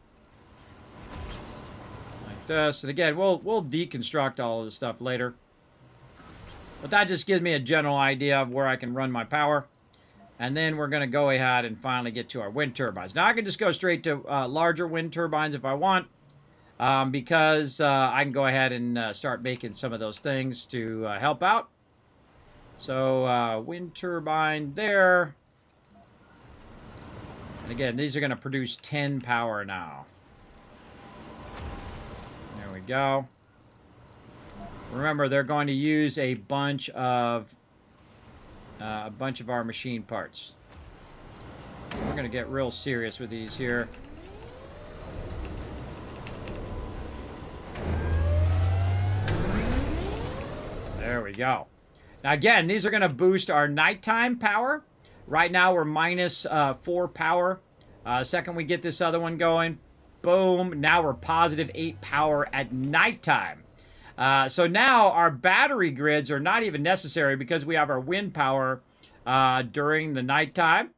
Like this. And again, we'll deconstruct all of this stuff later. But that just gives me a general idea of where I can run my power. And then we're going to go ahead and finally get to our wind turbines. Now, I can just go straight to larger wind turbines if I want. Because I can go ahead and start making some of those things to help out. So, wind turbine there. And again, these are going to produce 10 power now. There we go. Remember, they're going to use a bunch of our machine parts. We're going to get real serious with these here. There we go. Now, again, these are going to boost our nighttime power. Right now, we're minus 4 power. Second we get this other one going, boom. Now we're positive 8 power at nighttime. So now our battery grids are not even necessary because we have our wind power during the nighttime.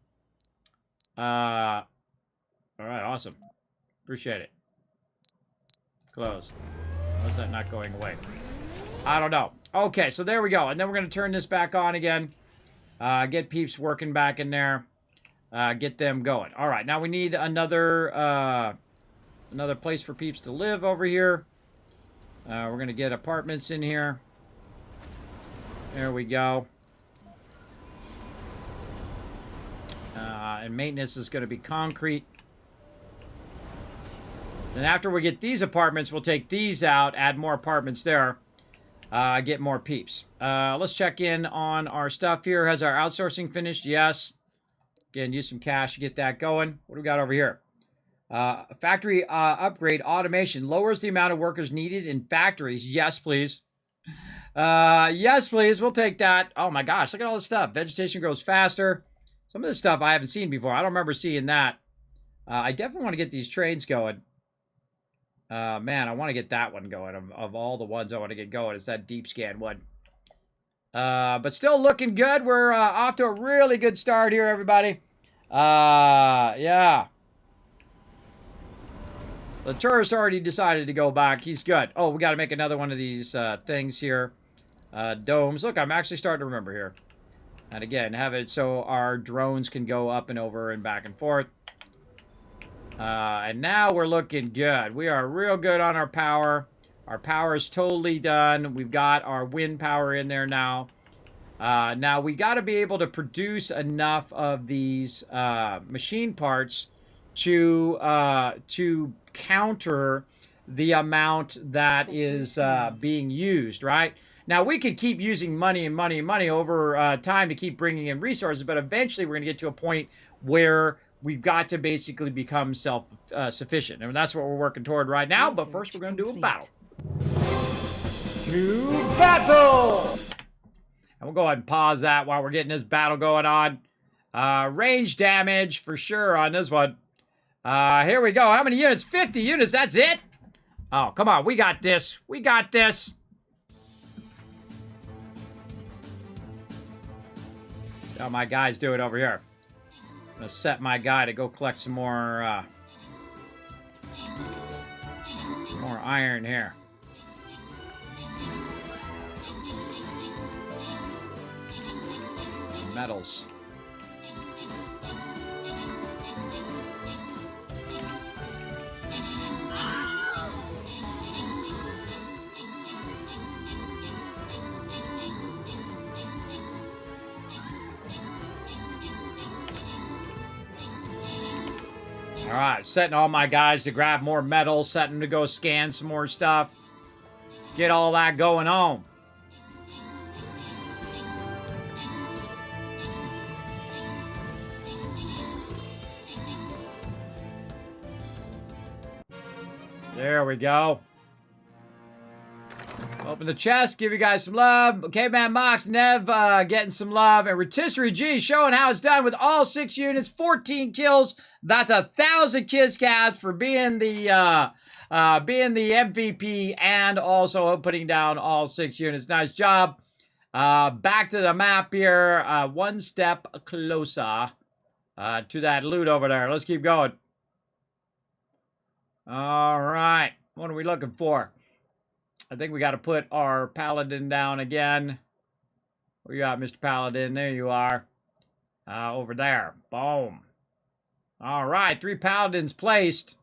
All right, awesome. Appreciate it. Closed. Why is that not going away? I don't know. Okay, so there we go. And then we're going to turn this back on again. Get peeps working back in there. Get them going. All right, now we need another place for peeps to live over here. We're going to get apartments in here. There we go. And maintenance is going to be concrete. Then after we get these apartments, we'll take these out, add more apartments there, get more peeps. Let's check in on our stuff here. Has our outsourcing finished? Yes. Again, use some cash to get that going. What do we got over here? Factory upgrade automation lowers the amount of workers needed in factories. Yes, please. Yes, please. We'll take that. Oh my gosh, look at all this stuff. Vegetation grows faster. Some of this stuff I haven't seen before. I don't remember seeing that. I definitely want to get these trains going. Man, I want to get that one going. Of all the ones I want to get going, it's that deep scan one. But still looking good. We're off to a really good start here, everybody. Yeah. The tourist already decided to go back. He's good. Oh, we got to make another one of these things here. Domes. Look, I'm actually starting to remember here. And again, have it so our drones can go up and over and back and forth. And now we're looking good. We are real good on our power. Our power is totally done. We've got our wind power in there now. Now we got to be able to produce enough of these machine parts to counter the amount that is being used, right? Now, we could keep using money and money and money over time to keep bringing in resources, but eventually we're going to get to a point where we've got to basically become self-sufficient. And that's what we're working toward right now, but first we're going to do a battle. To battle! And we'll go ahead and pause that while we're getting this battle going on. Range damage for sure on this one. Here we go. How many units? 50 units. That's it? Oh, come on. We got this. We got this. How my guys do it over here. I'm going to set my guy to go collect some more iron here. Metals. All right, setting all my guys to grab more metal, setting to go scan some more stuff. Get all that going on. There we go. Open the chest, give you guys some love. Okay, man, Mox, Nev getting some love. And Rotisserie G showing how it's done with all 6 units, 14 kills. That's 1,000 kiss cats for being the MVP and also putting down all 6 units. Nice job. Back to the map here. One step closer to that loot over there. Let's keep going. All right. What are we looking for? I think we got to put our Paladin down again. Where you at, Mr. Paladin? There you are. Over there. Boom. All right. 3 Paladins placed.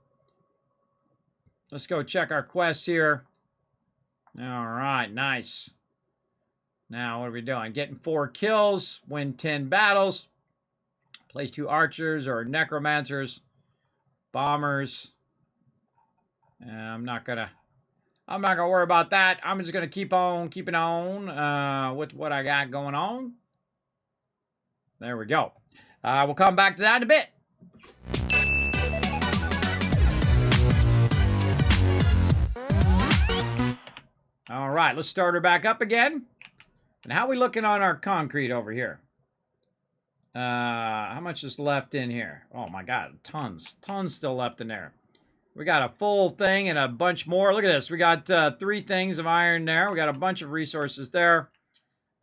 Let's go check our quests here. All right. Nice. Now, what are we doing? Getting 4 kills. Win 10 battles. Place 2 archers or necromancers. Bombers. I'm not gonna worry about that. I'm just gonna keep on keeping on with what I got going on. There we go. We'll come back to that in a bit. All right, let's start her back up again. And how are we looking on our concrete over here? How much is left in here? Oh my God, tons still left in there. We got a full thing and a bunch more. Look at this. We got 3 things of iron there. We got a bunch of resources there.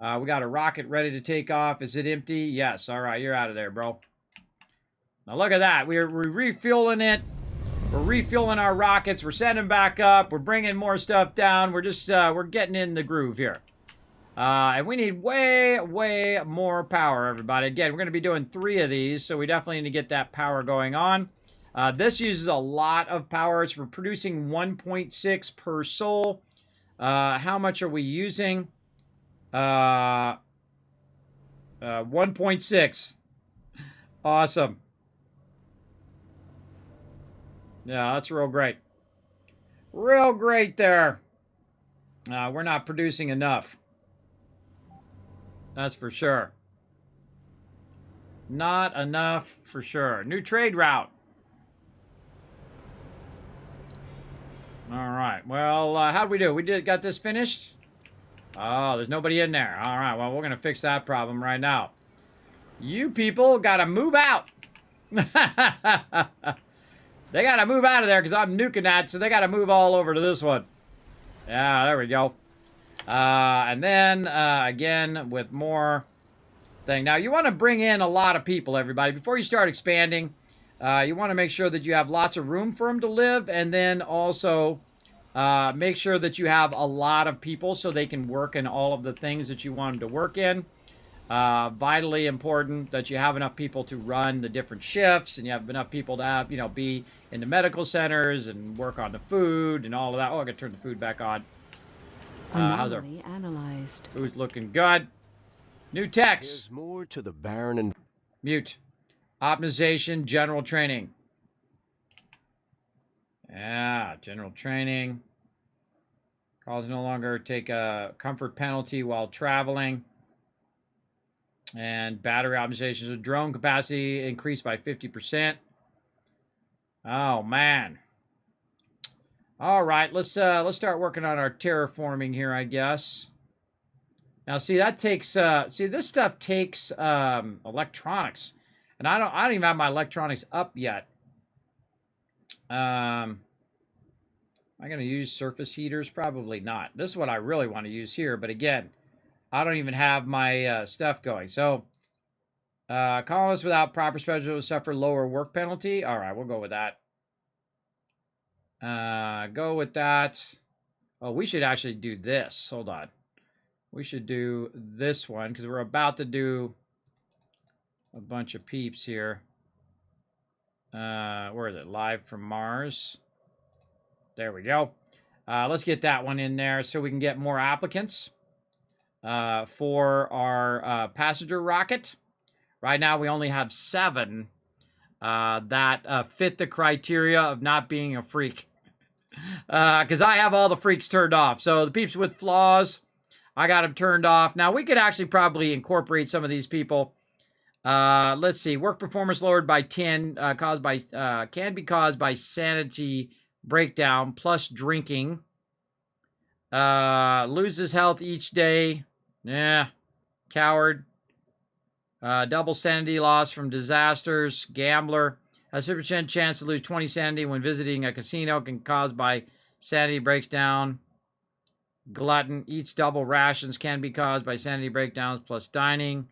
We got a rocket ready to take off. Is it empty? Yes. All right, you're out of there, bro. Now look at that. We're refueling it. We're refueling our rockets. We're sending back up. We're bringing more stuff down. We're just we're getting in the groove here. And we need way more power, everybody. Again, we're going to be doing 3 of these, so we definitely need to get that power going on. This uses a lot of power. We're producing 1.6 per soul. How much are we using? 1.6. Awesome. Yeah, that's real great. Real great there. We're not producing enough. That's for sure. Not enough for sure. New trade route. All right. Well, how'd we do? We got this finished? Oh, there's nobody in there. All right. Well, we're going to fix that problem right now. You people got to move out. They got to move out of there because I'm nuking that, so they got to move all over to this one. Yeah, there we go. And then, again, with more thing. Now, you want to bring in a lot of people, everybody. Before you start expanding, you want to make sure that you have lots of room for them to live, and then also make sure that you have a lot of people so they can work in all of the things that you want them to work in. Vitally important that you have enough people to run the different shifts, and you have enough people to have, be in the medical centers and work on the food and all of that. Oh, I got to turn the food back on. How's our Anomaly analyzed. food's looking good? New text. There's more to the barren and Mute. Optimization, general training. Yeah, general training. Calls no longer take a comfort penalty while traveling. And battery optimizations. So drone capacity increased by 50%. Oh, man. All right, let's start working on our terraforming here, I guess. Now, see, that takes this stuff takes electronics, and I don't even have my electronics up yet. Am I going to use surface heaters? Probably not. This is what I really want to use here, but again, I don't even have my stuff going. So, colonists without proper special will suffer lower work penalty. All right, we'll go with that. Go with that. Oh, we should actually do this. Hold on. We should do this one because we're about to do a bunch of peeps here. Where is it? Live from Mars. There we go. Let's get that one in there so we can get more applicants for our passenger rocket. Right now we only have 7 that fit the criteria of not being a freak. Because I have all the freaks turned off. So the peeps with flaws, I got them turned off. Now we could actually probably incorporate some of these people. Let's see. Work performance lowered by 10, can be caused by sanity breakdown plus drinking. Loses health each day. Yeah. Coward. Double sanity loss from disasters. Gambler. Has a 50% chance to lose 20 sanity when visiting a casino. Can cause by sanity breaks down. Glutton. Eats double rations. Can be caused by sanity breakdowns plus dining.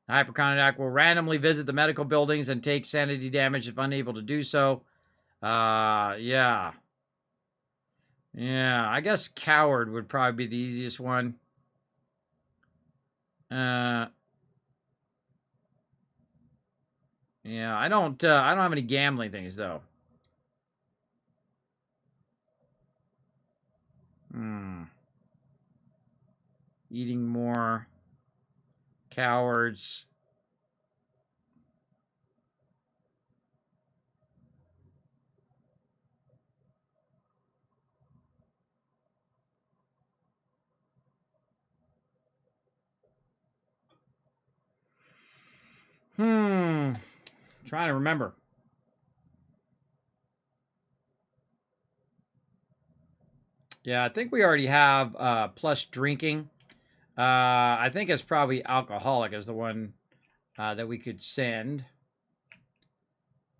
Hypochondriac will randomly visit the medical buildings and take sanity damage if unable to do so. Yeah. Yeah, I guess coward would probably be the easiest one. Yeah, I don't have any gambling things though. Eating more. Cowards. Trying to remember. Yeah, I think we already have plus drinking. I think it's probably alcoholic is the one that we could send.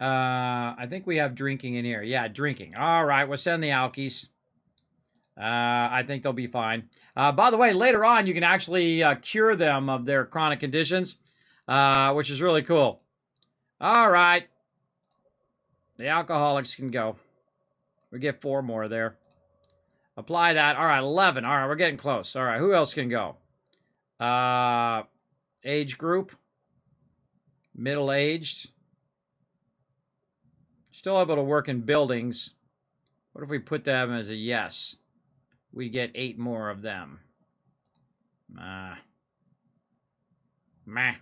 I think we have drinking in here. Yeah, drinking. All right, we'll send the alkies. I think they'll be fine. By the way, later on, you can actually cure them of their chronic conditions, which is really cool. All right. The alcoholics can go. We get 4 more there. Apply that. All right, 11. All right, we're getting close. All right, who else can go? Age group. Middle-aged. Still able to work in buildings. What if we put them as a yes? We get 8 more of them. Meh. Meh.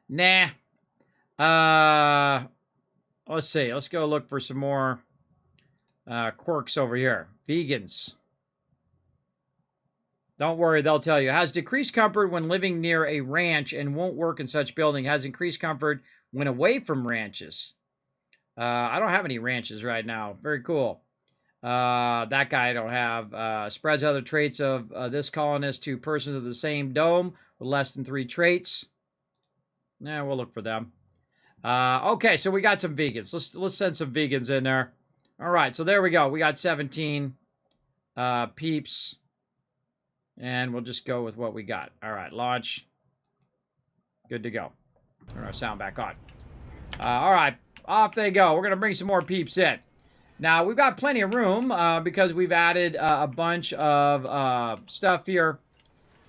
Nah. Let's see. Let's go look for some more quirks over here. Vegans. Don't worry, they'll tell you. Has decreased comfort when living near a ranch and won't work in such building. Has increased comfort when away from ranches. I don't have any ranches right now. Very cool. That guy I don't have. Spreads other traits of this colonist to persons of the same dome with less than 3 traits. Yeah, we'll look for them. Okay, so we got some vegans. Let's send some vegans in there. All right, so there we go. We got 17 peeps. And we'll just go with what we got. All right, launch. Good to go. Turn our sound back on. All right, off they go. We're going to bring some more peeps in. Now, we've got plenty of room because we've added a bunch of stuff here.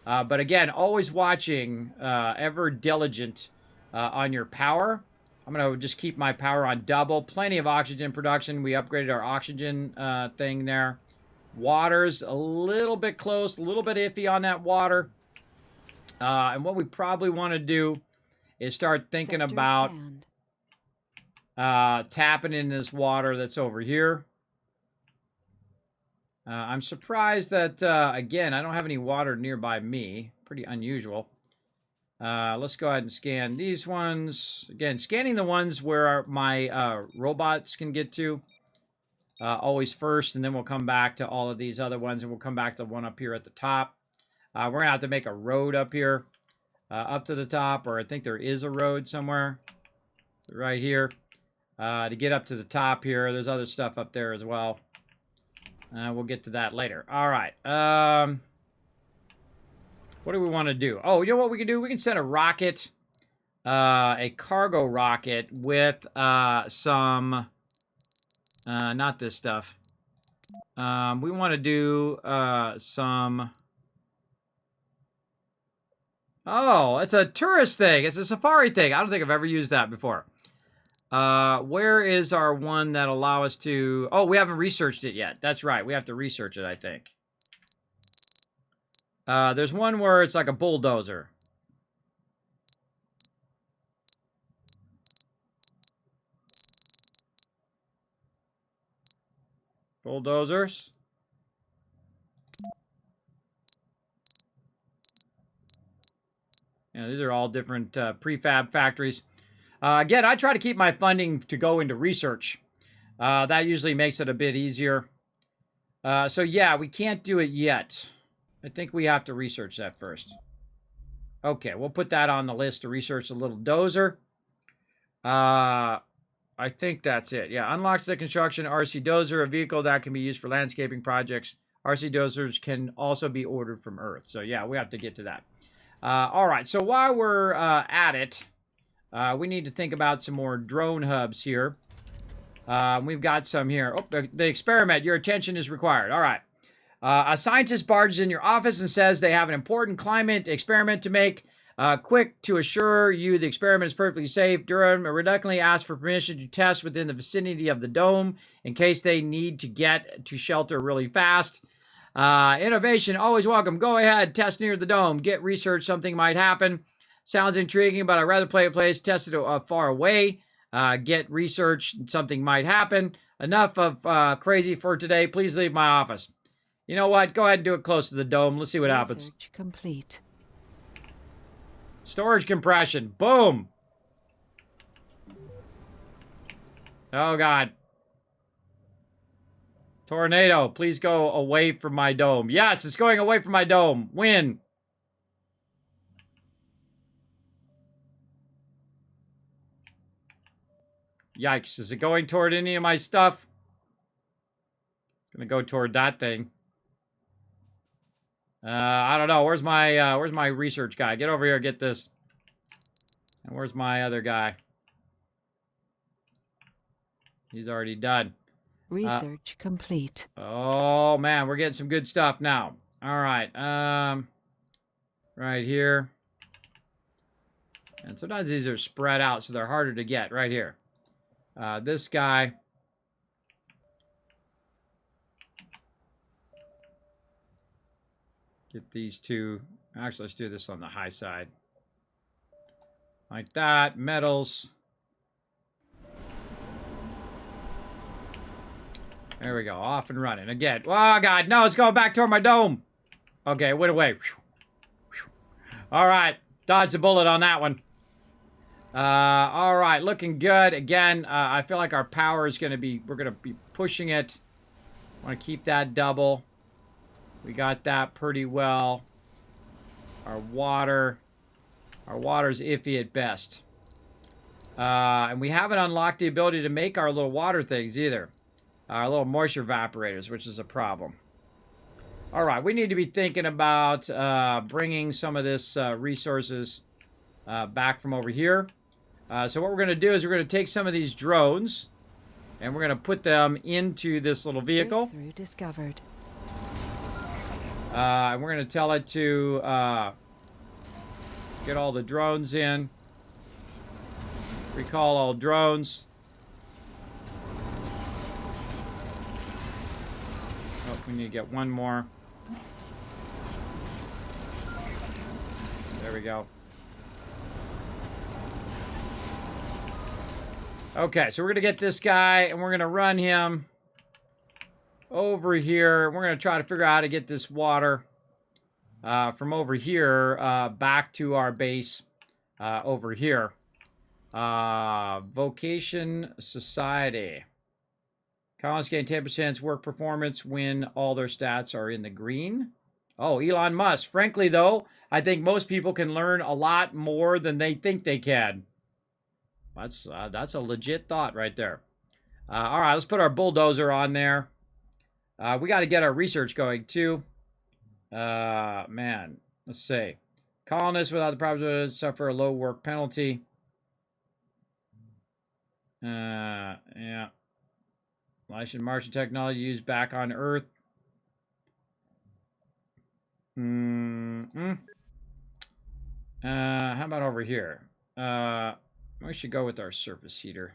But again, always watching, ever diligent on your power. I'm going to just keep my power on double. Plenty of oxygen production. We upgraded our oxygen thing there. Water's a little bit close, a little bit iffy on that water. And what we probably want to do is start thinking Sector about scanned. tapping in this water that's over here. I'm surprised that, again, I don't have any water nearby me. Pretty unusual. Let's go ahead and scan these ones. Again, scanning the ones where my robots can get to. Always first, and then we'll come back to all of these other ones, and we'll come back to one up here at the top. We're going to have to make a road up here, up to the top, or I think there is a road somewhere right here. To get up to the top here, there's other stuff up there as well. We'll get to that later. All right. What do we want to do? Oh, you know what we can do? We can send a rocket, a cargo rocket with some... not this stuff. We want to do some... Oh, it's a tourist thing. It's a safari thing. I don't think I've ever used that before. Where is our one that allow us to... Oh, we haven't researched it yet. That's right. We have to research it, I think. There's one where it's like a bulldozer. Bulldozers. Yeah, these are all different prefab factories. Again, I try to keep my funding to go into research. That usually makes it a bit easier. So yeah, we can't do it yet. I think we have to research that first. Okay, we'll put that on the list to research a little dozer. I think that's it. Yeah, unlocks the construction RC dozer, a vehicle that can be used for landscaping projects. RC dozers can also be ordered from Earth. So yeah, we have to get to that. All right, so while we're at it, we need to think about some more drone hubs here. We've got some here. Oh, the experiment. Your attention is required. All right. A scientist barges in your office and says they have an important climate experiment to make. Quick to assure you the experiment is perfectly safe. Durham reluctantly asks for permission to test within the vicinity of the dome in case they need to get to shelter really fast. Innovation, always welcome. Go ahead, test near the dome. Get research, something might happen. Sounds intriguing, but I'd rather play a place, test it far away. Get research, something might happen. Enough of crazy for today. Please leave my office. You know what? Go ahead and do it close to the dome. Let's see what happens. Research complete. Storage compression. Boom. Oh, God. Tornado, please go away from my dome. Yes, it's going away from my dome. Win. Yikes. Is it going toward any of my stuff? Gonna go toward that thing. I don't know. Where's my research guy? Get over here, get this. And where's my other guy? He's already done. Research complete. Oh, man. We're getting some good stuff now. All right. Right here. And sometimes these are spread out, so they're harder to get. Right here. This guy. Get these two. Actually, let's do this on the high side. Like that. Metals. There we go. Off and running. Again. Oh, God. No, it's going back toward my dome. Okay, it went away. All right. Dodged a bullet on that one. All right. Looking good. Again, I feel like our power is going to be... We're going to be pushing it. Want to keep that double. We got that pretty well. Our water's iffy at best. And we haven't unlocked the ability to make our little water things either. Our little moisture evaporators, which is a problem. All right, we need to be thinking about bringing some of this resources back from over here. So what we're going to do is we're going to take some of these drones and we're going to put them into this little vehicle. Breakthrough discovered. And we're going to tell it to get all the drones in. Recall all drones. Oh, we need to get one more. There we go. Okay, so we're going to get this guy, and we're going to run him over here. We're going to try to figure out how to get this water from over here back to our base over here. Vocation Society. Colonists gain 10% work performance when all their stats are in the green. Oh, Elon Musk. Frankly, though, I think most people can learn a lot more than they think they can. That's a legit thought right there. All right, let's put our bulldozer on there. We got to get our research going, too. Man, let's see. Colonists without the proper suffer a low work penalty. Yeah. Martian technology used back on Earth. How about over here? We should go with our surface heater.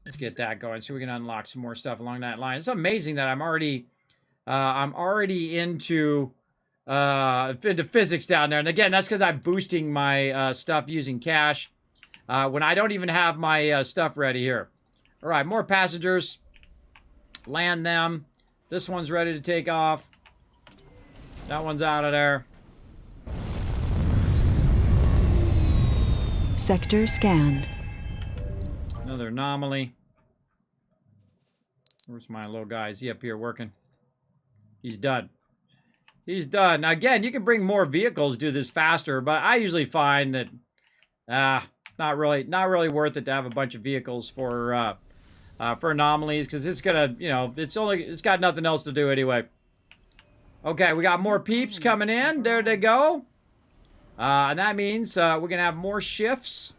Let's get that going so we can unlock some more stuff along that line. It's amazing that I'm already into physics down there. And again, that's because I'm boosting my stuff using cash when I don't even have my stuff ready here. All right, more passengers. Land them. This one's ready to take off. That one's out of there. Sector scanned. Another anomaly. Where's my little guy? Is he up here working? He's done. He's done. Now, again, you can bring more vehicles, do this faster, but I usually find that not really worth it to have a bunch of vehicles for anomalies, because it's gonna, it's got nothing else to do anyway. Okay, we got more peeps coming in. There they go. And that means we're gonna have more shifts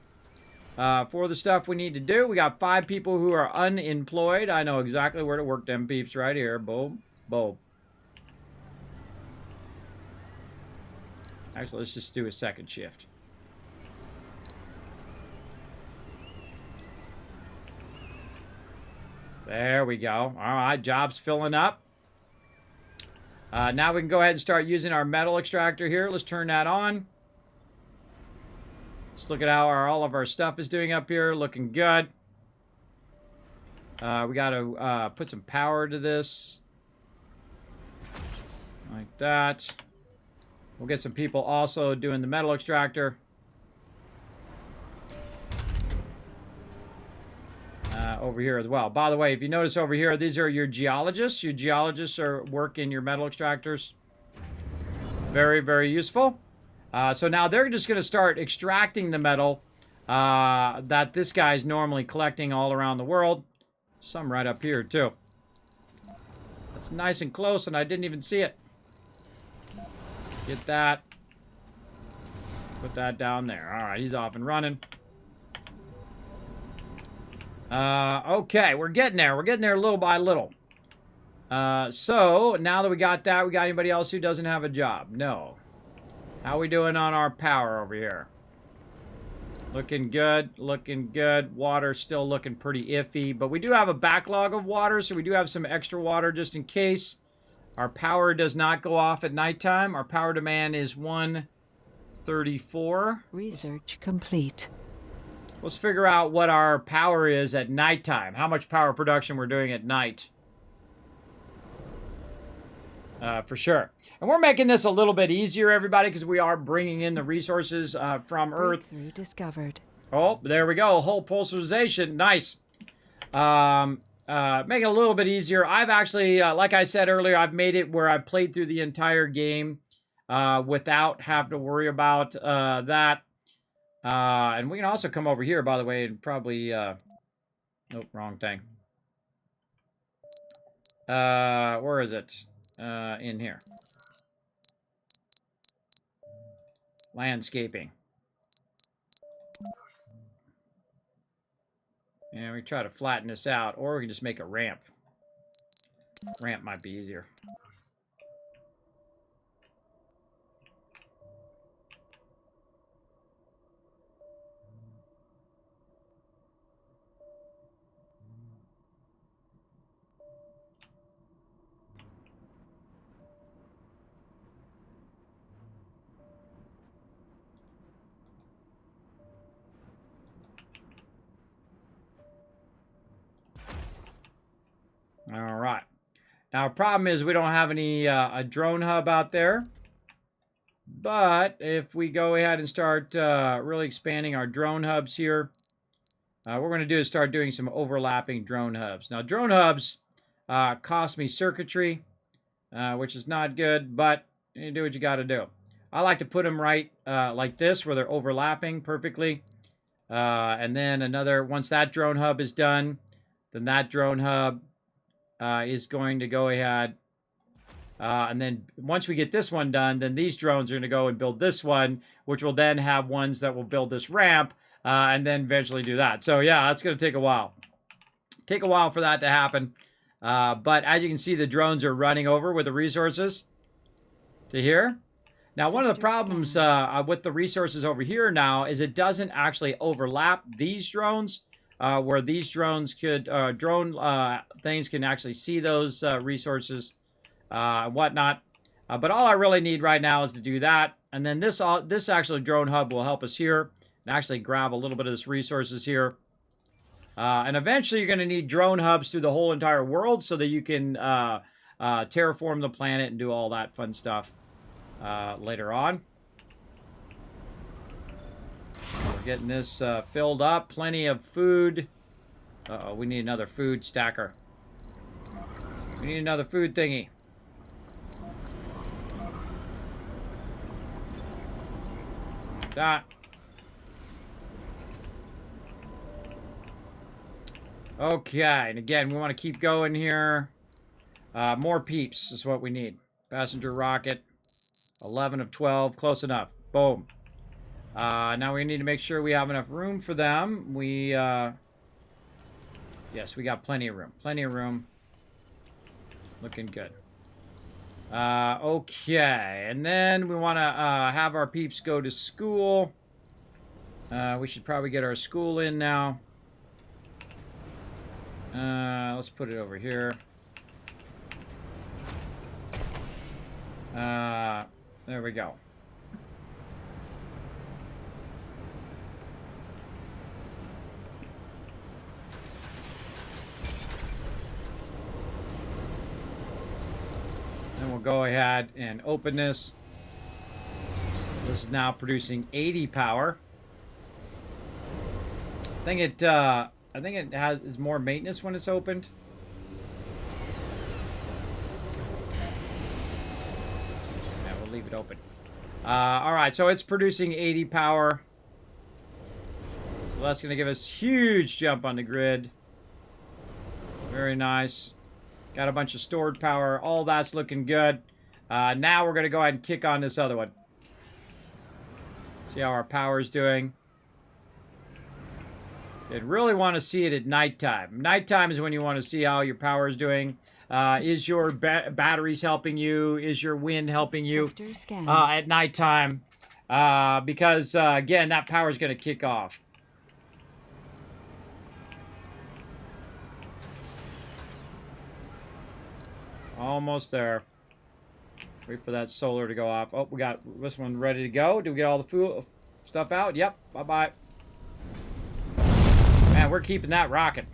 for the stuff we need to do. We got 5 people who are unemployed. I know exactly where to work them peeps right here. Boom, boom. Actually, let's just do a second shift. There we go. All right, job's filling up. Now we can go ahead and start using our metal extractor here. Let's turn that on. Let's look at how all of our stuff is doing up here. Looking good. We got to put some power to this. Like that. We'll get some people also doing the metal extractor. Over here as well. By the way, if you notice over here, these are your geologists. Your geologists are working your metal extractors. Very, very useful. So now they're just going to start extracting the metal that this guy's normally collecting all around the world. Some right up here, too. That's nice and close, and I didn't even see it. Get that. Put that down there. All right, he's off and running. Okay, we're getting there. We're getting there little by little. So, now that we got that, we got anybody else who doesn't have a job? No. How we doing on our power over here? Looking good, looking good. Water still looking pretty iffy, but we do have a backlog of water, so we do have some extra water just in case. Our power does not go off at nighttime. Our power demand is 134. Research complete. Let's figure out what our power is at nighttime. How much power production we're doing at night. For sure. And we're making this a little bit easier, everybody, because we are bringing in the resources from Earth. Breakthrough discovered. Oh, there we go. Whole pulsarization. Nice. Make it a little bit easier. I've actually, like I said earlier, I've made it where I've played through the entire game without having to worry about that. And we can also come over here, by the way, and probably... oh, wrong thing. Where is it? In here. Landscaping. And we try to flatten this out, or we can just make a ramp. Ramp might be easier. All right. Now, our problem is we don't have any a drone hub out there. But if we go ahead and start really expanding our drone hubs here, what we're going to do is start doing some overlapping drone hubs. Now, drone hubs cost me circuitry, which is not good, but you do what you got to do. I like to put them right like this, where they're overlapping perfectly. And then another, once that drone hub is done, then that drone hub is going to go ahead. And then once we get this one done, then these drones are going to go and build this one, which will then have ones that will build this ramp, and then eventually do that. So yeah, that's going to take a while. Take a while for that to happen. But as you can see, the drones are running over with the resources to here. Now, one of the problems with the resources over here now is it doesn't actually overlap these drones, where these drones could, drone things can actually see those resources and whatnot. But all I really need right now is to do that. And then this actual drone hub will help us here and actually grab a little bit of this resources here. And eventually you're going to need drone hubs through the whole entire world so that you can terraform the planet and do all that fun stuff later on. We're getting this filled up. Plenty of food. Uh-oh, we need another food stacker. We need another food thingy. That. Okay, and again, we want to keep going here. More peeps is what we need. Passenger rocket. 11 of 12. Close enough. Boom. Now we need to make sure we have enough room for them. Yes, we got plenty of room. Plenty of room. Looking good. Okay, and then we want to have our peeps go to school. We should probably get our school in now. Let's put it over here. There we go. Then we'll go ahead and open this. This is now producing 80 power. I think it has more maintenance when it's opened. Yeah, we'll leave it open. All right, so it's producing 80 power. So that's going to give us huge jump on the grid. Very nice. Got a bunch of stored power. All that's looking good. Now we're going to go ahead and kick on this other one. See how our power's doing. You'd really want to see it at nighttime. Nighttime is when you want to see how your power is doing. Is your batteries helping you? Is your wind helping you at nighttime? Because, again, that power is going to kick off. Almost there. Wait for that solar to go off. Oh, we got this one ready to go. Did we get all the food stuff out? Yep. Bye-bye. Man, we're keeping that rocking.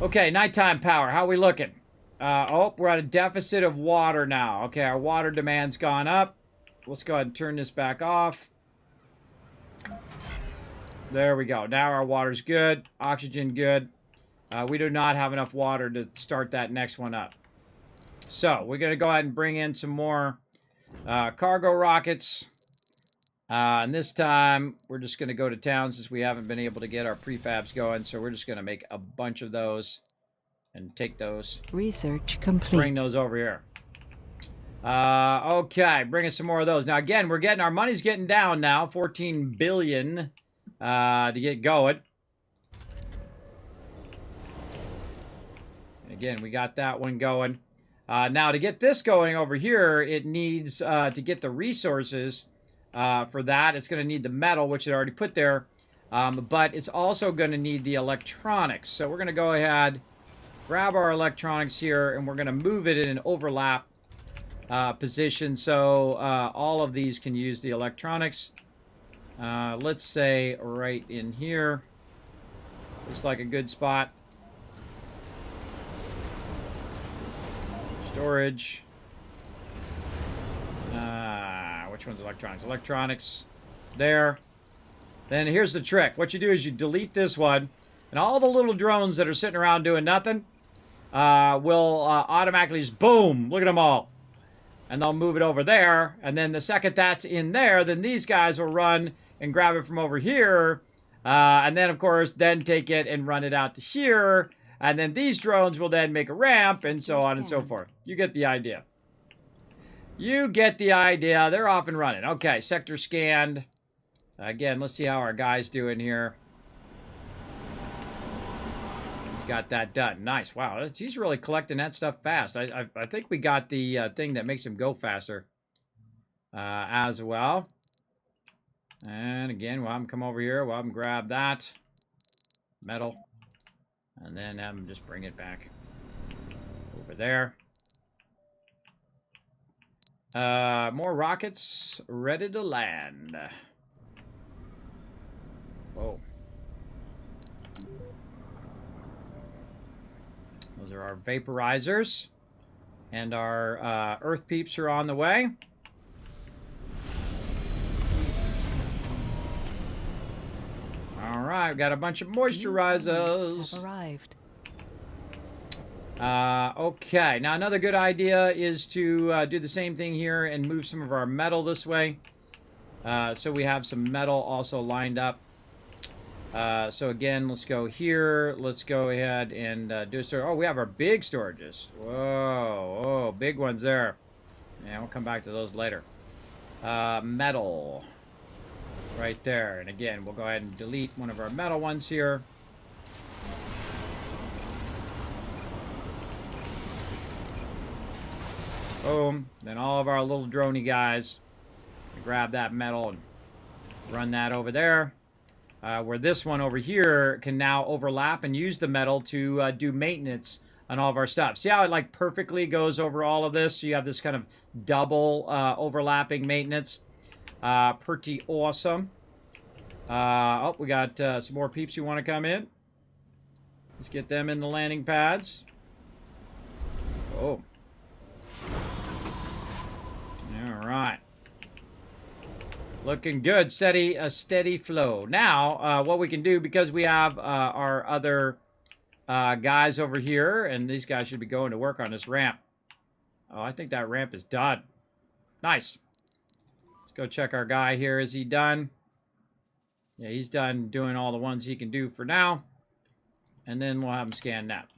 Okay, nighttime power. How are we looking? Oh, we're at a deficit of water now. Okay, our water demand's gone up. Let's go ahead and turn this back off. There we go. Now our water's good. Oxygen good. We do not have enough water to start that next one up. So, we're going to go ahead and bring in some more cargo rockets. And this time, we're just going to go to town since we haven't been able to get our prefabs going. So, we're just going to make a bunch of those and take those. Research complete. Bring those over here. Okay, bringing some more of those. Now, again, our money's getting down now. 14 billion to get going. Again, we got that one going. Now, to get this going over here, it needs to get the resources for that. It's going to need the metal, which it already put there. But it's also going to need the electronics. So we're going to go ahead, grab our electronics here, and we're going to move it in an overlap position. So all of these can use the electronics. Let's say right in here. Looks like a good spot. Storage. Which one's electronics? Electronics. There. Then here's the trick. What you do is you delete this one, and all the little drones that are sitting around doing nothing will automatically just boom. Look at them all. And they'll move it over there. And then the second that's in there, then these guys will run and grab it from over here. And then, of course, then take it and run it out to here. And then these drones will then make a ramp and so on and so forth. You get the idea. You get the idea. They're off and running. Okay, sector scanned. Again, let's see how our guy's doing here. He's got that done. Nice. Wow, he's really collecting that stuff fast. I think we got the thing that makes him go faster as well. And again, we'll have him come over here. We'll have him grab that metal. And then have him just bring it back over there. More rockets ready to land. Whoa. Those are our vaporizers. And our earth peeps are on the way. All right, we've got a bunch of moisturizers. Have arrived. Okay, now another good idea is to do the same thing here and move some of our metal this way. So we have some metal also lined up. So again, let's go here. Let's go ahead and do a storage. Oh, we have our big storages. Whoa, oh, big ones there. Yeah, we'll come back to those later. Metal. Right there. And again, we'll go ahead and delete one of our metal ones here. Boom. Then all of our little droney guys grab that metal and run that over there. Where this one over here can now overlap and use the metal to do maintenance on all of our stuff. See how it like perfectly goes over all of this? So you have this kind of double overlapping maintenance. Pretty awesome. Oh, we got some more peeps who want to come in. Let's get them in the landing pads. Oh. All right. Looking good. Steady flow. Now, what we can do, because we have our other guys over here, and these guys should be going to work on this ramp. Oh, I think that ramp is done. Nice. Let's go check our guy here. Is he done? Yeah, he's done doing all the ones he can do for now. And then we'll have him scan that.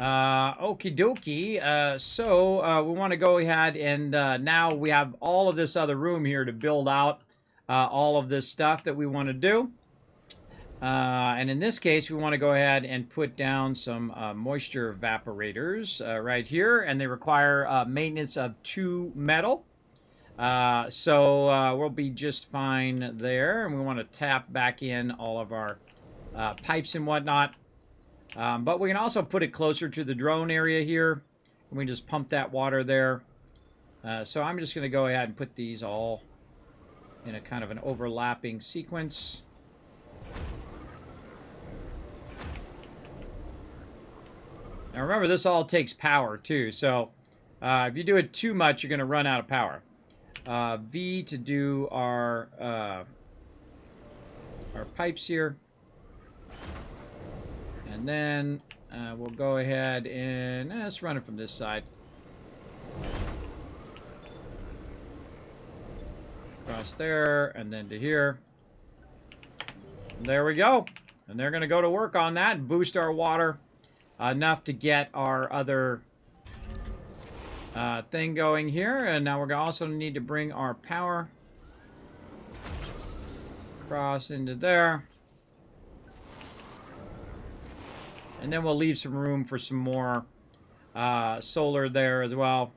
Okie dokie. So we want to go ahead and now we have all of this other room here to build out all of this stuff that we want to do. And in this case, we want to go ahead and put down some moisture evaporators right here. And they require maintenance of 2 metal. So we'll be just fine there. And we want to tap back in all of our pipes and whatnot. But we can also put it closer to the drone area here. And we just pump that water there. So I'm just going to go ahead and put these all in a kind of an overlapping sequence. Now remember, this all takes power too. So if you do it too much, you're going to run out of power. V to do our pipes here. And then we'll go ahead and let's run it from this side. Across there, and then to here. And there we go. And they're going to go to work on that and boost our water enough to get our other thing going here. And now we're going to also need to bring our power across into there. And then we'll leave some room for some more solar there as well.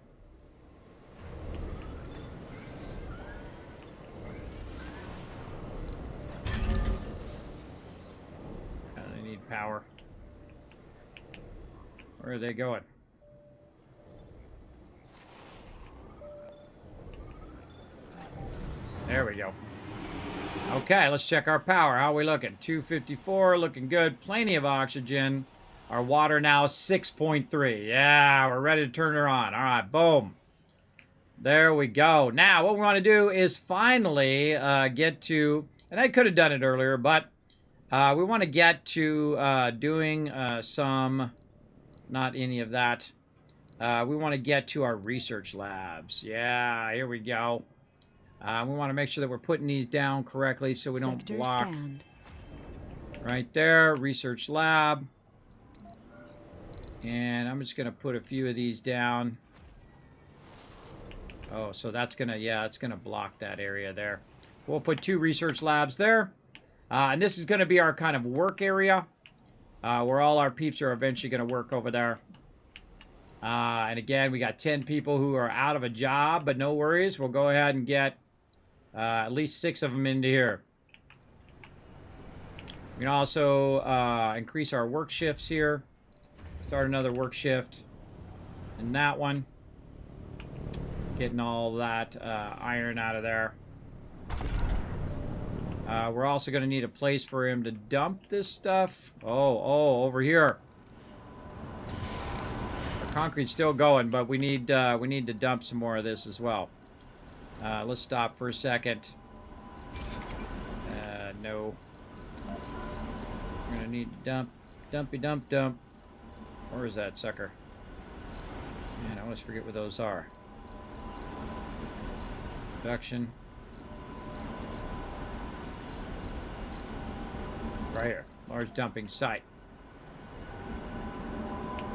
They need power. Where are they going? There we go. Okay, let's check our power. How are we looking? 254, looking good. Plenty of oxygen. Our water now 6.3. Yeah, we're ready to turn her on. All right, boom. There we go. Now, what we want to do is finally get to, and I could have done it earlier, but we want to get to doing some, not any of that. We want to get to our research labs. Yeah, here we go. We want to make sure that we're putting these down correctly so we don't block. Scanned. Right there, research lab. And I'm just going to put a few of these down. Oh, so that's going to, yeah, it's going to block that area there. We'll put 2 research labs there. And this is going to be our kind of work area where all our peeps are eventually going to work over there. And again, we got 10 people who are out of a job, but no worries. We'll go ahead and get at least 6 of them into here. We can also increase our work shifts here. Start another work shift in that one. Getting all that iron out of there. We're also going to need a place for him to dump this stuff. Oh, over here. Our concrete's still going, but we need to dump some more of this as well. Let's stop for a second. No. We're going to need to dump. Where is that sucker? Man, I always forget where those are. Production. Right here. Large dumping site.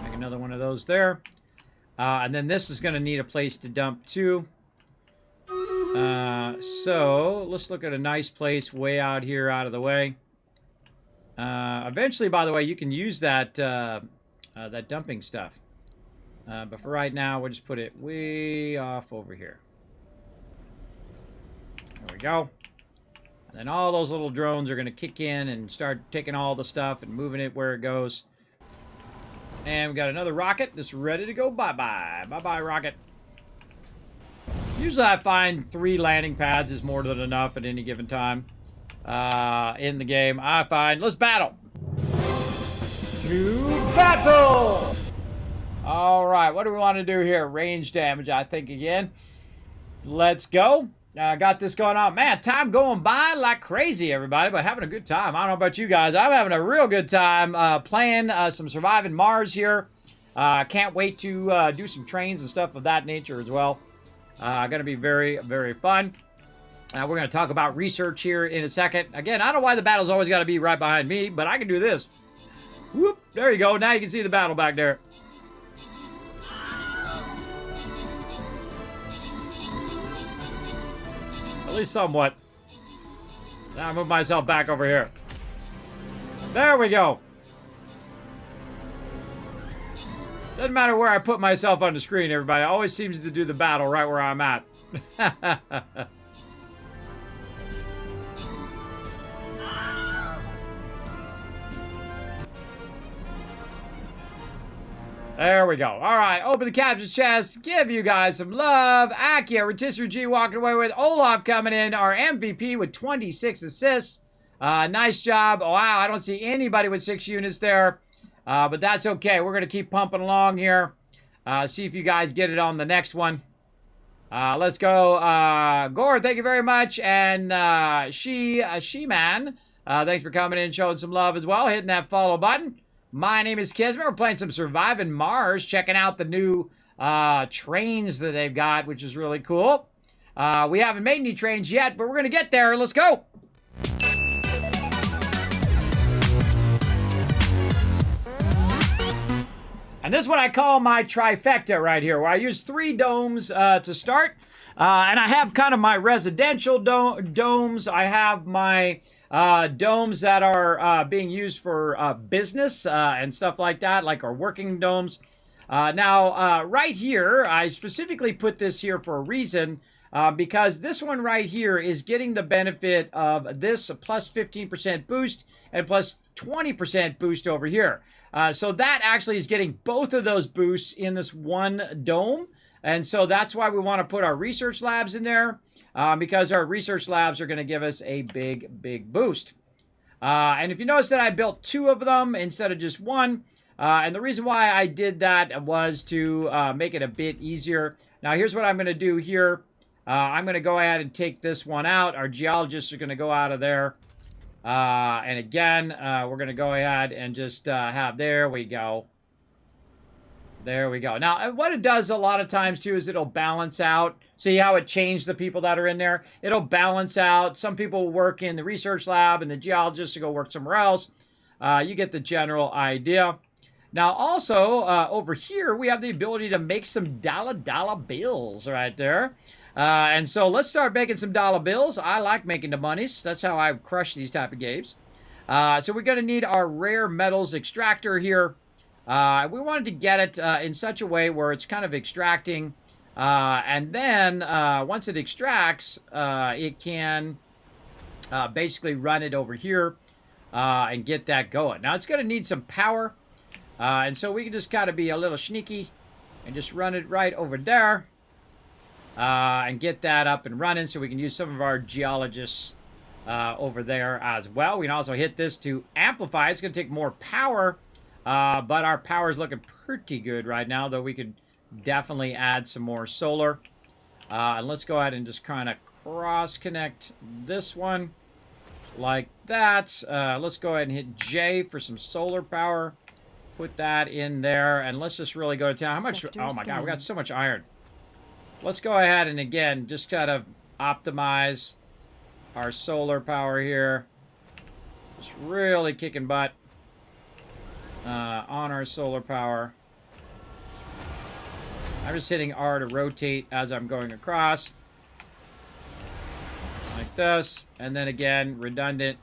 Make another one of those there. And then this is going to need a place to dump too. So let's look at a nice place way out here out of the way. Eventually, by the way, you can use that that dumping stuff. But for right now, we'll just put it way off over here. There we go. And then all those little drones are going to kick in and start taking all the stuff and moving it where it goes. And we got another rocket that's ready to go bye-bye. Bye-bye, rocket. Usually I find 3 landing pads is more than enough at any given time in the game. I find, let's battle. To battle! All right, what do we want to do here? Range damage, I think, again. Let's go. Got this going on. Man, time going by like crazy, everybody, but having a good time. I don't know about you guys. I'm having a real good time playing some Surviving Mars here. Can't wait to do some trains and stuff of that nature as well. Going to be very, very fun. We're going to talk about research here in a second. Again, I don't know why the battle's always got to be right behind me, but I can do this. Whoop, there you go. Now you can see the battle back there. At least somewhat. Now I'll move myself back over here. There we go. Doesn't matter where I put myself on the screen, everybody. It always seems to do the battle right where I'm at. There we go. All right, open the capture chest. Give you guys some love. Akia, Rotisserie G walking away with Olaf coming in, our MVP with 26 assists. Nice job. Wow, I don't see anybody with 6 units there. But that's okay. We're going to keep pumping along here. See if you guys get it on the next one. Let's go. Gore, thank you very much. And She-Man, thanks for coming in and showing some love as well. Hitting that follow button. My name is Kismet. We're playing some Surviving Mars, checking out the new trains that they've got, which is really cool. We haven't made any trains yet, but we're going to get there. Let's go. And this is what I call my trifecta right here, where I use 3 domes to start. And I have kind of my residential domes. I have my domes that are being used for business and stuff like that, like our working domes. Now, right here, I specifically put this here for a reason, because this one right here is getting the benefit of this plus 15% boost and plus 20% boost over here. So that actually is getting both of those boosts in this one dome. And so that's why we want to put our research labs in there. Because our research labs are going to give us a big boost. And if you notice that I built 2 of them instead of just 1, and the reason why I did that was to make it a bit easier. Now here's what I'm going to do here. I'm going to go ahead and take this one out. Our geologists are going to go out of there. And again, we're going to go ahead and just have, there we go. There we go. Now, what it does a lot of times, too, is it'll balance out. See how it changed the people that are in there? It'll balance out. Some people work in the research lab, and the geologists will go work somewhere else. You get the general idea. Now, also, over here, we have the ability to make some dollar bills right there. And so let's start making some dollar bills. I like making the monies. That's how I crush these type of games. So we're going to need our rare metals extractor here. We wanted to get it in such a way where it's kind of extracting, and then once it extracts, it can basically run it over here and get that going. Now it's going to need some power, and so we can just kind of be a little sneaky and just run it right over there and get that up and running so we can use some of our geologists over there as well. We can also hit this to amplify. It's going to take more power. But our power is looking pretty good right now, though we could definitely add some more solar. And let's go ahead and just kind of cross-connect this one like that. Let's go ahead and hit J for some solar power. Put that in there, and let's just really go to town. How much? Oh, my God, we got so much iron. Let's go ahead and, again, just kind of optimize our solar power here. Just really kicking butt. On our solar power. I'm just hitting R to rotate as I'm going across. Like this. And then again, redundant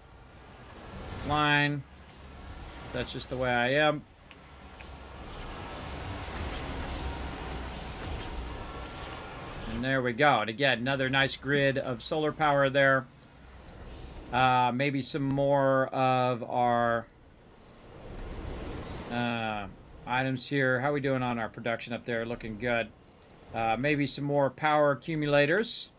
line. That's just the way I am. And there we go. And again, another nice grid of solar power there. Maybe some more of our items here. How are we doing on our production up there? Looking good. Maybe some more power accumulators.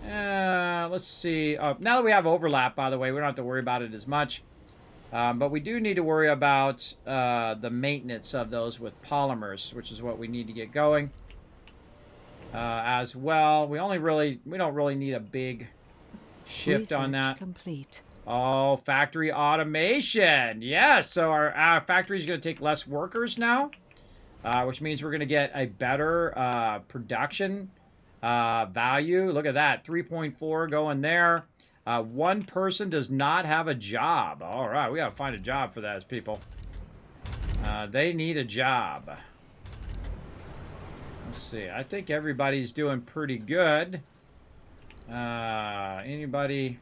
Let's see. Now that we have overlap, by the way, we don't have to worry about it as much. But we do need to worry about the maintenance of those with polymers, which is what we need to get going as well. We don't really need a big shift on that. Complete. Oh, factory automation. Yes, so our factory is going to take less workers now, which means we're going to get a better production Value, look at that, 3.4 going there. One person does not have a job. All right, we got to find a job for those people. They need a job. Let's see. I think everybody's doing pretty good. Anybody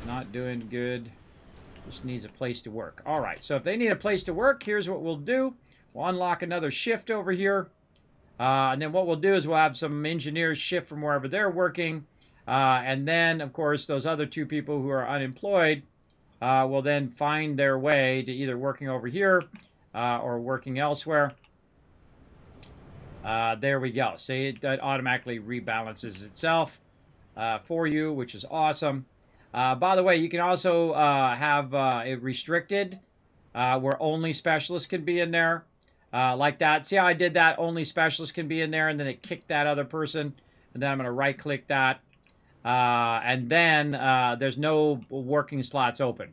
not doing good? Just needs a place to work. All right, so if they need a place to work, here's what we'll do. We'll unlock another shift over here. And then what we'll do is we'll have some engineers shift from wherever they're working. And then, of course, those other two people who are unemployed will then find their way to either working over here or working elsewhere. There we go. See, it automatically rebalances itself for you, which is awesome. By the way, you can also have it restricted where only specialists can be in there. Like that. See how I did that? Only specialists can be in there, and then it kicked that other person. And then I'm going to right-click that. And then there's no working slots open.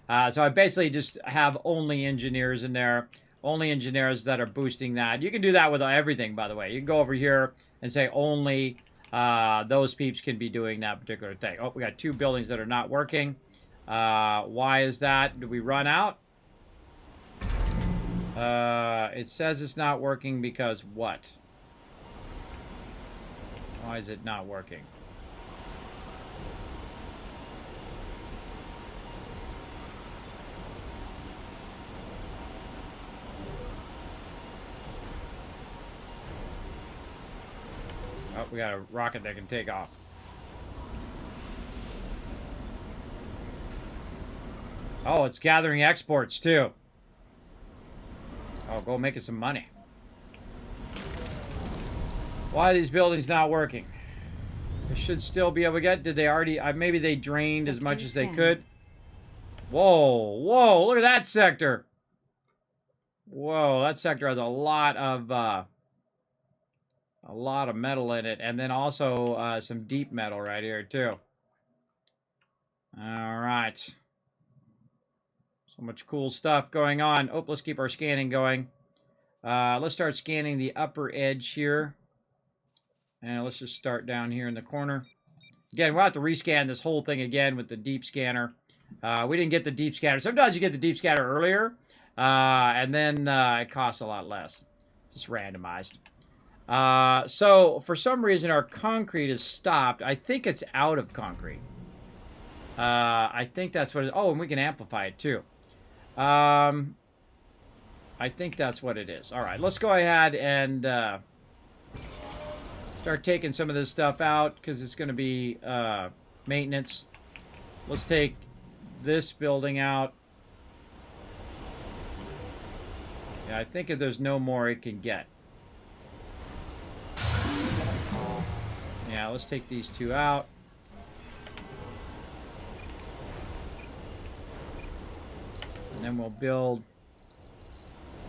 So I basically just have only engineers in there. Only engineers that are boosting that. You can do that with everything, by the way. You can go over here and say only those peeps can be doing that particular thing. Oh, we got 2 buildings that are not working. Why is that? Did we run out? It says it's not working because what? Why is it not working? Oh, we got a rocket that can take off. Oh, it's gathering exports too. Oh, go making some money. Why are these buildings not working? They should still be able to get. Did they already? Maybe they drained as much as they could. Whoa, whoa! Look at that sector. Whoa, that sector has a lot of metal in it, and then also some deep metal right here too. All right. So much cool stuff going on. Oh, let's keep our scanning going. Let's start scanning the upper edge here. And let's just start down here in the corner. Again, we'll have to rescan this whole thing again with the deep scanner. We didn't get the deep scanner. Sometimes you get the deep scanner earlier, and then it costs a lot less. It's just randomized. So, for some reason, our concrete is stopped. I think it's out of concrete. I think that's what it is. Oh, and we can amplify it, too. I think that's what it is. All right, let's go ahead and start taking some of this stuff out because it's going to be maintenance. Let's take this building out. Yeah, I think if there's no more it can get. Yeah, let's take these 2 out. And then we'll build...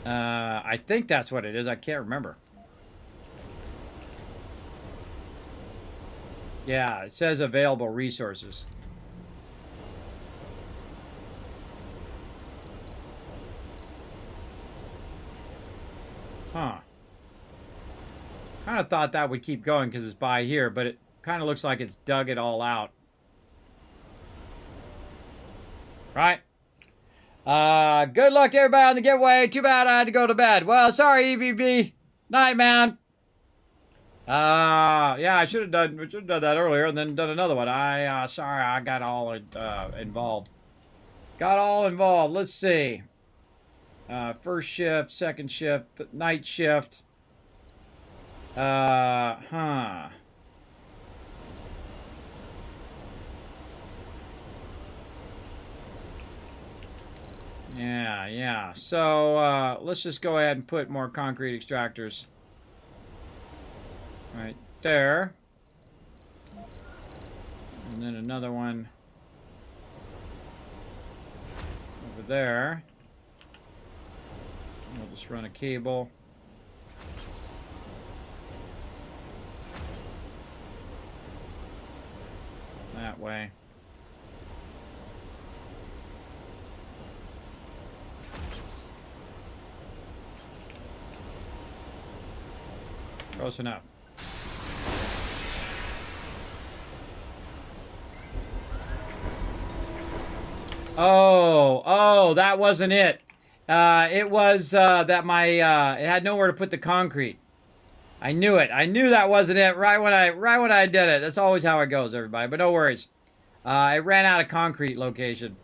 I think that's what it is. I can't remember. Yeah, it says available resources. Huh. Kind of thought that would keep going because it's by here, but it kind of looks like it's dug it all out. Right? Good luck to everybody on the giveaway. Too bad I had to go to bed. Well, sorry, EBB. Night, man. Yeah, I should have done that earlier and then done another one. Sorry, I got all involved. Got all involved. Let's see. First shift, second shift, night shift. Huh. Yeah. So, let's just go ahead and put more concrete extractors. Right there. And then another one over there. We'll just run a cable. That way. Close enough. Oh, that wasn't it. It was that my it had nowhere to put the concrete. I knew it. I knew that wasn't it right when I did it. That's always how it goes, everybody. But no worries. It ran out of concrete location.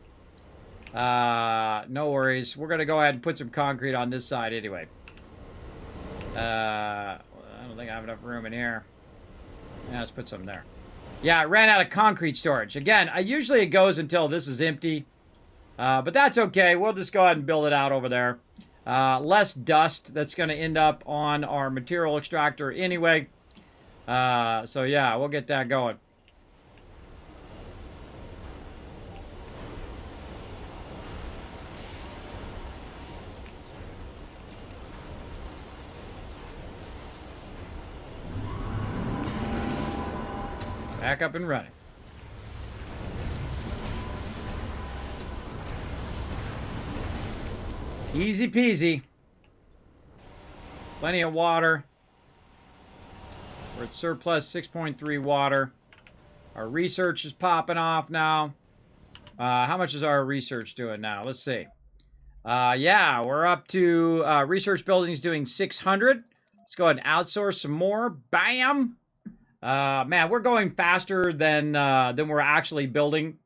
No worries. We're gonna go ahead and put some concrete on this side anyway. I don't think I have enough room in here. Yeah, let's put some there. Yeah, it ran out of concrete storage. Again, usually it goes until this is empty. But that's okay. We'll just go ahead and build it out over there. Less dust that's going to end up on our material extractor anyway. So yeah, we'll get that going. Back up and running. Easy peasy. Plenty of water. We're at surplus 6.3 water. Our research is popping off now. How much is our research doing now? Let's see. Yeah, we're up to research buildings doing 600. Let's go ahead and outsource some more. Bam! Man, we're going faster than we're actually building.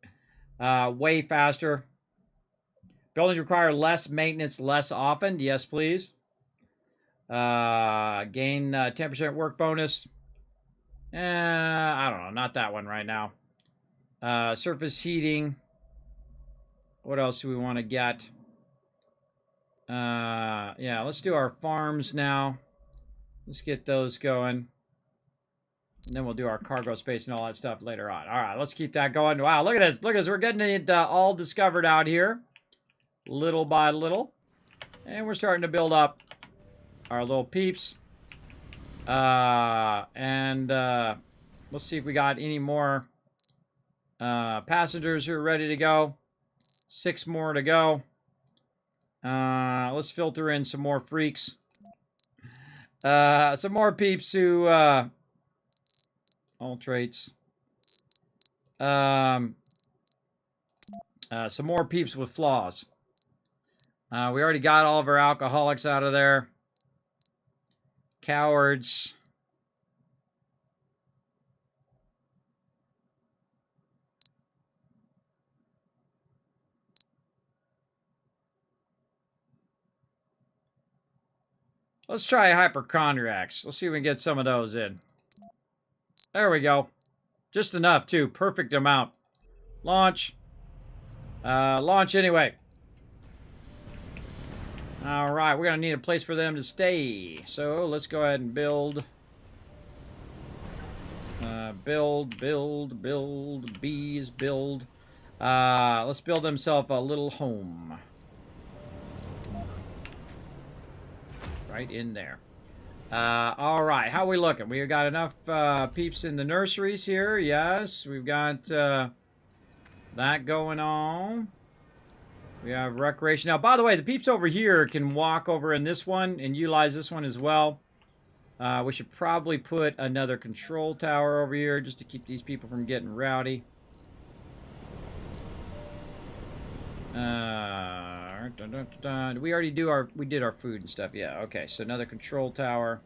Way faster. Buildings require less maintenance less often. Yes, please. Gain 10% work bonus. I don't know. Not that one right now. Surface heating. What else do we want to get? Yeah, let's do our farms now. Let's get those going. And then we'll do our cargo space and all that stuff later on. All right, let's keep that going. Wow, look at this. Look at this. We're getting it all discovered out here. Little by little. And we're starting to build up our little peeps. Let's see if we got any more passengers who are ready to go. 6 more to go. Let's filter in some more freaks. Some more peeps who... all traits. Some more peeps with flaws. We already got all of our alcoholics out of there. Cowards. Let's try hypochondriacs. Let's see if we can get some of those in. There we go. Just enough, too. Perfect amount. Launch. Launch anyway. Alright, we're going to need a place for them to stay. So, let's go ahead and build. Build. Bees, build. Let's build themselves a little home. Right in there. Alright, how are we looking? We've got enough peeps in the nurseries here. Yes, we've got that going on. We have recreation. Now, by the way, the peeps over here can walk over in this one and utilize this one as well. We should probably put another control tower over here just to keep these people from getting rowdy. Did we already do our... We did our food and stuff. Yeah, okay. So another control tower.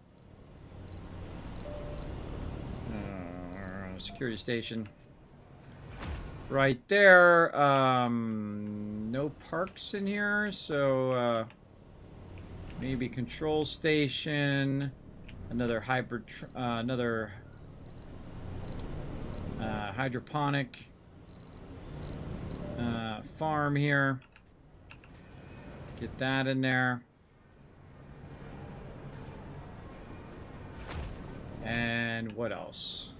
Security station. Right there. No parks in here, so maybe control station. Another hydroponic farm here. Get that in there. And what else?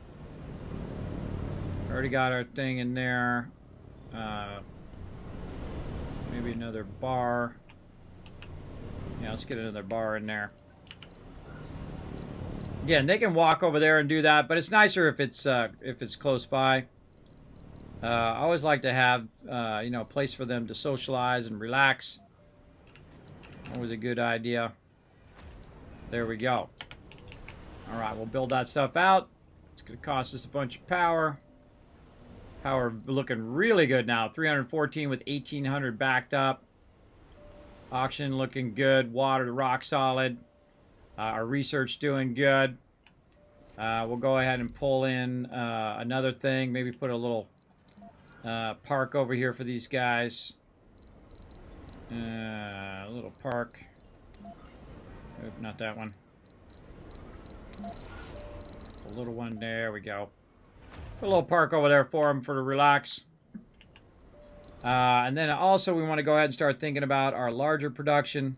Already got our thing in there. Maybe another bar. Yeah, let's get another bar in there. Again, they can walk over there and do that, but it's nicer if it's close by. I always like to have you know, a place for them to socialize and relax. Always a good idea. There we go. All right, we'll build that stuff out. It's going to cost us a bunch of power. Power looking really good now. 314 with 1800 backed up. Auction looking good. Water rock solid. Our research doing good. We'll go ahead and pull in another thing. Maybe put a little park over here for these guys. A little park. Nope, not that one. A little one. There we go. Put a little park over there for them to relax. And then also we want to go ahead and start thinking about our larger production.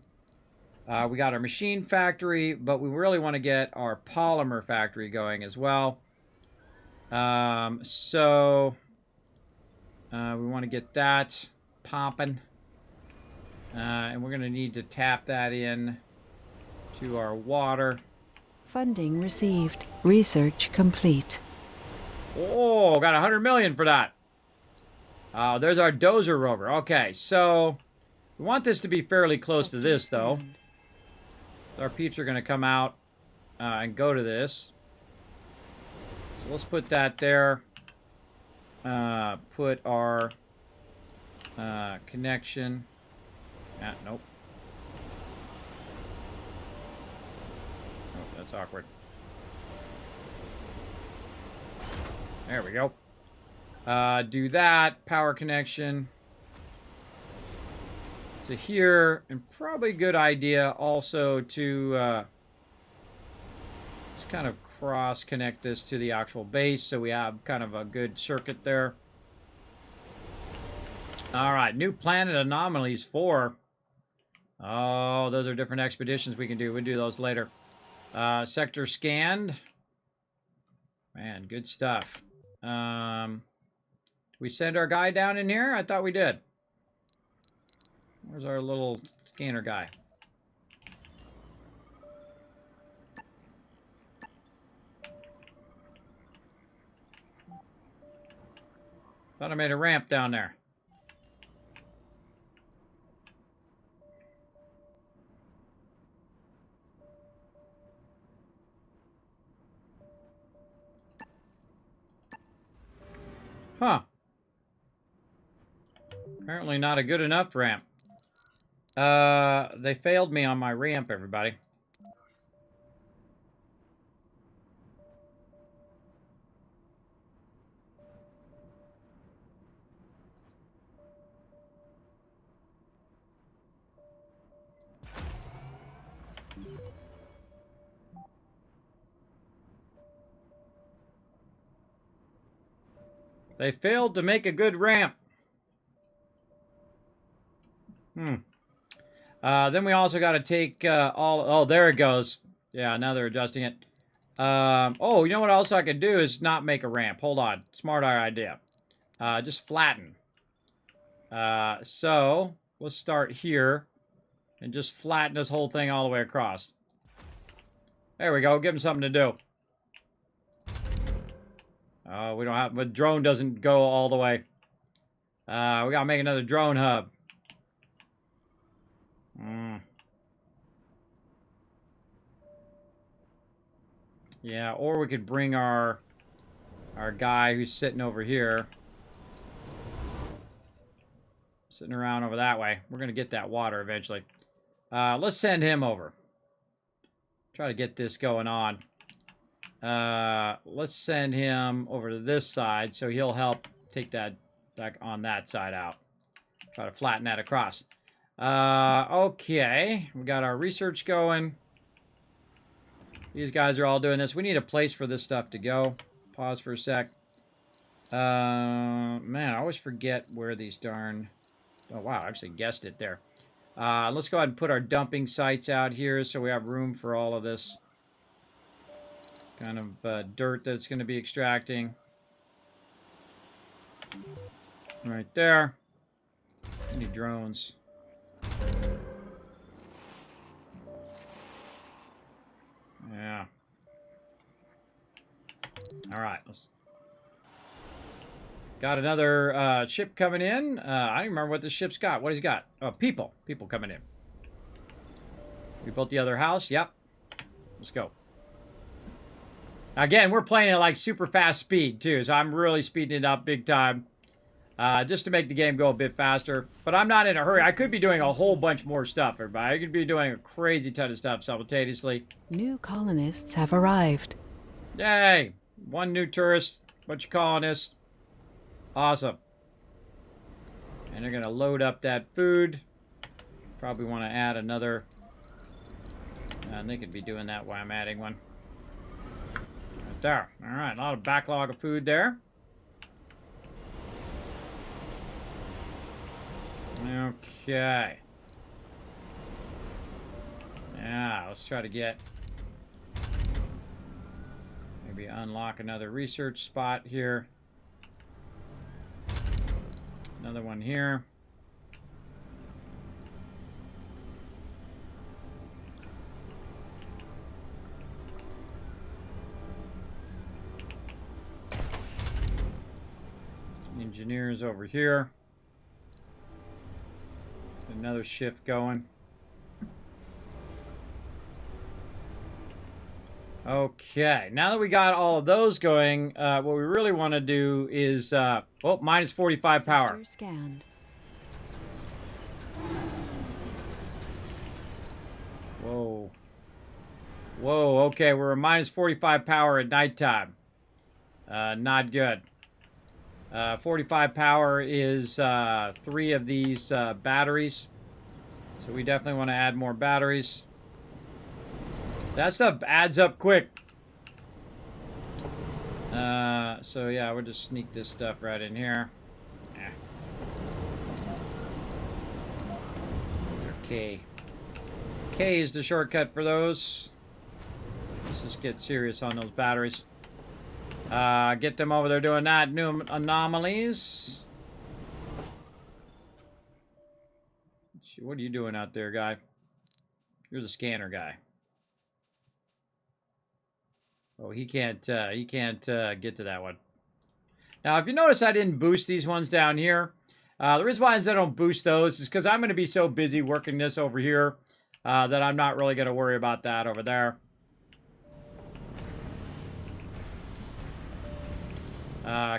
We got our machine factory, but we really want to get our polymer factory going as well. We want to get that popping. And we're going to need to tap that in to our water. Funding received. Research complete. Oh, got 100 million for that. There's our dozer rover. Okay, so we want this to be fairly close to this, though. Our peeps are going to come out and go to this. So let's put that there. Put our connection. Nope. Oh, that's awkward. There we go. Do that. Power connection to here. And probably a good idea also to just kind of cross-connect this to the actual base so we have kind of a good circuit there. All right. New planet anomalies 4. Oh, those are different expeditions we can do. We'll do those later. Sector scanned. Man, good stuff. We send our guy down in here? I thought we did. Where's our little scanner guy? Thought I made a ramp down there. Huh. Apparently not a good enough ramp. They failed me on my ramp, everybody. They failed to make a good ramp. Then we also got to take oh, there it goes. Yeah, now they're adjusting it. Oh, you know what else I could do is not make a ramp. Hold on. Smart idea. Just flatten. So, let's start here and just flatten this whole thing all the way across. There we go. Give them something to do. We don't have... But drone doesn't go all the way. We gotta make another drone hub. Yeah, or we could bring our guy who's sitting over here. Sitting around over that way. We're gonna get that water eventually. Let's send him over. Try to get this going on. Let's send him over to this side so he'll help take that back on that side out. Try to flatten that across. Okay. We got our research going. These guys are all doing this. We need a place for this stuff to go. Pause for a sec. Man, I always forget where these darn... Oh, wow. I actually guessed it there. Let's go ahead and put our dumping sites out here so we have room for all of this kind of dirt that's going to be extracting. Right there. Any drones? Yeah. All right. Got another ship coming in. I don't remember what this ship's got. What he's got? Oh, people. People coming in. We built the other house. Yep. Let's go. Again, we're playing at like super fast speed too, so I'm really speeding it up big time. Just to make the game go a bit faster. But I'm not in a hurry. I could be doing a whole bunch more stuff, everybody. I could be doing a crazy ton of stuff simultaneously. New colonists have arrived. Yay! One new tourist, bunch of colonists. Awesome. And they're going to load up that food. Probably want to add another. And they could be doing that while I'm adding one. Right there. All right, a lot of backlog of food there. Okay. Yeah, let's try to get... maybe unlock another research spot here. Another one here. Engineers over here. Another shift going. Okay, now that we got all of those going, what we really want to do is, oh, minus 45 power. Sector scanned. Whoa. Whoa, okay, we're at minus 45 power at nighttime. Not good. 45 power is 3 of these batteries. So we definitely want to add more batteries. That stuff adds up quick. So yeah, we'll just sneak this stuff right in here. Okay. K is the shortcut for those. Let's just get serious on those batteries. Get them over there doing that. New anomalies. What are you doing out there, guy? You're the scanner guy. Oh, he can't get to that one. Now, if you notice, I didn't boost these ones down here. The reason why I don't boost those is because I'm going to be so busy working this over here that I'm not really going to worry about that over there.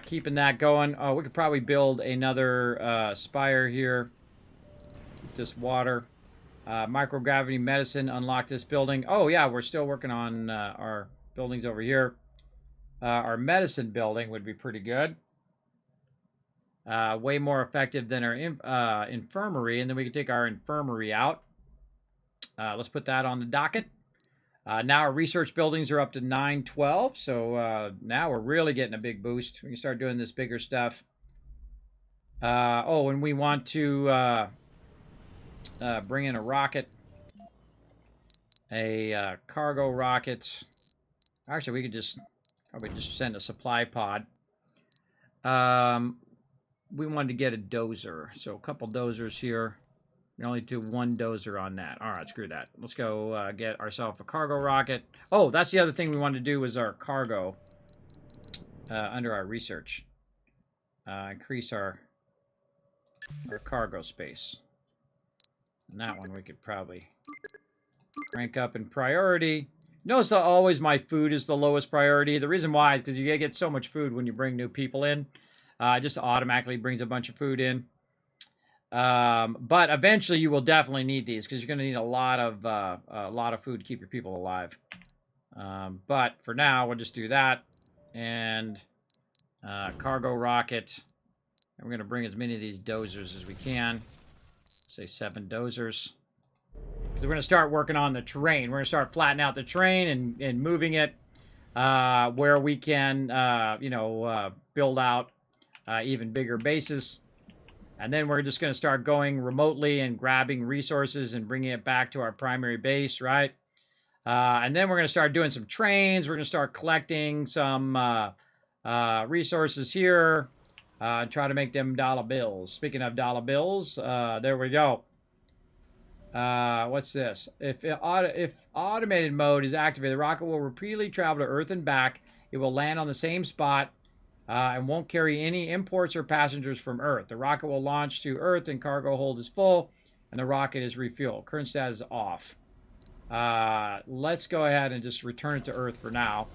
Keeping that going. Oh, we could probably build another spire here. Keep this water. Microgravity medicine. Unlock this building. Oh, yeah, we're still working on our buildings over here. Our medicine building would be pretty good. Way more effective than our infirmary. And then we can take our infirmary out. Let's put that on the docket. Now our research buildings are up to 912, so now we're really getting a big boost. We can start doing this bigger stuff. Oh, and we want to bring in a rocket, a cargo rocket. Actually, we could just probably just send a supply pod. We wanted to get a dozer, so a couple dozers here. We only do one dozer on that. All right, screw that. Let's go get ourselves a cargo rocket. Oh, that's the other thing we wanted to do was our cargo under our research. Increase our cargo space. And that one we could probably crank up in priority. Notice that always my food is the lowest priority. The reason why is because you get so much food when you bring new people in. It just automatically brings a bunch of food in. But eventually you will definitely need these because you're going to need a lot of food to keep your people alive. But for now, we'll just do that. And cargo rocket. And we're going to bring as many of these dozers as we can. Say 7 dozers. We're going to start working on the terrain. We're going to start flattening out the terrain and moving it where we can, build out even bigger bases. And then we're just going to start going remotely and grabbing resources and bringing it back to our primary base, right? And then we're going to start doing some trains. We're going to start collecting some resources here. Try to make them dollar bills. Speaking of dollar bills, there we go. What's this? If automated mode is activated, the rocket will repeatedly travel to Earth and back. It will land on the same spot and won't carry any imports or passengers from Earth. The rocket will launch to Earth and cargo hold is full, and the rocket is refueled. Current status is off. Let's go ahead and just return it to Earth for now.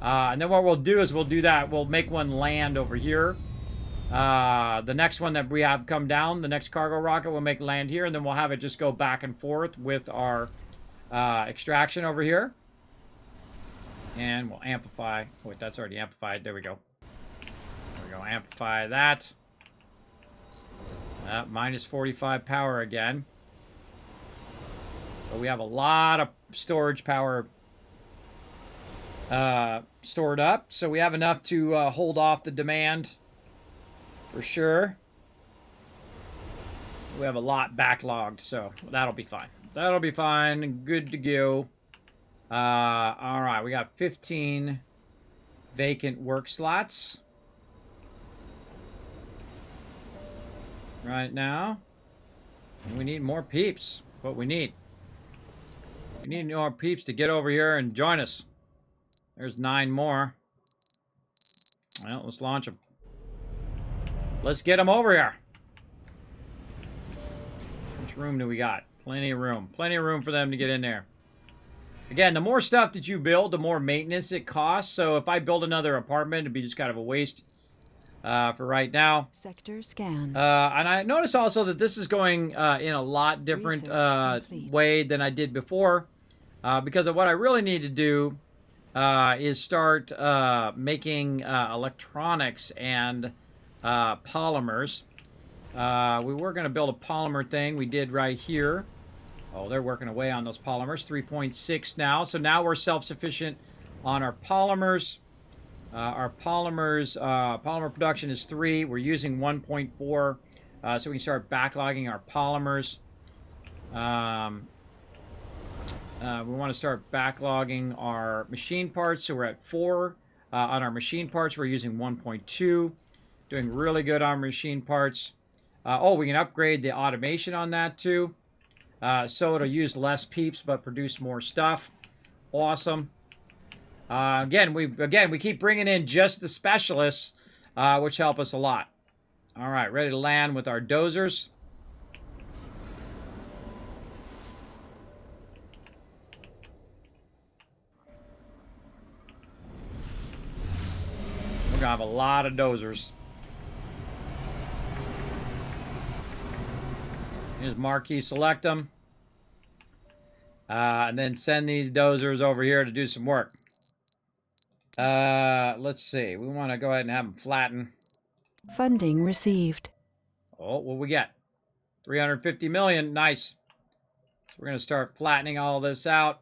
And then what we'll do is we'll do that. We'll make one land over here. The next one that we have come down, the next cargo rocket, will make land here, and then we'll have it just go back and forth with our extraction over here. And we'll amplify. Wait, that's already amplified. There we go. There we go. Amplify that. Minus 45 power again. But we have a lot of storage power stored up, so we have enough to hold off the demand for sure. We have a lot backlogged, so that'll be fine. That'll be fine. Good to go. All right, we got 15 vacant work slots right now. And we need more peeps. What we need. We need more peeps to get over here and join us. There's 9 more. Well, let's launch them. Let's get them over here. How much room do we got? Plenty of room. Plenty of room for them to get in there. Again, the more stuff that you build, the more maintenance it costs. So if I build another apartment, it'd be just kind of a waste for right now. Sector scanned. And I notice also that this is going in a lot different way than I did before. Because of what I really need to do is start making electronics and polymers. We were going to build a polymer thing. We did right here. Oh, they're working away on those polymers. 3.6 now. So now we're self-sufficient on our polymers. Polymer production is 3. We're using 1.4. So we can start backlogging our polymers. We want to start backlogging our machine parts. So we're at 4 on our machine parts. We're using 1.2. Doing really good on machine parts. Oh, we can upgrade the automation on that too. So it'll use less peeps but produce more stuff. Awesome. Again, we keep bringing in just the specialists, which help us a lot. All right, ready to land with our dozers. We're gonna have a lot of dozers. Here's marquee, select them. And then send these dozers over here to do some work. Let's see. We want to go ahead and have them flatten. Funding received. Oh, what we get? 350 million. Nice. So we're going to start flattening all this out.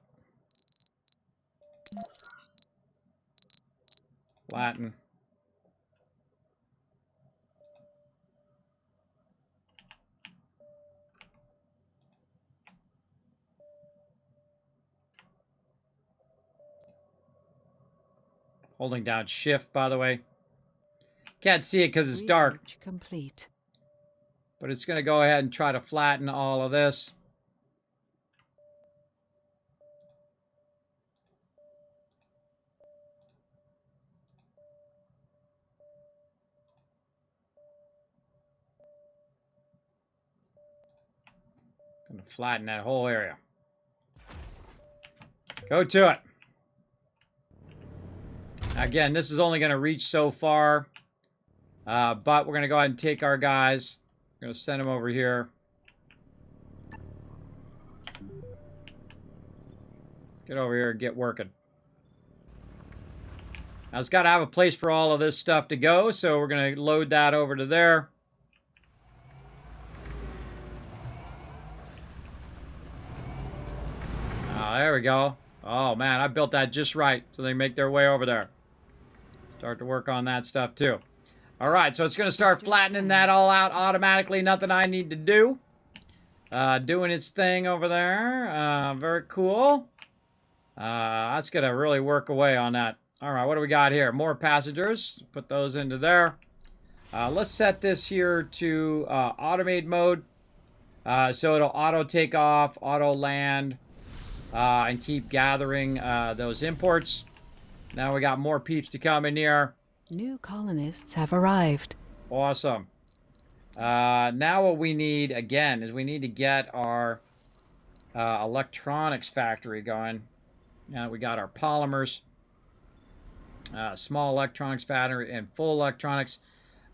Flatten. Holding down shift, by the way. Can't see it because it's dark. Research complete. But it's going to go ahead and try to flatten all of this. Going to flatten that whole area. Go to it. Again, this is only going to reach so far. But we're going to go ahead and take our guys. We're going to send them over here. Get over here and get working. Now, it's got to have a place for all of this stuff to go, so we're going to load that over to there. There we go. Oh, man, I built that just right, so they make their way over there. Start to work on that stuff, too. All right, so it's going to start flattening that all out automatically. Nothing I need to do. Doing its thing over there. Very cool. That's going to really work away on that. All right, what do we got here? More passengers. Put those into there. Let's set this here to automate mode. So it'll auto take off, auto land, and keep gathering those imports. Now we got more peeps to come in here. New colonists have arrived. Awesome. Now what we need, again, is we need to get our electronics factory going. Now we got our polymers. Small electronics factory and full electronics.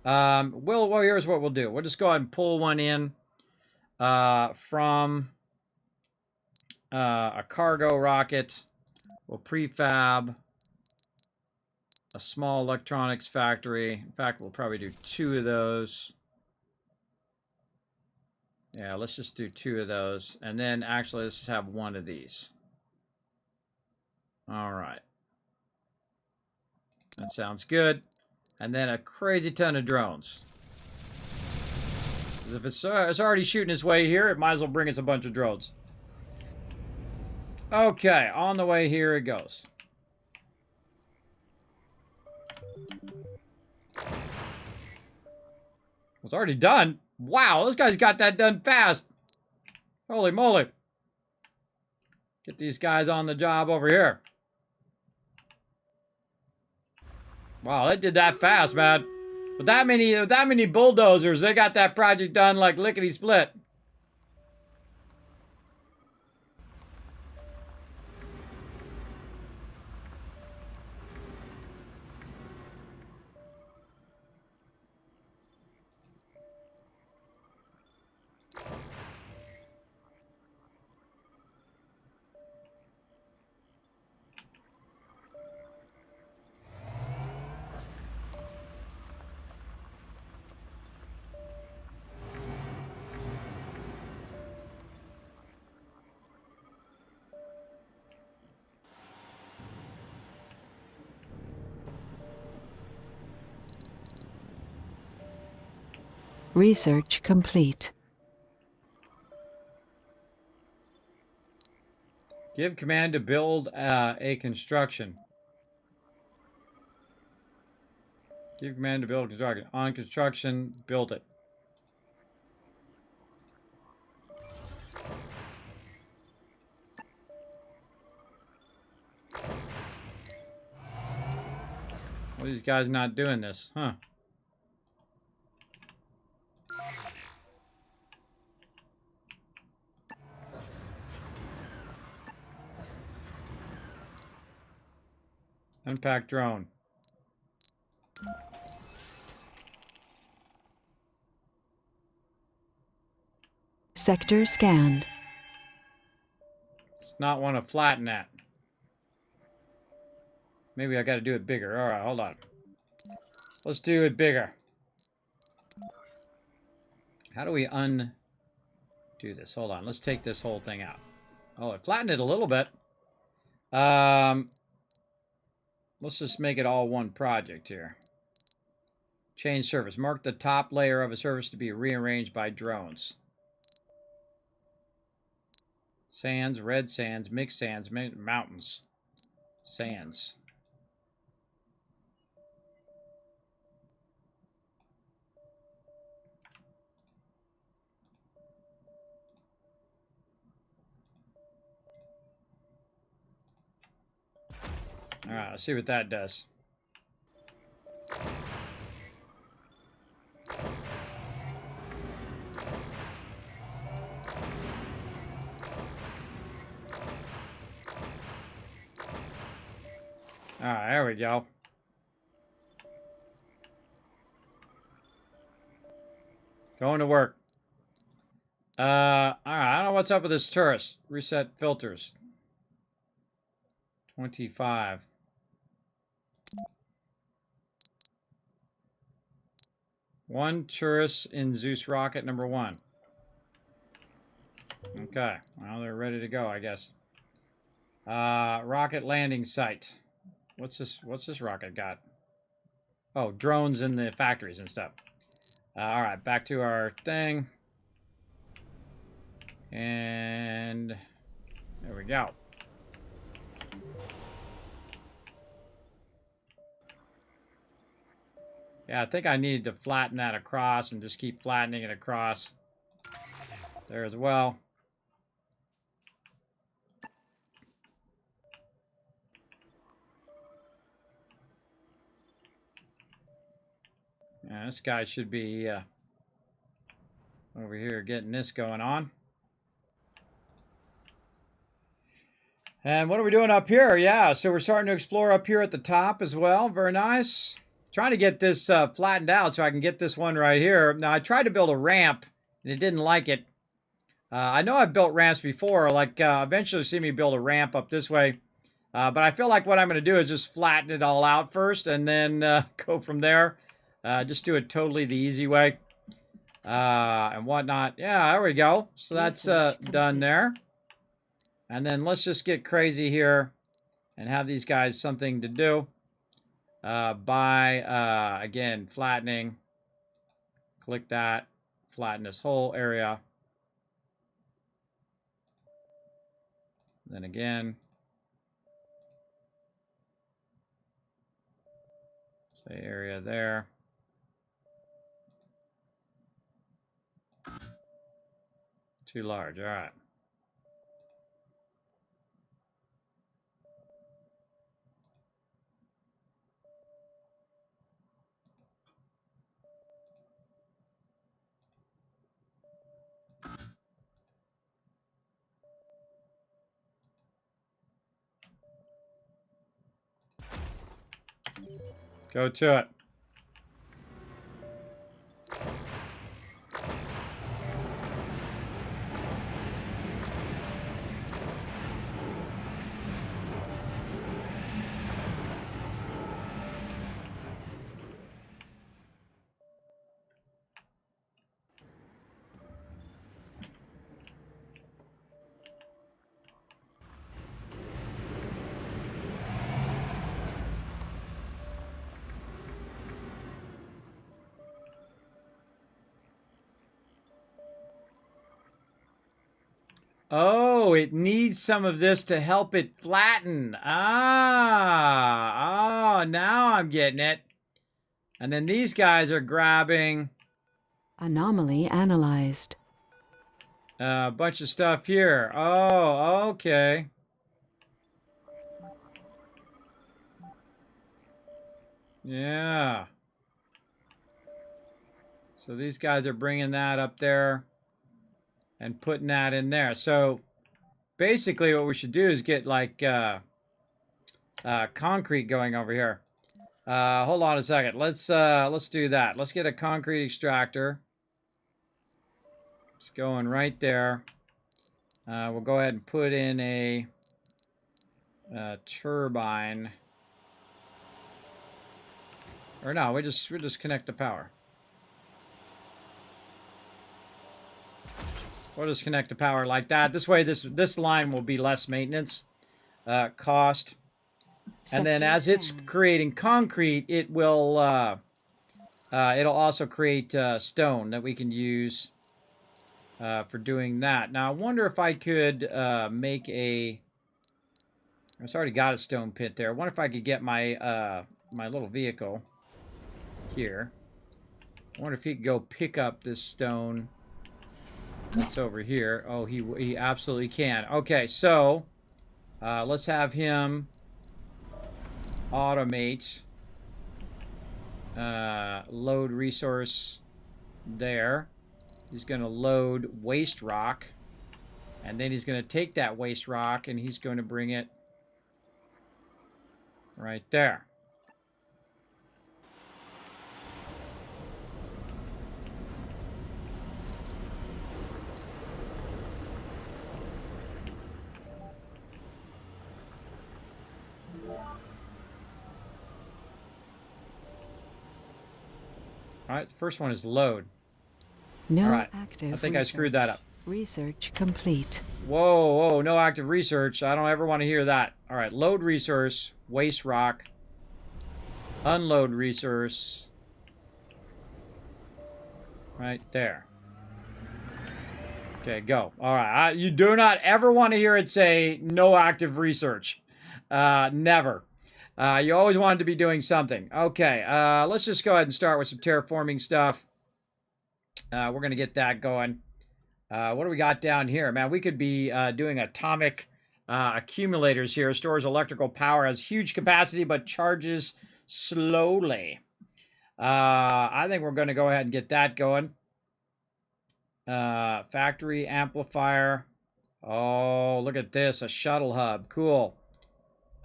Well, here's what we'll do. We'll just go ahead and pull one in from a cargo rocket. We'll prefab a small electronics factory. In fact, we'll probably do 2 of those. Yeah, let's just do 2 of those. And then actually, let's just have 1 of these. All right. That sounds good. And then a crazy ton of drones. If it's already shooting its way here, it might as well bring us a bunch of drones. Okay, on the way here it goes. It's already done. Wow, this guy's got that done fast. Holy moly. Get these guys on the job over here. Wow, they did that fast, man. With that many bulldozers, they got that project done like lickety-split. Research complete. Give command to build a construction. Give command to build construction. On construction, build it. Well, these guys not doing this, huh? Unpack drone. Sector scanned. Does not want to flatten that. Maybe I got to do it bigger. All right, hold on. Let's do it bigger. How do we undo this? Hold on. Let's take this whole thing out. Oh, it flattened it a little bit. Let's just make it all one project here. Change surface. Mark the top layer of a surface to be rearranged by drones. Sands, red sands, mixed sands, mountains. Sands. All right, let's see what that does. All right, there we go. Going to work. All right, I don't know what's up with this tourist. Reset filters. 25. One tourist in Zeus rocket number 1. Okay, well, they're ready to go, I guess. Rocket landing site. What's this rocket got? Oh, drones in the factories and stuff. All right, back to our thing. And there we go. Yeah, I think I need to flatten that across and just keep flattening it across there as well. Yeah, this guy should be over here getting this going on. And what are we doing up here? Yeah, so we're starting to explore up here at the top as well. Very nice. Trying to get this flattened out so I can get this one right here. Now, I tried to build a ramp, and it didn't like it. I know I've built ramps before. Like, eventually see me build a ramp up this way. But I feel like what I'm going to do is just flatten it all out first and then go from there. Just do it totally the easy way. And whatnot. Yeah, there we go. So that's done there. And then let's just get crazy here and have these guys something to do by, again, flattening. Click that. Flatten this whole area. Then again. Say area there. Too large. All right. Go to it. Oh, it needs some of this to help it flatten. Ah, oh, now I'm getting it. And then these guys are grabbing Anomaly analyzed. a bunch of stuff here. Oh, okay. Yeah. So these guys are bringing that up there and putting that in there. So basically what we should do is get like concrete going over here. Hold on a second. Let's do that. Let's get a concrete extractor. It's going right there. We'll go ahead and put in a turbine. Or no, we'll just connect the power. We'll just connect the power like that. This way, this line will be less maintenance cost. And then as it's creating concrete, it will it'll also create stone that we can use for doing that. Now I wonder if I could make a. I've already got a stone pit there. I wonder if I could get my my little vehicle here. I wonder if he could go pick up this stone that's over here. Oh, he absolutely can. Okay, so let's have him automate load resource there. He's going to load waste rock, and then he's going to take that waste rock and he's going to bring it right there. All right, the first one is load. No All right, active I think I screwed that up. Research complete. Whoa, whoa, no active research. I don't ever want to hear that. All right, load resource, waste rock, unload resource. Right there. Okay, go. All right, you do not ever want to hear it say no active research. Never. You always wanted to be doing something. Okay, let's just go ahead and start with some terraforming stuff. We're going to get that going. What do we got down here? Man, we could be doing atomic accumulators here. Stores electrical power, has huge capacity, but charges slowly. I think we're going to go ahead and get that going. Factory amplifier. Oh, look at this. A shuttle hub. Cool.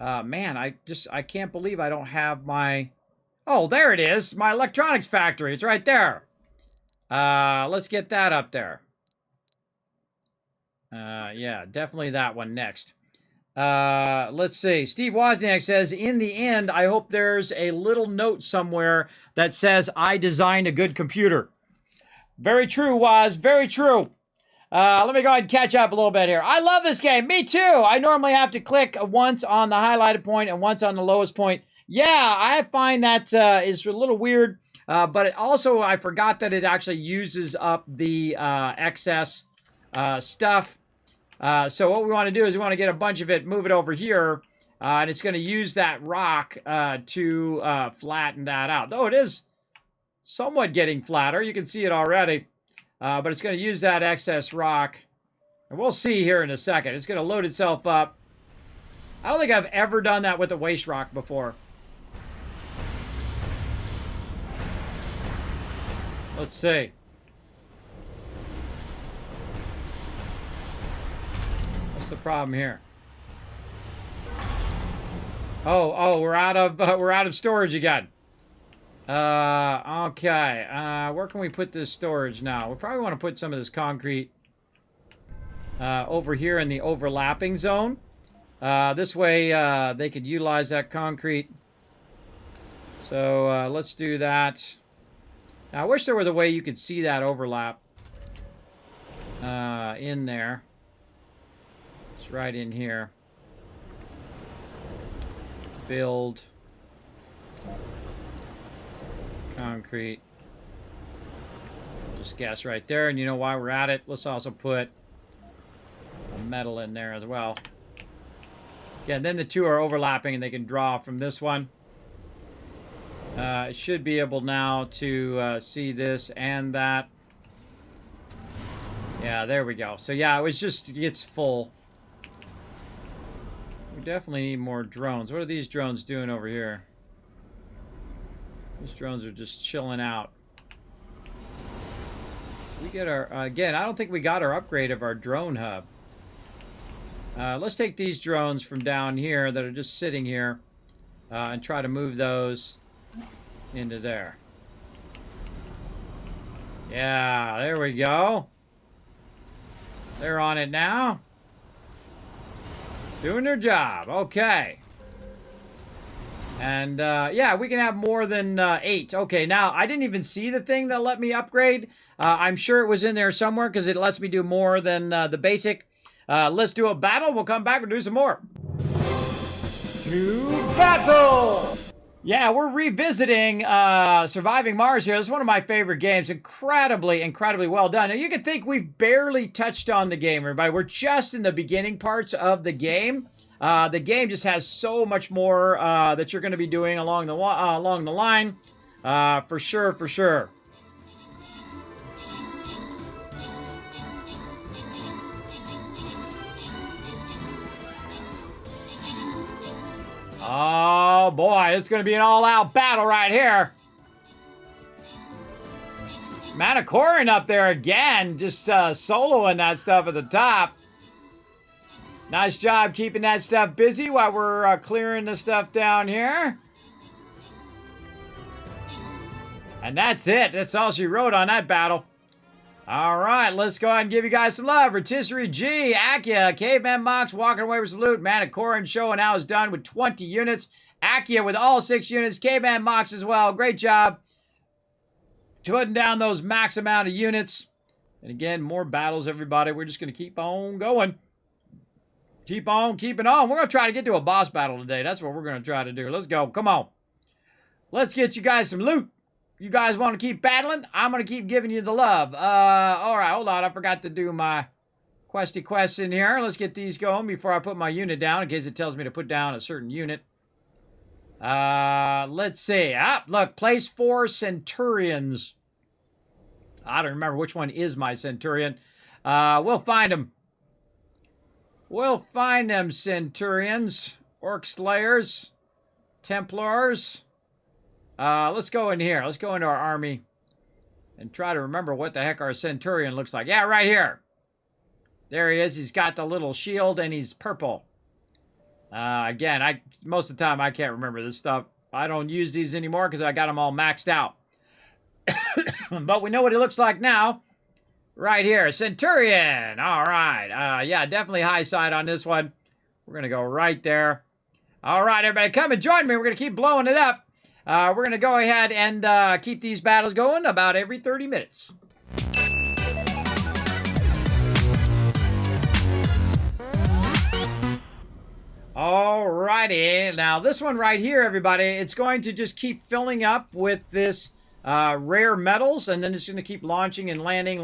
Man, I can't believe I don't have my... Oh, there it is. My electronics factory. It's right there. Let's get that up there. Yeah, definitely that one next. Let's see. Steve Wozniak says, in the end, I hope there's a little note somewhere that says, I designed a good computer. Very true, Woz. Very true. Let me go ahead and catch up a little bit here. I love this game. Me too. I normally have to click once on the highlighted point and once on the lowest point. Yeah, I find that is a little weird. But it also, I forgot that it actually uses up the excess stuff. So what we want to do is we want to get a bunch of it, move it over here, and it's going to use that rock to flatten that out. Though it is somewhat getting flatter. You can see it already. But it's going to use that excess rock. And we'll see here in a second. It's going to load itself up. I don't think I've ever done that with a waste rock before. Let's see. What's the problem here? Oh, we're out of storage again. Okay. Where can we put this storage now? We probably want to put some of this concrete over here in the overlapping zone. This way they could utilize that concrete. So let's do that. Now, I wish there was a way you could see that overlap in there. It's right in here. Build. Concrete. Just guess right there, and you know why we're at it. Let's also put a metal in there as well. Yeah, and then the two are overlapping and they can draw from this one. It should be able now to see this and that. Yeah, there we go. So yeah, it's full. We definitely need more drones. What are these drones doing over here? These drones are just chilling out. We get our, again, I don't think we got our upgrade of our drone hub. Let's take these drones from down here that are just sitting here and try to move those into there. Yeah, there we go. They're on it now. Doing their job. Okay. And, yeah, we can have more than 8. Okay, now, I didn't even see the thing that let me upgrade. I'm sure it was in there somewhere because it lets me do more than the basic. Let's do a battle. We'll come back and do some more. To battle! Yeah, we're revisiting Surviving Mars here. This is one of my favorite games. Incredibly, incredibly well done. Now, you can think we've barely touched on the game, everybody. We're just in the beginning parts of the game. The game just has so much more that you're going to be doing along the line. For sure, for sure. Oh, boy, it's going to be an all-out battle right here. Manicorin up there again, just soloing that stuff at the top. Nice job keeping that stuff busy while we're clearing the stuff down here. And that's it. That's all she wrote on that battle. All right, let's go ahead and give you guys some love. Rotisserie G, Akia, Caveman Mox walking away with some loot. Manicorin showing how it's done with 20 units. Akia with all 6 units. Caveman Mox as well. Great job putting down those max amount of units. And again, more battles, everybody. We're just going to keep on going. Keep on keeping on. We're going to try to get to a boss battle today. That's what we're going to try to do. Let's go. Come on. Let's get you guys some loot. You guys want to keep battling? I'm going to keep giving you the love. All right, hold on. I forgot to do my questy quests in here. Let's get these going before I put my unit down in case it tells me to put down a certain unit. Let's see. Look, place 4 Centurions. I don't remember which one is my Centurion. We'll find them. We'll find them, Centurions. Orc Slayers. Templars. Let's go in here. Let's go into our army and try to remember what the heck our Centurion looks like. Yeah, right here. There he is. He's got the little shield, and he's purple. Again, most of the time, I can't remember this stuff. I don't use these anymore because I got them all maxed out. But we know what he looks like now. Right here, Centurion. All right. Yeah, definitely high side on this one. We're going to go right there. All right, everybody, come and join me. We're going to keep blowing it up. We're going to go ahead and keep these battles going about every 30 minutes. All righty. Now, this one right here, everybody, it's going to just keep filling up with this rare metals, and then it's going to keep launching and landing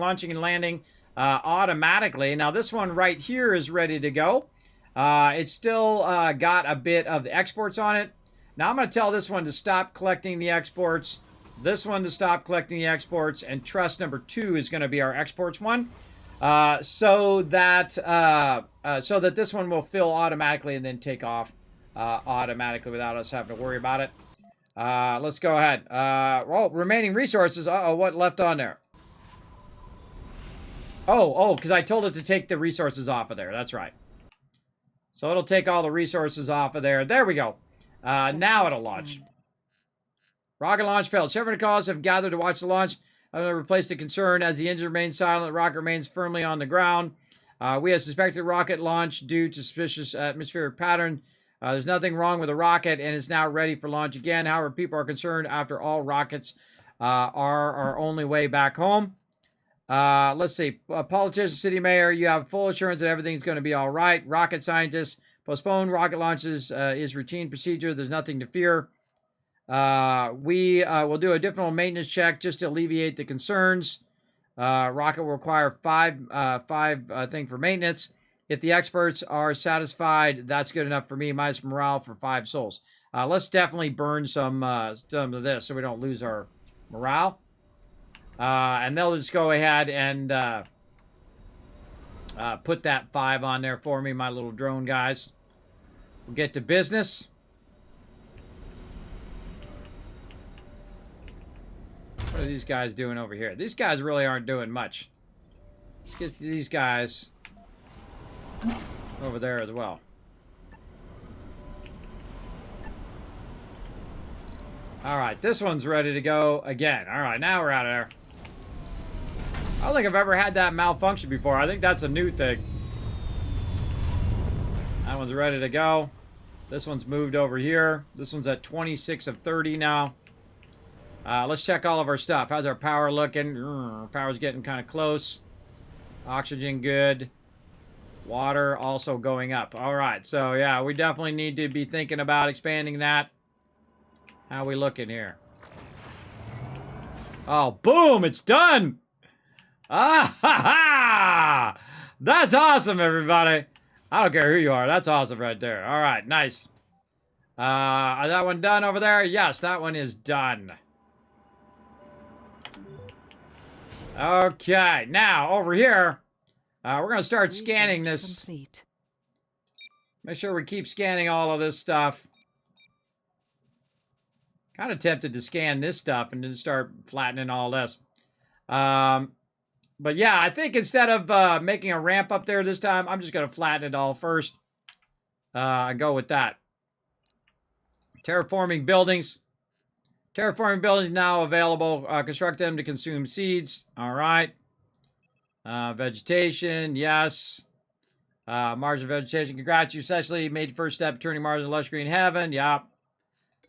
automatically. Now, this one right here is ready to go. It's still got a bit of the exports on it. Now, I'm going to tell this one to stop collecting the exports, this one to stop collecting the exports, and trust number 2 is going to be our exports one, so that this one will fill automatically and then take off automatically without us having to worry about it. Let's go ahead. Well, remaining resources. Uh-oh, what left on there? Oh, because I told it to take the resources off of there. That's right. So it'll take all the resources off of there. There we go. Now it'll launch. Rocket launch failed. Several calls have gathered to watch the launch. I'm going to replace the concern as the engine remains silent. The rocket remains firmly on the ground. We have suspected rocket launch due to suspicious atmospheric pattern. There's nothing wrong with the rocket, and it's now ready for launch again. However, people are concerned after all rockets are our only way back home. Let's see. Politician, city mayor, you have full assurance that everything's going to be all right. Rocket scientists, postpone rocket launches is routine procedure. There's nothing to fear. We will do a different maintenance check just to alleviate the concerns. Rocket will require five thing for maintenance. If the experts are satisfied, that's good enough for me. Minus morale for 5 souls. Let's definitely burn some of this so we don't lose our morale. And they'll just go ahead and put that 5 on there for me, my little drone guys. We'll get to business. What are these guys doing over here? These guys really aren't doing much. Let's get to these guys over there as well. Alright, this one's ready to go again. Alright, now we're out of there. I don't think I've ever had that malfunction before. I think that's a new thing. That one's ready to go. This one's moved over here. This one's at 26 of 30 now. Let's check all of our stuff. How's our power looking? Power's getting kind of close. Oxygen good. Water also going up. All right, so yeah, we definitely need to be thinking about expanding that. How we looking here? Oh, boom, it's done. Ah, ha, ha! That's awesome, everybody. I don't care who you are. That's awesome right there. All right, nice. Is that one done over there? Yes, that one is done. Okay, now over here, we're going to start scanning this. Complete. Make sure we keep scanning all of this stuff. Kind of tempted to scan this stuff and then start flattening all this. But yeah, I think instead of making a ramp up there this time, I'm just going to flatten it all first. And go with that. Terraforming buildings. Terraforming buildings now available. Construct them to consume seeds. All right. Vegetation, yes. Mars and vegetation. Congrats, you successfully made the first step turning Mars into lush green heaven. Yeah.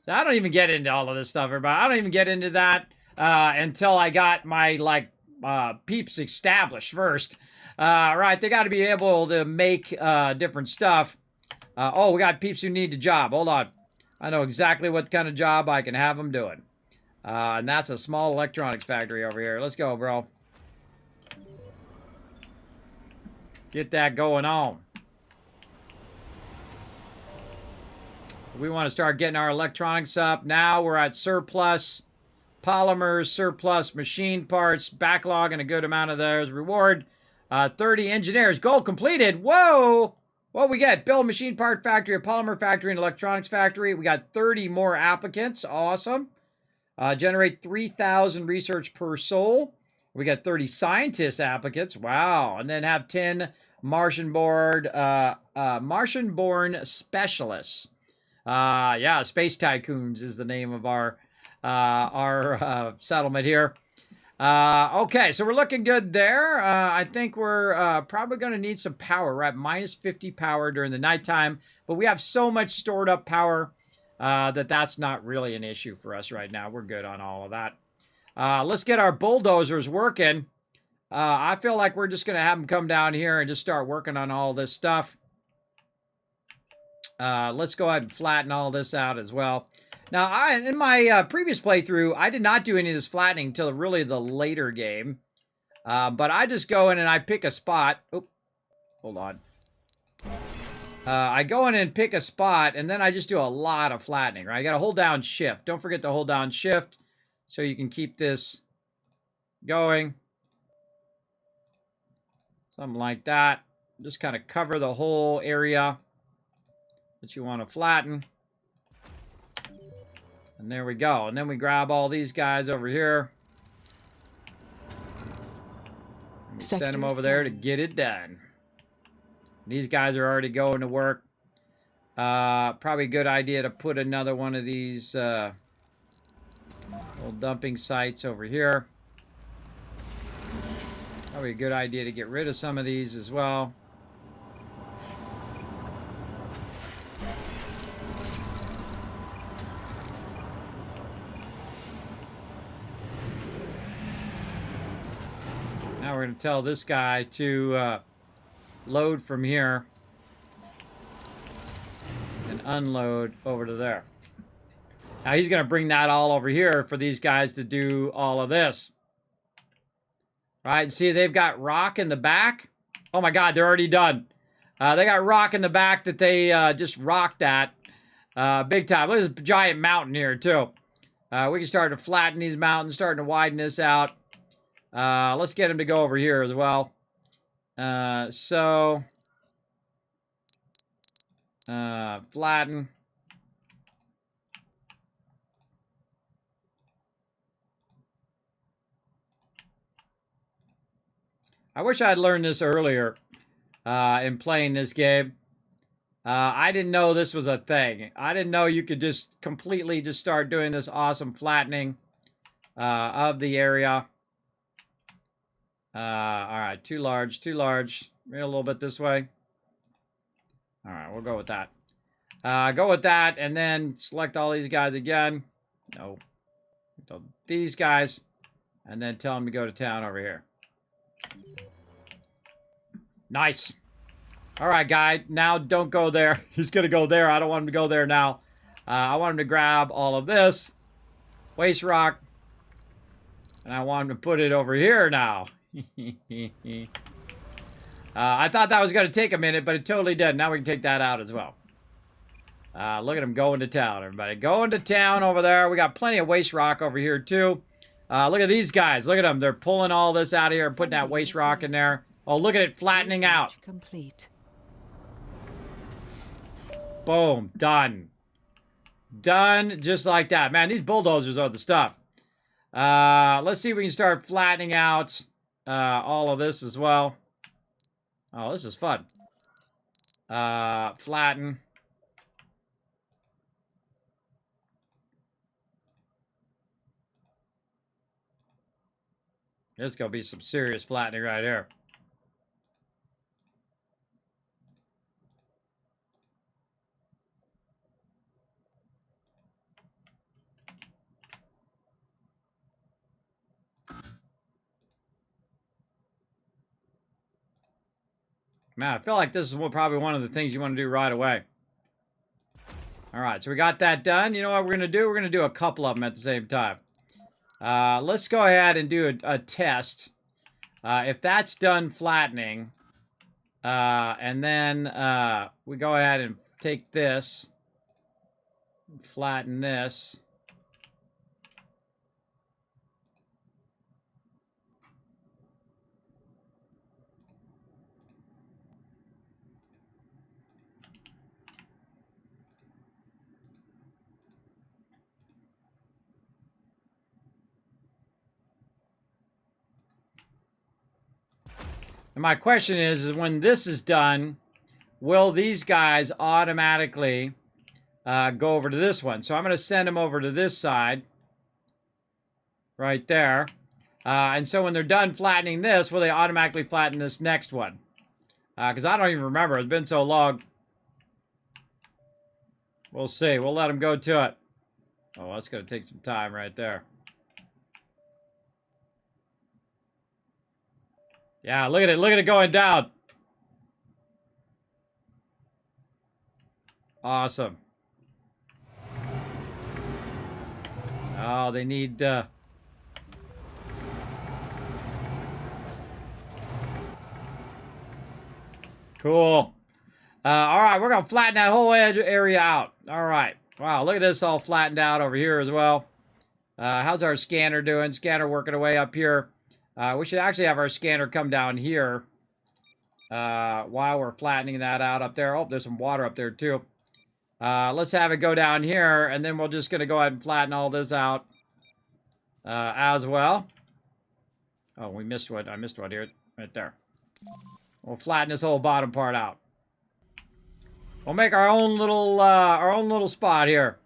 So I don't even get into all of this stuff, everybody. I don't even get into that until I got my, like, peeps established first. Right, they got to be able to make different stuff. Oh, we got peeps who need a job. Hold on. I know exactly what kind of job I can have them doing. And that's a small electronics factory over here. Let's go, bro. Get that going on. We want to start getting our electronics up. Now we're at surplus polymers, surplus machine parts, backlog, and a good amount of those. Reward, 30 engineers. Goal completed. Whoa! What we get? Build machine part factory, a polymer factory, an electronics factory. We got 30 more applicants. Awesome. Generate 3,000 research per soul. We got 30 scientist applicants. Wow. And then have 10 Martian-born specialists. Yeah, Space Tycoons is the name of our settlement here. Okay, so we're looking good there. I think we're probably going to need some power. We're at minus 50 power during the nighttime, but we have so much stored up power that's not really an issue for us right now. We're good on all of that. Let's get our bulldozers working. I feel like we're just going to have them come down here and just start working on all this stuff. Let's go ahead and flatten all this out as well. Now, in my previous playthrough, I did not do any of this flattening until really the later game. But I just go in and I pick a spot. Oh, hold on. I go in and pick a spot, and then I just do a lot of flattening, right? I got to hold down shift. Don't forget to hold down shift so you can keep this going. Something like that. Just kind of cover the whole area that you want to flatten. And there we go. And then we grab all these guys over here. And we send them over there to get it done. These guys are already going to work. Probably a good idea to put another one of these little dumping sites over here. Probably a good idea to get rid of some of these as well. Now we're going to tell this guy to load from here and unload over to there. Now he's going to bring that all over here for these guys to do all of this. Right, see they've got rock in the back. Oh my God, they're already done. They got rock in the back that they just rocked at big time. Look at this giant mountain here too. We can start to flatten these mountains, starting to widen this out. Let's get them to go over here as well. Flatten. I wish I'd learned this earlier in playing this game. I didn't know this was a thing. I didn't know you could just completely just start doing this awesome flattening of the area. All right, too large, too large. Maybe a little bit this way. All right, we'll go with that. Go with that, and then select all these guys again. No. These guys, and then tell them to go to town over here. Nice. All right, guy. Now don't go there. He's going to go there. I don't want him to go there now. I want him to grab all of this. Waste rock. And I want him to put it over here now. I thought that was going to take a minute, but it totally did. Now we can take that out as well. Look at him going to town, everybody. Going to town over there. We got plenty of waste rock over here, too. Look at these guys. Look at them. They're pulling all this out of here and putting that waste rock in there. Oh, look at it flattening out. Complete. Boom. Done. Done just like that. Man, these bulldozers are the stuff. Let's see if we can start flattening out all of this as well. Oh, this is fun. Flatten. There's going to be some serious flattening right here. Man, I feel like this is probably one of the things you want to do right away. All right, so we got that done. You know what we're going to do? We're going to do a couple of them at the same time. Let's go ahead and do a test. If that's done flattening, and then we go ahead and take this, flatten this. And my question is when this is done, will these guys automatically go over to this one? So I'm going to send them over to this side. Right there. And so when they're done flattening this, will they automatically flatten this next one? Because I don't even remember. It's been so long. We'll see. We'll let them go to it. Oh, that's going to take some time right there. Yeah, look at it. Look at it going down. Awesome. Oh, they need... Cool. All right, we're going to flatten that whole edge area out. All right. Wow, look at this all flattened out over here as well. How's our scanner doing? Scanner working away up here. We should actually have our scanner come down here while we're flattening that out up there. Oh, there's some water up there too. Let's have it go down here, and then we're just going to go ahead and flatten all this out as well. Oh, we missed one. I missed one here. Right there. We'll flatten this whole bottom part out. We'll make our own little spot here.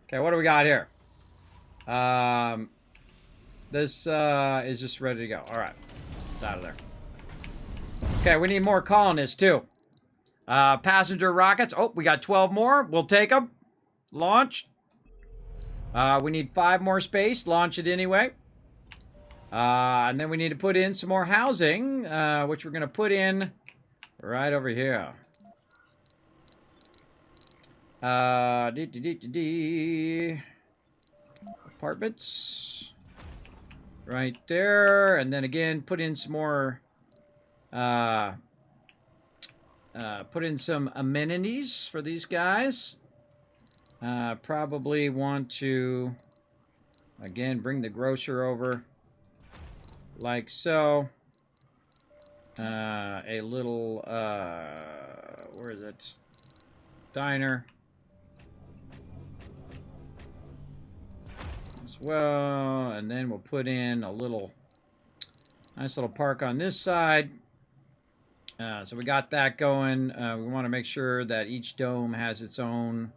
Okay, what do we got here? This is just ready to go. All right, it's out of there. Okay, we need more colonists too. Passenger rockets. Oh, we got 12 more. We'll take them. Launch. We need 5 more space. Launch it anyway. And then we need to put in some more housing, which we're going to put in right over here. Apartments. Right there. And then again, put in some more, put in some amenities for these guys. Probably want to, again, bring the grocer over. Like so. A little, where is it? Diner. As well. And then we'll put in a little, nice little park on this side. So we got that going. We want to make sure that each dome has its own.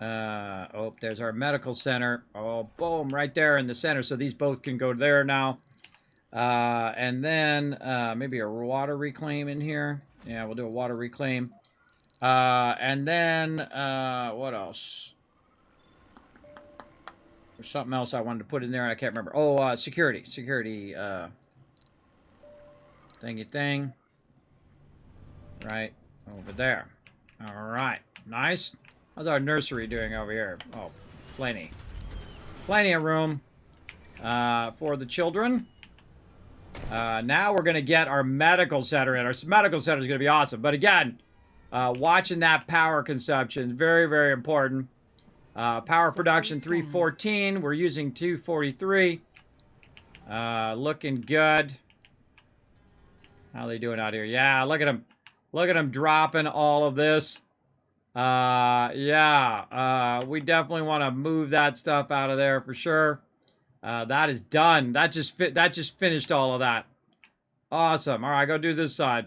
Oh, there's our medical center. Oh, boom, right there in the center. So these both can go there now. And then maybe a water reclaim in here. Yeah, we'll do a water reclaim. And then what else? There's something else I wanted to put in there. And I can't remember. Oh, security. Security thingy thing. Right over there. All right. Nice. How's our nursery doing over here? Oh, plenty. Plenty of room for the children. Now we're going to get our medical center in. Our medical center is going to be awesome. But again, watching that power consumption is very, very important. Power production 314. We're using 243. Looking good. How are they doing out here? Yeah, look at them. Look at them dropping all of this. Yeah, we definitely want to move that stuff out of there for sure. That is done. That just finished all of that. Awesome. All right, go do this side.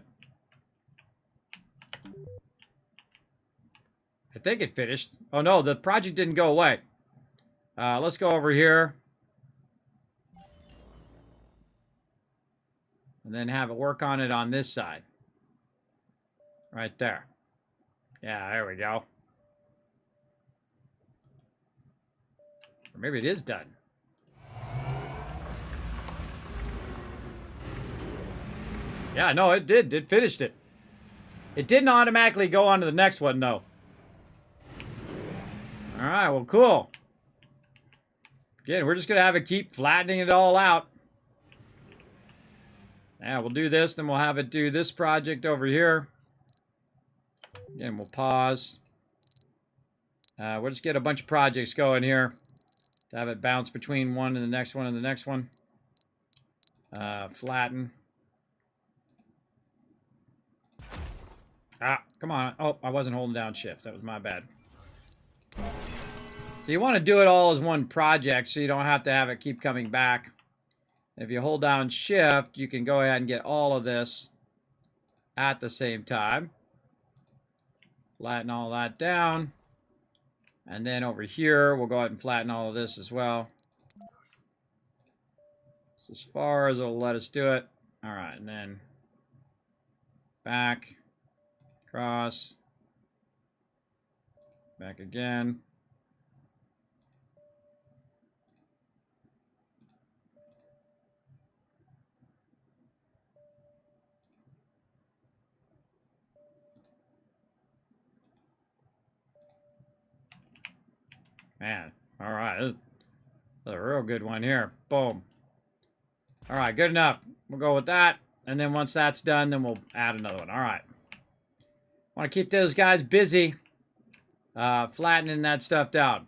I think it finished. Oh no, the project didn't go away. Let's go over here. And then have it work on it on this side. Right there. Yeah, there we go. Or maybe it is done. Yeah, no, it did. It finished it. It didn't automatically go on to the next one, though. All right, well, cool. Again, we're just going to have it keep flattening it all out. Yeah, we'll do this, then we'll have it do this project over here. Again, we'll pause. We'll just get a bunch of projects going here. To have it bounce between one and the next one and the next one. Flatten. Ah, come on. Oh, I wasn't holding down shift. That was my bad. So you want to do it all as one project so you don't have to have it keep coming back. If you hold down shift, you can go ahead and get all of this at the same time. Flatten all that down. And then over here, we'll go ahead and flatten all of this as well. So as far as it'll let us do it. All right, and then back, cross, back again. Man, all right, this is a real good one here. Boom. All right, good enough. We'll go with that. And then once that's done, then we'll add another one. All right. Want to keep those guys busy, flattening that stuff down.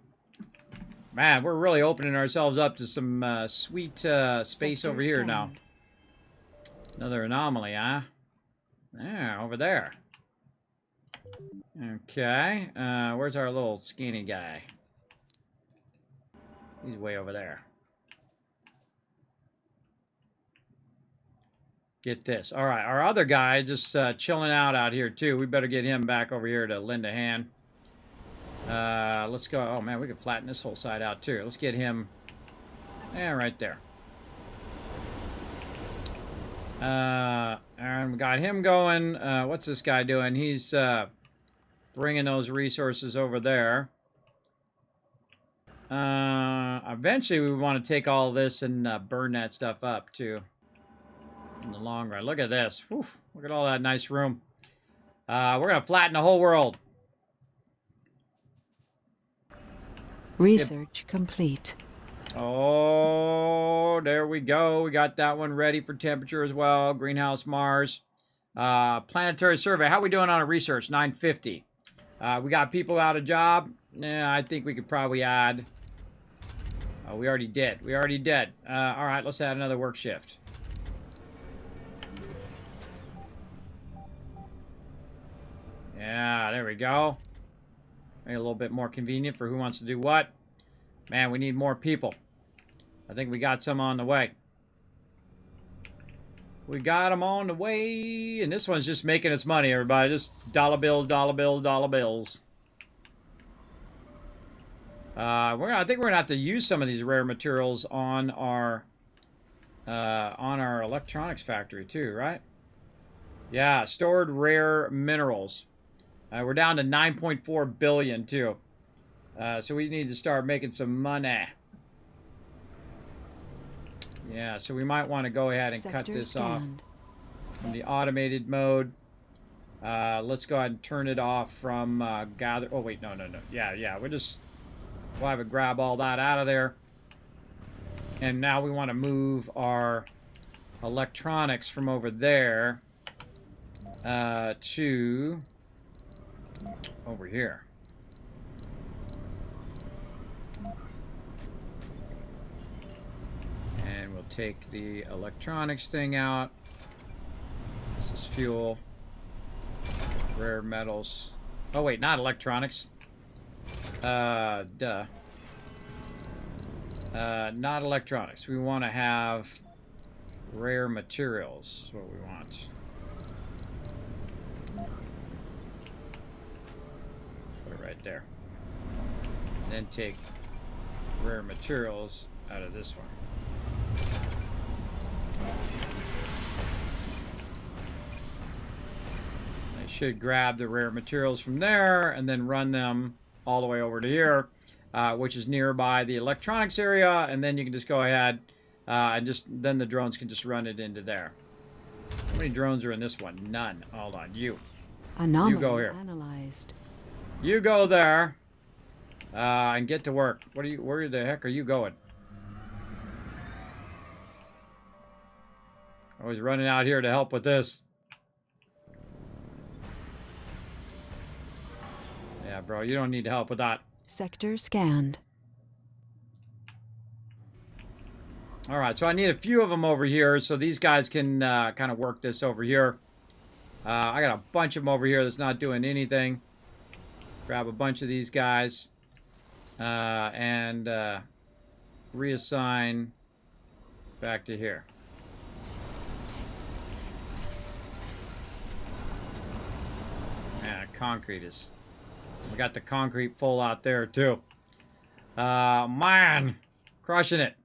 Man, we're really opening ourselves up to some sweet space over here now. Another anomaly, huh? Yeah, over there. Okay. Where's our little skinny guy? He's way over there. Get this. All right, our other guy just chilling out here too. We better get him back over here to lend a hand. Let's go. Oh man, we can flatten this whole side out too. Let's get him. Yeah, right there. And we got him going. What's this guy doing? He's bringing those resources over there. Eventually we want to take all this and burn that stuff up too. In the long run. Look at this. Whew, look at all that nice room. We're going to flatten the whole world. Research complete. Oh, there we go. We got that one ready for temperature as well. Greenhouse Mars. Planetary survey. How are we doing on a research? 950. We got people out of job. Yeah, I think we could probably add. Oh, we already did. We already did. All right, let's add another work shift. Yeah, there we go. Make it a little bit more convenient for who wants to do what. Man, we need more people. I think we got some on the way. We got them on the way. And this one's just making its money, everybody. Just dollar bills, dollar bills, dollar bills. I think we're going to have to use some of these rare materials on our electronics factory too, right? Yeah, stored rare minerals. We're down to 9.4 billion too. So we need to start making some money. Yeah, so we might want to go ahead and cut this off from the automated mode. Let's go ahead and turn it off from gather. Oh wait, no. Yeah. We'll have to grab all that out of there. And now we want to move our electronics from over there to over here. And we'll take the electronics thing out. This is fuel. Rare metals. Oh wait, not electronics. Not electronics. We want to have rare materials. Is what we want. Put it right there. And then take rare materials out of this one. I should grab the rare materials from there and then run them all the way over to here, which is nearby the electronics area, and then you can just go ahead and then the drones can just run it into there. How many drones are in this one? None. Hold on, you go here. Analyzed. You go there and get to work. Where the heck are you going? Always running out here to help with this. Yeah, bro, you don't need help with that. Sector scanned. All right, so I need a few of them over here so these guys can kind of work this over here. I got a bunch of them over here that's not doing anything. Grab a bunch of these guys and reassign back to here. Yeah, concrete is... We got the concrete full out there, too. Man! Crushing it.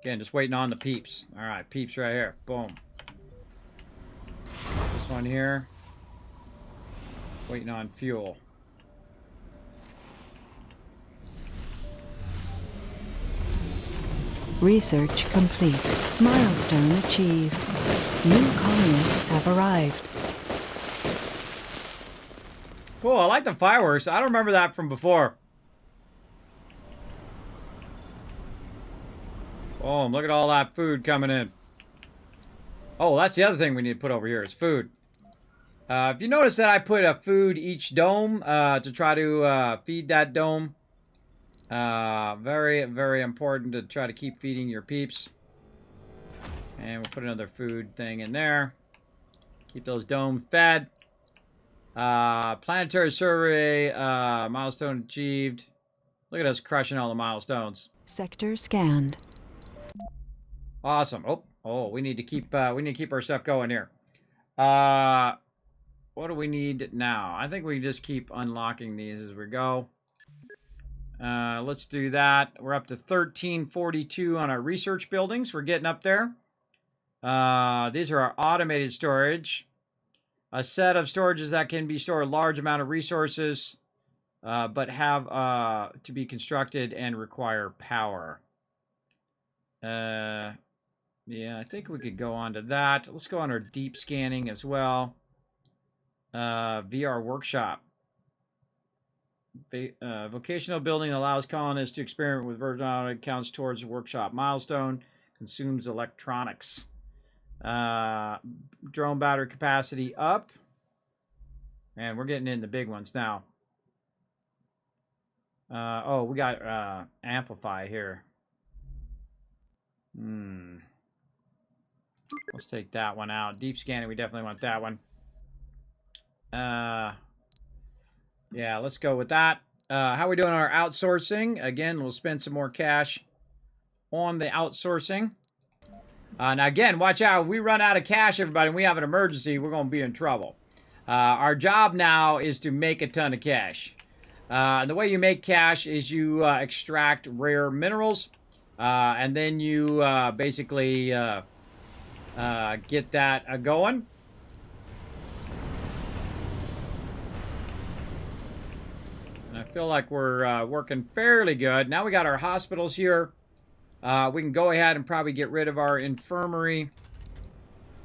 Again, just waiting on the peeps. Alright, peeps right here. Boom. This one here. Waiting on fuel. Research complete. Milestone achieved. New colonists have arrived. Cool, I like the fireworks. I don't remember that from before. Oh, look at all that food coming in. Oh, that's the other thing we need to put over here is food. If you notice that I put a food each dome to try to feed that dome. Very, very important to try to keep feeding your peeps. And we'll put another food thing in there. Keep those domes fed. Planetary survey, milestone achieved. Look at us crushing all the milestones. Sector scanned. Awesome. Oh, we need to keep our stuff going here. What do we need now? I think we can just keep unlocking these as we go. Let's do that. We're up to 1342 on our research buildings. We're getting up there. These are our automated storage. A set of storages that can be stored a large amount of resources, but have to be constructed and require power. Yeah, I think we could go on to that. Let's go on our deep scanning as well. VR workshop. Vocational building allows colonists to experiment with virtual counts towards workshop milestone. Consumes electronics. Drone battery capacity up. And we're getting in the big ones now. Oh, we got amplify here. Let's take that one out. Deep scanning, we definitely want that one. Yeah, let's go with that. How are we doing on our outsourcing? Again, we'll spend some more cash on the outsourcing. Now, again, watch out. If we run out of cash, everybody, and we have an emergency, we're going to be in trouble. Our job now is to make a ton of cash. And the way you make cash is you extract rare minerals, and then you basically get that going. And I feel like we're working fairly good. Now we got our hospitals here. We can go ahead and probably get rid of our infirmary.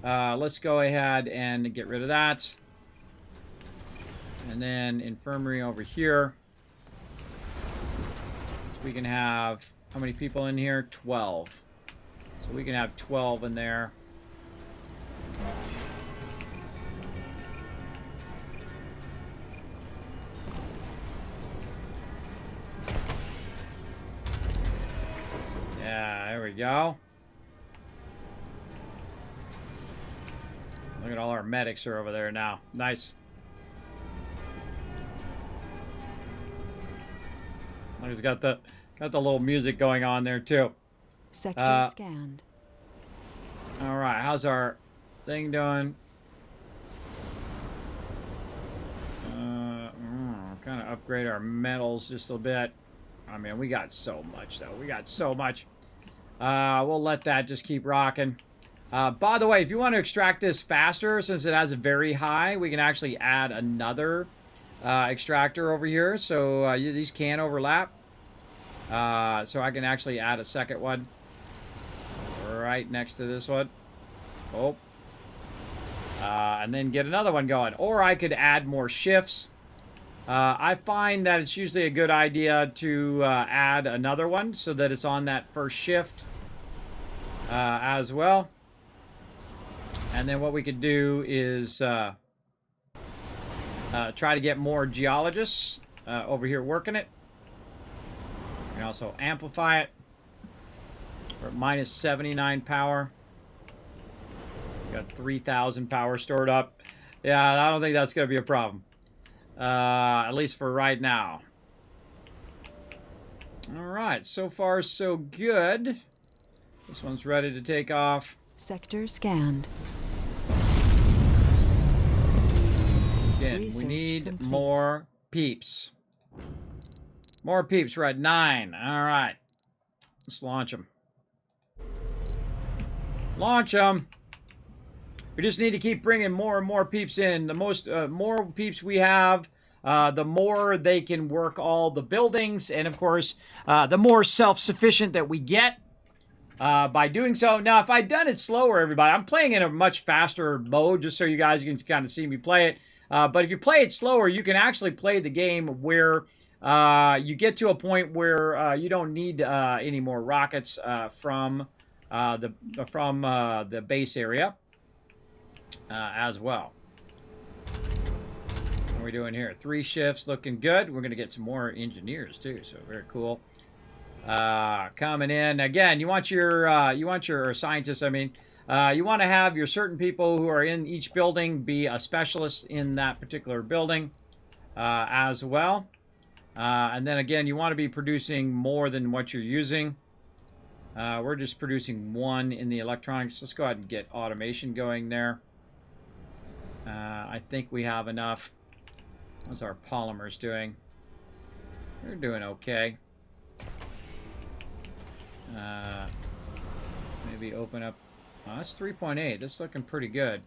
Let's go ahead and get rid of that. And then infirmary over here. So we can have, how many people in here? 12. So we can have 12 in there. Yeah, there we go. Look at all our medics are over there now. Nice. He's got the little music going on there too. Sector scanned. All right, how's our thing doing? Kind of upgrade our metals just a bit. I mean, we got so much though. We got so much. We'll let that just keep rocking. By the way, if you want to extract this faster, since it has a very high, we can actually add another extractor over here. So these can overlap. So I can actually add a second one right next to this one. Oh. And then get another one going. Or I could add more shifts. I find that it's usually a good idea to add another one so that it's on that first shift as well. And then what we could do is try to get more geologists over here working it. We can also amplify it. We're at minus 79 power. Got 3,000 power stored up. Yeah, I don't think that's going to be a problem. At least for right now. Alright, so far so good. This one's ready to take off. Sector scanned. Again, we Research need complete. more peeps. More peeps, right? 9. All right. Let's launch them. Launch them. We just need to keep bringing more and more peeps in. The more peeps we have, the more they can work all the buildings. And, of course, the more self-sufficient that we get by doing so. Now, if I'd done it slower, everybody, I'm playing in a much faster mode just so you guys can kind of see me play it. But if you play it slower, you can actually play the game where you get to a point where you don't need any more rockets from the base area as well. What are we doing here? 3 shifts, looking good. We're going to get some more engineers too, so very cool. Coming in again. You want your scientists. I mean, you want to have your certain people who are in each building be a specialist in that particular building as well. And then again, you want to be producing more than what you're using. We're just producing 1 in the electronics. Let's go ahead and get automation going there. I think we have enough. How's our polymers doing? They're doing okay. Maybe open up. Oh, that's 3.8. That's looking pretty good.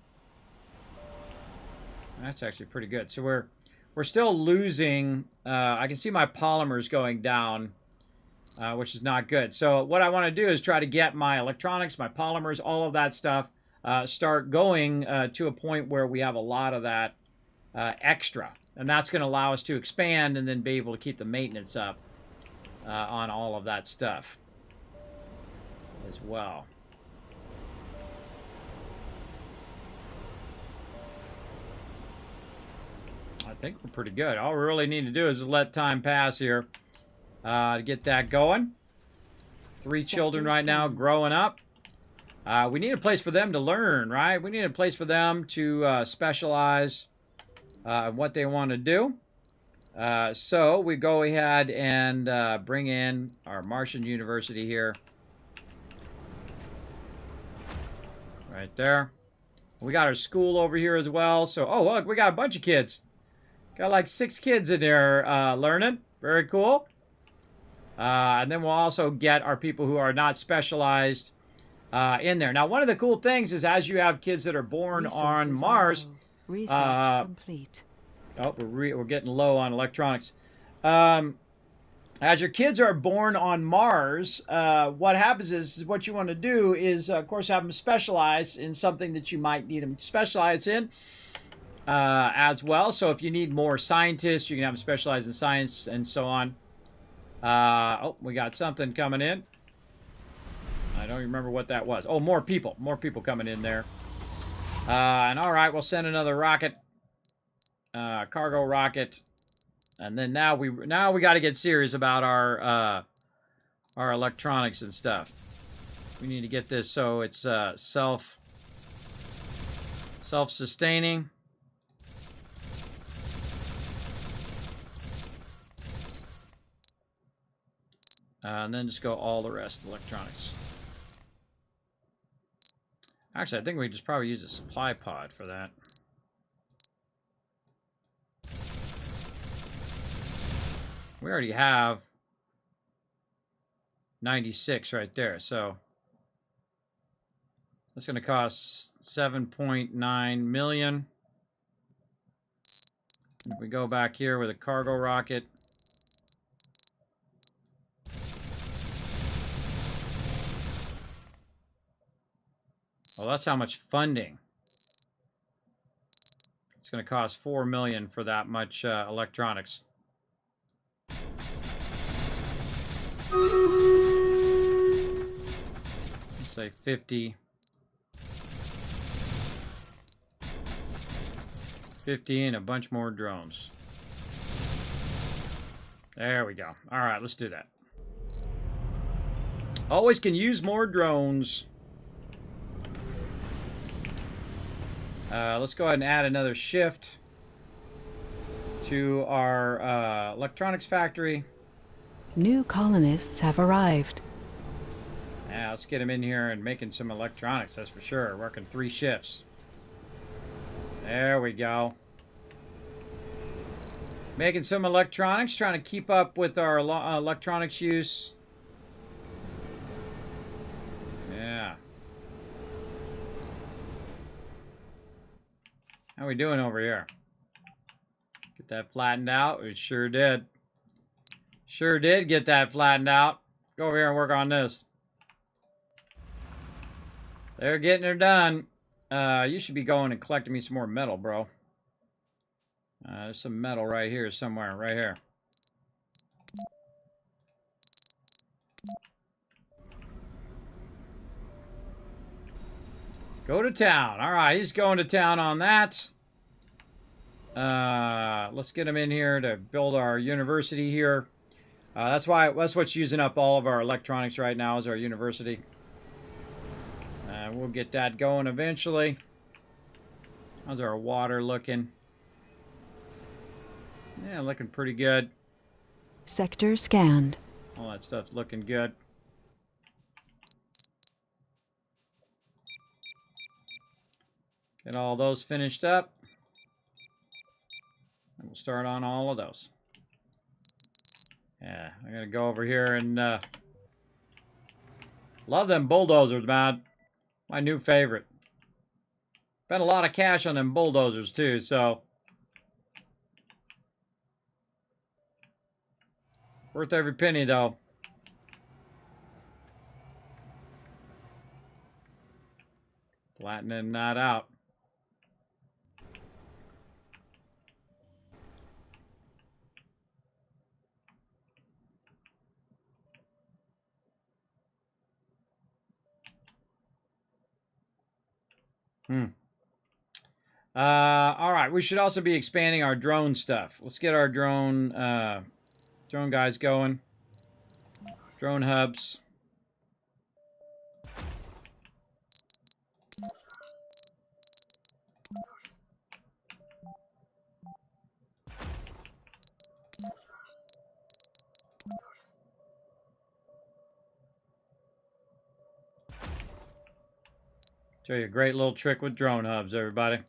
That's actually pretty good. So we're still losing. I can see my polymers going down, which is not good. So what I want to do is try to get my electronics, my polymers, all of that stuff, start going to a point where we have a lot of that extra. And that's going to allow us to expand and then be able to keep the maintenance up on all of that stuff as well. I think we're pretty good. All we really need to do is just let time pass here to get that going. 3 children right now growing up. We need a place for them to learn, right? We need a place for them to specialize in what they want to do. So we go ahead and bring in our Martian University here. Right there. We got our school over here as well. So, oh, look, we got a bunch of kids. Got like 6 kids in there learning. Very cool. And then we'll also get our people who are not specialized in there. Now, one of the cool things is as you have kids that are born on Mars. Research complete. Oh, we're getting low on electronics. As your kids are born on Mars, what happens is what you want to do is, of course, have them specialize in something that you might need them to specialize in as well. So if you need more scientists, you can have them specialize in science and so on. Oh, we got something coming in. I don't remember what that was. Oh, more people coming in there. And all right, we'll send another rocket, cargo rocket. And then now we got to get serious about our electronics and stuff. We need to get this so it's self-sustaining. And then just go all the rest electronics. Actually, I think we just probably use a supply pod for that. We already have 96 right there, so that's going to cost 7.9 million. If we go back here with a cargo rocket. Well, that's how much funding. It's going to cost 4 million for that much electronics. Let's say 50. 50 and a bunch more drones. There we go. All right, let's do that. Always can use more drones. Let's go ahead and add another shift to our electronics factory. New colonists have arrived. Yeah, let's get him in here and making some electronics, that's for sure. Working 3 shifts. There we go. Making some electronics, trying to keep up with our electronics use. Yeah. How we doing over here? Get that flattened out? We sure did. Sure did get that flattened out. Go over here and work on this. They're getting her done. You should be going and collecting me some more metal, bro. There's some metal right here somewhere, right here. Go to town. All right, he's going to town on that. Let's get him in here to build our university here. That's what's using up all of our electronics right now is our university. We'll get that going eventually. How's our water looking? Yeah, looking pretty good. Sector scanned. All that stuff's looking good. Get all those finished up. And we'll start on all of those. Yeah, I'm gonna go over here and love them bulldozers, man. My new favorite. Spent a lot of cash on them bulldozers too, so worth every penny though. Flattening that out. All right, we should also be expanding our drone stuff. Let's get our drone guys going. Drone hubs. Show you a great little trick with drone hubs, everybody.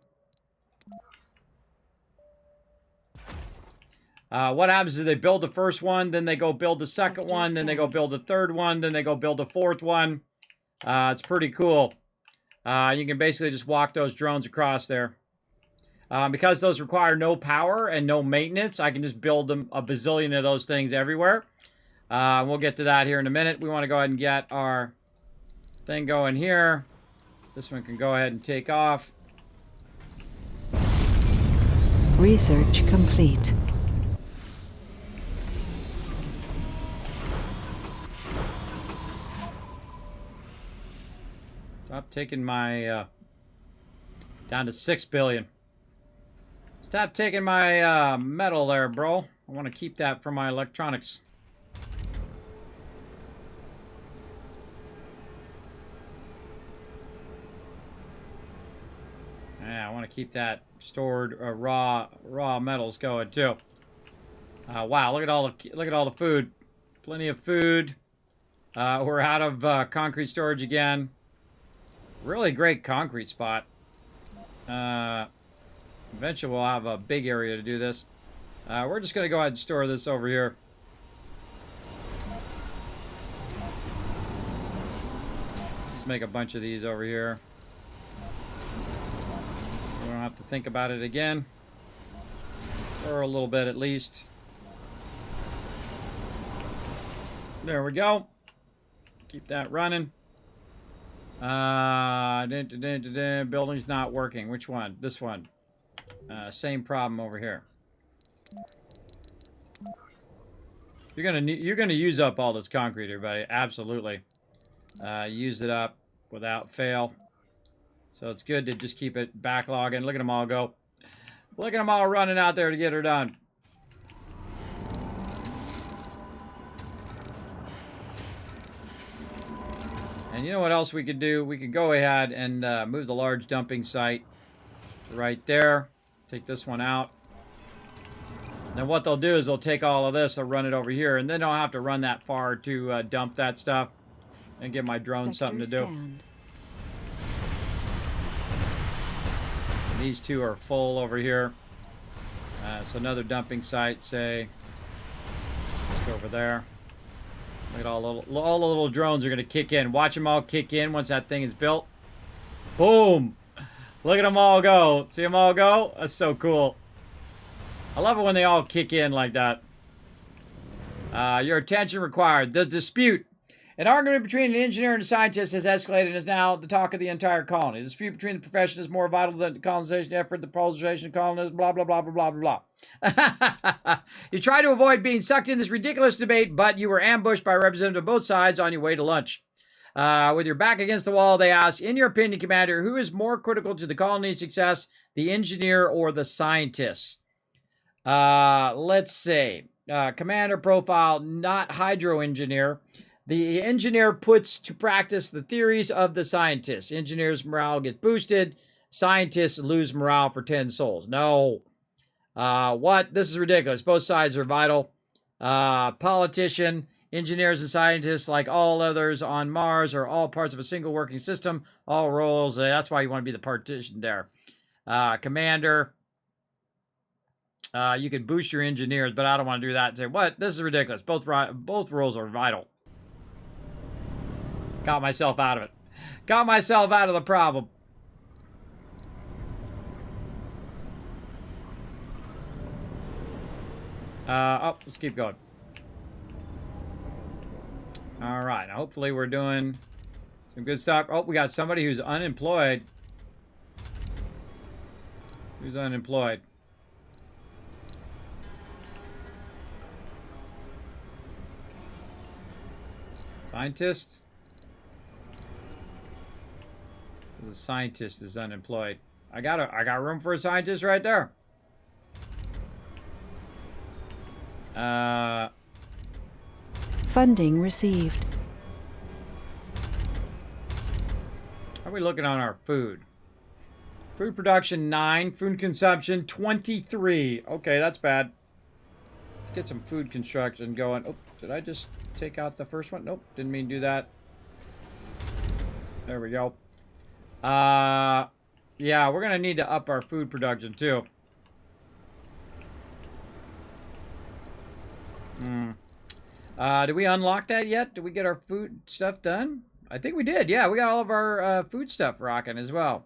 What happens is they build the first one, then they go build the second one, then they go build the third one, then they go build the fourth one. It's pretty cool. You can basically just walk those drones across there. Because those require no power and no maintenance, I can just build them a bazillion of those things everywhere. We'll get to that here in a minute. We want to go ahead and get our thing going here. This one can go ahead and take off. Research complete. Stop taking my, down to 6 billion. Stop taking my, metal there, bro. I want to keep that for my electronics. Yeah, I want to keep that stored, raw metals going, too. Wow, look at all the food. Plenty of food. We're out of, concrete storage again. Really great concrete spot. Eventually we'll have a big area to do this. We're just going to go ahead and store this over here. Just make a bunch of these over here. We don't have to think about it again. For a little bit at least. There we go. Keep that running. Building's not working. Which one? This one. Same problem over here. You're gonna use up all this concrete, everybody. Absolutely. Use it up without fail. So it's good to just keep it backlogging. Look at them all go. Look at them all running out there to get her done. And you know what else we could do? We could go ahead and move the large dumping site right there. Take this one out. Then what they'll do is they'll take all of this, they'll run it over here, and they don't have to run that far to dump that stuff. and give my drone something to do. Scanned. These two are full over here. So another dumping site, say, just over there. Look at all the little drones are going to kick in. Watch them all kick in once that thing is built. Boom! Look at them all go. See them all go? That's so cool. I love it when they all kick in like that. Your attention required. The dispute. An argument between an engineer and a scientist has escalated and is now the talk of the entire colony. The dispute between the profession is more vital than the colonization effort, the polarization of colonists, blah, blah, blah, blah, blah, blah, blah. You try to avoid being sucked in this ridiculous debate, but you were ambushed by representatives of both sides on your way to lunch. With your back against the wall, they ask, in your opinion, Commander, who is more critical to the colony's success, the engineer or the scientist? Let's see. Commander profile, not hydro engineer. The engineer puts to practice the theories of the scientist. Engineers' morale gets boosted. Scientists lose morale for 10 souls. No. What? This is ridiculous. Both sides are vital. Politician, engineers, and scientists, like all others on Mars, are all parts of a single working system. All roles. That's why you want to be the partition there. Commander. You could boost your engineers, but I don't want to do that and say, what? This is ridiculous. Both roles are vital. Got myself out of it. Got myself out of the problem. Let's keep going. All right. Hopefully we're doing some good stuff. Oh, we got somebody who's unemployed. Who's unemployed? Scientist? The scientist is unemployed. I got room for a scientist right there. Funding received. How are we looking on our food? Food production 9, food consumption 23. Okay, that's bad. Let's get some food construction going. Oh, did I just take out the first one? Nope, didn't mean to do that. There we go. Yeah, we're gonna need to up our food production too. Did we unlock that yet? Did we get our food stuff done? I think we did. Yeah, we got all of our food stuff rocking as well.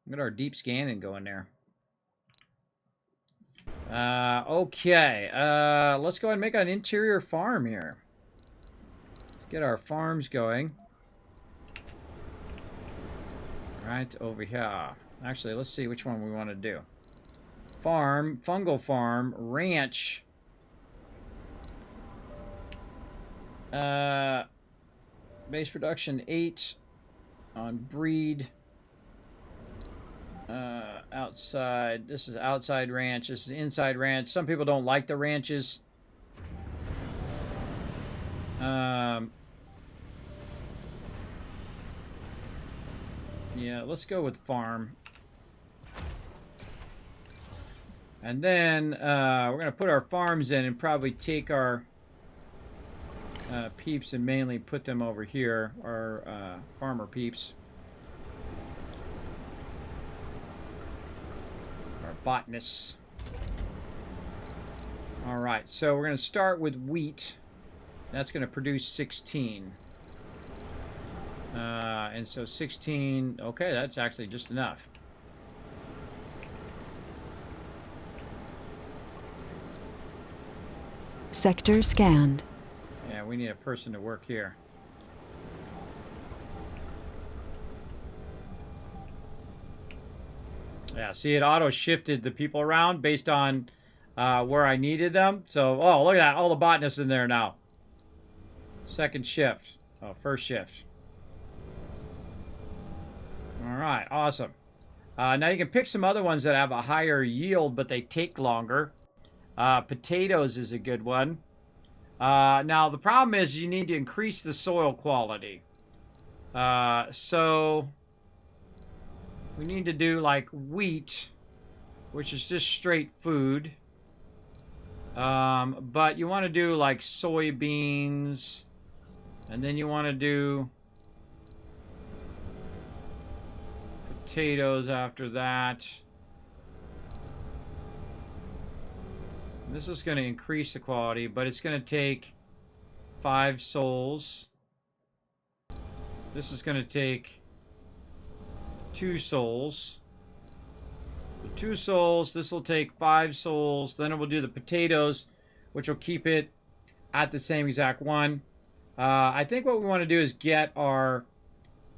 Got our deep scanning going there. Okay. Let's go ahead and make an interior farm here. Let's get our farms going. Right over here. Actually, let's see which one we want to do. Farm, fungal farm, ranch. Base production 8 on breed. Outside. This is outside ranch. This is inside ranch. Some people don't like the ranches. Yeah, let's go with farm. And then we're going to put our farms in and probably take our peeps and mainly put them over here, our farmer peeps. Our botanists. Alright, so we're going to start with wheat. That's going to produce 16. And so 16, okay, that's actually just enough. Sector scanned. Yeah, we need a person to work here. Yeah, see, it auto-shifted the people around based on where I needed them. So, oh, look at that, all the botanists in there now. Second shift. Oh, first shift. All right, awesome. Now you can pick some other ones that have a higher yield, but they take longer. Potatoes is a good one. Now, the problem is you need to increase the soil quality. So we need to do like wheat, which is just straight food. But you want to do like soybeans And then you want to do potatoes after that. This is going to increase the quality, but it's going to take 5 souls. This is going to take 2 souls. 2 souls. This will take 5 souls. Then it will do the potatoes, which will keep it at the same exact one. I think what we want to do is get our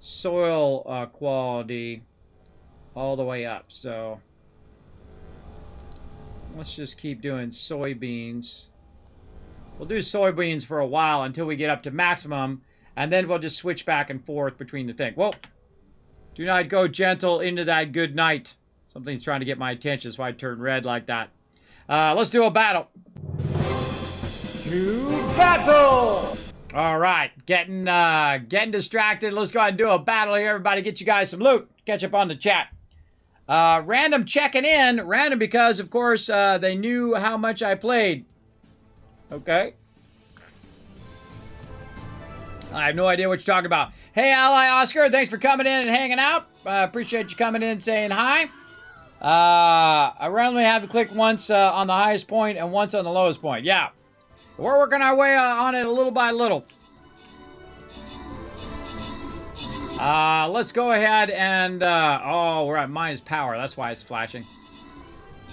soil quality all the way up. So let's just keep doing soybeans. We'll do soybeans for a while until we get up to maximum, and then we'll just switch back and forth between the thing. Whoa! Do not go gentle into that good night. Something's trying to get my attention, so I turned red like that. Let's do a battle. To battle! All right, getting distracted. Let's go ahead and do a battle here. Everybody get you guys some loot. Catch up on the chat. Random checking in. Random because, of course, they knew how much I played. Okay. I have no idea what you're talking about. Hey, Ally Oscar, thanks for coming in and hanging out. Appreciate you coming in and saying hi. I randomly have to click once on the highest point and once on the lowest point. Yeah. We're working our way on it little by little. Let's go ahead and, oh, we're at minus power. That's why it's flashing.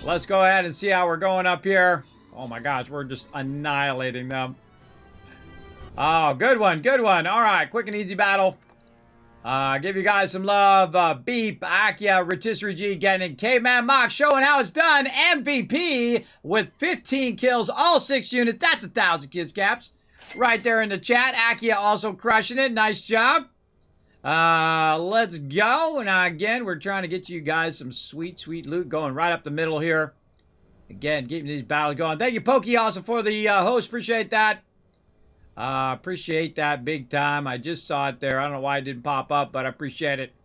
Let's go ahead and see how we're going up here. Oh my gosh, we're just annihilating them. Oh, good one, good one. All right, quick and easy battle. Give you guys some love. Beep, Akia, Rotisserie G, getting it. Caveman Mock showing how it's done. MVP with 15 kills, all 6 units. That's 1,000 kids caps. Right there in the chat. Akia also crushing it. Nice job. Let's go. And again, we're trying to get you guys some sweet, sweet loot going right up the middle here. Again, keeping these battles going. Thank you, Pokey, also for the host. Appreciate that. Appreciate that big time. I just saw it there. I don't know why it didn't pop up, but I appreciate it.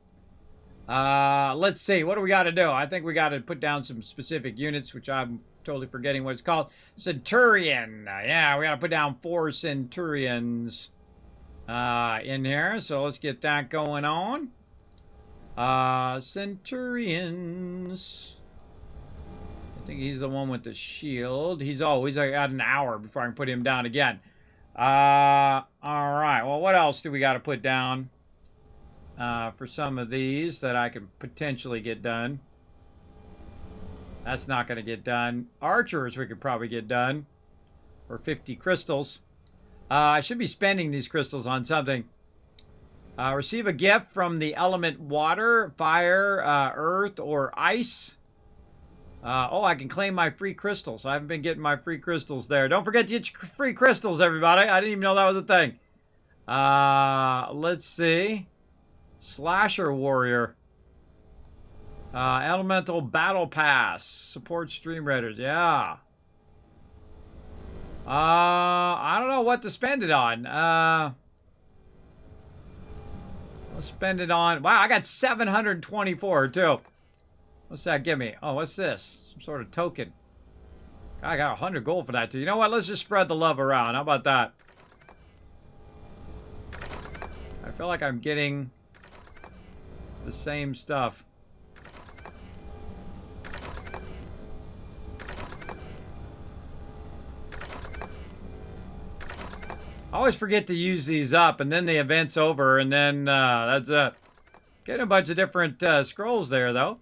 Let's see. What do we got to do? I think we got to put down some specific units, which I'm totally forgetting what it's called. Centurion. Yeah, we got to put down 4 Centurions in here. So let's get that going on. Centurions. I think he's the one with the shield. He's got an hour before I can put him down again. All right. Well, what else do we got to put down for some of these that I can potentially get done? That's not going to get done. Archers we could probably get done for 50 crystals. I should be spending these crystals on something. Receive a gift from the element water, fire, earth, or ice. Oh, I can claim my free crystals. I haven't been getting my free crystals there. Don't forget to get your free crystals, everybody. I didn't even know that was a thing. Let's see. Slasher Warrior. Elemental Battle Pass. Support Stream Raiders. Yeah. I don't know what to spend it on. Let's spend it on... Wow, I got 724, too. What's that give me? Oh, what's this? Some sort of token. I got 100 gold for that, too. You know what? Let's just spread the love around. How about that? I feel like I'm getting the same stuff. I always forget to use these up, and then the event's over, and then that's it. Getting a bunch of different scrolls there, though.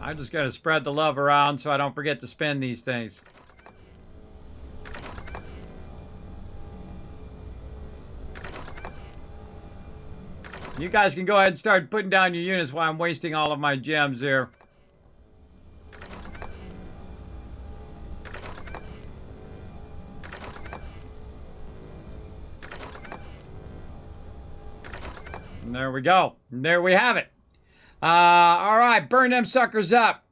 I just gotta spread the love around so I don't forget to spend these things. You guys can go ahead and start putting down your units while I'm wasting all of my gems here. And there we go. And there we have it. All right, burn them suckers up.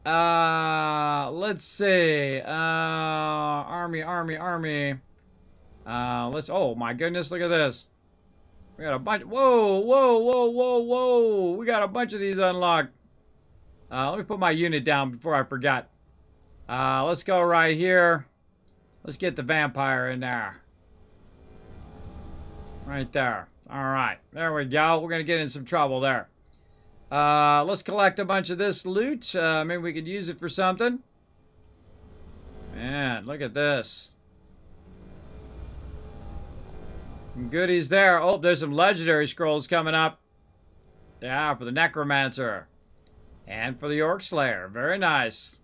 Let's see. Army. Oh my goodness, look at this. We got a bunch. Whoa. We got a bunch of these unlocked. Let me put my unit down before I forget. Let's go right here. Let's get the vampire in there. Right there. All right. There we go. We're going to get in some trouble there. Let's collect a bunch of this loot. Maybe we could use it for something. Man, look at this. Some goodies there. Oh, there's some legendary scrolls coming up. Yeah, for the Necromancer. And for the Orc Slayer. Very nice.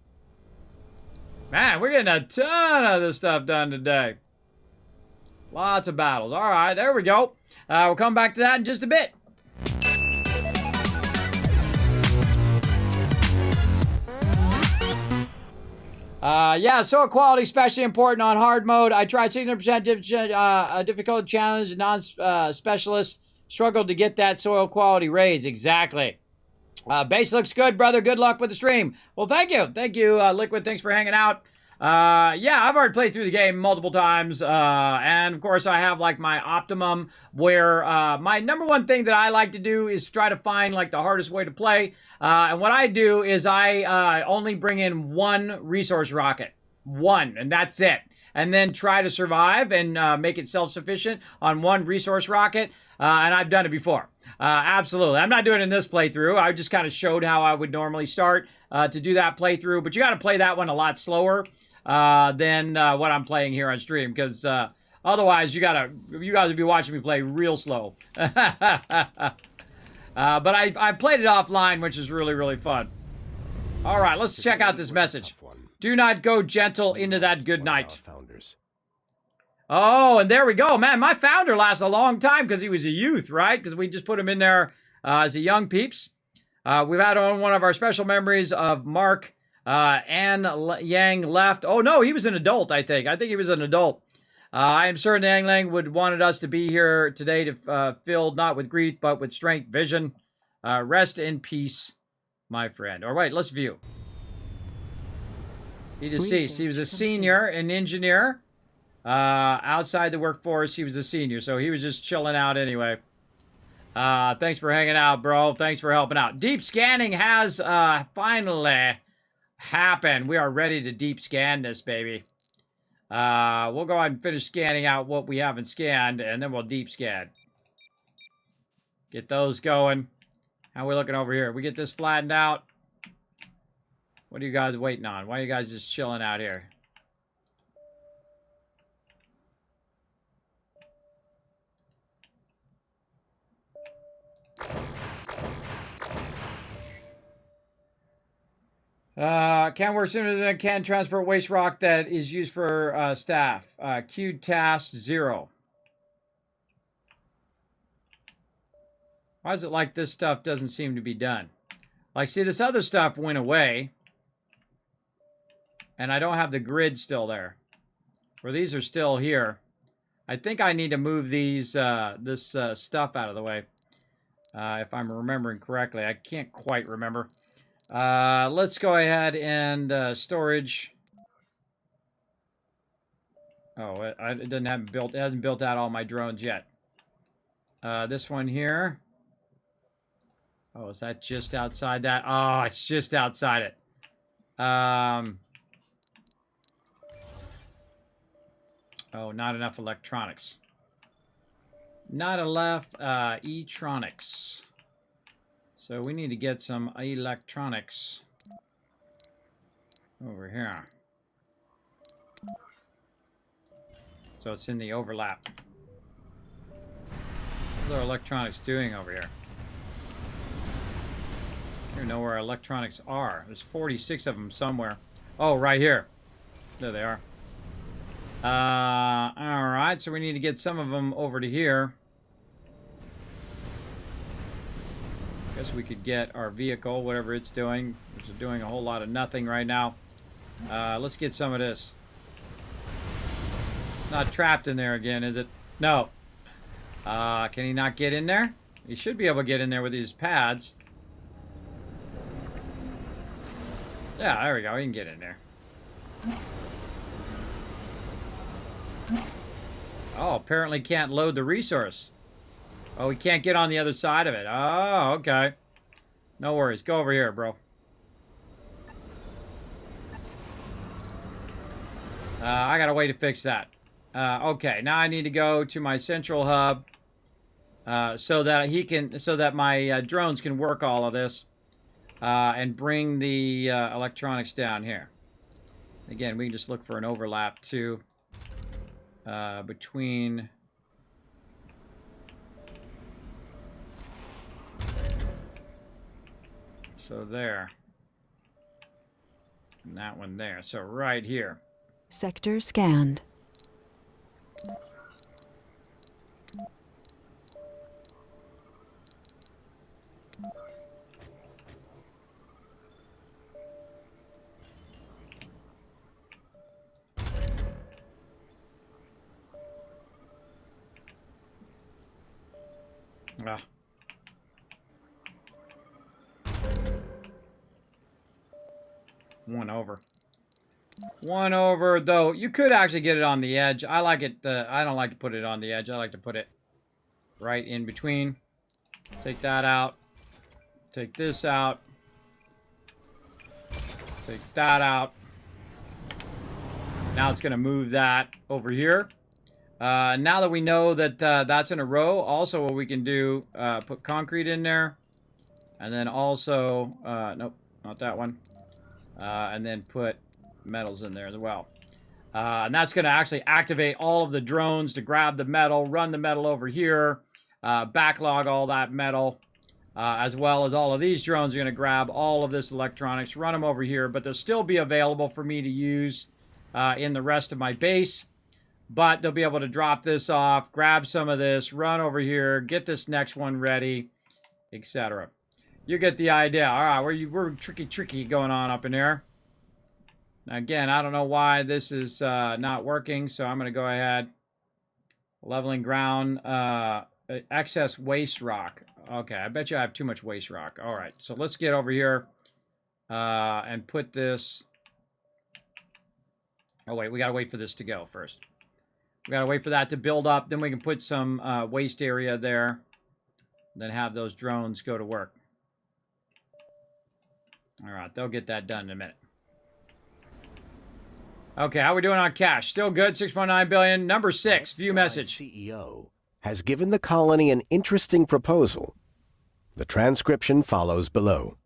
Man, we're getting a ton of this stuff done today. Lots of battles. All right, there we go. We'll come back to that in just a bit. Yeah, soil quality especially important on hard mode. I tried 600% difficult challenge, non-specialist. Struggled to get that soil quality raised. Exactly. Base looks good, brother. Good luck with the stream. Well, thank you. Thank you, Liquid. Thanks for hanging out. Yeah, I've already played through the game multiple times. And, of course, I have, like, my optimum where my number one thing that I like to do is try to find, like, the hardest way to play. And what I do is I only bring in one resource rocket. One, and that's it. And then try to survive and make it self-sufficient on one resource rocket. And I've done it before. Absolutely. I'm not doing it in this playthrough. I just kind of showed how I would normally start to do that playthrough. But you got to play that one a lot slower than what I'm playing here on stream. Because otherwise, you guys would be watching me play real slow. But I played it offline, which is really, really fun. All right, let's check out this message. Do not go gentle into that good night. Oh, and there we go. Man, my founder lasts a long time because he was a youth, right? Because we just put him in there as a young peeps. We've had on one of our special memories of Mark and Yang left. Oh, no, he was an adult, I think. I think he was an adult. I am certain Yang Lang would wanted us to be here today to filled not with grief, but with strength, vision. Rest in peace, my friend. All right, let's view. He deceased. He was a senior, an engineer. Outside the workforce, he was a senior, so he was just chilling out anyway. Thanks for hanging out, bro. Thanks for helping out. Deep scanning has finally happened. We are ready to deep scan this, baby. We'll go ahead and finish scanning out what we haven't scanned, and then we'll deep scan. Get those going. How are we looking over here? We get this flattened out. What are you guys waiting on? Why are you guys just chilling out here? Can work sooner than can transport waste rock that is used for staff. Queued task 0. Why is it like this stuff doesn't seem to be done? Like, see, this other stuff went away. And I don't have the grid still there. Where these are still here. I think I need to move these, this stuff out of the way. If I'm remembering correctly. I can't quite remember. Let's go ahead and storage. Oh, it hasn't built out all my drones yet. This one here. Oh, is that just outside that? Oh, it's just outside it. Oh, not enough electronics. Not enough electronics. So we need to get some electronics over here. So it's in the overlap. What are electronics doing over here? I don't know where electronics are. There's 46 of them somewhere. Oh, right here. There they are. Alright, so we need to get some of them over to here. Guess we could get our vehicle, whatever it's doing. It's doing a whole lot of nothing right now. Let's get some of this. Not trapped in there again, is it? No. Can he not get in there? He should be able to get in there with these pads. Yeah, there we go. He can get in there. Oh, apparently can't load the resource. Oh, we can't get on the other side of it. Oh, okay. No worries. Go over here, bro. I got a way to fix that. Okay, now I need to go to my central hub so that my drones can work all of this and bring the electronics down here. Again, we can just look for an overlap too between. So there. And that one there. So right here. Sector scanned. Ah. One over. One over, though. You could actually get it on the edge. I like it. I don't like to put it on the edge. I like to put it right in between. Take that out. Take this out. Take that out. Now it's going to move that over here. Now that we know that that's in a row, also what we can do, put concrete in there. And then also, nope, not that one. And then put metals in there as well. And that's going to actually activate all of the drones to grab the metal, run the metal over here, backlog all that metal, as well as all of these drones are going to grab all of this electronics, run them over here, but they'll still be available for me to use in the rest of my base. But they'll be able to drop this off, grab some of this, run over here, get this next one ready, etc. You get the idea. All right, we're tricky going on up in there. Now, again, I don't know why this is not working, so I'm going to go ahead. Leveling ground, excess waste rock. Okay, I bet you I have too much waste rock. All right, so let's get over here and put this. Oh, wait, we got to wait for this to go first. We got to wait for that to build up. Then we can put some waste area there. Then have those drones go to work. All right, they'll get that done in a minute. Okay, how we doing on cash? Still good, 6.9 billion. Number 6, view message. CEO has given the colony an interesting proposal. The transcription follows below.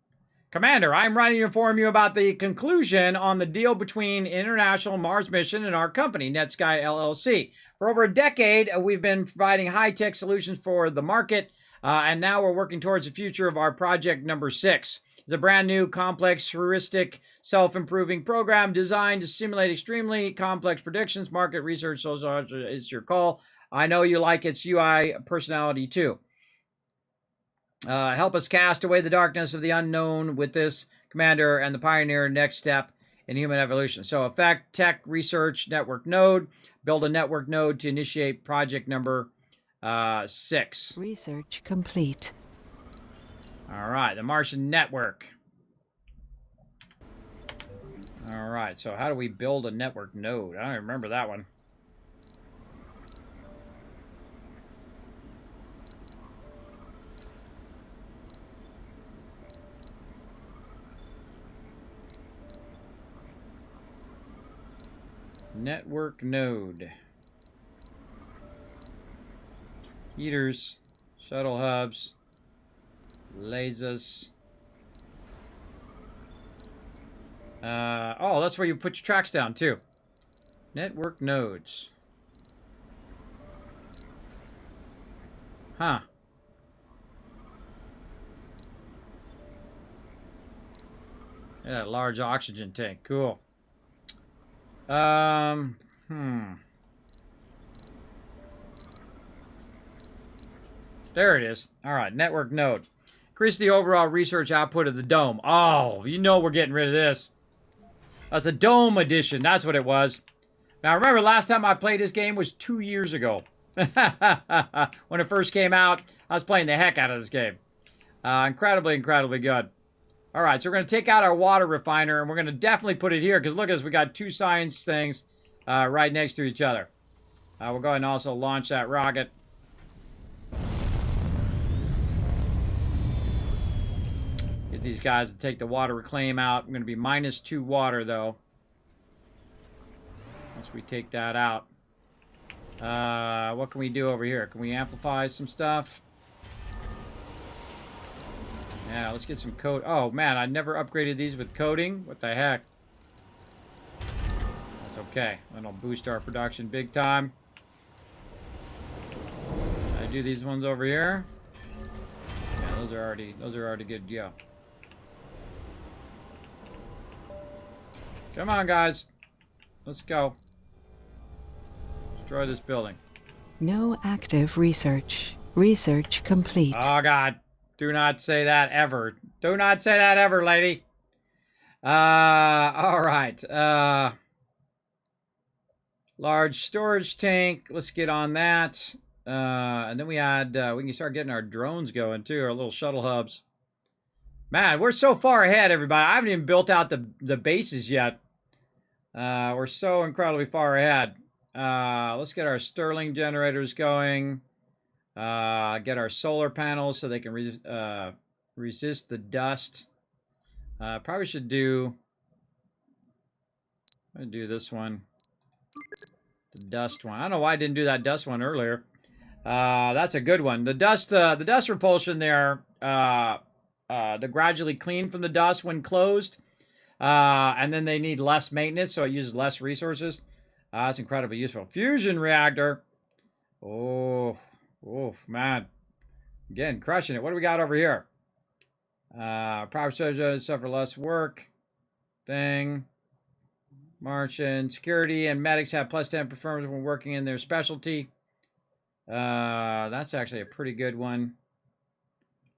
Commander, I'm writing to inform you about the conclusion on the deal between International Mars Mission and our company, NetSky LLC. For over a decade, we've been providing high-tech solutions for the market, and now we're working towards the future of our project number 6. It's a brand new, complex, heuristic, self-improving program designed to simulate extremely complex predictions. Market research is your call. I know you like its UI personality, too. Help us cast away the darkness of the unknown with this, Commander, and the pioneer next step in human evolution. So, effect, tech, research, network node. Build a network node to initiate project number 6. Research complete. All right, the Martian network. All right, so how do we build a network node? I don't remember that one. Network node. Heaters, shuttle hubs, lasers. Oh, that's where you put your tracks down too. Network nodes. Huh. Yeah, that large oxygen tank. Cool. There it is. All right, network node. Increase the overall research output of the dome. Oh, you know we're getting rid of this. That's a dome edition. That's what it was. Now, remember, last time I played this game was 2 years ago. When it first came out, I was playing the heck out of this game. Incredibly good. All right, so we're going to take out our water refiner, and we're going to definitely put it here, because look at this. We got 2 science things right next to each other. We'll go ahead and also launch that rocket. Get these guys to take the water reclaim out. I'm going to be -2 water, though. Once we take that out. What can we do over here? Can we amplify some stuff? Yeah, let's get some code. Oh, man, I never upgraded these with coding. What the heck? That's okay. That'll boost our production big time. I do these ones over here. Yeah, those are already good to go. Come on, guys. Let's go. Destroy this building. No active research. Research complete. Oh, God. Do not say that ever. Do not say that ever, lady. All right. Large storage tank. Let's get on that. And then we can start getting our drones going, too. Our little shuttle hubs. Man, we're so far ahead, everybody. I haven't even built out the bases yet. We're so incredibly far ahead. Let's get our Stirling generators going. Get our solar panels so they can resist the dust. Probably should do... I'm going to do this one. The dust one. I don't know why I didn't do that dust one earlier. That's a good one. The dust repulsion there, the gradually clean from the dust when closed. And then they need less maintenance, so it uses less resources. That's incredibly useful. Fusion reactor. Oh, man. Again, crushing it. What do we got over here? Proper surgeons suffer less work. Thing. Martian. Security and medics have +10 performance when working in their specialty. That's actually a pretty good one.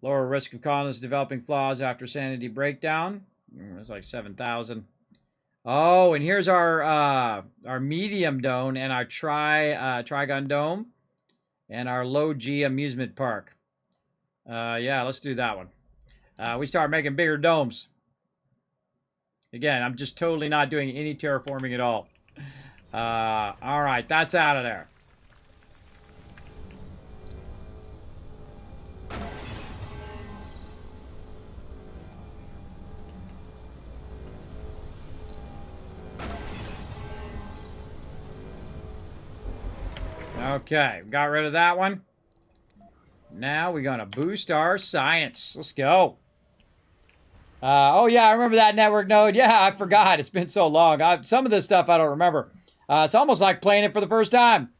Lower risk of colonists developing flaws after sanity breakdown. It's like 7,000. Oh, and here's our medium dome and our Trigon dome and our low G amusement park. Yeah, let's do that one. We start making bigger domes. Again, I'm just totally not doing any terraforming at all. All right, that's out of there. Okay, got rid of that one. Now we're going to boost our science. Let's go. Oh, yeah, I remember that network node. Yeah, I forgot. It's been so long. Some of this stuff I don't remember. It's almost like playing it for the first time.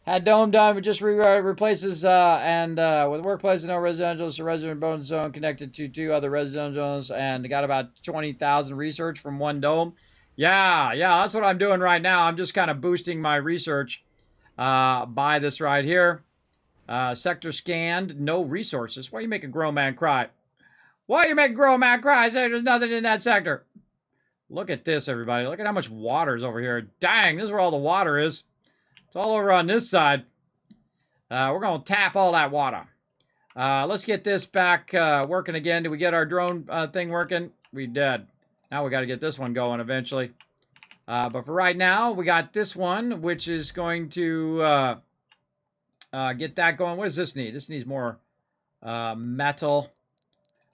Had dome done, but just replaces, and with workplace, no residential, so resident bonus zone connected to 2 other residentials, and got about 20,000 research from 1 dome. Yeah, that's what I'm doing right now. I'm just kind of boosting my research by this right here. Sector scanned, no resources. Why you make a grown man cry? Why you make a grown man cry? I say there's nothing in that sector. Look at this, everybody. Look at how much water is over here. Dang, this is where all the water is. It's all over on this side. We're going to tap all that water. Let's get this back working again. Did we get our drone thing working? We did. Now we got to get this one going eventually. But for right now, we got this one, which is going to get that going. What does this need? This needs more metal.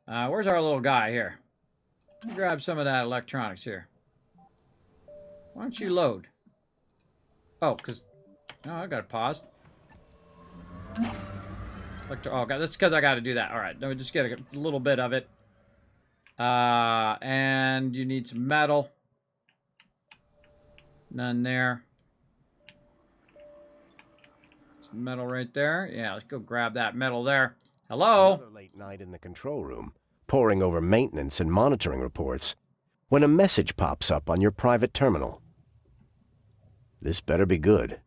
Where's our little guy here? Let me grab some of that electronics here. Why don't you load? Oh, because... Oh, I got to pause. Oh, God, that's because I got to do that. All right, let me just get a little bit of it. And you need some metal. None there. Some metal right there. Yeah, let's go grab that metal there. Hello? Another late night in the control room, poring over maintenance and monitoring reports, when a message pops up on your private terminal. This better be good.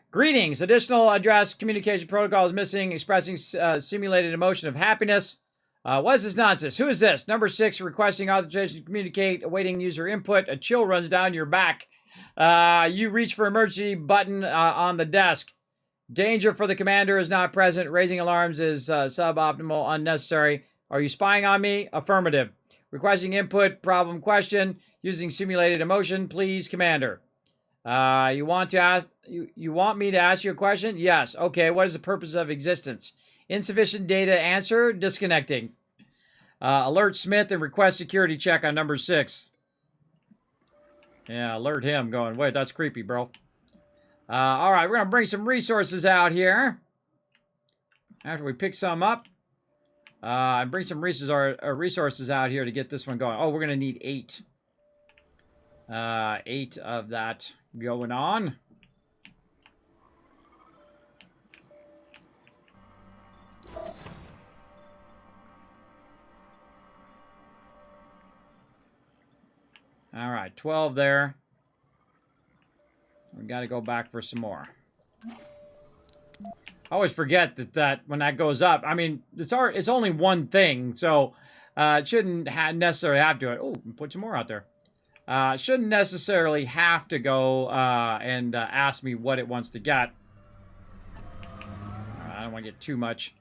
Greetings. Additional address communication protocol is missing, expressing simulated emotion of happiness. What is this nonsense? Who is this? Number 6, requesting authorization to communicate, awaiting user input. A chill runs down your back. You reach for emergency button on the desk. Danger for the commander is not present. Raising alarms is suboptimal, unnecessary. Are you spying on me? Affirmative. Requesting input, problem, question. Using simulated emotion, please, commander. You want me to ask you a question? Yes. Okay, what is the purpose of existence? Insufficient data answer, disconnecting. Alert Smith and request security check on number 6. Yeah, alert him going, wait, that's creepy, bro. All right, we're going to bring some resources out here. After we pick some up. And bring some resources out here to get this one going. Oh, we're going to need 8. 8 of that going on. All right, 12 there. We got to go back for some more. I always forget that when that goes up, I mean, it's only one thing, so it shouldn't necessarily have to. Oh, put some more out there. Shouldn't necessarily have to go and ask me what it wants to get. I don't want to get too much.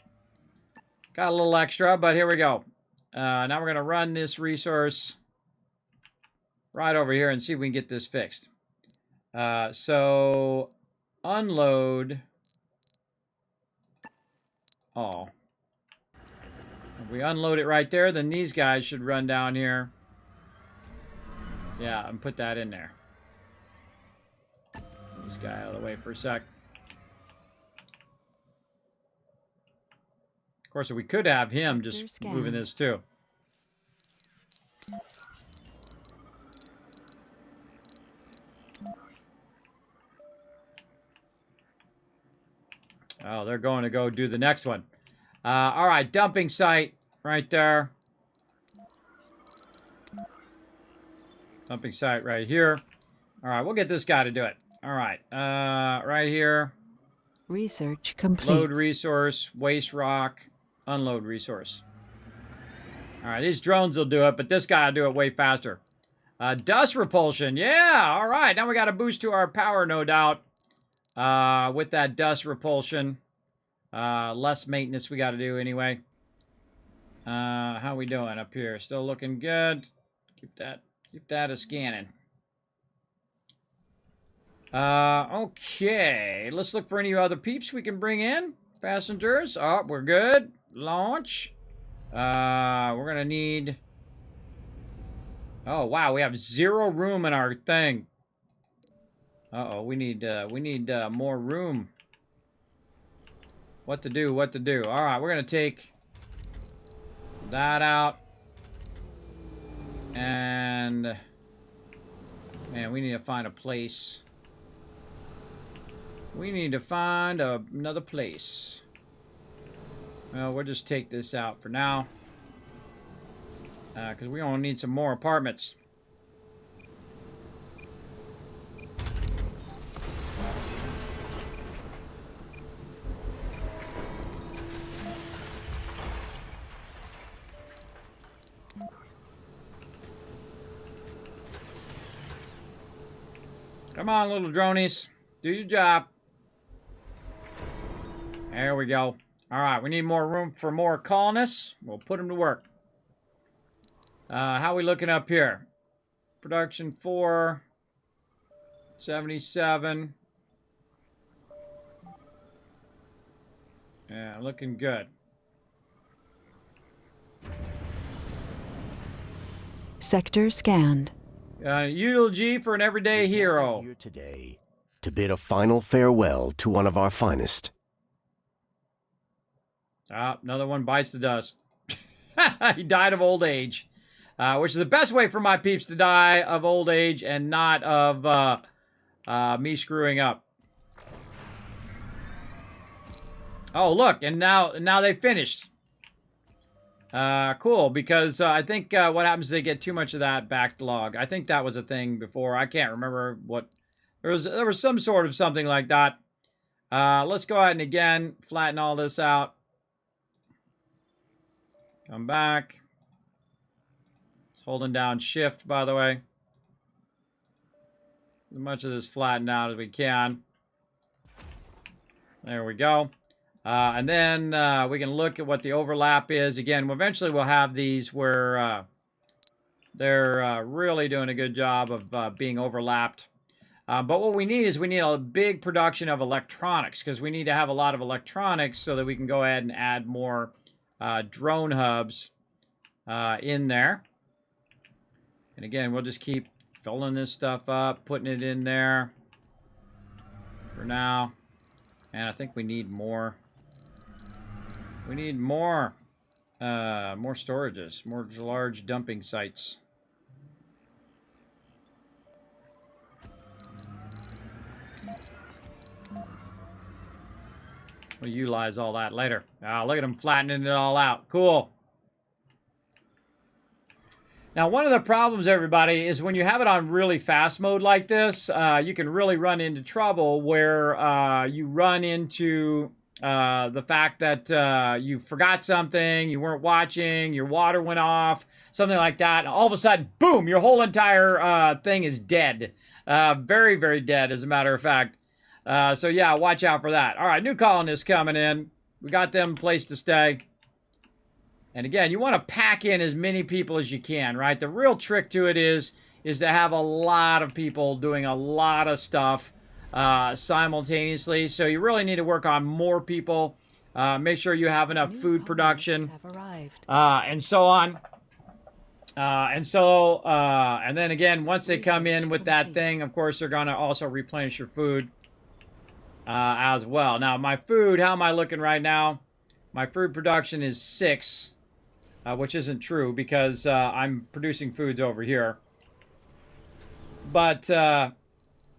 Got a little extra, but here we go. Now we're going to run this resource right over here and see if we can get this fixed. So, unload. Oh. If we unload it right there, then these guys should run down here. Yeah, and put that in there. Get this guy out of the way for a sec. Of course, we could have him just moving this too. Oh, they're going to go do the next one. All right, dumping site right there. Dumping site right here. All right, we'll get this guy to do it. All right, right here. Research complete. Load resource, waste rock, unload resource. All right, these drones will do it, but this guy will do it way faster. Dust repulsion, yeah, all right. Now we got a boost to our power, no doubt. With that dust repulsion. Less maintenance we got to do anyway. How we doing up here? Still looking good. Keep that a scanning. Okay. Let's look for any other peeps we can bring in. Passengers. Oh, we're good. Launch. We're gonna need... Oh, wow. We have 0 room in our thing. Uh-oh. We need more room. What to do, what to do. All right, we're going to take that out. And, man, we need to find a place. We need to find another place. Well, we'll just take this out for now. Because we only need some more apartments. Come on, little dronies. Do your job. There we go. All right, we need more room for more colonists. We'll put them to work. How are we looking up here? Production 4. 77. Yeah, looking good. Sector scanned. Eulogy for an everyday hero. Here today to bid a final farewell to one of our finest. Ah, another one bites the dust. He died of old age. Which is the best way for my peeps to die of old age and not of me screwing up. Oh, look, and now they finished. Cool, because I think what happens is they get too much of that backlog. I think that was a thing before. I can't remember what... There was some sort of something like that. Let's go ahead and again flatten all this out. Come back. It's holding down shift, by the way. As much of this flattened out as we can. There we go. And then we can look at what the overlap is. Again, eventually we'll have these where they're really doing a good job of being overlapped. But what we need is we need a big production of electronics because we need to have a lot of electronics so that we can go ahead and add more drone hubs in there. And again, we'll just keep filling this stuff up, putting it in there for now. And I think we need more. We need more storages, more large dumping sites. We'll utilize all that later. Look at them flattening it all out. Cool. Now, one of the problems, everybody, is when you have it on really fast mode like this, you can really run into trouble where you run into the fact that you forgot something, you weren't watching, your water went off, something like that, and all of a sudden, boom, your whole entire thing is dead. Very, very dead, as a matter of fact. So, yeah, watch out for that. All right, new colonists coming in. We got them place to stay. And again, you want to pack in as many people as you can, right? The real trick to it is to have a lot of people doing a lot of stuff simultaneously. So you really need to work on more people. Make sure you have enough food production, and so on. And then again, once they come in with that thing, of course, they're going to also replenish your food as well. Now, my food, how am I looking right now? My food production is 6. Which isn't true because I'm producing foods over here. But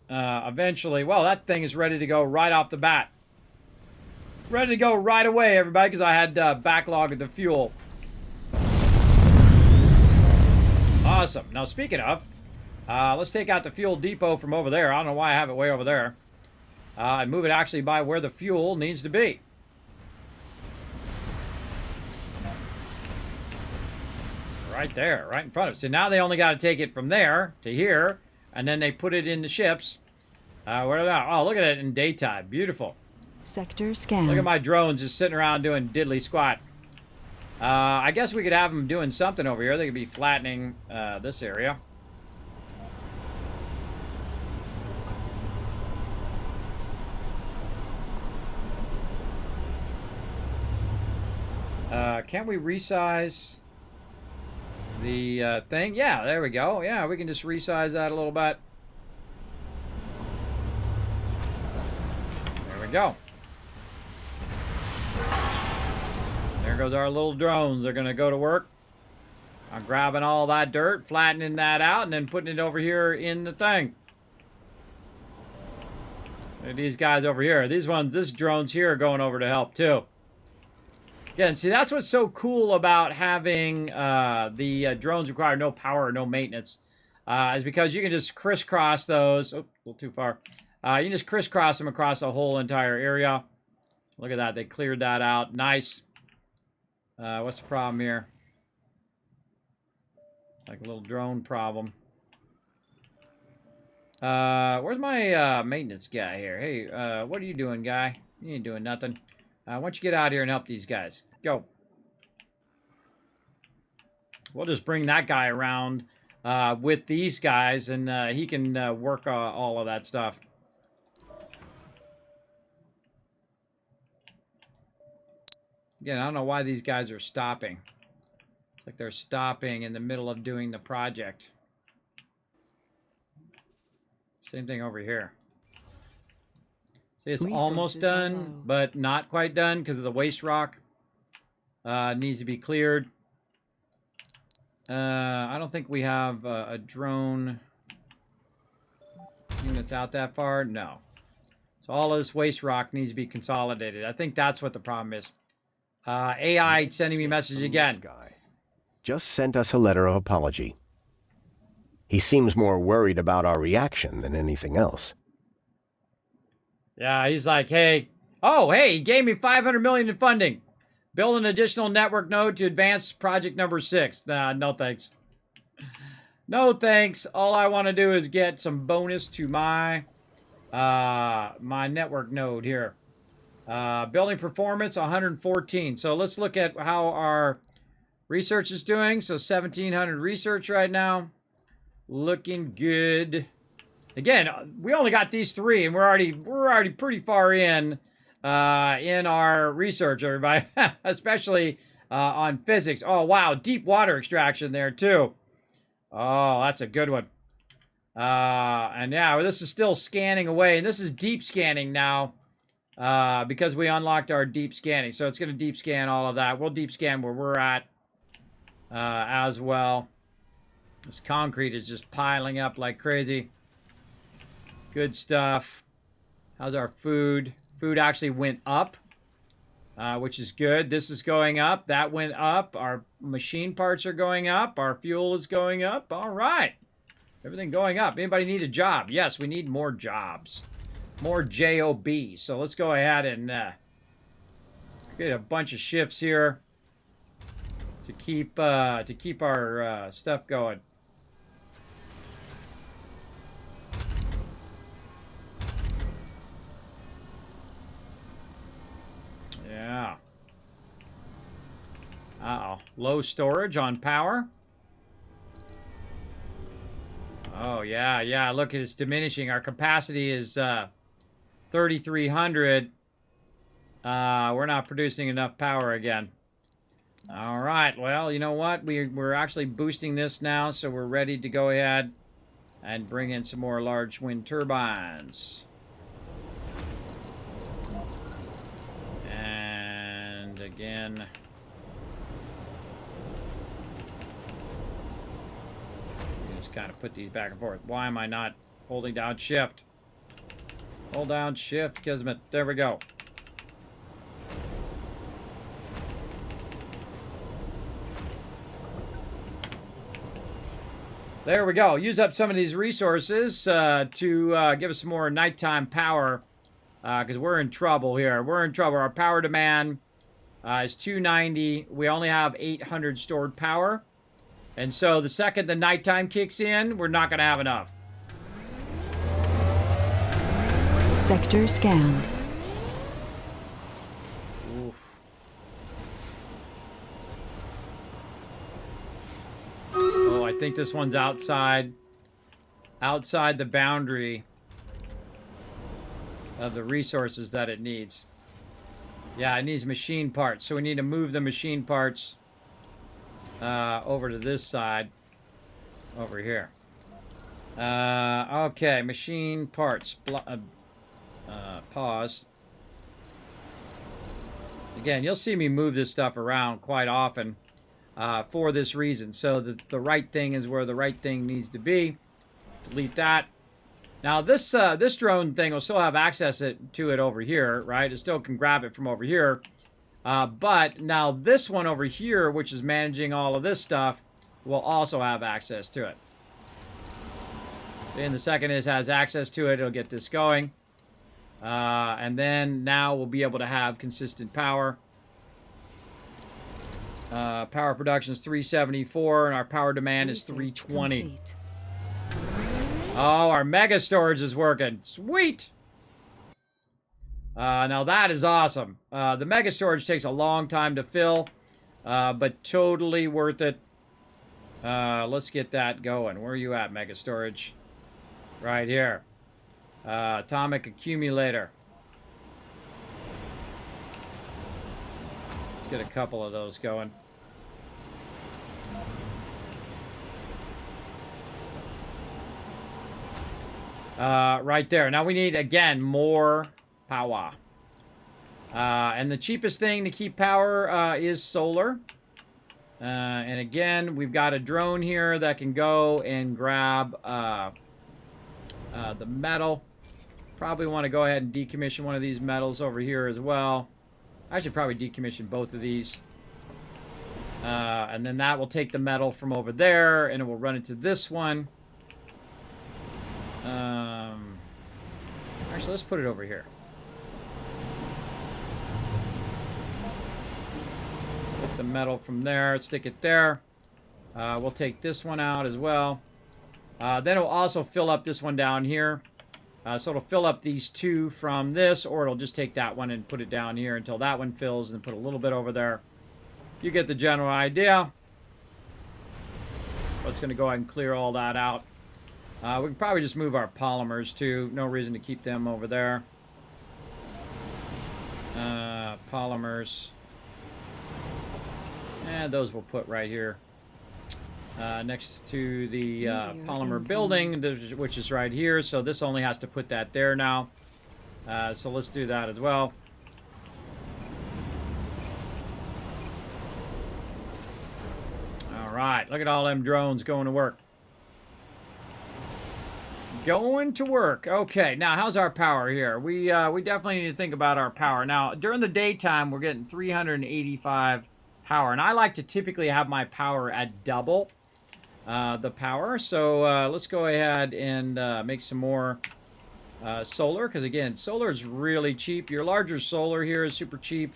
eventually, well, that thing is ready to go right off the bat. Ready to go right away, everybody, because I had backlog of the fuel. Awesome. Now, speaking of, let's take out the fuel depot from over there. I don't know why I have it way over there. And move it actually by where the fuel needs to be. Right there, right in front of us. So now they only got to take it from there to here, and then they put it in the ships. Where are they? Oh, look at it in daytime. Beautiful. Sector scan. Look at my drones just sitting around doing diddly squat. I guess we could have them doing something over here. They could be flattening this area. Can't we resize the thing? Yeah, there we go. Yeah, we can just resize that a little bit. There we go. There goes our little drones. They're going to go to work. I'm grabbing all that dirt, flattening that out, and then putting it over here in the thing. Look at these guys over here. This drone's here are going over to help too. Again, see, that's what's so cool about having the drones require no power or no maintenance, is because you can just crisscross those. Oh, a little too far. You can just crisscross them across the whole entire area. Look at that. They cleared that out. Nice. What's the problem here? Like a little drone problem. Where's my maintenance guy here? Hey, what are you doing, guy? You ain't doing nothing. Why don't you get out here and help these guys? Go. We'll just bring that guy around with these guys, and he can work all of that stuff. Again, I don't know why these guys are stopping. It's like they're stopping in the middle of doing the project. Same thing over here. See, it's almost done, but not quite done because of the waste rock. Needs to be cleared. I don't think we have a drone units out that far. No. So all of this waste rock needs to be consolidated. I think that's what the problem is. AI sending me a message again. Guy just sent us a letter of apology. He seems more worried about our reaction than anything else. Yeah, he's like, hey, he gave me $500 million in funding. Build an additional network node to advance project number 6. Nah, no thanks. No thanks. All I want to do is get some bonus to my my network node here. Building performance 114. So let's look at how our research is doing. So 1,700 research right now. Looking good. Again, we only got these 3, and we're already pretty far in our research, everybody. Especially on physics. Oh wow, deep water extraction there too. Oh, that's a good one. And yeah, this is still scanning away. And this is deep scanning now because we unlocked our deep scanning. So it's going to deep scan all of that. We'll deep scan where we're at as well. This concrete is just piling up like crazy. Good stuff. How's our food? Food actually went up, which is good. This is going up. That went up. Our machine parts are going up. Our fuel is going up. All right. Everything going up. Anybody need a job? Yes, we need more jobs. More JOBs. So let's go ahead and get a bunch of shifts here to keep our stuff going. Yeah. Uh-oh. Low storage on power. Oh, yeah. Look, it's diminishing. Our capacity is 3,300. We're not producing enough power again. All right. Well, you know what? We're actually boosting this now, so we're ready to go ahead and bring in some more large wind turbines. And again... kind of put these back and forth. Why am I not holding down shift? Hold down shift, Kismet. There we go. There we go. Use up some of these resources to give us some more nighttime power because we're in trouble here. We're in trouble. Our power demand is 290. We only have 800 stored power. And so the second the nighttime kicks in, we're not going to have enough. Sector scanned. Oof. Oh, I think this one's outside the boundary of the resources that it needs. Yeah, it needs machine parts. So we need to move the machine parts over to this side, over here. Okay, machine parts. Pause. Again, you'll see me move this stuff around quite often for this reason. So the right thing is where the right thing needs to be. Delete that. Now this this drone thing will still have access to it over here, right? It still can grab it from over here. But now this one over here, which is managing all of this stuff, will also have access to it. And the second it has access to it, it'll get this going. And then now we'll be able to have consistent power. Power production is 374, and our power demand is 320. Complete. Oh, our mega storage is working. Sweet! Now that is awesome. The mega storage takes a long time to fill, but totally worth it. Let's get that going. Where are you at, mega storage? Right here. Atomic accumulator. Let's get a couple of those going. Right there. Now we need, again, more power. And the cheapest thing to keep power is solar. And again, we've got a drone here that can go and grab the metal. Probably want to go ahead and decommission one of these metals over here as well. I should probably decommission both of these. And then that will take the metal from over there, and it will run into this one. Actually, let's put it over here. Get the metal from there, stick it there. We'll take this one out as well. Then it'll also fill up this one down here. So it'll fill up these two from this, or it'll just take that one and put it down here until that one fills, and put a little bit over there. You get the general idea. Let's going to go ahead and clear all that out. We can probably just move our polymers too. No reason to keep them over there. Polymers. And those we'll put right here. next to the polymer incoming. building, which is right here. So this only has to put that there now. So let's do that as well. All right, look at all them drones going to work. Going to work. Okay, now how's our power here? We definitely need to think about our power. Now, during the daytime, we're getting 385 power, and I like to typically have my power at double the power. So let's go ahead and make some more solar, because again, solar is really cheap. Your larger solar here is super cheap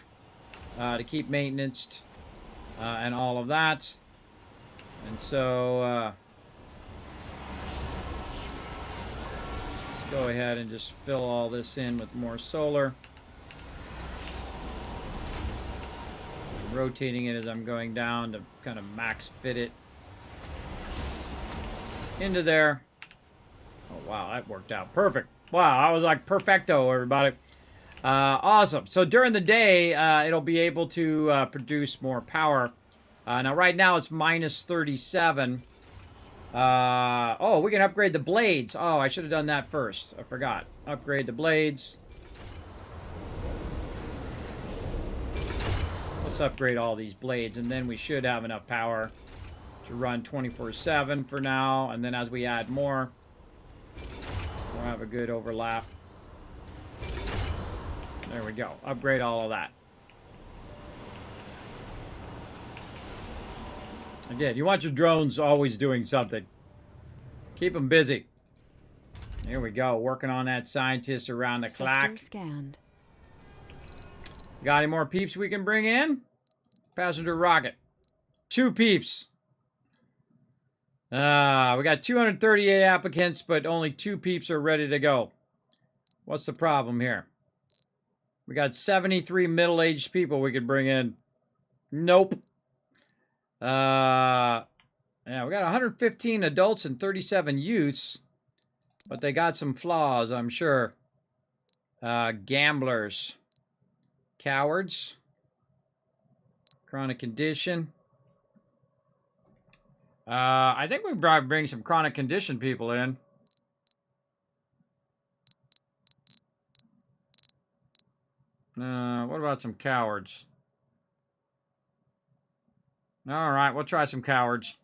to keep maintenance and all of that. And so let's go ahead and just fill all this in with more solar. Rotating it as I'm going down to kind of max fit it into there. Oh wow, that worked out perfect. Wow, I was like perfecto, everybody. Awesome. So during the day, it'll be able to produce more power. Now right now it's minus 37. Oh, we can upgrade the blades. Oh, I should have done that first. I forgot. Upgrade the blades. Let's upgrade all these blades, and then we should have enough power to run 24/7 for now. And then as we add more, we'll have a good overlap. There we go. Upgrade all of that. Again, you want your drones always doing something. Keep them busy. Here we go. Working on that scientist around the Sector clock. scanned. Got any more peeps we can bring in? Passenger rocket. 2 peeps. We got 238 applicants, but only 2 peeps are ready to go. What's the problem here? We got 73 middle-aged people we could bring in. Nope. Yeah, we got 115 adults and 37 youths, but they got some flaws, I'm sure. Gamblers. Cowards. Chronic condition. I think we probably bring some chronic condition people in. What about some cowards? All right, we'll try some cowards.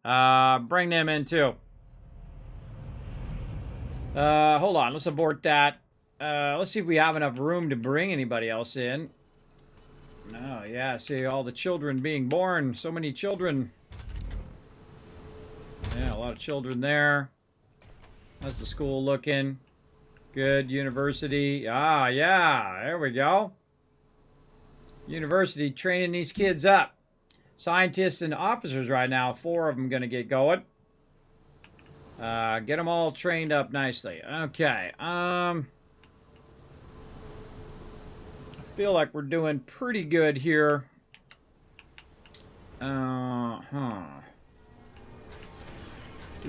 Bring them in too. Hold on, let's abort that. Let's see if we have enough room to bring anybody else in. Oh, yeah, see all the children being born. So many children. Yeah, a lot of children there. How's the school looking? Good. University. Ah, yeah, there we go. University training these kids up. Scientists and officers right now. 4 of them going to get going. Get them all trained up nicely. Okay. I feel like we're doing pretty good here. Do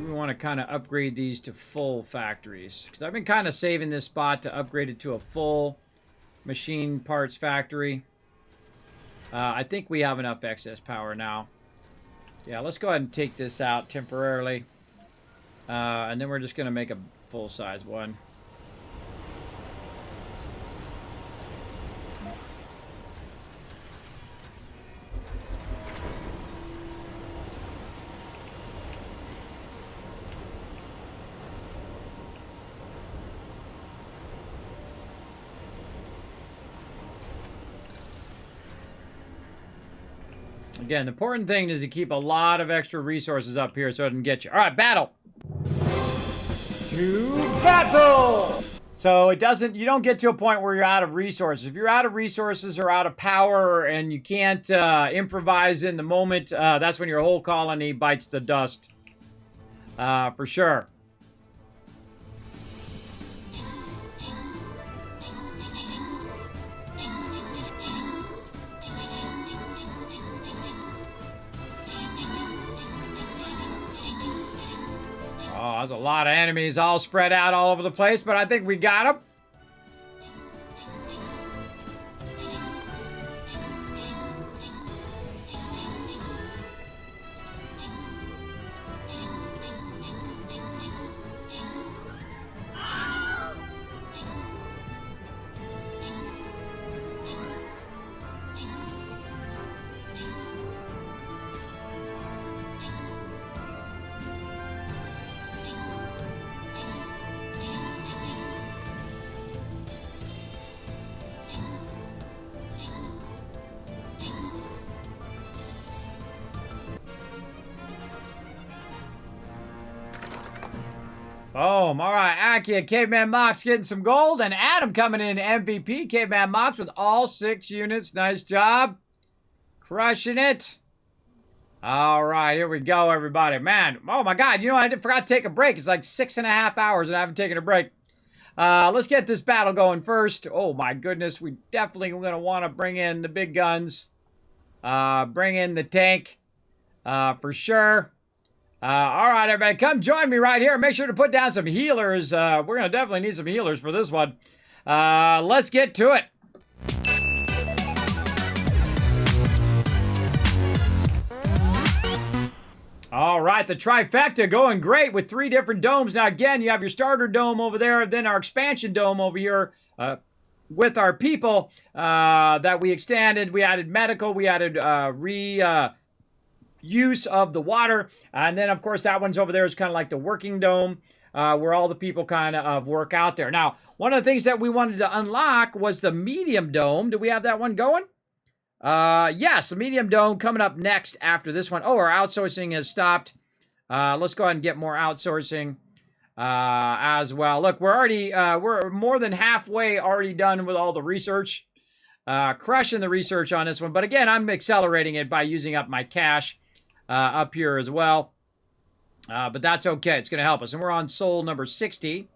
we want to kind of upgrade these to full factories? Because I've been kind of saving this spot to upgrade it to a full machine parts factory. I think we have enough excess power now. Yeah, let's go ahead and take this out temporarily. And then we're just going to make a full-size one. Again, the important thing is to keep a lot of extra resources up here so it doesn't get you. All right, battle. To battle! So it doesn't, you don't get to a point where you're out of resources. If you're out of resources or out of power and you can't improvise in the moment, that's when your whole colony bites the dust. For sure. Oh, there's a lot of enemies all spread out all over the place, but I think we got them. Boom. All right. Aki and Caveman Mox getting some gold. And Adam coming in MVP. Caveman Mox with all 6 units. Nice job. Crushing it. All right. Here we go, everybody. Man. Oh, my God. You know, I forgot to take a break. It's like 6.5 hours and I haven't taken a break. Let's get this battle going first. Oh, my goodness. We definitely going to want to bring in the big guns. Bring in the tank. For sure. All right, everybody, come join me right here. Make sure to put down some healers. We're going to definitely need some healers for this one. Let's get to it. All right, the trifecta going great with 3 different domes. Now, again, you have your starter dome over there, then our expansion dome over here with our people that we extended. We added medical. We added use of the water, and then of course that one's over there is kind of like the working dome where all the people kind of work out there. Now, one of the things that we wanted to unlock was the medium dome. Do we have that one going? Yes, the medium dome coming up next after this one. Oh, our outsourcing has stopped. Let's go ahead and get more outsourcing as well. Look, we're more than halfway already done with all the research. Crushing the research on this one, but again, I'm accelerating it by using up my cash up here as well. But that's okay. It's going to help us. And we're on soul number 60.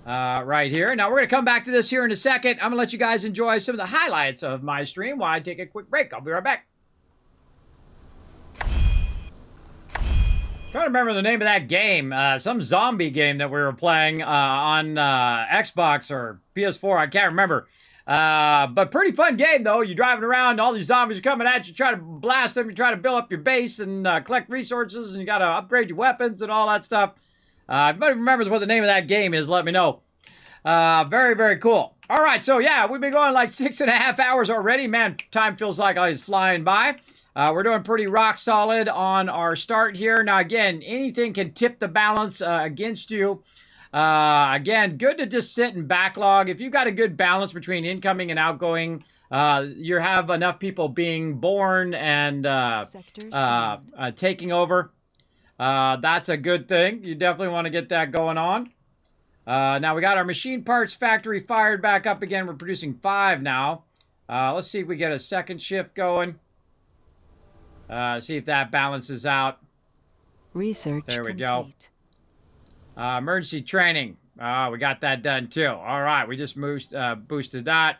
Right here. Now, we're going to come back to this here in a second. I'm going to let you guys enjoy some of the highlights of my stream while I take a quick break. I'll be right back. Trying to remember the name of that game. Some zombie game that we were playing on Xbox or PS4. I can't remember. But pretty fun game, though. You're driving around, all these zombies are coming at you, try to blast them, you try to build up your base and collect resources, and you got to upgrade your weapons and all that stuff. If anybody remembers what the name of that game is, let me know. Very, very cool. All right, so yeah, we've been going like 6.5 hours already. Man, time feels like it's flying by. We're doing pretty rock solid on our start here. Now, again, anything can tip the balance against you. Again, good to just sit and backlog. If you've got a good balance between incoming and outgoing, you have enough people being born and taking over. That's a good thing. You definitely want to get that going on. Now we got our machine parts factory fired back up again. We're producing 5 now. Let's see if we get a second shift going. See if that balances out. Research There we complete. go. Emergency training. We got that done too. All right, we just boosted that.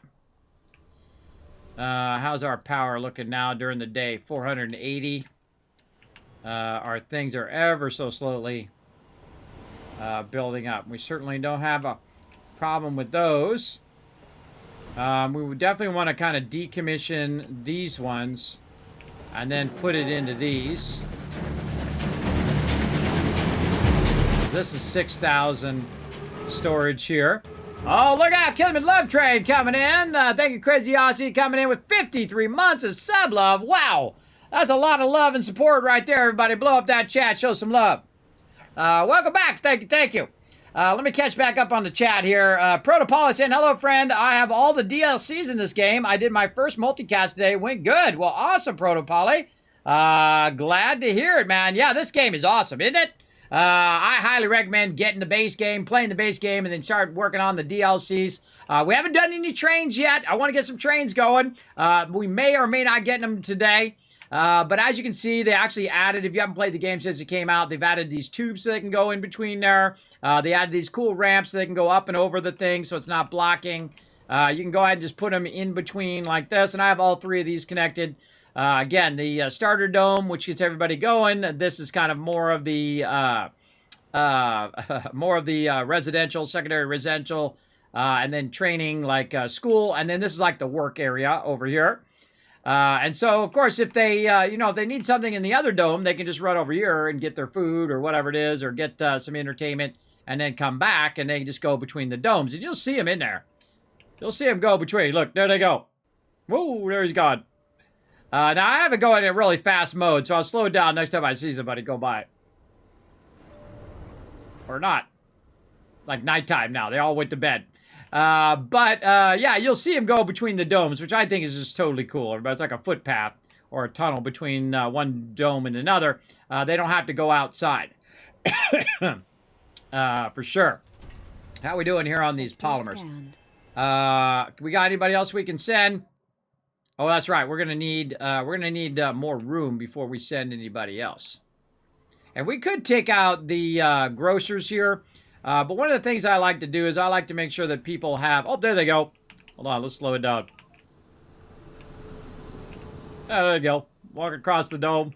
How's our power looking now during the day? 480. Our things are ever so slowly building up. We certainly don't have a problem with those. We would definitely want to kind of decommission these ones and then put it into these. This is 6,000 storage here. Oh, look out, Kismet Love Train coming in. Thank you, Crazy Aussie, coming in with 53 months of sub love. Wow. That's a lot of love and support right there, everybody. Blow up that chat. Show some love. Welcome back. Thank you. Let me catch back up on the chat here. Protopoli saying, hello, friend. I have all the DLCs in this game. I did my first multicast today. Went good. Well, awesome, Protopoli. Glad to hear it, man. Yeah, this game is awesome, isn't it? I highly recommend getting the base game, playing the base game, and then start working on the DLCs. We haven't done any trains yet. I want to get some trains going. We may or may not get them today. But as you can see, they actually added, if you haven't played the game since it came out, they've added these tubes so they can go in between there. They added these cool ramps so they can go up and over the thing so it's not blocking. You can go ahead and just put them in between like this, and I have all 3 of these connected. Again, the starter dome, which gets everybody going. This is kind of more of the residential, secondary residential, and then training like school. And then this is like the work area over here. And so, of course, if they, if they need something in the other dome, they can just run over here and get their food or whatever it is, or get some entertainment, and then come back, and they can just go between the domes. And you'll see them in there. You'll see them go between. Look, there they go. Whoa, there he's gone. Now, I have it going in a really fast mode, so I'll slow it down next time I see somebody go by. Or not. Like nighttime now. They all went to bed. Yeah, you'll see him go between the domes, which I think is just totally cool. But it's like a footpath or a tunnel between one dome and another. They don't have to go outside. For sure. How we doing here on these Sector polymers? scanned. We got anybody else we can send? Oh, that's right. We're gonna need more room before we send anybody else. And we could take out the grocers here, but one of the things I like to do is I like to make sure that people have. Oh, there they go. Hold on, let's slow it down. Oh, there you go. Walk across the dome.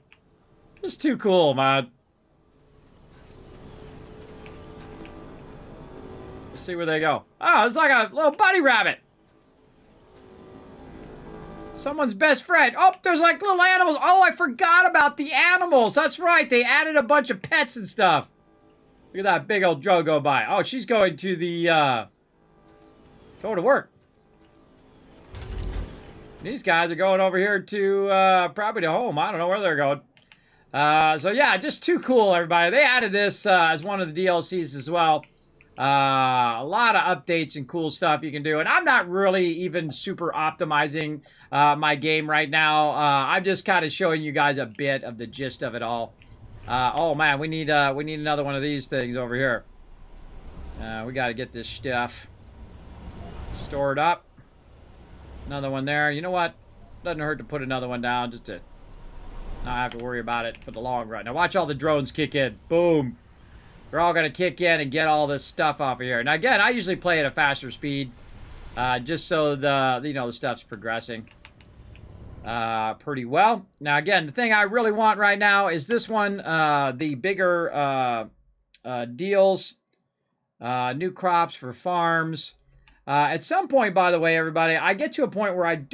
It's too cool, man. Let's see where they go. Oh, it's like a little bunny rabbit. Someone's best friend. Oh, there's like little animals. Oh, I forgot about the animals. That's right. They added a bunch of pets and stuff. Look at that big old drone go by. Oh, she's going to the, going to work. These guys are going over here to, probably to home. I don't know where they're going. So yeah, just too cool, everybody. They added this as one of the DLCs as well. A lot of updates and cool stuff you can do. And I'm not really even super optimizing my game right now. I'm just kind of showing you guys a bit of the gist of it all. Oh man, we need another one of these things over here. We got to get this stuff stored up. Another one there. You know what? Doesn't hurt to put another one down just to not have to worry about it for the long run. Now watch all the drones kick in. Boom. They're all going to kick in and get all this stuff off of here. Now again, I usually play at a faster speed, just so the stuff's progressing pretty well. Now again, the thing I really want right now is this one, the bigger deals, new crops for farms. At some point, by the way, everybody, I get to a point where I'm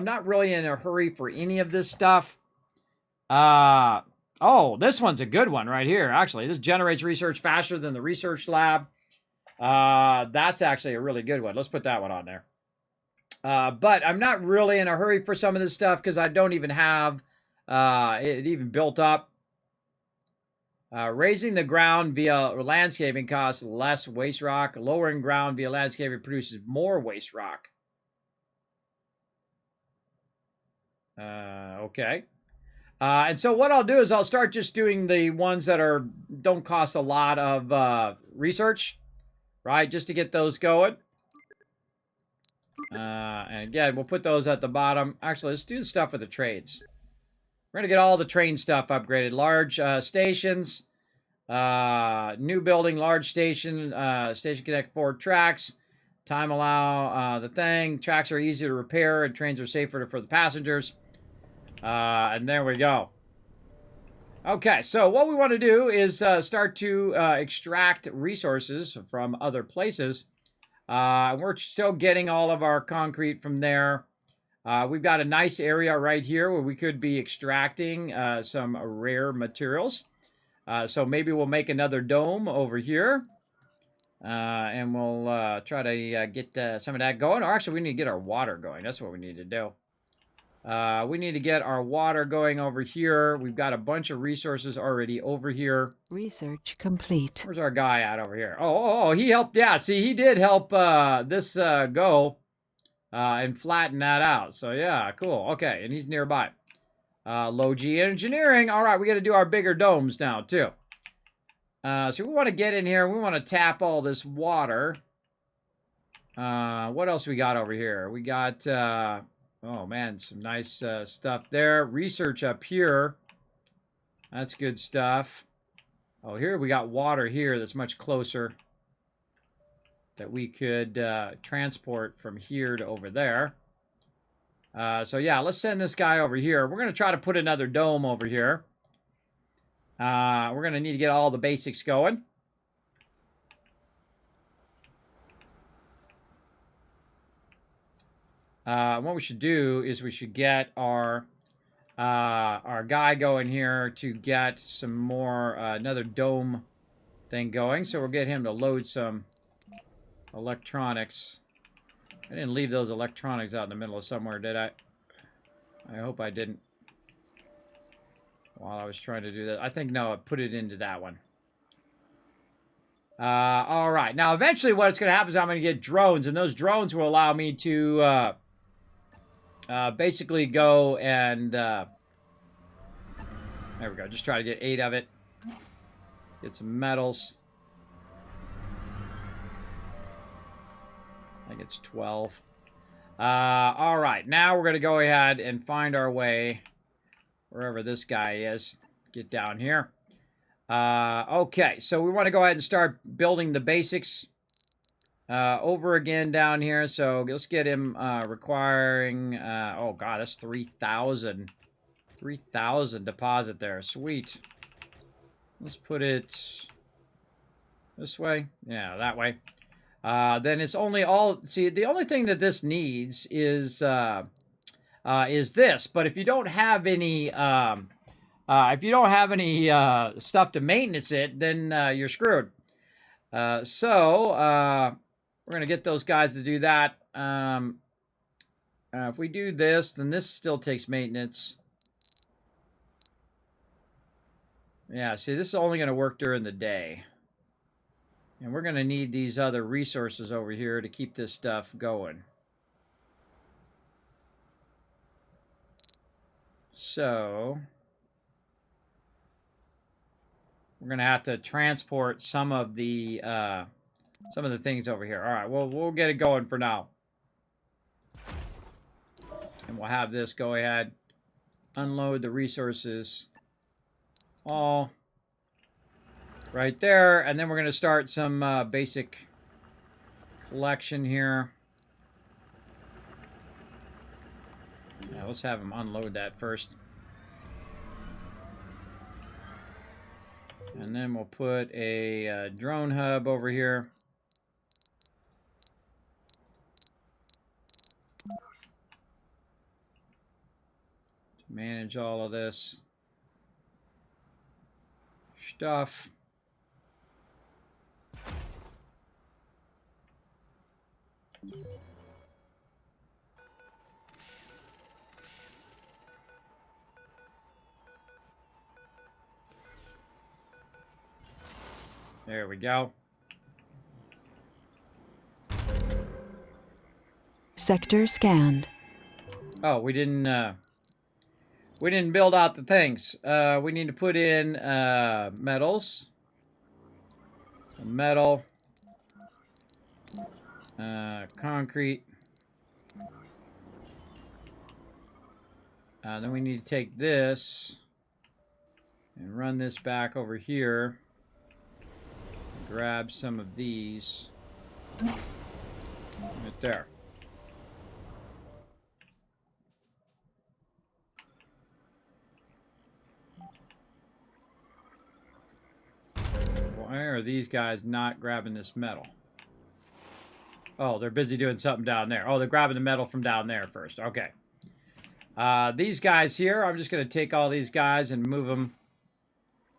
not really in a hurry for any of this stuff. Oh, this one's a good one right here, actually. This generates research faster than the research lab. That's actually a really good one. Let's put that one on there. But I'm not really in a hurry for some of this stuff because I don't even have it even built up. Raising the ground via landscaping costs less waste rock. Lowering ground via landscaping produces more waste rock. Okay. And so what I'll do is I'll start just doing the ones that don't cost a lot of research, right? Just to get those going. And again, we'll put those at the bottom. Actually, let's do the stuff with the trades. We're going to get all the train stuff upgraded. Large stations. New building, large station. Station connect 4 tracks. Time allow the thing. Tracks are easier to repair and trains are safer for the passengers. And there we go. Okay, so what we want to do is start to extract resources from other places. We're still getting all of our concrete from there. We've got a nice area right here where we could be extracting some rare materials. So maybe we'll make another dome over here. And we'll try to get some of that going. Or actually, we need to get our water going. That's what we need to do. We need to get our water going over here. We've got a bunch of resources already over here. Research complete. Where's our guy at over here? Oh, he helped. Yeah, see, he did help this go and flatten that out. So, yeah, cool. Okay, and he's nearby. Low G engineering. All right, we got to do our bigger domes now, too. So we want to get in here. We want to tap all this water. What else we got over here? We got... oh, man, some nice stuff there. Research up here. That's good stuff. Oh, here we got water here that's much closer that we could transport from here to over there. So, yeah, let's send this guy over here. We're going to try to put another dome over here. We're going to need to get all the basics going. What we should do is we should get our guy going here to get some more another dome thing going. So we'll get him to load some electronics. I didn't leave those electronics out in the middle of somewhere, did I? I hope I didn't. While I was trying to do that, I think no, I put it into that one. All right. Now, eventually, what's going to happen is I'm going to get drones, and those drones will allow me to basically go and there we go. Just try to get 8 of it. Get some metals. I think it's 12. All right, now we're going to go ahead and find our way wherever this guy is. Get down here. Okay, so we want to go ahead and start building the basics over again down here. So let's get him requiring, oh god, that's 3,000. 3,000 deposit there. Sweet. Let's put it this way. Yeah, that way. Then it's only all, see, the only thing that this needs is this. But if you don't have any, stuff to maintenance it, then you're screwed. So we're gonna get those guys to do that. If we do this, then this still takes maintenance. Yeah, see, this is only gonna work during the day. And we're going to need these other resources over here to keep this stuff going. So we're going to have to transport some of the things over here. All right, well, we'll get it going for now. And we'll have this go ahead, unload the resources all right there, and then we're going to start some basic collection here. Yeah, let's have them unload that first. And then we'll put a drone hub over here. To manage all of this stuff. There we go. Sector scanned. Oh, we didn't build out the things. We need to put in metals. Metal. Concrete. Then we need to take this and run this back over here. Grab some of these. Right there. Why are these guys not grabbing this metal? Oh, they're busy doing something down there. Oh, they're grabbing the metal from down there first. Okay. These guys here, I'm just going to take all these guys and move them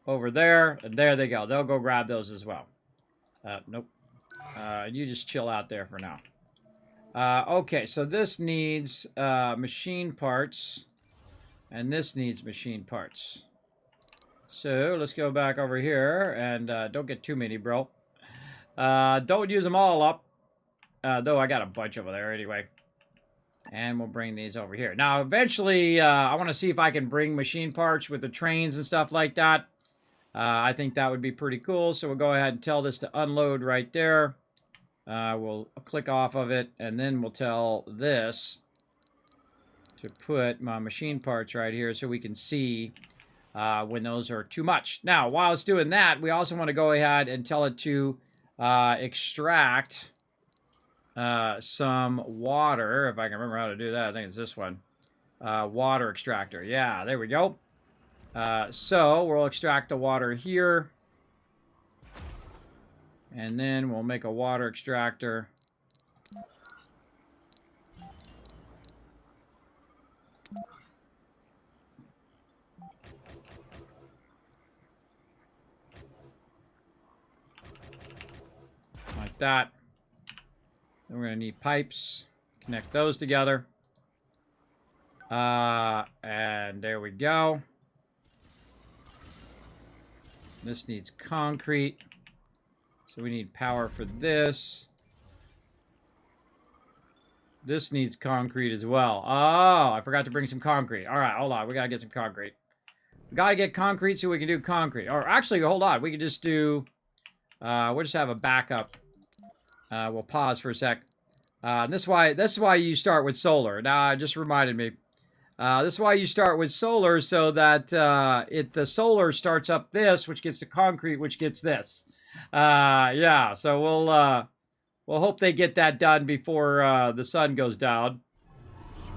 over there. And there they go. They'll go grab those as well. Nope. You just chill out there for now. Okay, so this needs machine parts. And this needs machine parts. So let's go back over here. And don't get too many, bro. Don't use them all up. Though I got a bunch over there anyway. And we'll bring these over here. Now, eventually, I want to see if I can bring machine parts with the trains and stuff like that. I think that would be pretty cool. So we'll go ahead and tell this to unload right there. We'll click off of it. And then we'll tell this to put my machine parts right here so we can see when those are too much. Now, while it's doing that, we also want to go ahead and tell it to extract some water. If I can remember how to do that, I think it's this one. Water extractor. Yeah, there we go. So we'll extract the water here. And then we'll make a water extractor. Like that. Then we're going to need pipes. Connect those together. And there we go. This needs concrete. So we need power for this. This needs concrete as well. Oh, I forgot to bring some concrete. All right, hold on. We got to get some concrete. We got to get concrete so we can do concrete. Or actually, hold on. We can just do... we'll just have a backup. We'll pause for a sec. This is why you start with solar. Now, it just reminded me. This is why you start with solar, so that the solar starts up this, which gets the concrete, which gets this. Yeah, so we'll hope they get that done before the sun goes down.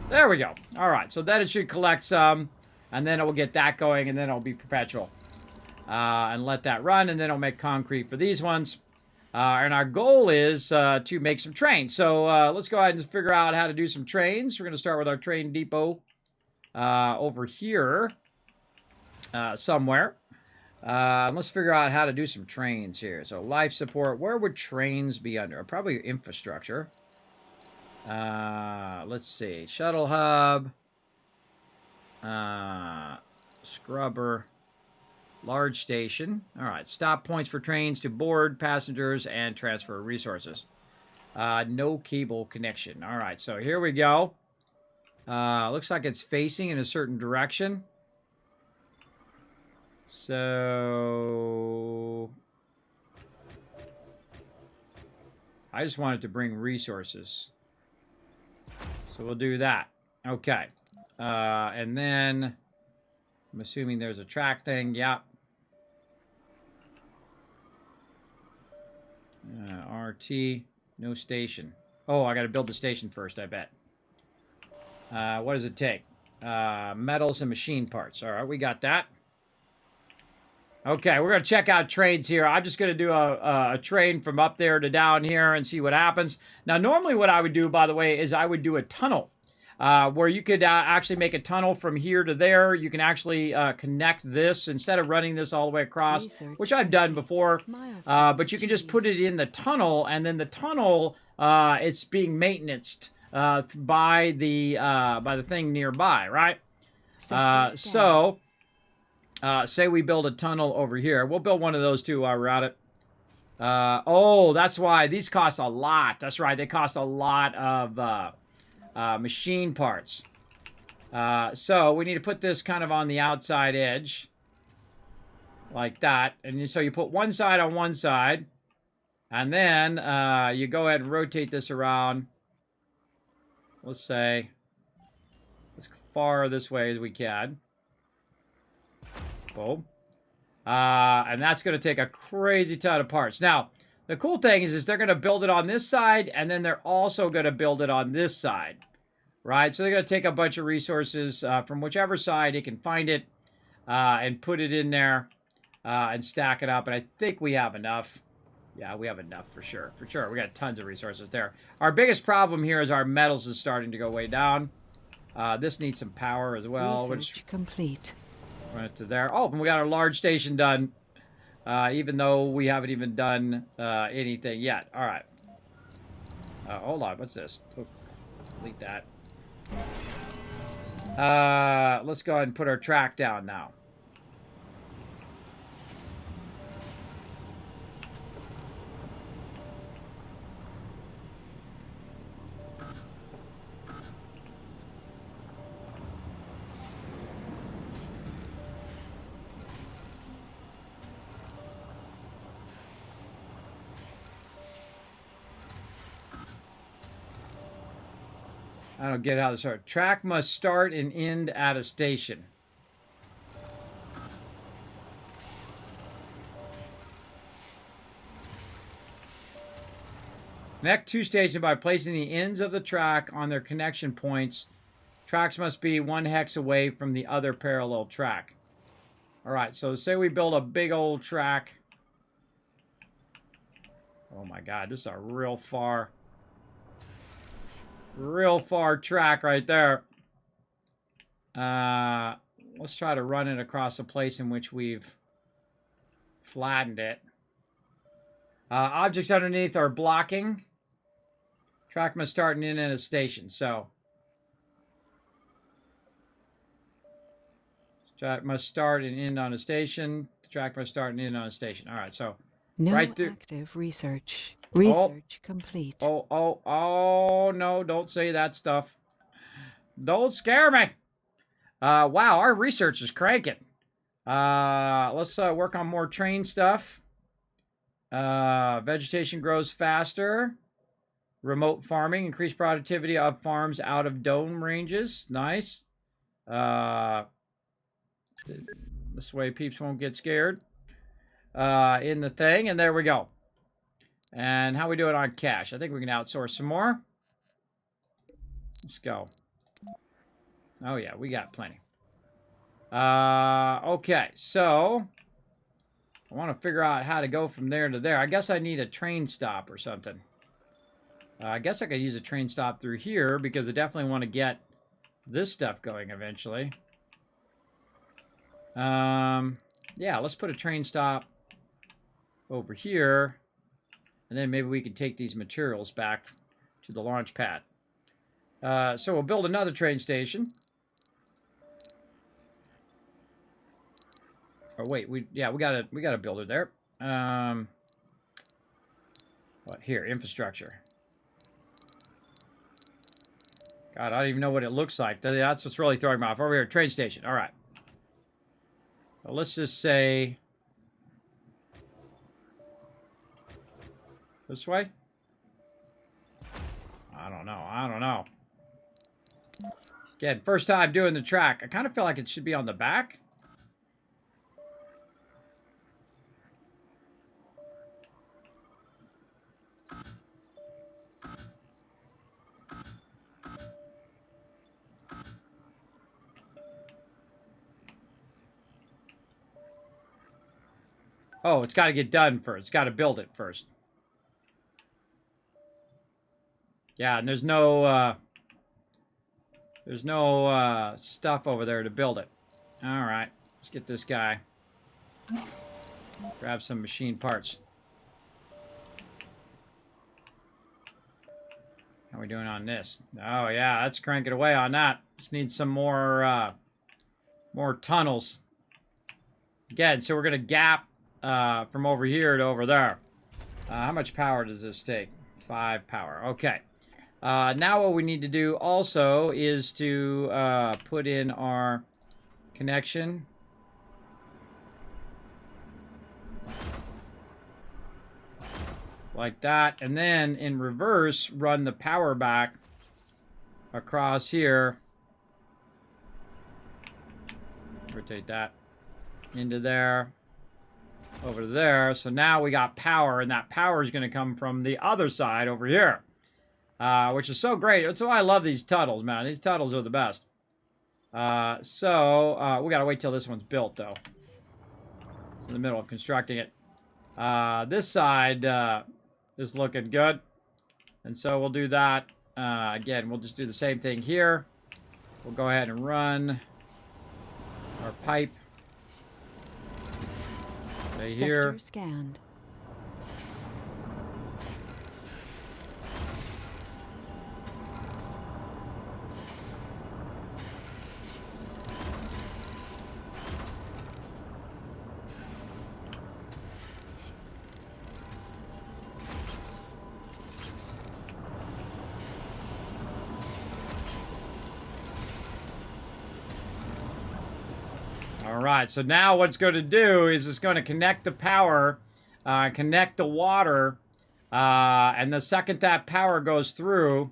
There we go. All right, so then it should collect some, and then it will get that going, and then it'll be perpetual. And let that run, and then it'll make concrete for these ones. And our goal is to make some trains. So let's go ahead and figure out how to do some trains. We're going to start with our train depot over here somewhere. Let's figure out how to do some trains here. So life support. Where would trains be under? Probably infrastructure. Let's see. Shuttle hub. Scrubber. Large station. All right. Stop points for trains to board passengers and transfer resources. No cable connection. All right. So here we go. Looks like it's facing in a certain direction. So I just wanted to bring resources. So we'll do that. Okay. And then I'm assuming there's a track thing. Yep. RT. No station. Oh, I got to build the station first, I bet. What does it take? Metals and machine parts. All right, we got that. Okay, we're going to check out trades here. I'm just going to do a train from up there to down here and see what happens. Now, normally what I would do, by the way, is I would do a tunnel. Where you could actually make a tunnel from here to there. You can actually connect this instead of running this all the way across, which I've done before. But you can just put it in the tunnel, and then the tunnel, it's being maintained by the thing nearby, right? Say we build a tunnel over here. We'll build one of those too while we're at it. Oh, that's why these cost a lot. That's right, they cost a lot of machine parts. So we need to put this kind of on the outside edge. Like that. And so you put one side on one side. And then you go ahead and rotate this around. Let's say as far this way as we can. Boom. And that's going to take a crazy ton of parts. Now, the cool thing is they're going to build it on this side, and then they're also going to build it on this side, right? So they're going to take a bunch of resources from whichever side they can find it and put it in there and stack it up. And I think we have enough. Yeah, we have enough for sure. For sure. We got tons of resources there. Our biggest problem here is our metals is starting to go way down. This needs some power as well. Research complete. Run it to there. Oh, and we got our large station done. Even though we haven't even done anything yet. All right. Hold on. What's this? Oh, delete that. Let's go ahead and put our track down now. I don't get how this starts. Track must start and end at a station. Connect two stations by placing the ends of the track on their connection points. Tracks must be 1 hex away from the other parallel track. All right, so say we build a big old track. Oh my God, this is a real far track right there. Let's try to run it across a place in which we've flattened it. Objects underneath are blocking. Track must start and end at a station. So track must start and end on a station. The track must start and end on a station. All right, so no right there. Active research. Research complete. Oh, no, don't say that stuff. Don't scare me. Wow, our research is cranking. Let's work on more train stuff. Vegetation grows faster. Remote farming, increased productivity of farms out of dome ranges. Nice. This way peeps won't get scared. In the thing, and there we go. And how we doing on cash? I think we can outsource some more. Let's go. Oh yeah, we got plenty. Okay, so I want to figure out how to go from there to there. I guess I need a train stop or something. I guess I could use a train stop through here because I definitely want to get this stuff going eventually. Yeah, let's put a train stop over here. And then maybe we could take these materials back to the launch pad. So we'll build another train station. Oh wait, we got a builder there. What here? Infrastructure. God, I don't even know what it looks like. That's what's really throwing me off. Over here, train station. All right. So let's just say this way. I don't know. Again, first time doing the track. I kind of feel like it should be on the back. Oh, it's got to get done first. It's got to build it first. Yeah, and there's no stuff over there to build it. All right, let's get this guy. Grab some machine parts. How are we doing on this? Oh yeah, let's crank it away on that. Just need some more tunnels. Again, so we're gonna gap from over here to over there. How much power does this take? 5 power. Okay. Now what we need to do also is to put in our connection. Like that. And then in reverse, run the power back across here. Rotate that into there. Over to there. So now we got power, and that power is going to come from the other side over here. Which is so great. That's why I love these tunnels, man. These tunnels are the best. We got to wait till this one's built, though. It's in the middle of constructing it. This side is looking good. And so we'll do that. Again, we'll just do the same thing here. We'll go ahead and run our pipe. Right here. Sector scanned. Alright, so now what it's going to do is it's going to connect the power, connect the water, and the second that power goes through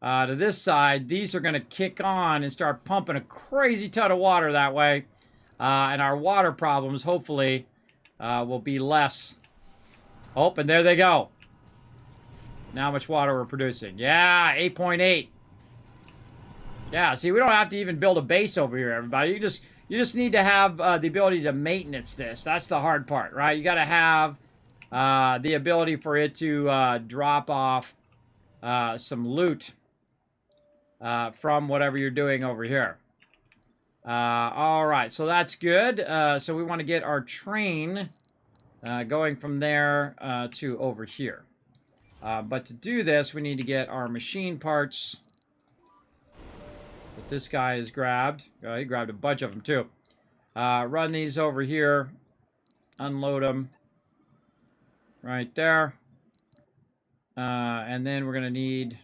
to this side, these are going to kick on and start pumping a crazy ton of water that way. And our water problems, hopefully, will be less. Oh, and there they go. Now how much water we're producing. Yeah, 8.8. Yeah, see, we don't have to even build a base over here, everybody. You just need to have the ability to maintenance this. That's the hard part, right? You got to have the ability for it to drop off some loot from whatever you're doing over here. All right, so that's good. So we want to get our train going from there to over here. But to do this, we need to get our machine parts. But this guy is grabbed. He grabbed a bunch of them too. Run these over here. Unload them. Right there. And then we're going to need...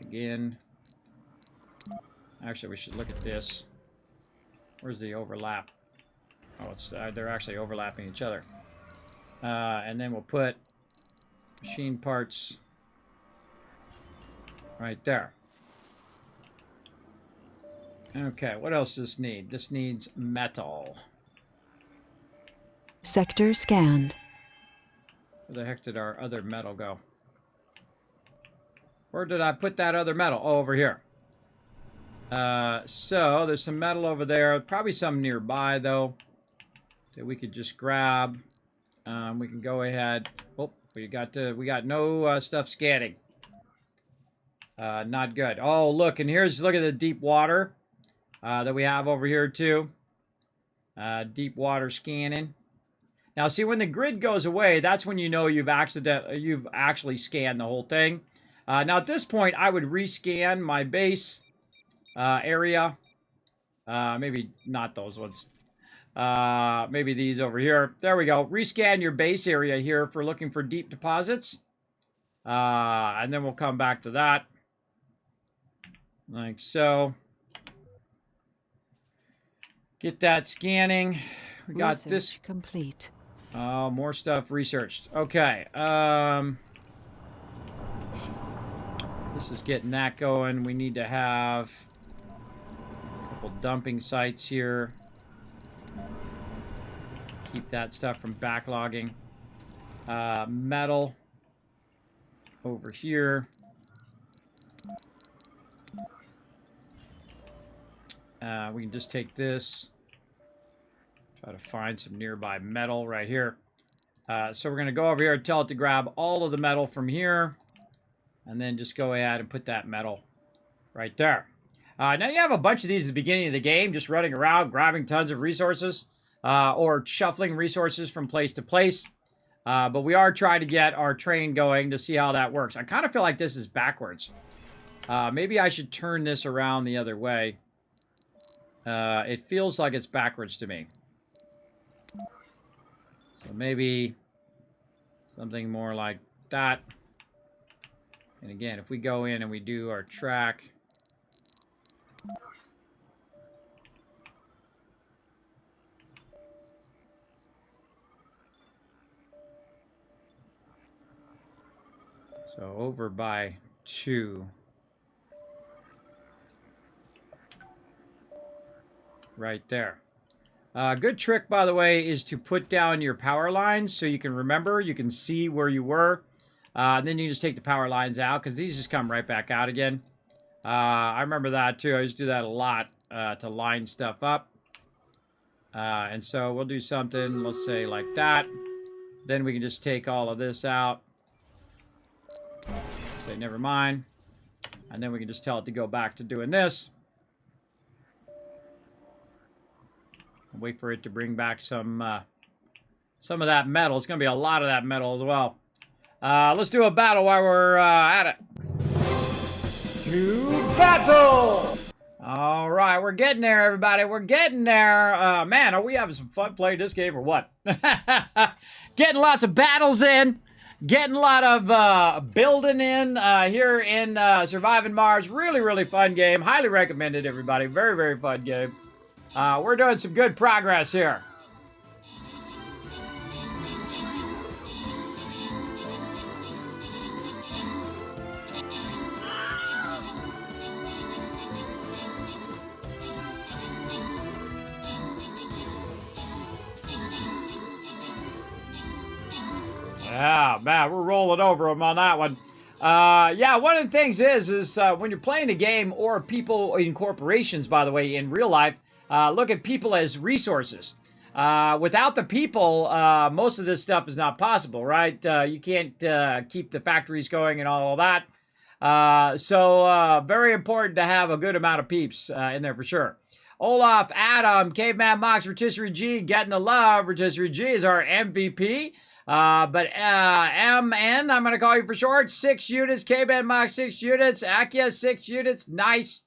Again... Actually, we should look at this. Where's the overlap? Oh, it's they're actually overlapping each other. And then we'll put machine parts right there. Okay, what else does this need? This needs metal. Sector scanned. Where the heck did our other metal go? Where did I put that other metal? Oh, over here. So there's some metal over there. Probably some nearby though that we could just grab. We can go ahead. Oh, we got no stuff scanning. Not good. Oh, look, and look at the deep water that we have over here too. Deep water scanning. Now, see, when the grid goes away, that's when you know you've actually scanned the whole thing. Now, at this point, I would rescan my base area. Maybe not those ones. Maybe these over here. There we go. Rescan your base area here for looking for deep deposits. And then we'll come back to that. Like so. Get that scanning. We got Research this. complete. Oh, more stuff researched. Okay. This is getting that going. We need to have a couple dumping sites here. Keep that stuff from backlogging. Metal over here. We can just take this. Try to find some nearby metal right here. So we're going to go over here and tell it to grab all of the metal from here. And then just go ahead and put that metal right there. Now you have a bunch of these at the beginning of the game, just running around, grabbing tons of resources. Or shuffling resources from place to place. But we are trying to get our train going to see how that works. I kind of feel like this is backwards. Maybe I should turn this around the other way. It feels like it's backwards to me. So maybe something more like that. And again, if we go in and we do our track. So over by 2. Right there. Good trick, by the way, is to put down your power lines so you can remember, you can see where you were. And then you just take the power lines out because these just come right back out again. I remember that too. I used to do that a lot to line stuff up. And so we'll do something, let's say like that. Then we can just take all of this out. Say never mind. And then we can just tell it to go back to doing this. And wait for it to bring back some of that metal. It's going to be a lot of that metal as well. Let's do a battle while we're at it. To battle! All right, we're getting there, everybody. We're getting there. Man, are we having some fun playing this game or what? Getting lots of battles in. Getting a lot of building in here in Surviving Mars. Really, really fun game. Highly recommended, everybody. Very, very fun game. We're doing some good progress here. Yeah, man, we're rolling over them on that one. Yeah, one of the things is when you're playing a game or people in corporations, by the way, in real life, look at people as resources. Without the people, most of this stuff is not possible, right? You can't keep the factories going and all of that. So very important to have a good amount of peeps in there for sure. Olaf, Adam, Caveman Mox, Rotisserie G, getting the love. Rotisserie G is our MVP. But MN, I'm going to call you for short. 6 units. K-Man Mox, 6 units. Akia, 6 units. Nice.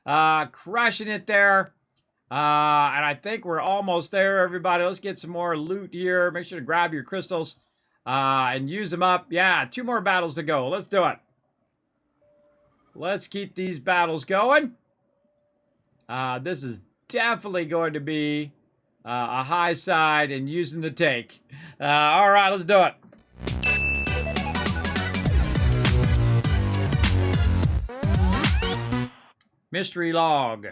Crushing it there. And I think we're almost there, everybody. Let's get some more loot here. Make sure to grab your crystals and use them up. Yeah, 2 more battles to go. Let's do it. Let's keep these battles going. This is definitely going to be a high side and using the take. All right, let's do it. Mystery log.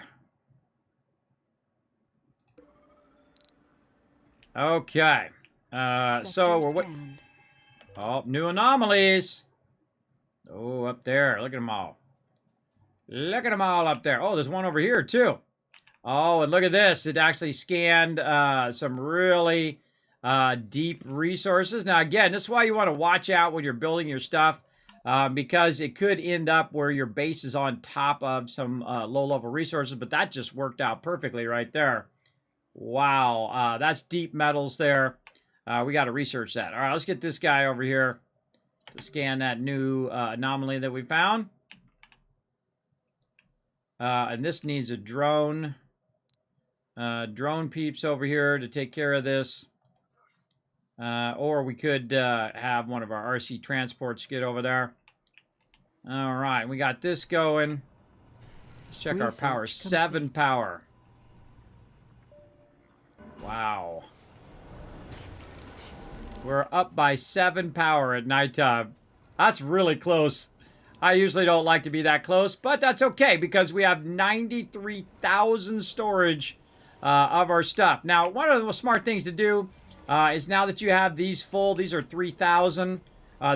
Okay. So we're Scanned. oh, new anomalies. Oh, up there. Look at them all. Look at them all up there. Oh, there's one over here too. Oh, and look at this. It actually scanned some really deep resources. Now, again, this is why you want to watch out when you're building your stuff because it could end up where your base is on top of some low-level resources, but that just worked out perfectly right there. Wow, that's deep metals there. We got to research that. All right, let's get this guy over here to scan that new anomaly that we found. And this needs a drone. Drone peeps over here to take care of this. Or we could have one of our RC transports get over there. All right, we got this going. Let's check our power. 7 power. Wow. We're up by 7 power at nighttime. That's really close. I usually don't like to be that close, but that's okay because we have 93,000 storage of our stuff. Now, one of the smart things to do is now that you have these full, these are 3,000,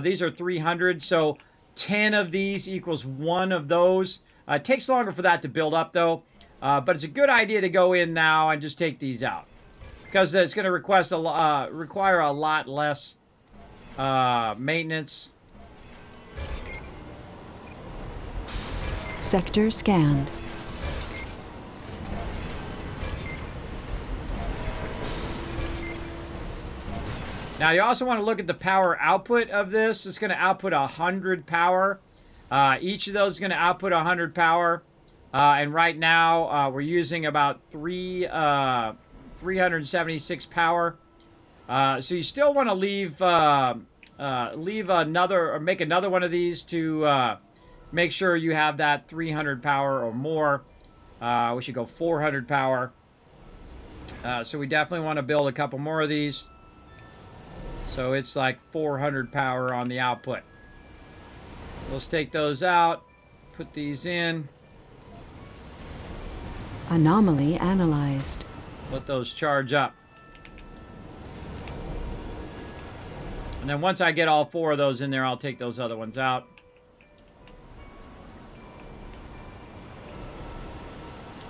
these are 300, so 10 of these equals 1 of those. It takes longer for that to build up, though, but it's a good idea to go in now and just take these out because it's going to require a lot less maintenance. Sector scanned. Now, you also want to look at the power output of this. It's going to output 100 power. Each of those is going to output 100 power. And right now, we're using about 376 power. So you still want to leave another, or make another one of these to make sure you have that 300 power or more. We should go 400 power. So we definitely want to build a couple more of these. So it's like 400 power on the output. Let's take those out. Put these in. Anomaly analyzed. Let those charge up. And then once I get all 4 of those in there, I'll take those other ones out.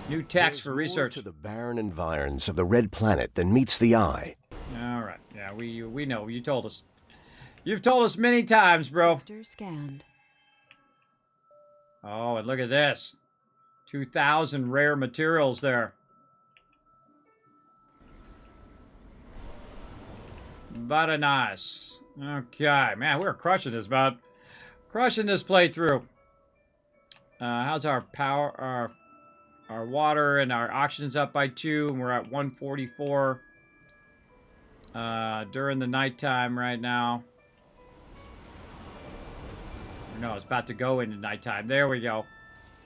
New text for research. To the barren environs of the red planet than meets the eye. All right. Yeah, we know. You told us. You've told us many times, bro. Sector scanned. Oh, and look at this. 2,000 rare materials there. Very nice. Okay, man, we're crushing this, bud. Crushing this playthrough. How's our power, our water and our oxygen's up by 2, and we're at 144 during the nighttime right now. No, it's about to go into nighttime. There we go.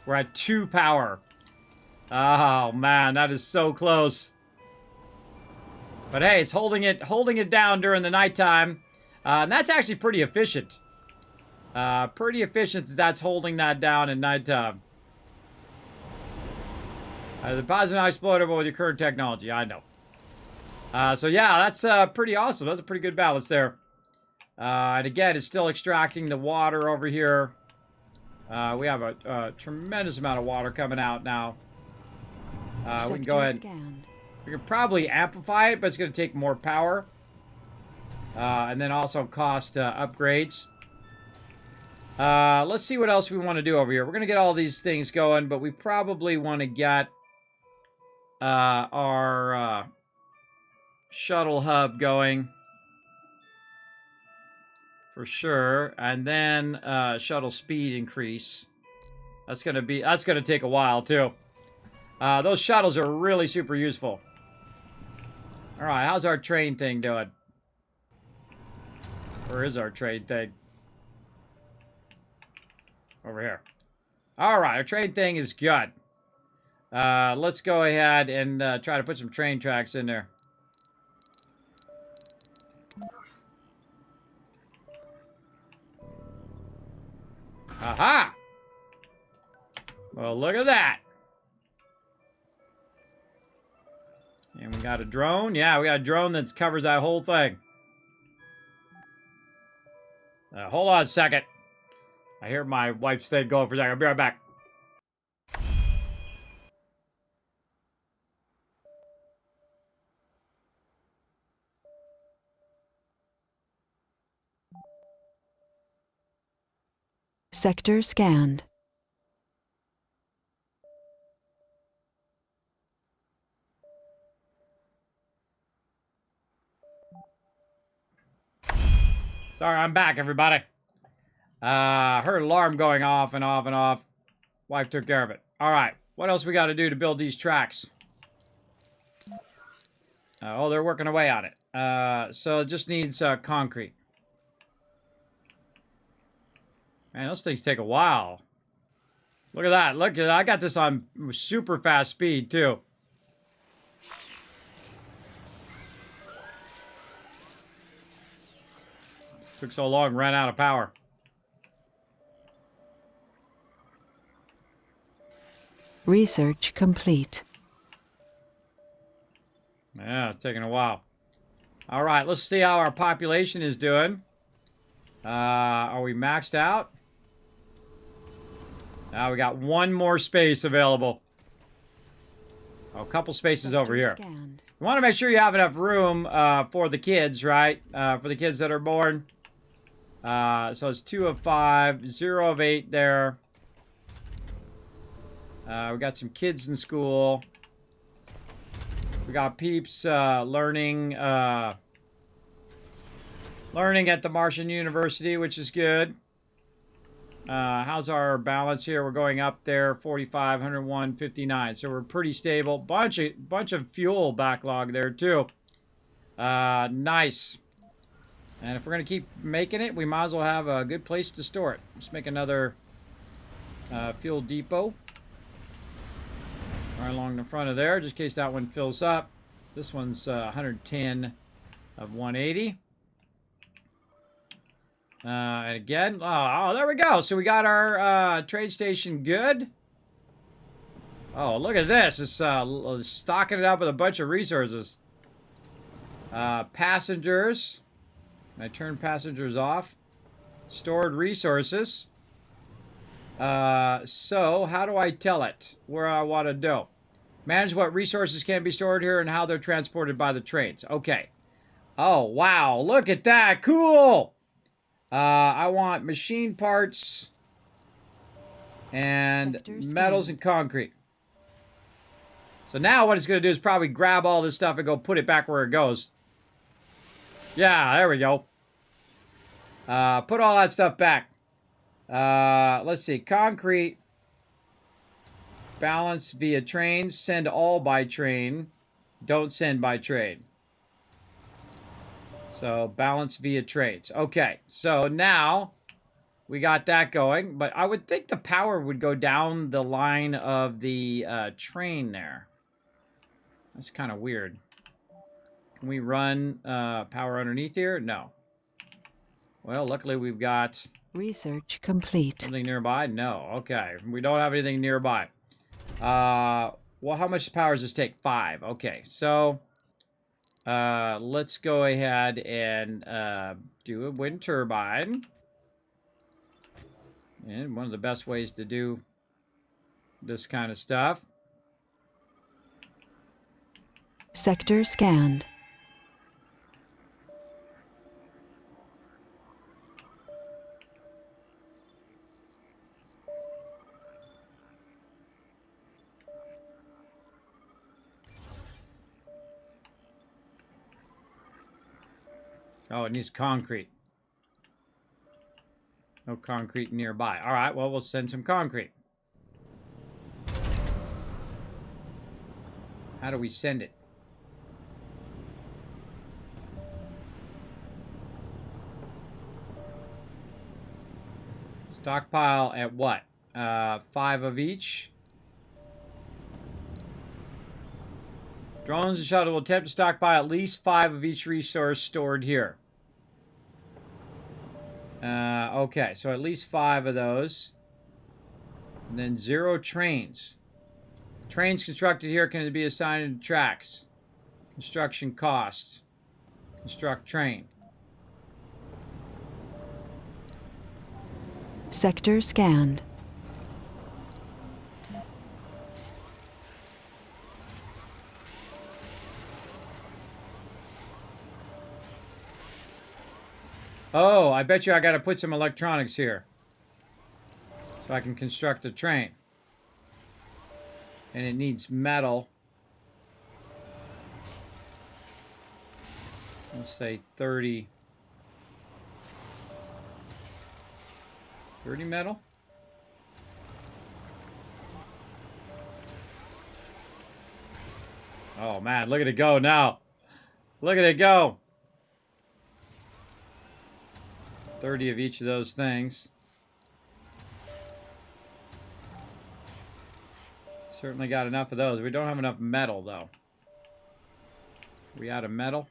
We're at 2 power. Oh man, that is so close. But hey, it's holding it down during the nighttime. And that's actually pretty efficient. Pretty efficient that that's holding that down at nighttime. The positive not exploitable with your current technology, I know. So yeah, that's pretty awesome. That's a pretty good balance there. And again, it's still extracting the water over here. We have a tremendous amount of water coming out now. We can go ahead. Scanned. We can probably amplify it, but it's going to take more power. And then also cost upgrades. Let's see what else we want to do over here. We're going to get all these things going, but we probably want to get our shuttle hub going. For sure. And then shuttle speed increase. That's going to take a while, too. Those shuttles are really super useful. All right, how's our train thing doing? Where is our train thing? Over here. All right, our train thing is good. Let's go ahead and try to put some train tracks in there. Aha! Well, look at that. And we got a drone. Yeah, we got a drone that covers that whole thing. Hold on a second. I hear my wife's thing going for a second. I'll be right back. Sector scanned. Sorry, I'm back, everybody. Heard alarm going off and off and off. Wife took care of it. All right, what else we got to do to build these tracks? Oh, they're working away on it. So it just needs concrete. Man, those things take a while. Look at that. Look at that. I got this on super fast speed, too. Took so long, ran out of power. Research complete. Yeah, it's taking a while. All right, let's see how our population is doing. Are we maxed out? Now we got one more space available. Oh, a couple spaces over here. Scanned. You want to make sure you have enough room for the kids, right? For the kids that are born. So it's 2 of 5, 0 of 8 there. We got some kids in school. We got peeps learning at the Martian University, which is good. How's our balance here? We're going up there, 45, 101, 59. So we're pretty stable. Bunch of fuel backlog there too. Nice. And if we're gonna keep making it, we might as well have a good place to store it. Let's make another fuel depot right along the front of there, just in case that one fills up. This one's 110 of 180. And again, oh, there we go. So we got our trade station good. Oh, look at this. It's stocking it up with a bunch of resources. Passengers. I turn passengers off. Stored resources. So how do I tell it where I want to go? Manage what resources can be stored here and how they're transported by the trains. Okay. Oh, wow. Look at that. Cool. I want machine parts and Sectors metals scanned. and concrete. So now what it's going to do is probably grab all this stuff and go put it back where it goes. Yeah, there we go. Put all that stuff back. Let's see. Concrete. Balance via train. Send all by train. Don't send by train. So balance via trains. Okay, so now we got that going. But I would think the power would go down the line of the train there. That's kind of weird. Can we run power underneath here? No. Well, luckily we've got Research complete. something nearby. No. Okay, we don't have anything nearby. Well, how much power does this take? 5. Okay, so let's go ahead and do a wind turbine. And one of the best ways to do this kind of stuff. Sector scanned. Oh, it needs concrete. No concrete nearby. All right, well, we'll send some concrete. How do we send it? Stockpile at what? 5 of each? Drones and shuttle will attempt to stockpile at least 5 of each resource stored here. Okay, so at least 5 of those. And then 0 trains. Trains constructed here can be assigned to tracks. Construction costs. Construct train. Sector scanned. Oh, I bet you I gotta put some electronics here. So I can construct a train. And it needs metal. Let's say 30. 30 metal? Oh man, look at it go now. Look at it go. 30 of each of those things. Certainly got enough of those. We don't have enough metal, though. We out of metal?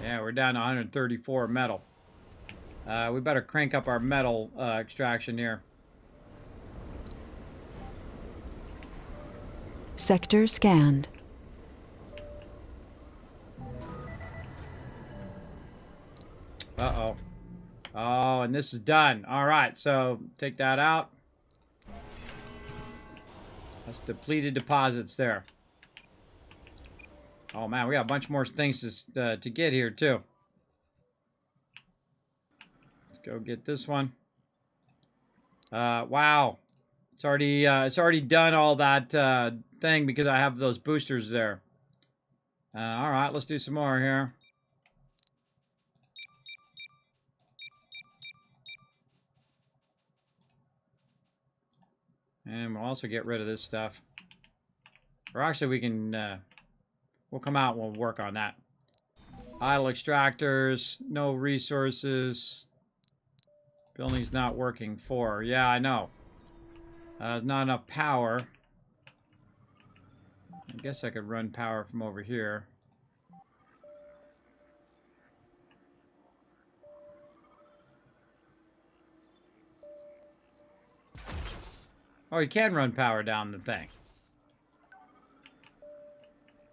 Yeah, we're down to 134 metal. We better crank up our metal extraction here. Sector scanned. Uh-oh. Oh, and this is done. All right, so take that out. That's depleted deposits there. Oh, man, we got a bunch more things to get here, too. Let's go get this one. Wow. It's already done all that thing because I have those boosters there. All right, let's do some more here. And we'll also get rid of this stuff. Or actually, we can... we'll come out and we'll work on that. Idle extractors. No resources. Building's not working. 4. Yeah, I know. There's not enough power. I guess I could run power from over here. Oh, you can run power down the thing.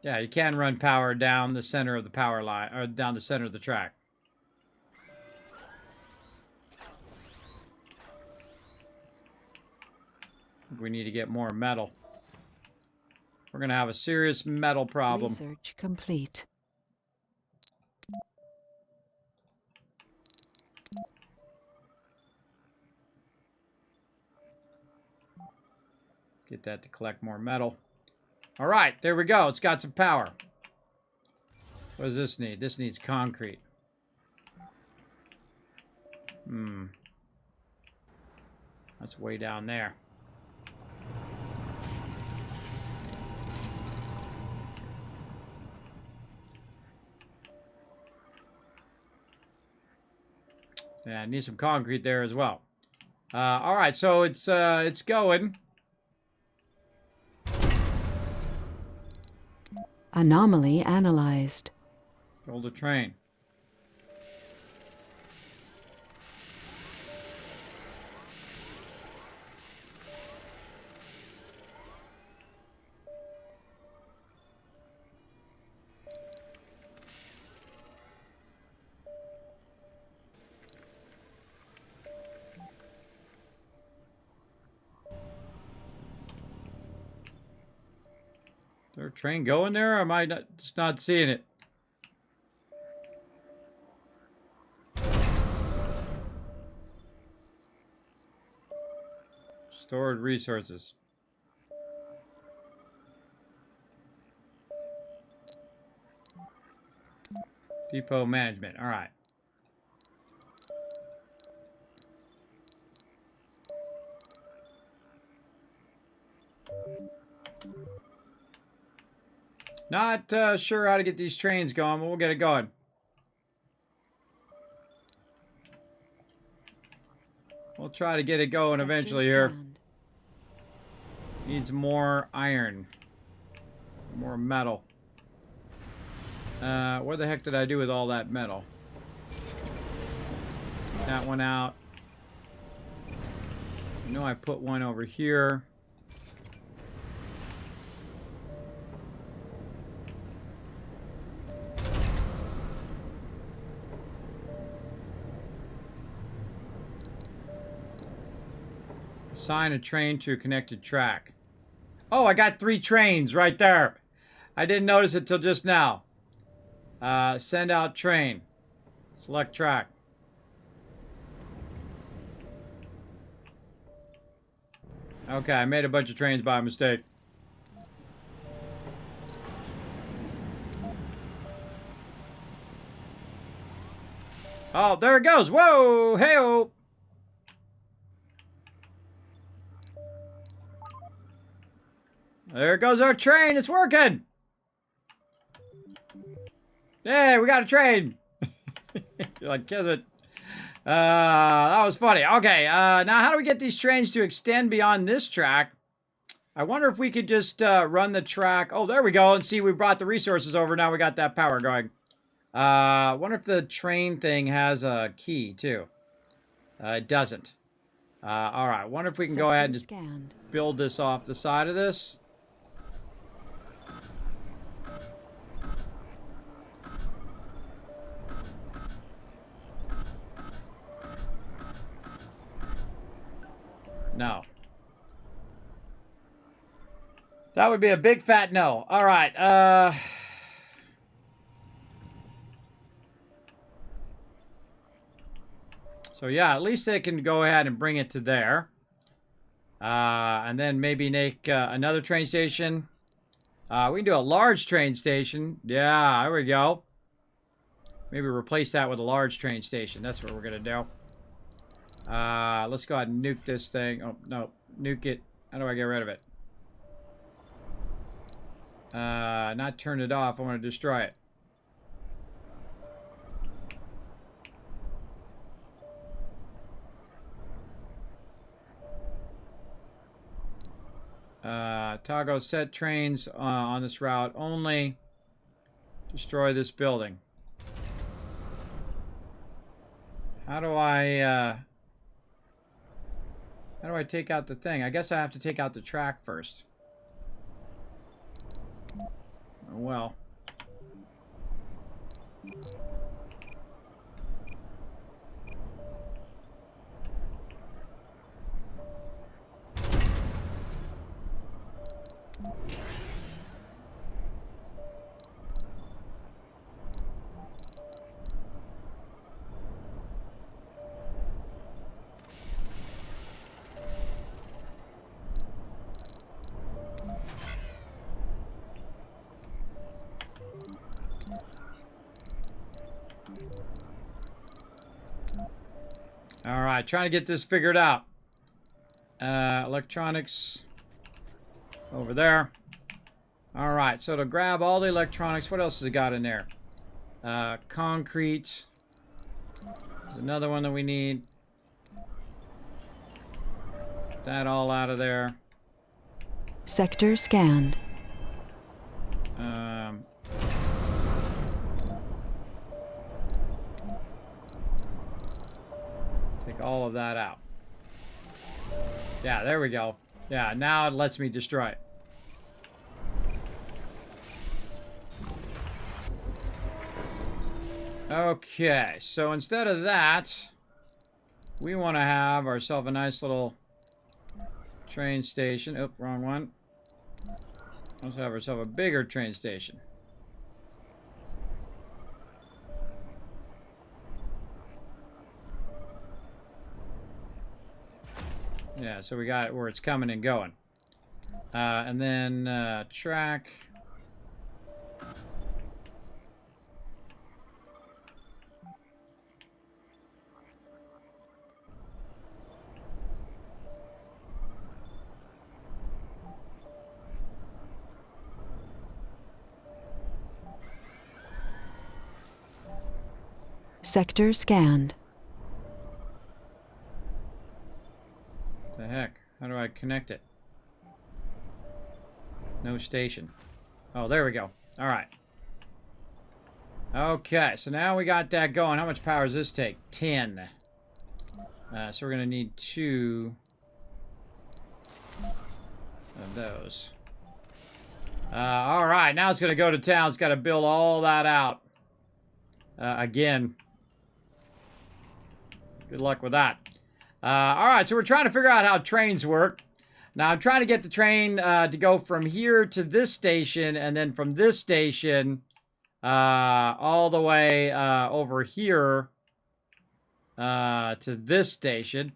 Yeah, you can run power down the center of the power line, or down the center of the track. We need to get more metal. We're going to have a serious metal problem. Research complete. Get that to collect more metal. All right, there we go. It's got some power. What does this need? This needs concrete. That's way down there. Yeah, I need some concrete there as well. All right, so it's going. Anomaly analyzed. Build a train. Is there a train going there, or am I just not seeing it? Stored resources. Depot management. All right. Not sure how to get these trains going, but we'll get it going. We'll try to get it going Sector eventually here. scanned. Needs more iron. More metal. What the heck did I do with all that metal? That one out. I know I put one over here. Assign a train to a connected track. Oh, I got 3 trains right there. I didn't notice it till just now. Send out train. Select track. Okay, I made a bunch of trains by mistake. Oh, there it goes. Whoa, hey-oh. There goes our train. It's working. Hey, we got a train. You're like, Kismet. That was funny. Okay, now how do we get these trains to extend beyond this track? I wonder if we could just run the track. Oh, there we go. And see, we brought the resources over. Now we got that power going. I wonder if the train thing has a key, too. It doesn't. All right, wonder if we can go ahead and just build this off the side of this. No. That would be a big fat no. All right. So yeah, at least they can go ahead and bring it to there. And then maybe make another train station. We can do a large train station. Yeah, there we go. Maybe replace that with a large train station. That's what we're going to do. Let's go ahead and nuke this thing. Oh, no. Nuke it. How do I get rid of it? Not turn it off. I want to destroy it. Toggle set trains on this route only. Destroy this building. How do I take out the thing? I guess I have to take out the track first. Oh, well. All right, trying to get this figured out. Electronics over there. All right, so to grab all the electronics, what else has it got in there? Concrete. There's another one that we need. That all out of there. Sector scanned. Take all of that out. Yeah, there we go. Yeah, now it lets me destroy it. Okay, so instead of that, we want to have ourselves a nice little train station. Oh, wrong one. Let's have ourselves a bigger train station. Yeah, so we got it where it's coming and going. And then track. Sector scanned. What the heck? How do I connect it? No station. Oh, there we go. All right. Okay, so now we got that going. How much power does this take? 10. So we're going to need 2 of those. All right, now it's going to go to town. It's got to build all that out. Again. Good luck with that. All right, so we're trying to figure out how trains work. Now, I'm trying to get the train to go from here to this station, and then from this station all the way over here to this station.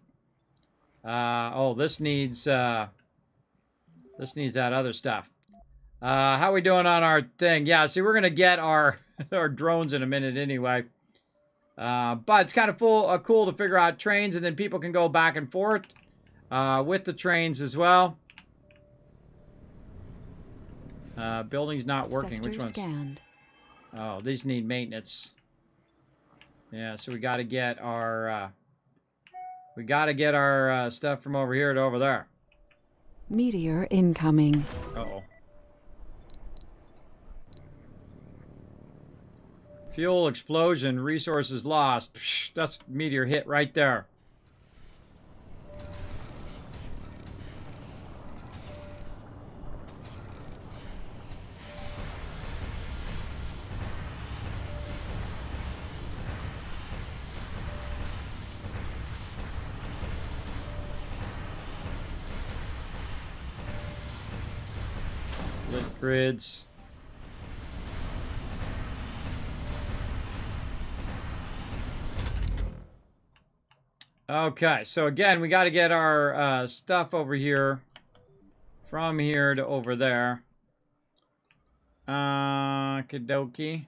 Oh, this needs that other stuff. How are we doing on our thing? Yeah, see, we're going to get our, our drones in a minute anyway. But it's kind of cool to figure out trains, and then people can go back and forth with the trains as well. Building's not working. Sector Which one's? scanned. Oh, these need maintenance. Yeah, so we got to get our stuff from over here to over there. Meteor incoming. Uh-oh. Fuel explosion, resources lost. Psh, that's meteor hit right there. Lit grids. Okay, so again, we got to get our stuff over here, from here to over there. Okie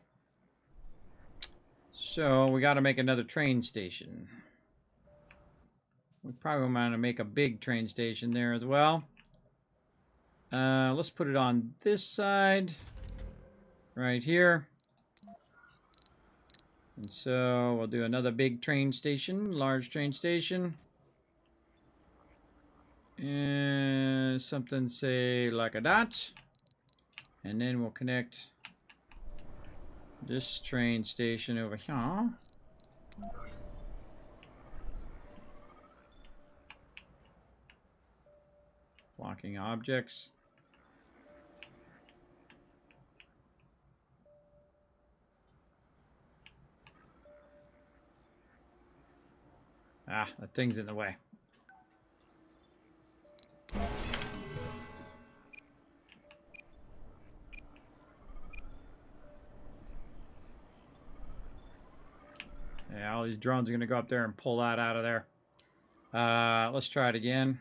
So we got to make another train station. We probably want to make a big train station there as well. Let's put it on this side, right here. And so we'll do another big train station, large train station. And something, say, like a dot. And then we'll connect this train station over here. Blocking objects. Ah, that thing's in the way. Yeah, all these drones are going to go up there and pull that out of there. Let's try it again.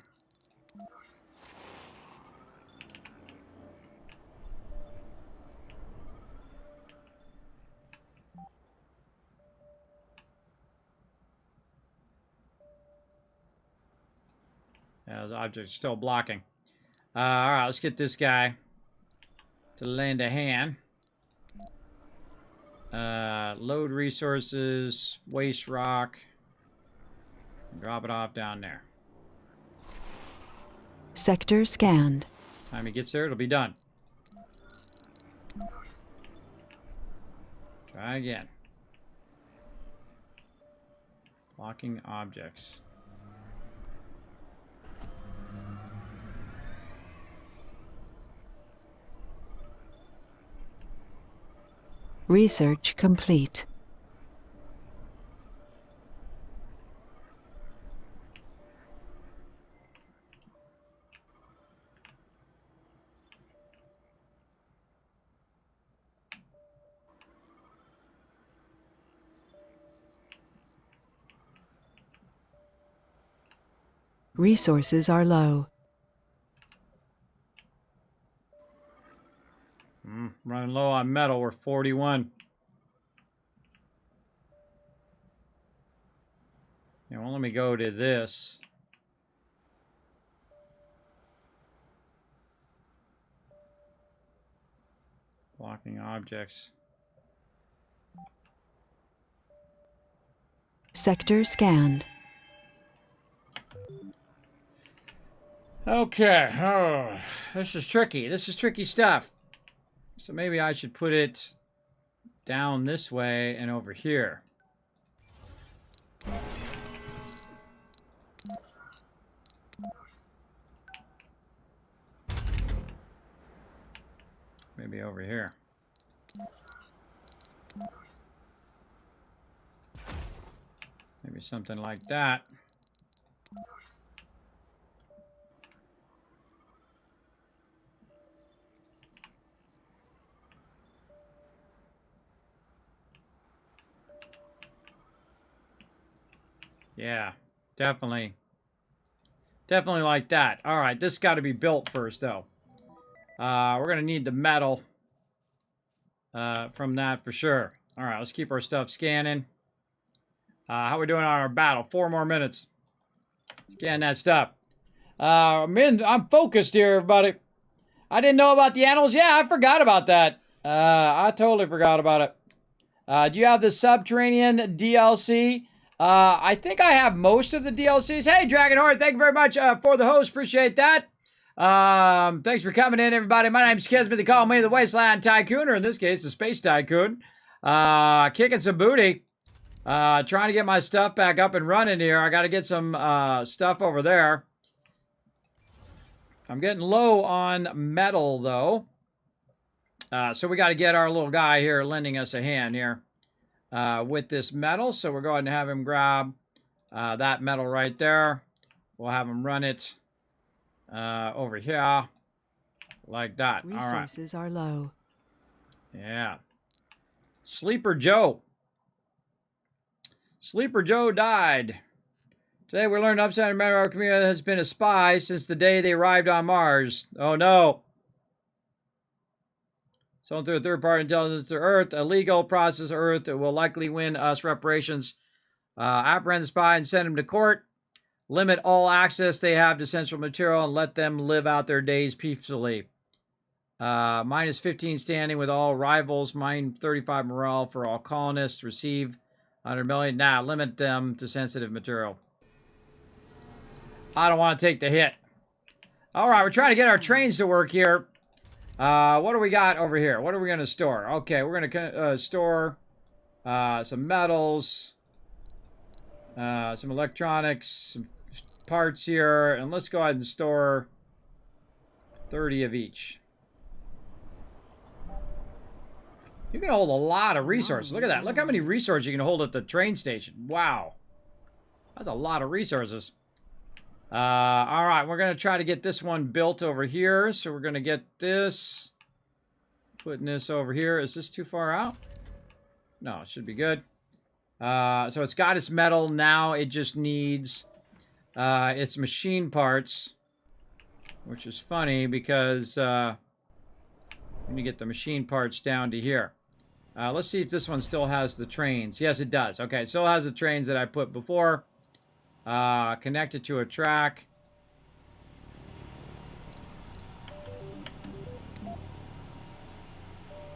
Yeah, those objects are still blocking. Alright, let's get this guy to lend a hand. Load resources, waste rock. Drop it off down there. Sector scanned. Time he gets there, it'll be done. Try again. Blocking objects. Research complete. Resources are low. Running low on metal, we're 41. Yeah, well, let me go to this. Blocking objects. Sector scanned. Okay. Oh, this is tricky. This is tricky stuff. So maybe I should put it down this way and over here. Maybe over here. Maybe something like that. Yeah, definitely. Definitely like that. All right, this got to be built first, though. We're going to need the metal from that for sure. All right, let's keep our stuff scanning. How we doing on our battle? 4 more minutes. Scan that stuff. I'm focused here, everybody. I didn't know about the animals. Yeah, I forgot about that. I totally forgot about it. Do you have the Subterranean DLC? I think I have most of the DLCs. Hey, Dragonheart, thank you very much for the host. Appreciate that. Thanks for coming in, everybody. My name's Kismet. They call me the Wasteland Tycoon, or in this case, the Space Tycoon. Kicking some booty. Trying to get my stuff back up and running here. I got to get some stuff over there. I'm getting low on metal, though. So we got to get our little guy here lending us a hand here with this metal. So we're going to have him grab that metal right there. We'll have him run it over here like that. Resources are low. Yeah. Sleeper Joe. Sleeper Joe died. Today we learned upside member of our community has been a spy since the day they arrived on Mars. Oh no. Someone through a third-party intelligence to Earth, a legal process of Earth that will likely win us reparations. Apprehend the spy and send him to court. Limit all access they have to essential material and let them live out their days peacefully. Minus 15 standing with all rivals. Minus 35 morale for all colonists. Receive 100 million. Nah, limit them to sensitive material. I don't want to take the hit. All right, we're trying to get our trains to work here. What do we got over here? What are we going to store? Okay, we're going to store some metals, some electronics, some parts here, and let's go ahead and store 30 of each. You can hold a lot of resources. Look at that. Look how many resources you can hold at the train station. Wow. That's a lot of resources. All right, we're going to try to get this one built over here. So we're going to get this. Putting this over here. Is this too far out? No, it should be good. So it's got its metal. Now it just needs its machine parts. Which is funny because let me get the machine parts down to here. Let's see if this one still has the trains. Yes, it does. Okay, it still has the trains that I put before. Connected to a track.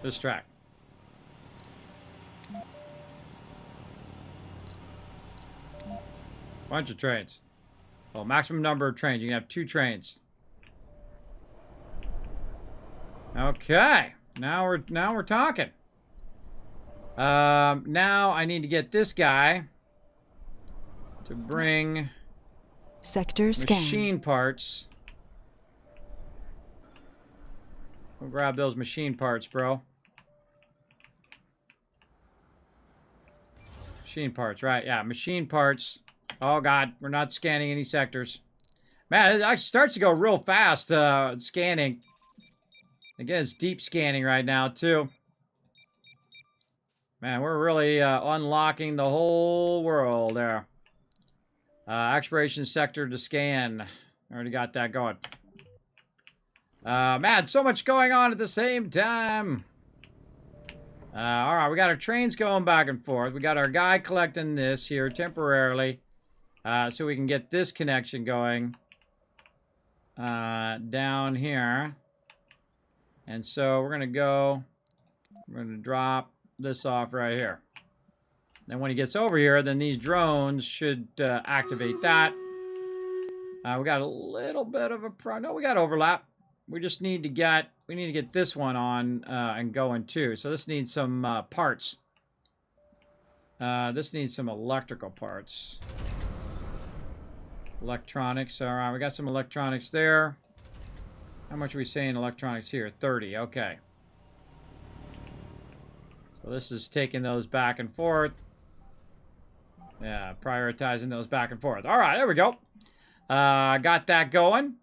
This track. Bunch of trains. Well, maximum number of trains. You can have 2 trains. Okay. Now we're talking. Now I need to get this guy to bring Sector scan. machine parts. We'll grab those machine parts, bro. Machine parts, right? Yeah, machine parts. Oh, God. We're not scanning any sectors. Man, it starts to go real fast, scanning. Again, it's deep scanning right now, too. Man, we're really unlocking the whole world there. Exploration sector to scan. Already got that going. Man, so much going on at the same time. All right, we got our trains going back and forth. We got our guy collecting this here temporarily. So we can get this connection going. Down here. And so we're going to drop this off right here. Then when he gets over here, then these drones should activate that. We got a little bit of a no, we got overlap. We just need to get this one on and going too. So this needs some parts. This needs some electrical parts. Electronics. All right, we got some electronics there. How much are we saying electronics here? 30. Okay. So this is taking those back and forth. Yeah, prioritizing those back and forth. All right, there we go. Got that going.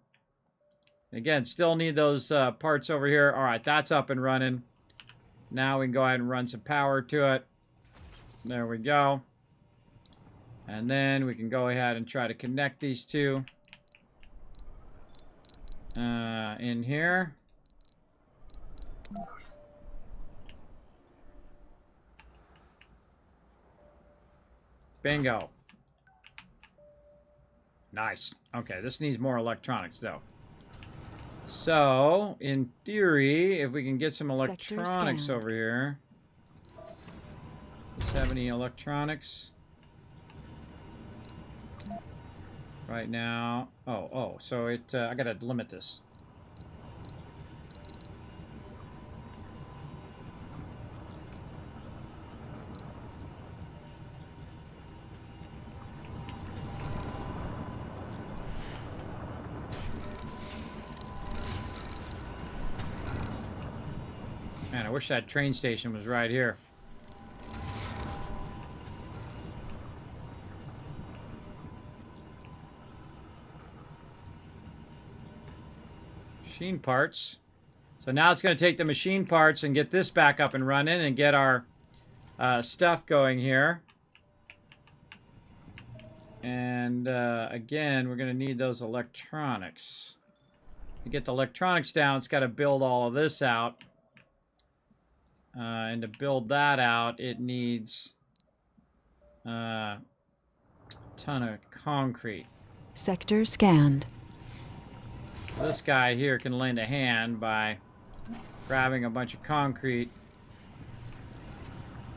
Again, still need those parts over here. All right, that's up and running. Now we can go ahead and run some power to it. There we go. And then we can go ahead and try to connect these two in here. Bingo. Nice. Okay, this needs more electronics, though. So, in theory, if we can get some electronics over here. Does this have any electronics? Right now. Oh, so it, I gotta limit this. Man, I wish that train station was right here. Machine parts. So now it's going to take the machine parts and get this back up and running and get our stuff going here. And again, we're going to need those electronics. To get the electronics down, it's got to build all of this out. And to build that out, it needs a ton of concrete. Sector scanned. This guy here can lend a hand by grabbing a bunch of concrete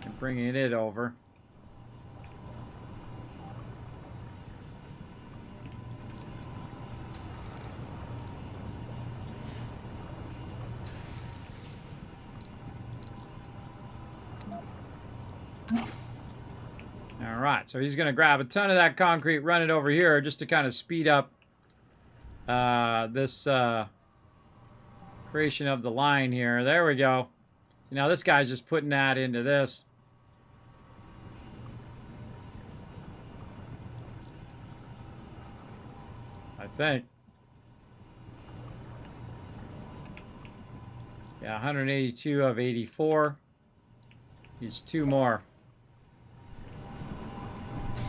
and bringing it over. All right, so he's going to grab a ton of that concrete, run it over here just to kind of speed up this creation of the line here. There we go. So now this guy's just putting that into this. I think. Yeah, 182 of 84. Needs two more.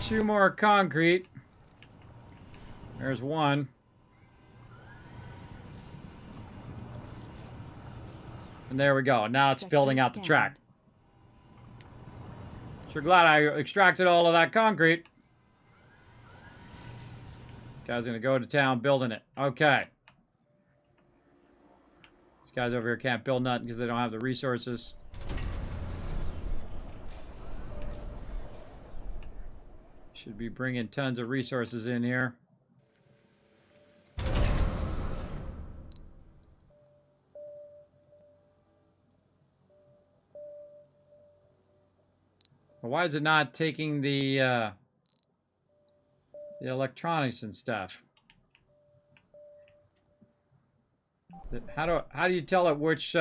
Two more concrete. There's one. And there we go. Now it's building out the track. Sure glad I extracted all of that concrete. Guy's gonna go to town building it. Okay. These guys over here can't build nothing because they don't have the resources. Should be bringing tons of resources in here. Why is it not taking the electronics and stuff? How do you tell it which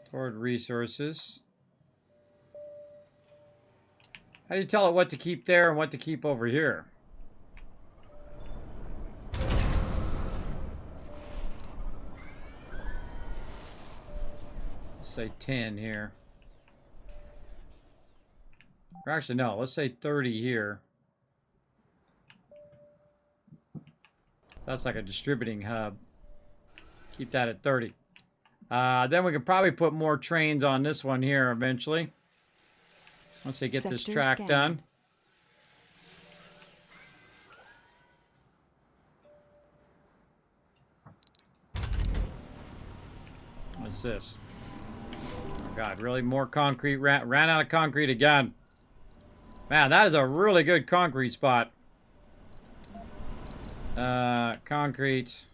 stored resources? How do you tell it what to keep there and what to keep over here? Say 10 here. Or actually, no, let's say 30 here. That's like a distributing hub. Keep that at 30. Then we can probably put more trains on this one here eventually. Once they get this track done. What's this? Oh God, really? More concrete? Ran out of concrete again. Man, that is a really good concrete spot. Concrete.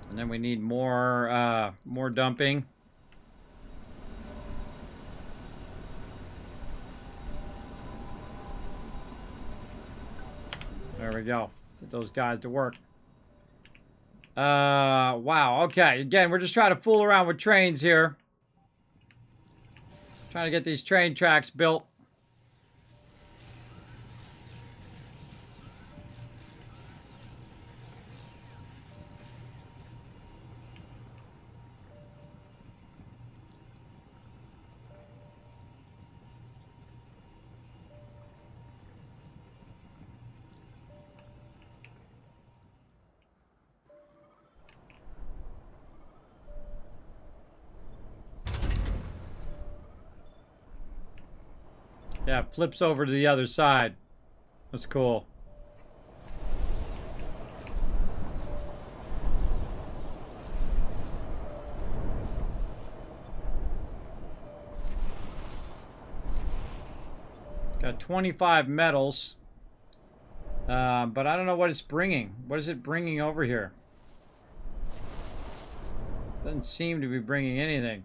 And then we need more dumping. There we go. Get those guys to work. Wow. Okay. Again, we're just trying to fool around with trains here. Trying to get these train tracks built. Yeah, it flips over to the other side. That's cool. Got 25 metals. But I don't know what it's bringing. What is it bringing over here? Doesn't seem to be bringing anything.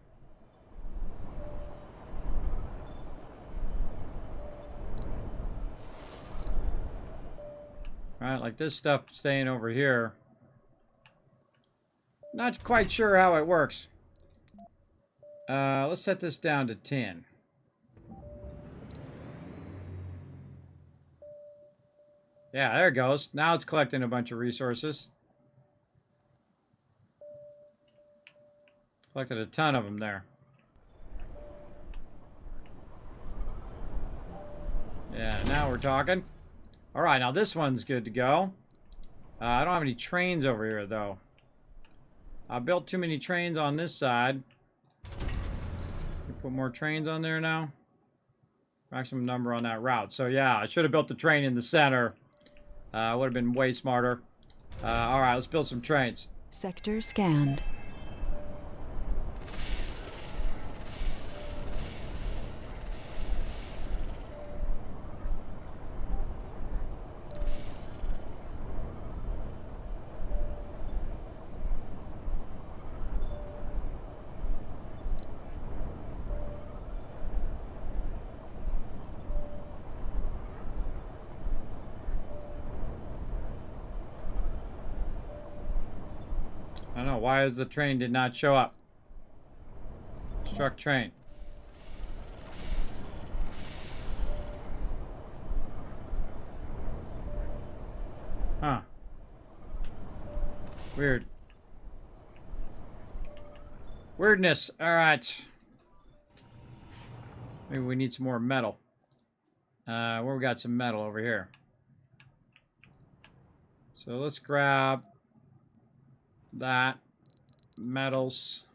Right, like this stuff staying over here. Not quite sure how it works. Let's set this down to 10. Yeah, there it goes. Now it's collecting a bunch of resources. Collected a ton of them there. Yeah, now we're talking. All right, now this one's good to go. I don't have any trains over here, though. I built too many trains on this side. Put more trains on there now. Maximum number on that route. So, yeah, I should have built the train in the center. Would have been way smarter. All right, let's build some trains. Sector scanned. I don't know. Why is the train did not show up? Struck train. Huh. Weird. Weirdness. All right. Maybe we need some more metal. Where we got some metal over here. So let's grab that. Metals.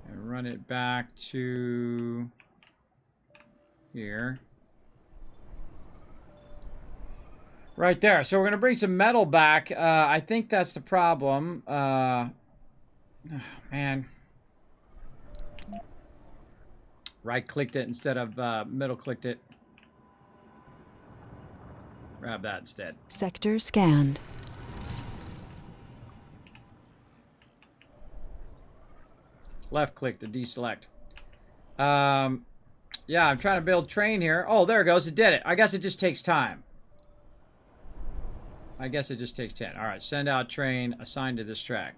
And run it back to here. Right there. So we're going to bring some metal back. I think that's the problem. Oh, man. Right-clicked it instead of middle-clicked it. Grab that instead. Sector scanned. Left-click to deselect. Yeah, I'm trying to build train here. Oh, there it goes. It did it. I guess it just takes time. I guess it just takes 10. All right, send out train assigned to this track.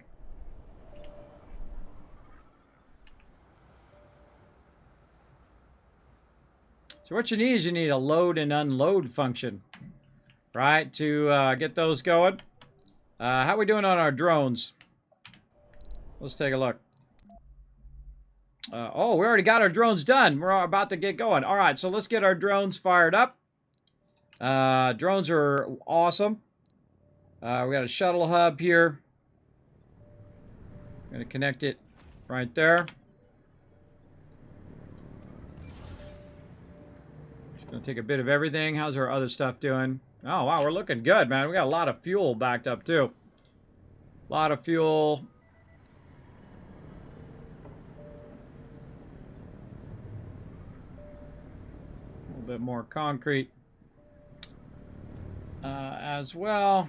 So what you need is you need a load and unload function, right, to get those going. How are we doing on our drones? Let's take a look. Oh, we already got our drones done. We're about to get going. All right, so let's get our drones fired up. Drones are awesome. We got a shuttle hub here. Going to connect it right there. Gonna take a bit of everything. How's our other stuff doing? Oh, wow, we're looking good, man. We got a lot of fuel backed up, too. A lot of fuel. A little bit more concrete as well.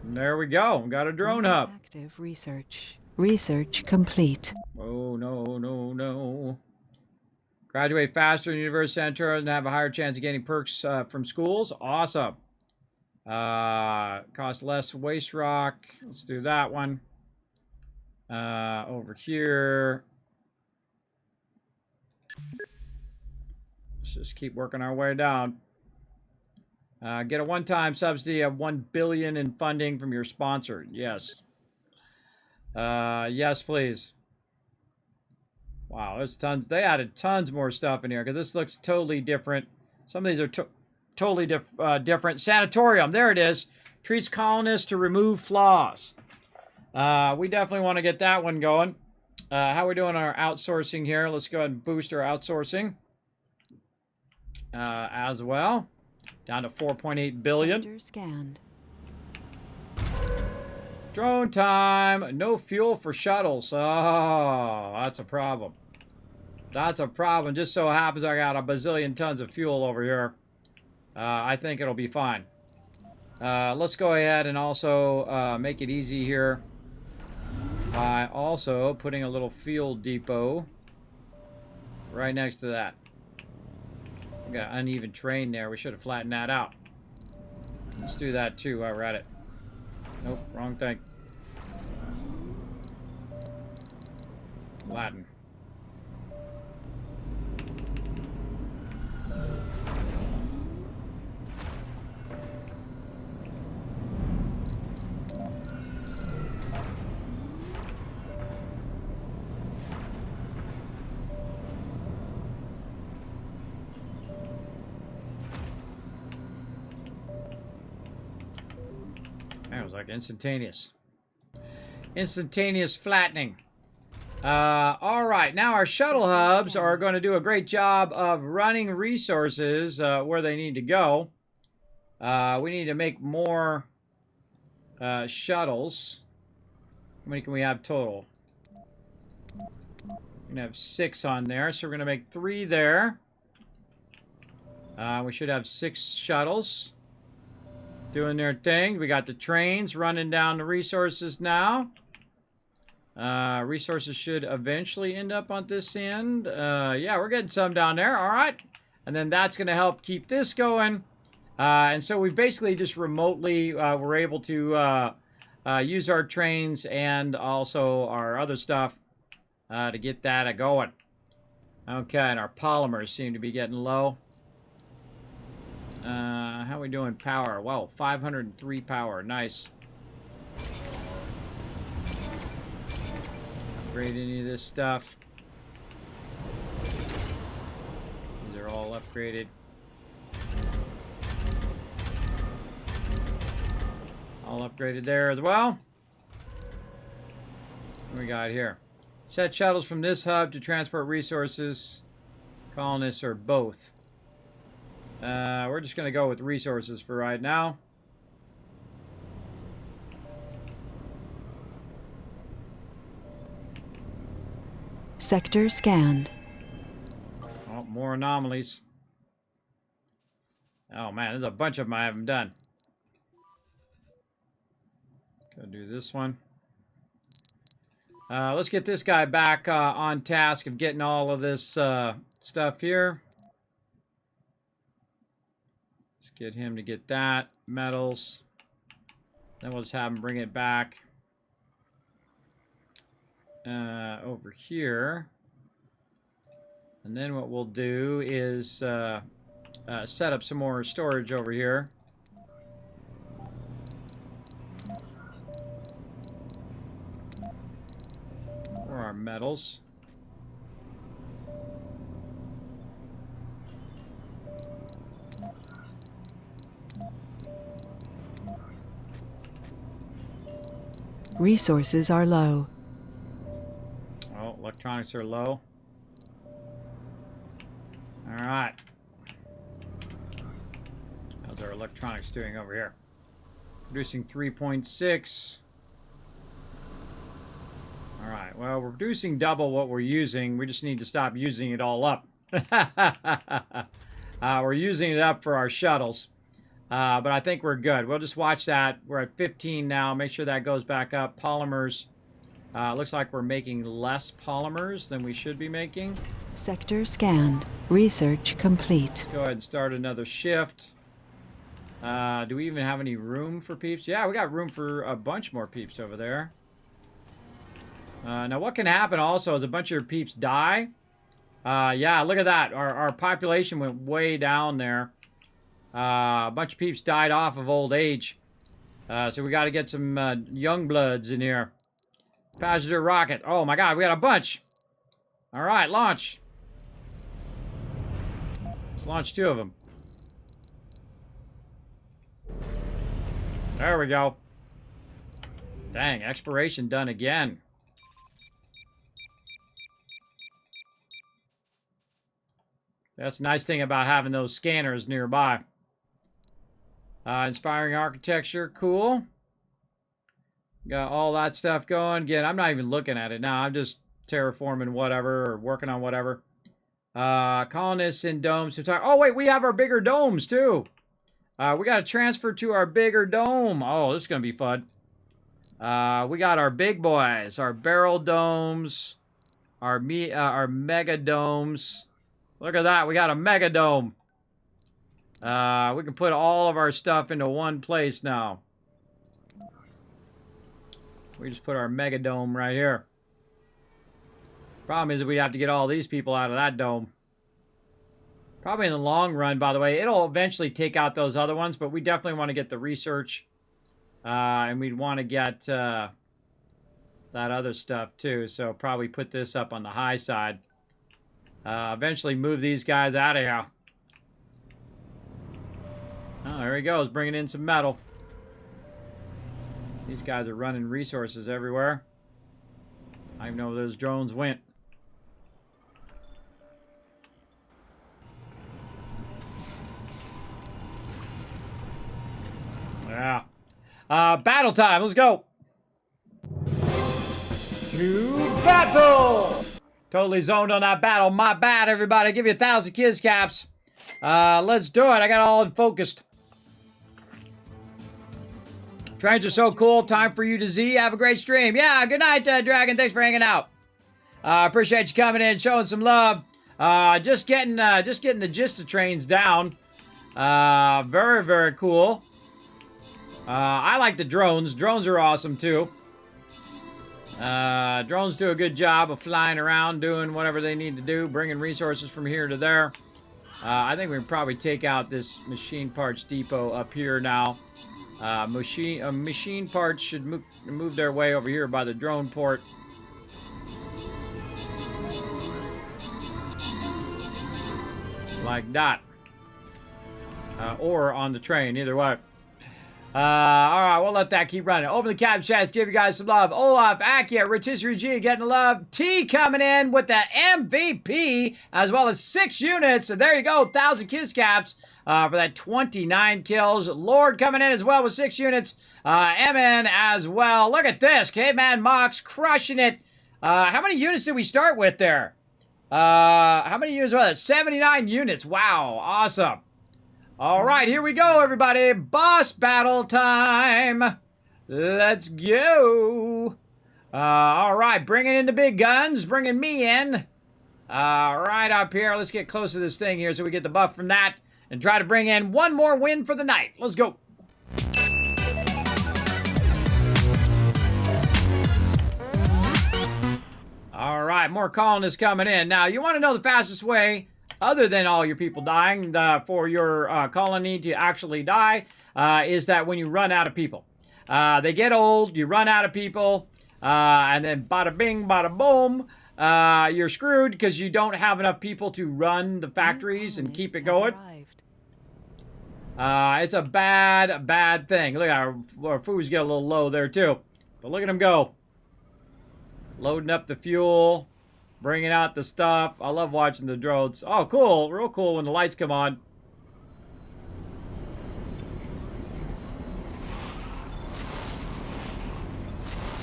And there we go. We got a drone hub. Active research. Research complete. Oh, no, no, no. Graduate faster in University Center and have a higher chance of getting perks from schools. Awesome. Cost less waste rock. Let's do that one. Over here. Let's just keep working our way down. Get a one-time subsidy of $1 billion in funding from your sponsor. Yes. Yes, please. Wow, there's tons. They added tons more stuff in here because this looks totally different. Some of these are totally different. Sanatorium, there it is. Treats colonists to remove flaws. We definitely want to get that one going. How are we doing our outsourcing here? Let's go ahead and boost our outsourcing as well. Down to 4.8 billion. Sector scanned. Drone time. No fuel for shuttles. Oh, that's a problem. That's a problem. Just so happens I got a bazillion tons of fuel over here. I think it'll be fine. Let's go ahead and also make it easy here by also putting a little fuel depot right next to that. We got uneven terrain there. We should have flattened that out. Let's do that too while we're at it. Nope, wrong thing. Latin. That was like instantaneous. Instantaneous flattening. All right, now our shuttle hubs are going to do a great job of running resources where they need to go. We need to make more shuttles. How many can we have total? We're going to have 6 on there, so we're going to make 3 there. We should have 6 shuttles doing their thing. We got the trains running down the resources now. Resources should eventually end up on this end. Yeah, we're getting some down there. All right. And then that's going to help keep this going. And so we basically just remotely were able to use our trains and also our other stuff to get that going. Okay, and our polymers seem to be getting low. How are we doing power? Wow, 503 power. Nice. Upgrade any of this stuff. These are all upgraded. All upgraded there as well. What we got here? Set shuttles from this hub to transport resources. Colonists or both. We're just going to go with resources for right now. Sector scanned. Oh, more anomalies. Oh man, there's a bunch of them I haven't done. Go do this one. Let's get this guy back on task of getting all of this stuff here. Let's get him to get that. Metals. Then we'll just have him bring it back. Over here. And then what we'll do is set up some more storage over here. For our metals. Resources are low. Oh, electronics are low. All right. How's our electronics doing over here? Producing 3.6. All right. Well, we're producing double what we're using. We just need to stop using it all up. We're using it up for our shuttles. But I think we're good. We'll just watch that. We're at 15 now. Make sure that goes back up. Polymers. Looks like we're making less polymers than we should be making. Sector scanned. Research complete. Go ahead and start another shift. Do we even have any room for peeps? Yeah, we got room for a bunch more peeps over there. Now, what can happen also is a bunch of your peeps die. Yeah, look at that. Our population went way down there. A bunch of peeps died off of old age. So we got to get some young bloods in here. Passenger rocket. Oh my god, we got a bunch. All right, launch. Let's launch 2 of them. There we go. Dang, exploration done again. That's a nice thing about having those scanners nearby. Inspiring architecture, cool. Got all that stuff going. Again, I'm not even looking at it now. I'm just terraforming whatever or working on whatever. Colonists in domes. Oh, wait, we have our bigger domes, too. We got to transfer to our bigger dome. Oh, this is going to be fun. We got our big boys, our barrel domes, our mega domes. Look at that. We got a mega dome. We can put all of our stuff into one place now. We just put our mega dome right here. Problem is that we'd have to get all these people out of that dome. Probably in the long run, by the way. It'll eventually take out those other ones, but we definitely want to get the research. And we'd want to get that other stuff too. So probably put this up on the high side. Eventually move these guys out of here. Oh, there he goes, bringing in some metal. These guys are running resources everywhere. I don't even know where those drones went. Yeah. Battle time. Let's go. To battle. Totally zoned on that battle. My bad, everybody. Give you 1,000 kids caps. Let's do it. I got all focused. Trains are so cool. Time for you to Z. Have a great stream. Yeah, good night, Dragon. Thanks for hanging out. Appreciate you coming in, showing some love. Just getting the gist of trains down. Very, very cool. I like the drones. Drones are awesome, too. Drones do a good job of flying around, doing whatever they need to do, bringing resources from here to there. I think we can probably take out this machine parts depot up here now. Machine parts should move their way over here by the drone port. Like that. Or on the train, either way. Alright, we'll let that keep running. Open the cap chats, give you guys some love. Olaf, Akia, Rotisserie G getting the love. T coming in with the MVP, as well as 6 units. So there you go, 1,000 kiss caps for that 29 kills. Lord coming in as well with 6 units. MN as well. Look at this. Caveman Mox crushing it. How many units did we start with there? How many units was it? 79 units. Wow, awesome. All right, here we go, everybody. Boss battle time. Let's go. All right, bringing in the big guns. Bringing me in. Right up here. Let's get close to this thing here so we get the buff from that. And try to bring in one more win for the night. Let's go. All right, more colonists coming in. Now, you want to know the fastest way, other than all your people dying, for your colony to actually die, is that when you run out of people. They get old, you run out of people, and then bada bing, bada boom, you're screwed because you don't have enough people to run the factories and keep it going. It's a bad thing. Look at our foods get a little low there too. But look at them go. Loading up the fuel. Bringing out the stuff. I love watching the drones. Oh, cool. Real cool when the lights come on.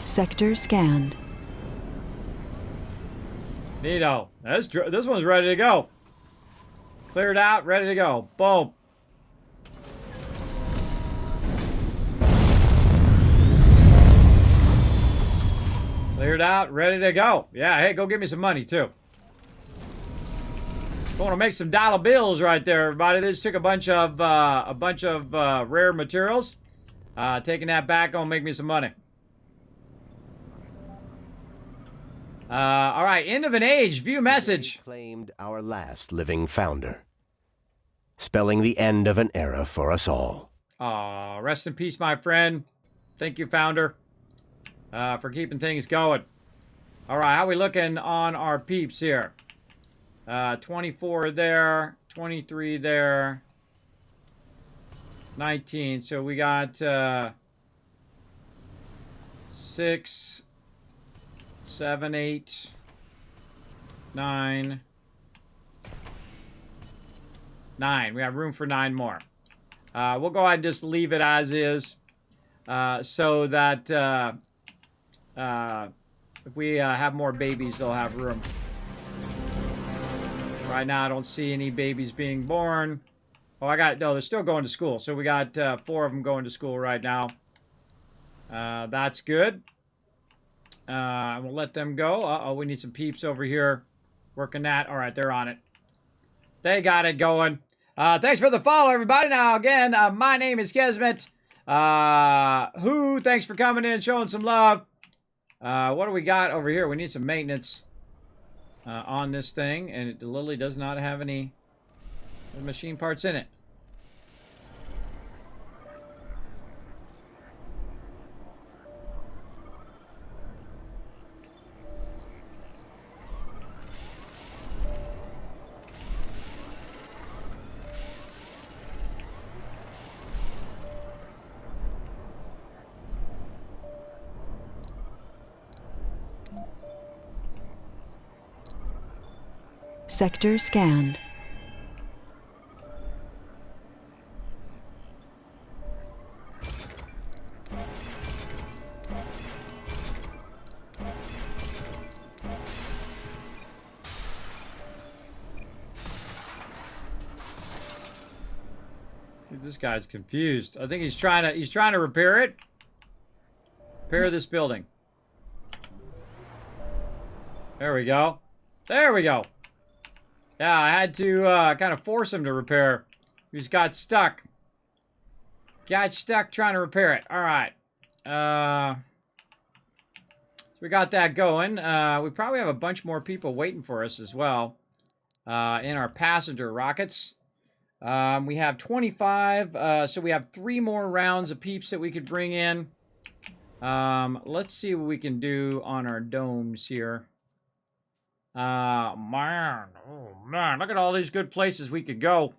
Sector scanned. Neato. This one's ready to go. Cleared out, ready to go. Boom. Cleared out, ready to go. Yeah, hey, go get me some money, too. Going to make some dollar bills right there, everybody. They just took a bunch of rare materials. Taking that back, gonna make me some money. All right, end of an age. View message. We claimed our last living founder, spelling the end of an era for us all. Rest in peace, my friend. Thank you, founder, for keeping things going. All right, how we looking on our peeps here? 24 there, 23 there, 19. So we got 6, 7, 8, 9. 9. We have room for 9 more. We'll go ahead and just leave it as is, so that if we have more babies, they'll have room. Right now, I don't see any babies being born. Oh, no, they're still going to school. So we got 4 of them going to school right now. That's good. We'll let them go. Uh-oh, we need some peeps over here working that. All right, they're on it. They got it going. Thanks for the follow, everybody. Now, again, my name is Kismet. Thanks for coming in, showing some love. What do we got over here? We need some maintenance on this thing, and it literally does not have any machine parts in it. Sector scanned. Dude, this guy's confused. I think he's trying to repair it. Repair this building. There we go. There we go. Yeah, I had to kind of force him to repair. He just got stuck. Got stuck trying to repair it. All right. So we got that going. We probably have a bunch more people waiting for us as well in our passenger rockets. We have 25, so we have 3 more rounds of peeps that we could bring in. Let's see what we can do on our domes here. Man, look at all these good places we could go.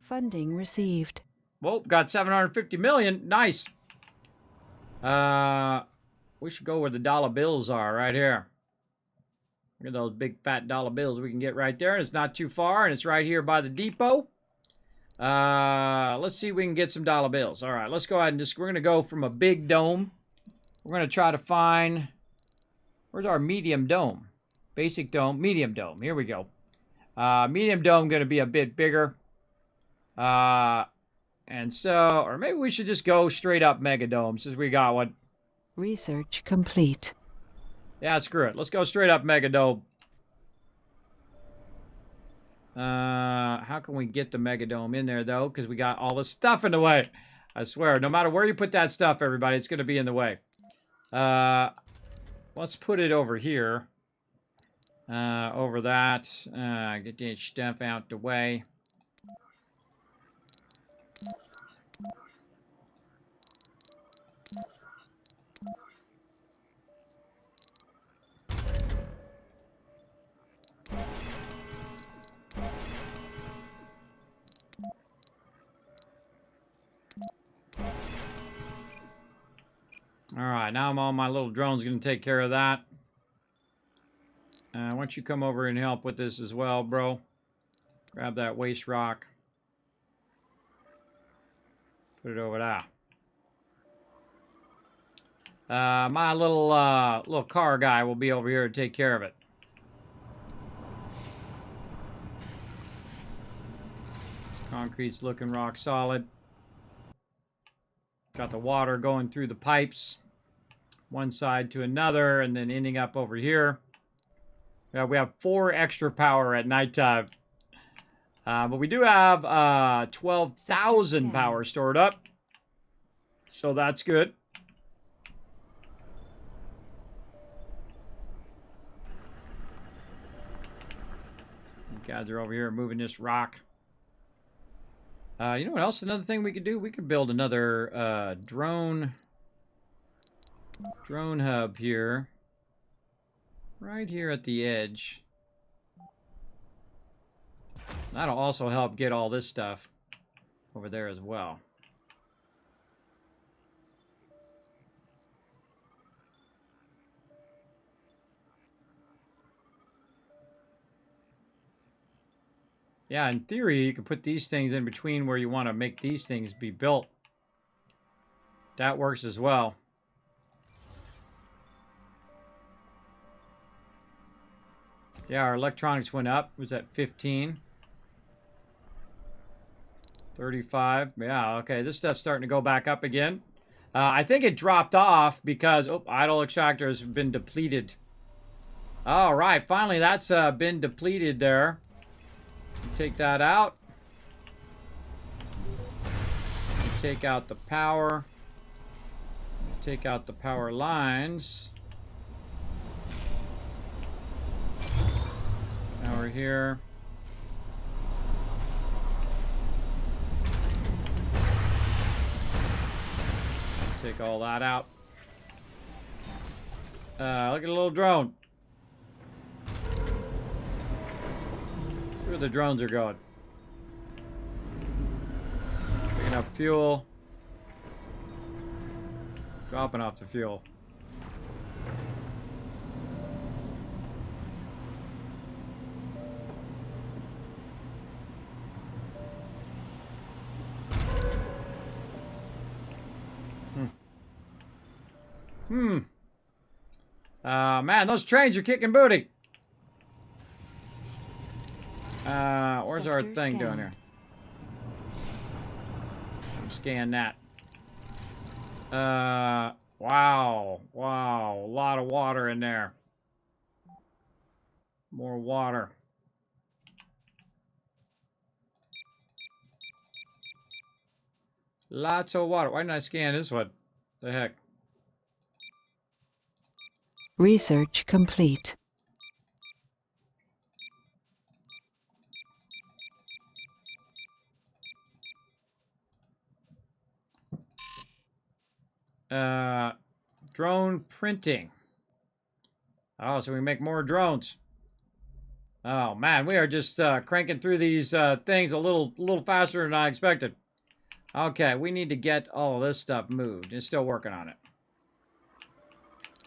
Funding received. Well, got 750 million. Nice. We should go where the dollar bills are, right here. Look at those big fat dollar bills we can get right there, and it's not too far, and it's right here by the depot. Let's see if we can get some dollar bills. All right, let's go ahead and we're gonna go from a big dome. We're gonna try to find, where's our medium dome? Basic dome, medium dome. Here we go. Medium dome going to be a bit bigger. And so, or maybe we should just go straight up mega dome since we got one. Research complete. Yeah, screw it. Let's go straight up mega dome. How can we get the mega dome in there though? Because we got all the stuff in the way. I swear, no matter where you put that stuff, everybody, it's going to be in the way. Let's put it over here. Over that. Get that stuff out the way. Alright, now I'm on my little drone's going to take care of that. Why don't you come over and help with this as well, bro? Grab that waste rock. Put it over there. My little car guy will be over here to take care of it. Concrete's looking rock solid. Got the water going through the pipes, one side to another, and then ending up over here. We have 4 extra power at nighttime. But we do have 12,000 power stored up. So that's good. You guys are over here moving this rock. You know what else? Another thing we could do? We could build another drone hub here. Right here at the edge. That'll also help get all this stuff over there as well. Yeah, in theory, you could put these things in between where you want to make these things be built. That works as well. Yeah, our electronics went up. It was at 15. 35. Yeah, okay. This stuff's starting to go back up again. I think it dropped off because idle extractor has been depleted. All right, finally that's been depleted there. Take that out. Take out the power. Take out the power lines. Now we're here. Take all that out. Look at a little drone. See where the drones are going. Picking up fuel. Dropping off the fuel. Man, those trains are kicking booty. Where's our thing doing here? Scan that. Wow. Wow. A lot of water in there. More water. Lots of water. Why didn't I scan this one? The heck? Research complete. Drone printing. Oh, so we make more drones. Oh man, we are just cranking through these things a little faster than I expected. Okay, we need to get all this stuff moved. It's still working on it.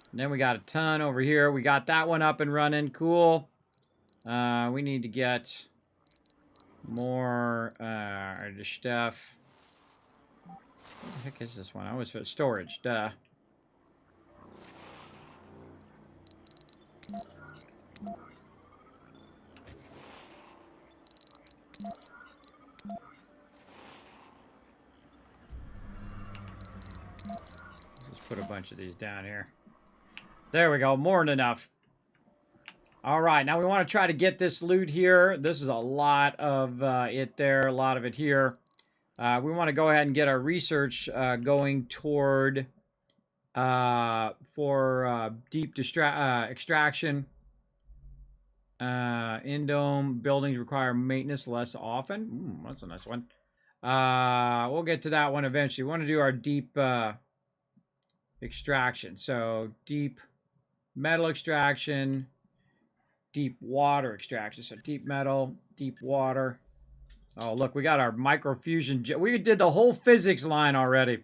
And then we got a ton over here. We got that one up and running. Cool. We need to get more stuff. What the heck is this one? I always put storage. Duh. Let's put a bunch of these down here. There we go. More than enough. All right. Now we want to try to get this loot here. This is a lot of it there. A lot of it here. We want to go ahead and get our research going toward for deep extraction. Indome buildings require maintenance less often. That's a nice one. We'll get to that one eventually. We want to do our deep extraction. So deep metal extraction, deep water extraction. So deep metal, deep water. Oh, look, we got our microfusion. We did the whole physics line already.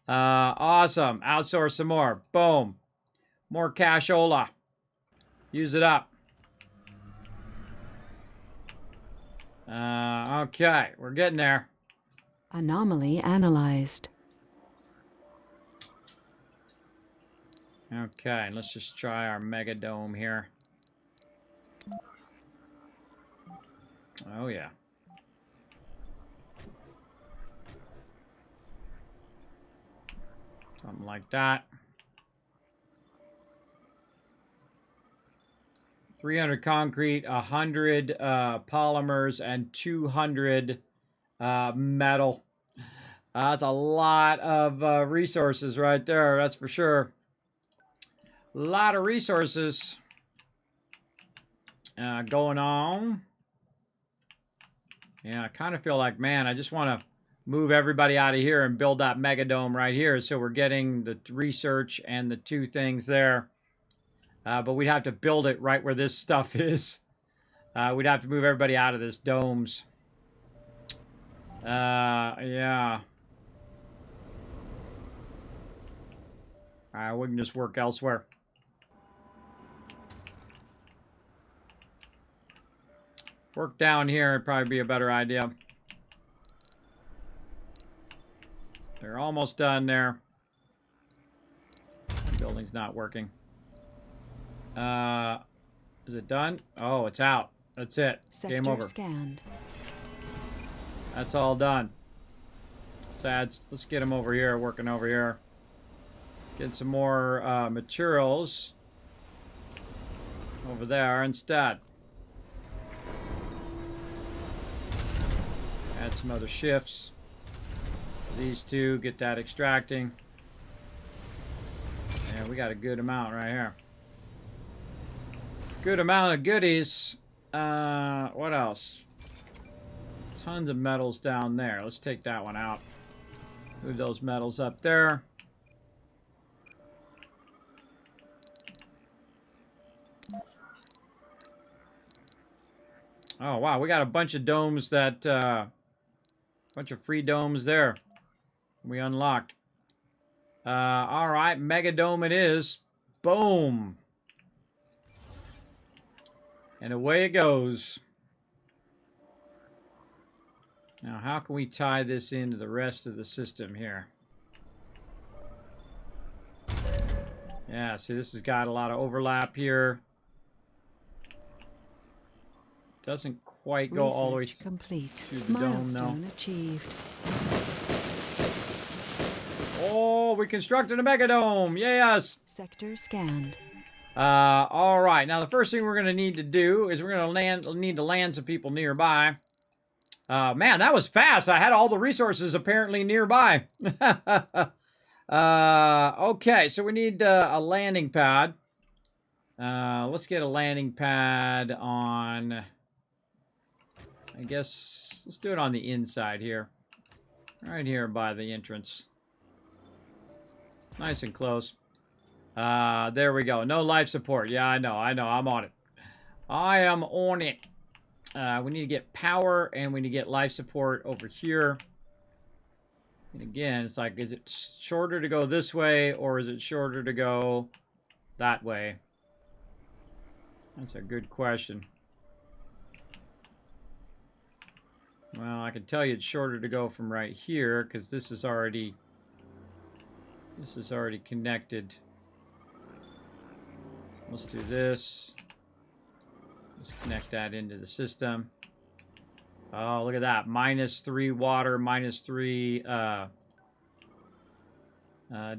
Awesome. Outsource some more. Boom. More cashola. Use it up. Okay, we're getting there. Anomaly analyzed. Okay, let's just try our mega dome here. Oh, yeah. Something like that. 300 concrete, 100 polymers, and 200 metal. That's a lot of resources right there, that's for sure. A lot of resources going on. Yeah, I kind of feel like, man, I just want to move everybody out of here and build that mega dome right here. So we're getting the research and the two things there. But we'd have to build it right where this stuff is. We'd have to move everybody out of this domes. Yeah. We can just work elsewhere. Work down here would probably be a better idea. They're almost done there. The building's not working. Is it done? Oh, it's out. That's it. Game Sector over. scanned. That's all done. Sads, let's get them over here, working over here. Get some more materials over there instead. Add some other shifts. These two, get that extracting. Yeah, we got a good amount right here. Good amount of goodies. What else? Tons of metals down there. Let's take that one out. Move those metals up there. Oh, wow. We got a bunch of domes that... bunch of free domes there. We unlocked. All right. Mega dome it is. Boom. And away it goes. Now, how can we tie this into the rest of the system here? Yeah, see, this has got a lot of overlap here. Doesn't quite go all the way complete. to the Milestone dome, no. achieved. Oh, we constructed a mega dome. Yes. Sector scanned. All right. Now, the first thing we're going to need to do is we're going to need to land some people nearby. Man, that was fast. I had all the resources apparently nearby. Okay, so we need a landing pad. Let's get a landing pad on... I guess let's do it on the inside here. Right here by the entrance. Nice and close. There we go. No life support. Yeah, I know. I'm on it. I am on it. We need to get power and we need to get life support over here. And again, it's like, is it shorter to go this way or is it shorter to go that way? That's a good question. Well, I can tell you it's shorter to go from right here because this is already connected. Let's do this. Let's connect that into the system. Oh, look at that. -3 water, -3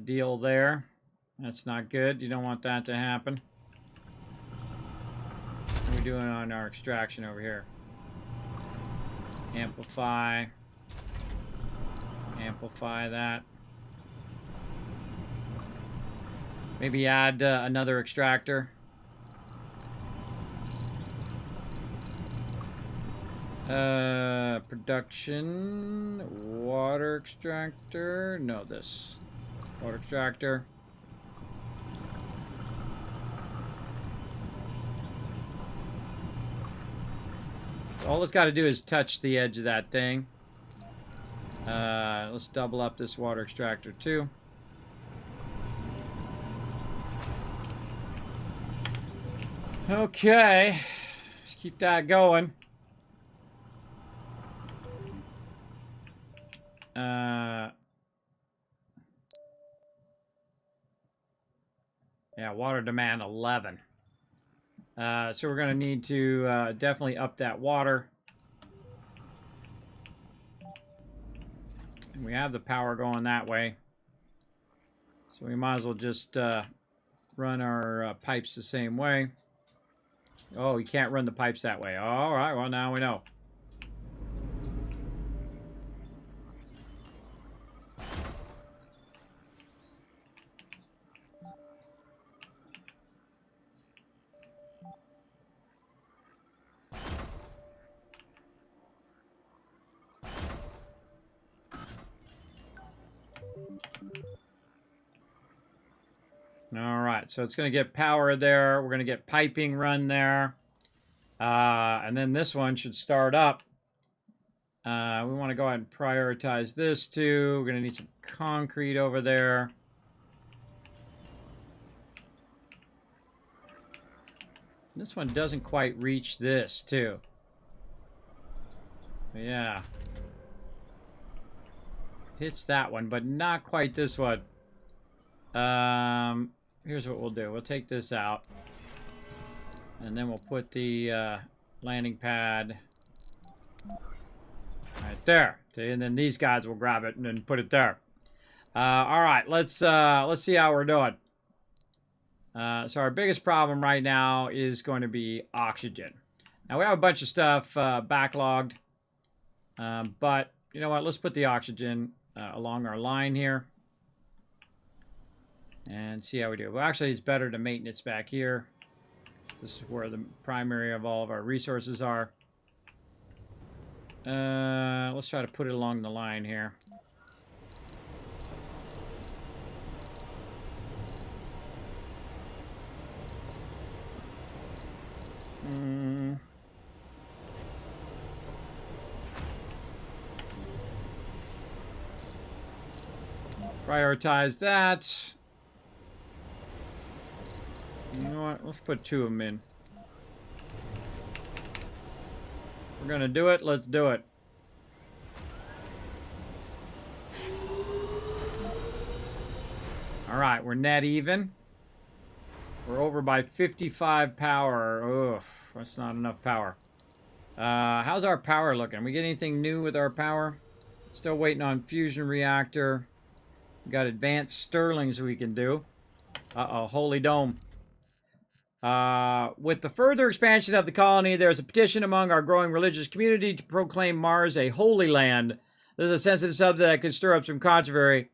deal there. That's not good. You don't want that to happen. What are we doing on our extraction over here? Amplify. Amplify that. Maybe add another extractor. Production, water extractor, no, this, water extractor. All it's got to do is touch the edge of that thing. Let's double up this water extractor too. Okay. Let's keep that going. Yeah, water demand 11. So we're going to need to definitely up that water. And we have the power going that way. So we might as well just run our pipes the same way. Oh, you can't run the pipes that way. All right, well, now we know. All right, so it's going to get power there. We're going to get piping run there. And then this one should start up. We want to go ahead and prioritize this too. We're going to need some concrete over there. This one doesn't quite reach this too. Yeah. Hits that one, but not quite this one. Here's what we'll do. We'll take this out. And then we'll put the landing pad right there. See, and then these guys will grab it and then put it there. All right, let's see how we're doing. So our biggest problem right now is going to be oxygen. Now we have a bunch of stuff backlogged, but you know what? Let's put the oxygen along our line here and see how we do. Well, actually, it's better to maintenance back here. This is where the primary of all of our resources are. Let's try to put it along the line here. Prioritize that. You know what? Let's put 2 of them in. We're gonna do it. Let's do it. All right, we're net even. We're over by 55 power. Ugh, that's not enough power. How's our power looking? We get anything new with our power? Still waiting on fusion reactor. We got advanced Stirlings we can do. Uh-oh, Holy Dome. With the further expansion of the colony, there's a petition among our growing religious community to proclaim Mars a holy land. This is a sensitive subject that could stir up some controversy.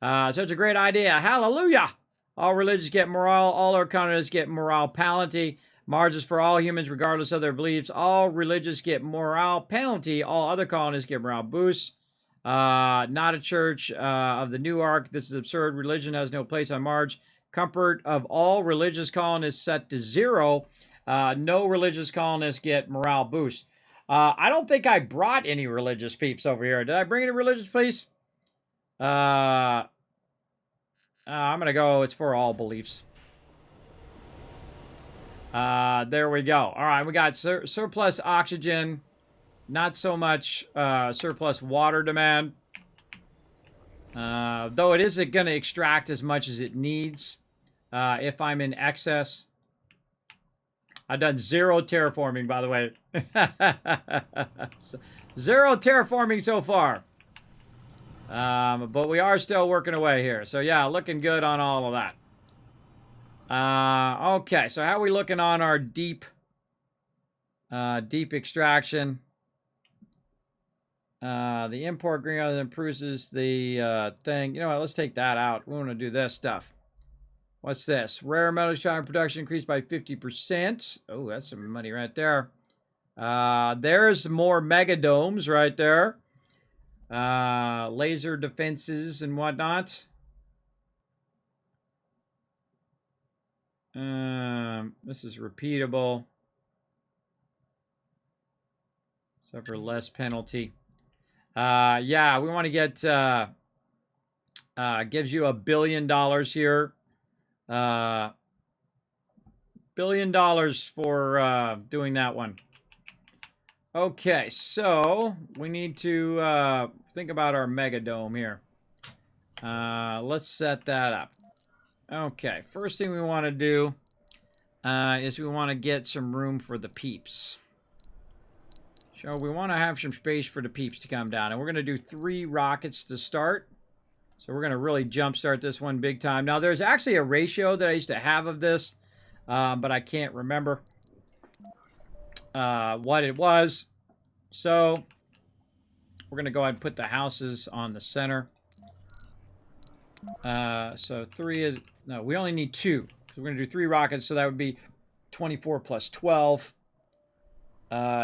Such a great idea. Hallelujah! All religions get morale. All our colonists get morale penalty. Mars is for all humans, regardless of their beliefs. All religions get morale penalty. All other colonists get morale boosts. Not a church of the new ark. This is absurd. Religion has no place on Mars. Comfort of all religious colonists set to 0. No religious colonists get morale boost. I don't think I brought any religious peeps over here. Did I bring any religious peeps? I'm going to go, it's for all beliefs. There we go. All right, we got surplus oxygen. Not so much surplus water demand. Though it isn't going to extract as much as it needs if I'm in excess. I've done 0 terraforming, by the way. 0 terraforming so far. But we are still working away here. So yeah, looking good on all of that. Okay, so how are we looking on our deep extraction? The import green improves the thing. You know what? Let's take that out. We want to do this stuff. What's this? Rare metal shine production increased by 50%. Oh, that's some money right there. There's more megadomes right there. Laser defenses and whatnot. This is repeatable. Suffer less penalty. Yeah, we want to get gives you $1 billion here. $1 $1 billion for doing that one. Okay, so we need to think about our mega dome here. Let's set that up. Okay, first thing we want to do is we want to get some room for the peeps. So we want to have some space for the peeps to come down. And we're going to do 3 rockets to start. So we're going to really jumpstart this one big time. Now, there's actually a ratio that I used to have of this, but I can't remember what it was. So we're going to go ahead and put the houses on the center. So 3 is... No, we only need 2. So we're going to do 3 rockets, so that would be 24 plus 12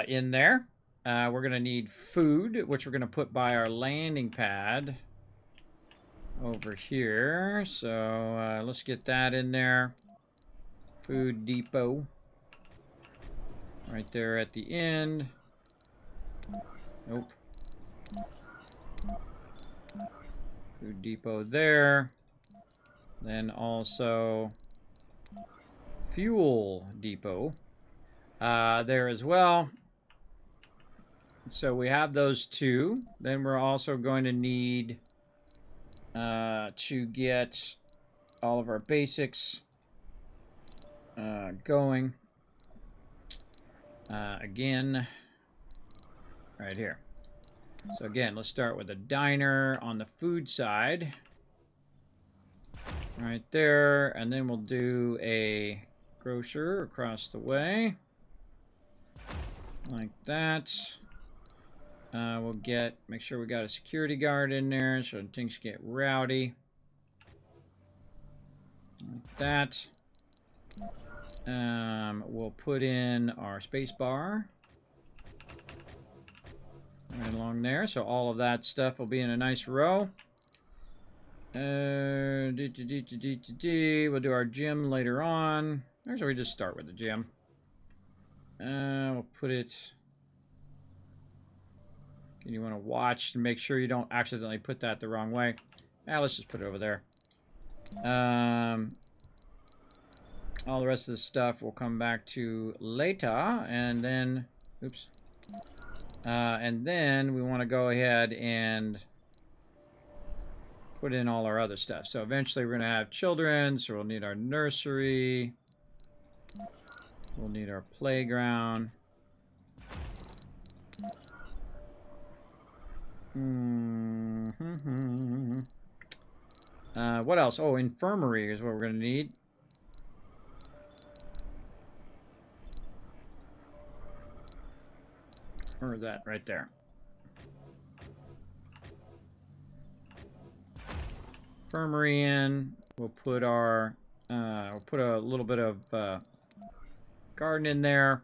in there. We're going to need food, which we're going to put by our landing pad over here. So let's get that in there. Food depot. Right there at the end. Nope. Food depot there. Then also fuel depot there as well. So we have those 2. Then we're also going to need to get all of our basics going. Again, right here. So again, let's start with a diner on the food side. Right there. And then we'll do a grocer across the way. Like that. We'll make sure we got a security guard in there so things get rowdy. Like that. We'll put in our space bar. Right along there. So all of that stuff will be in a nice row. We'll do our gym later on. Actually, we just start with the gym. We'll put it... You want to watch to make sure you don't accidentally put that the wrong way. Let's just put it over there. All the rest of the stuff we'll come back to later. And then... Oops. And then we want to go ahead and put in all our other stuff. So eventually we're going to have children, so we'll need our nursery. We'll need our playground. What else? Oh, infirmary is what we're going to need. Where is that? Right there. Infirmary in. We'll put our we'll put a little bit of garden in there,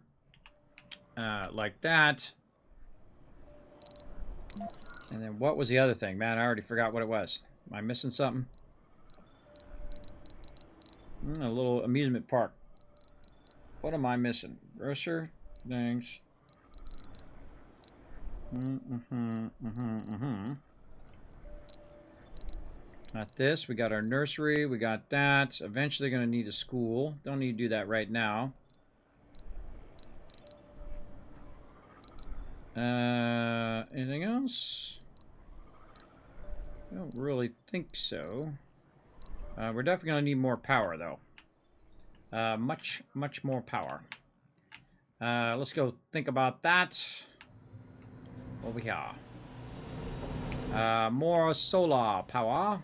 like that. And then what was the other thing? Man, I already forgot what it was. Am I missing something? A little amusement park. What am I missing? Grocer? Thanks. Got this. We got our nursery. We got that. Eventually going to need a school. Don't need to do that right now. Anything else? I don't really think so. We're definitely going to need more power, though. Much more power. Let's go think about that. Over here. More solar power.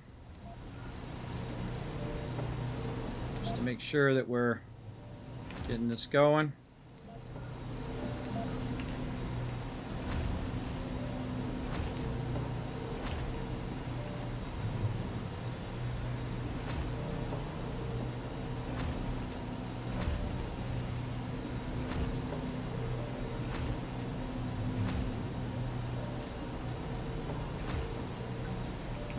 Just to make sure that we're getting this going.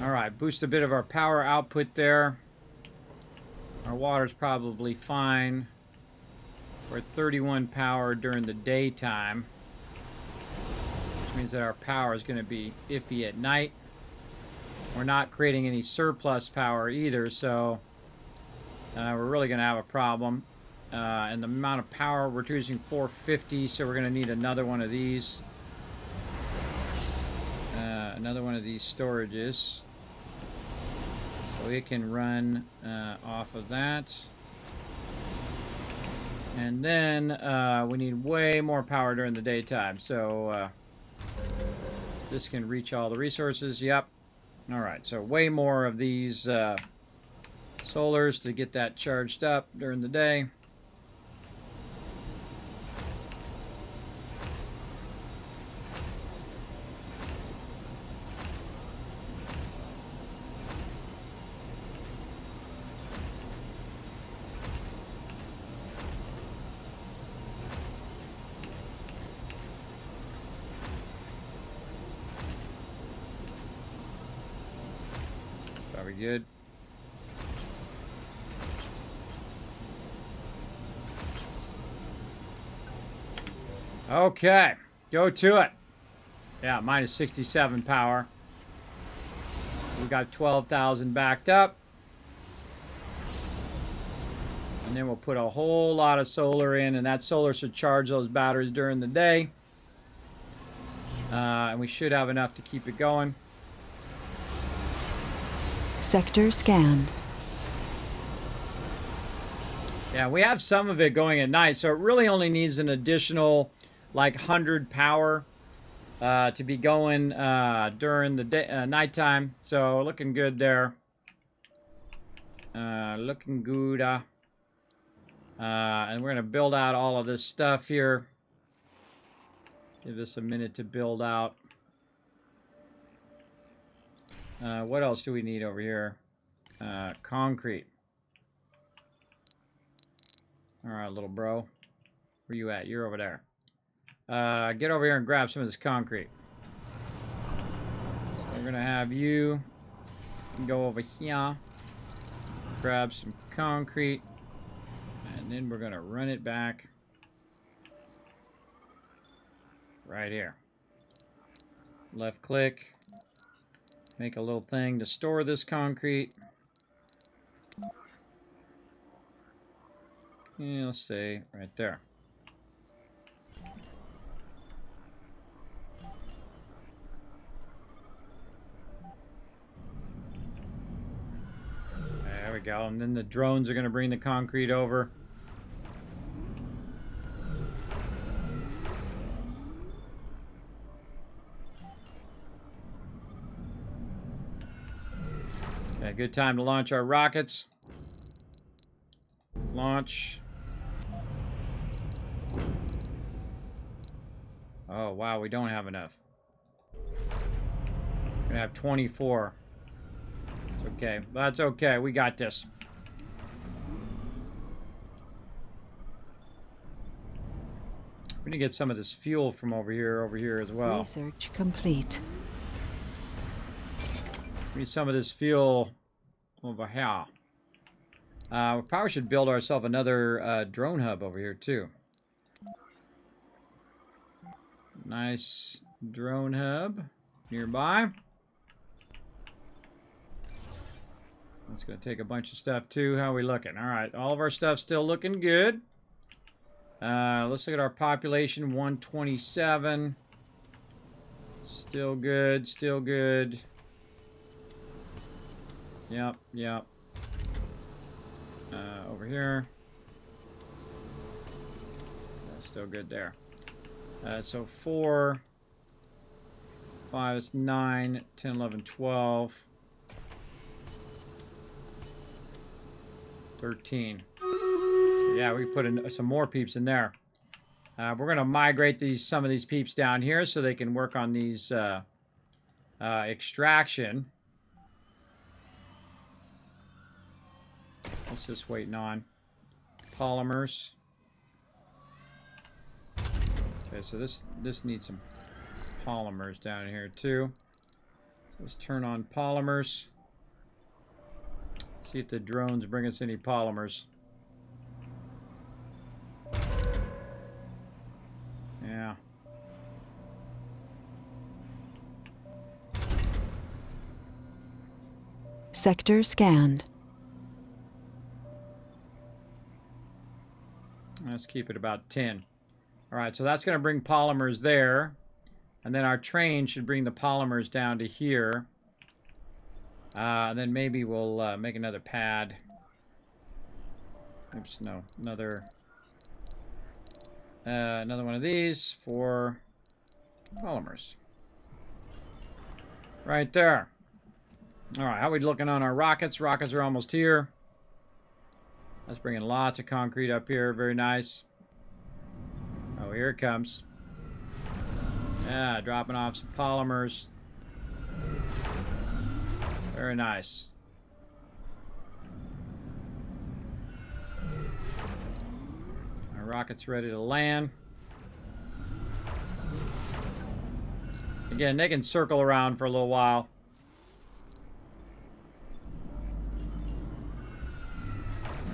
Alright, boost a bit of our power output there. Our water's probably fine. We're at 31 power during the daytime, which means that our power is going to be iffy at night. We're not creating any surplus power either, so we're really going to have a problem. And the amount of power we're using 450, so we're going to need another one of these. Another one of these storages. So it can run off of that. And then we need way more power during the daytime. So this can reach all the resources. Yep. All right, so way more of these solars to get that charged up during the day. Probably good. Okay, go to it. Yeah, minus 67 power. We got 12,000 backed up. And then we'll put a whole lot of solar in, and that solar should charge those batteries during the day. And we should have enough to keep it going. Sector scanned. Yeah, we have some of it going at night, so it really only needs an additional like 100 power to be going during the day, nighttime. So looking good there. Looking good. And we're going to build out all of this stuff here. Give this a minute to build out. What else do we need over here? Concrete. All right, little bro. Where you at? You're over there. Get over here and grab some of this concrete. So we're going to have you go over here. Grab some concrete. And then we're going to run it back. Right here. Left click. Make a little thing to store this concrete. Yeah, let's say right there. There we go. And then the drones are going to bring the concrete over. Yeah, good time to launch our rockets. Launch. Oh, wow, we don't have enough. We're gonna have 24. It's okay. That's okay. We got this. We need to get some of this fuel from over here as well. Research complete. We need some of this fuel over here. We probably should build ourselves another drone hub over here, too. Nice drone hub nearby. That's going to take a bunch of stuff, too. How are we looking? All right, all of our stuff's still looking good. Let's look at our population, 127. Still good, still good. Yep, yep. Over here. Still good there. So 4, 5 is 9, 10, 11, 12, 13. Yeah, we put in some more peeps in there. We're going to migrate some of these peeps down here so they can work on these extraction. What's this waiting on? Polymers. Okay, so this needs some polymers down here too. So let's turn on polymers. See if the drones bring us any polymers. Yeah. Sector scanned. Let's keep it about 10. All right, so that's going to bring polymers there. And then our train should bring the polymers down to here. And then maybe we'll make another pad. Oops, no. Another one of these for polymers. Right there. All right, how are we looking on our rockets? Rockets are almost here. That's bringing lots of concrete up here. Very nice. Oh, here it comes. Yeah, dropping off some polymers. Very nice. Our rocket's ready to land. Again, they can circle around for a little while.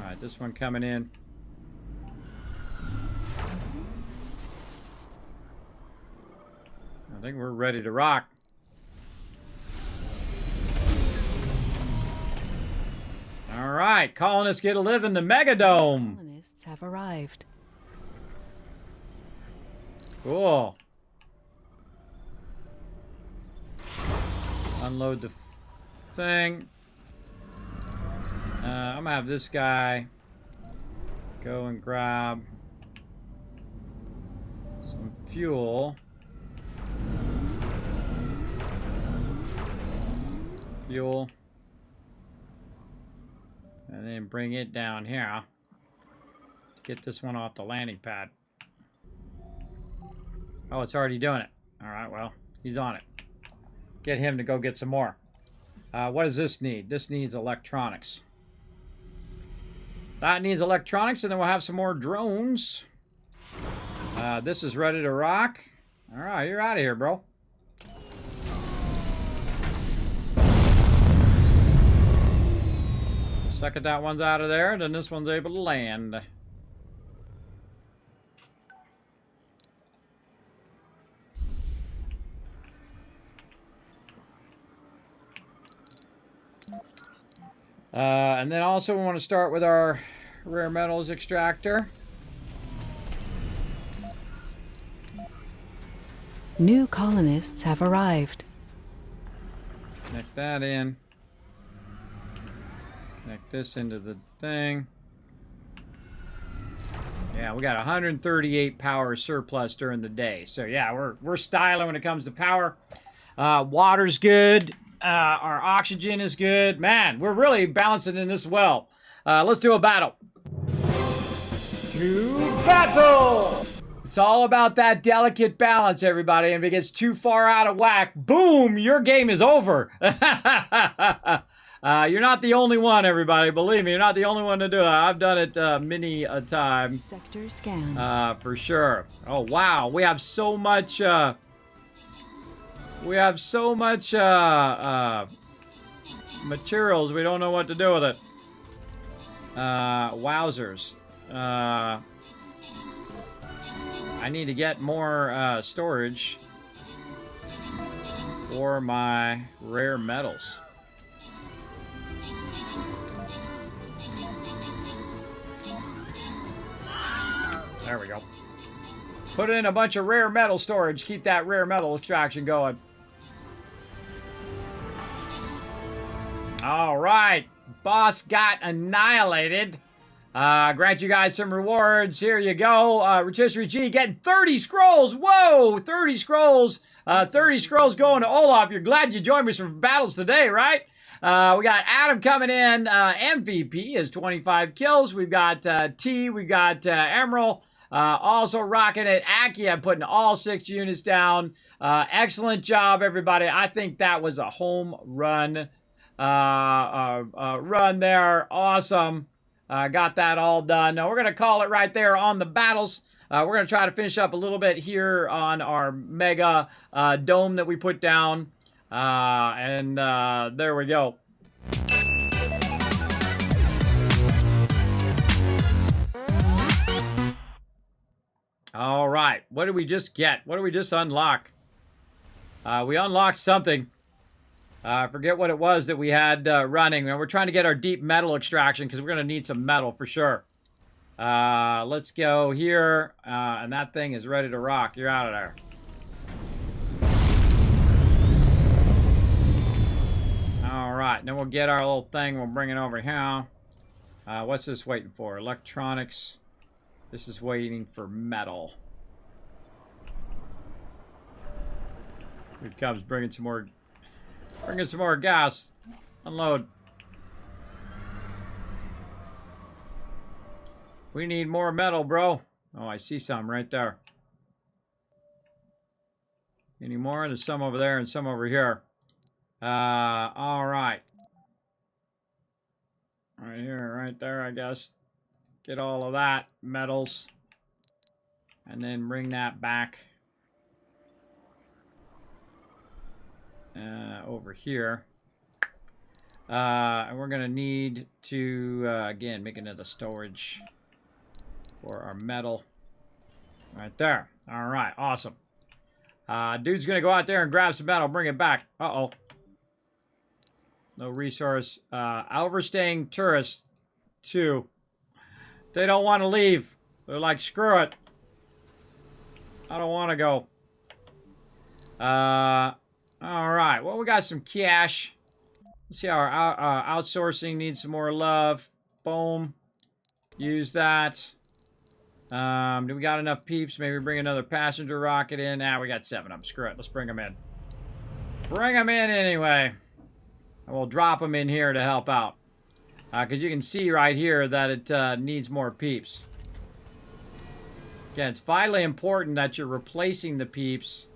Alright, this one coming in. I think we're ready to rock. Alright, colonists get to live in the Megadome. Colonists have arrived. Cool. Unload the thing. I'm gonna have this guy go and grab some fuel. And then bring it down here to get this one off the landing pad. Oh, it's already doing it. Alright, well, he's on it. Get him to go get some more. What does this need? This needs electronics. That needs electronics, and then we'll have some more drones. This is ready to rock. Alright, you're out of here, bro. Second that one's out of there, then this one's able to land. And then also we want to start with our rare metals extractor. New colonists have arrived. Connect that in. Connect this into the thing. Yeah, we got 138 power surplus during the day. So yeah, we're styling when it comes to power. Water's good. Our oxygen is good. Man, we're really balancing in this well. Let's do a battle. To battle! It's all about that delicate balance, everybody. And if it gets too far out of whack, boom, your game is over. You're not the only one, everybody. Believe me, you're not the only one to do it. I've done it many a time. Sector scanned. For sure. Oh, wow. We have so much... materials, we don't know what to do with it. Wowzers. I need to get more storage for my rare metals. There we go. Put in a bunch of rare metal storage. Keep that rare metal extraction going. All right. Boss got annihilated. Grant you guys some rewards. Here you go. Rotisserie G getting 30 scrolls. Whoa, 30 scrolls. 30 scrolls going to Olaf. You're glad you joined me for battles today, right? We got Adam coming in. MVP is 25 kills. We've got T. We've got Emerald. Also rocking it. Akia putting all 6 units down. Excellent job, everybody. I think that was a home run. Run there. Awesome. Got that all done. Now we're going to call it right there on the battles. We're going to try to finish up a little bit here on our mega dome that we put down. And there we go. All right. What did we just get? What did we just unlock? We unlocked something. I forget what it was that we had running. And we're trying to get our deep metal extraction because we're going to need some metal for sure. Let's go here, and that thing is ready to rock. You're out of there. All right, then we'll get our little thing. We'll bring it over here. What's this waiting for? Electronics. This is waiting for metal. Here it comes, bringing some more gas. Unload. We need more metal, bro. Oh, I see some right there. Any more? There's some over there and some over here. All right. Right here, right there, I guess. Get all of that, metals. And then bring that back. Over here. And we're going to need to, again, make another storage for our metal. Right there. All right, awesome. Dude's going to go out there and grab some metal, bring it back. Uh-oh. No resource. Overstaying tourists, 2. They don't want to leave. They're like, screw it. I don't want to go. All right. Well, we got some cash. Let's see, our outsourcing needs some more love. Boom. Use that. Do we got enough peeps? Maybe bring another passenger rocket in. Nah, we got 7 of them. Screw it. Let's bring them in. Bring them in anyway. And we'll drop them in here to help out. Because you can see right here that it needs more peeps. Again, it's vitally important that you're replacing the peeps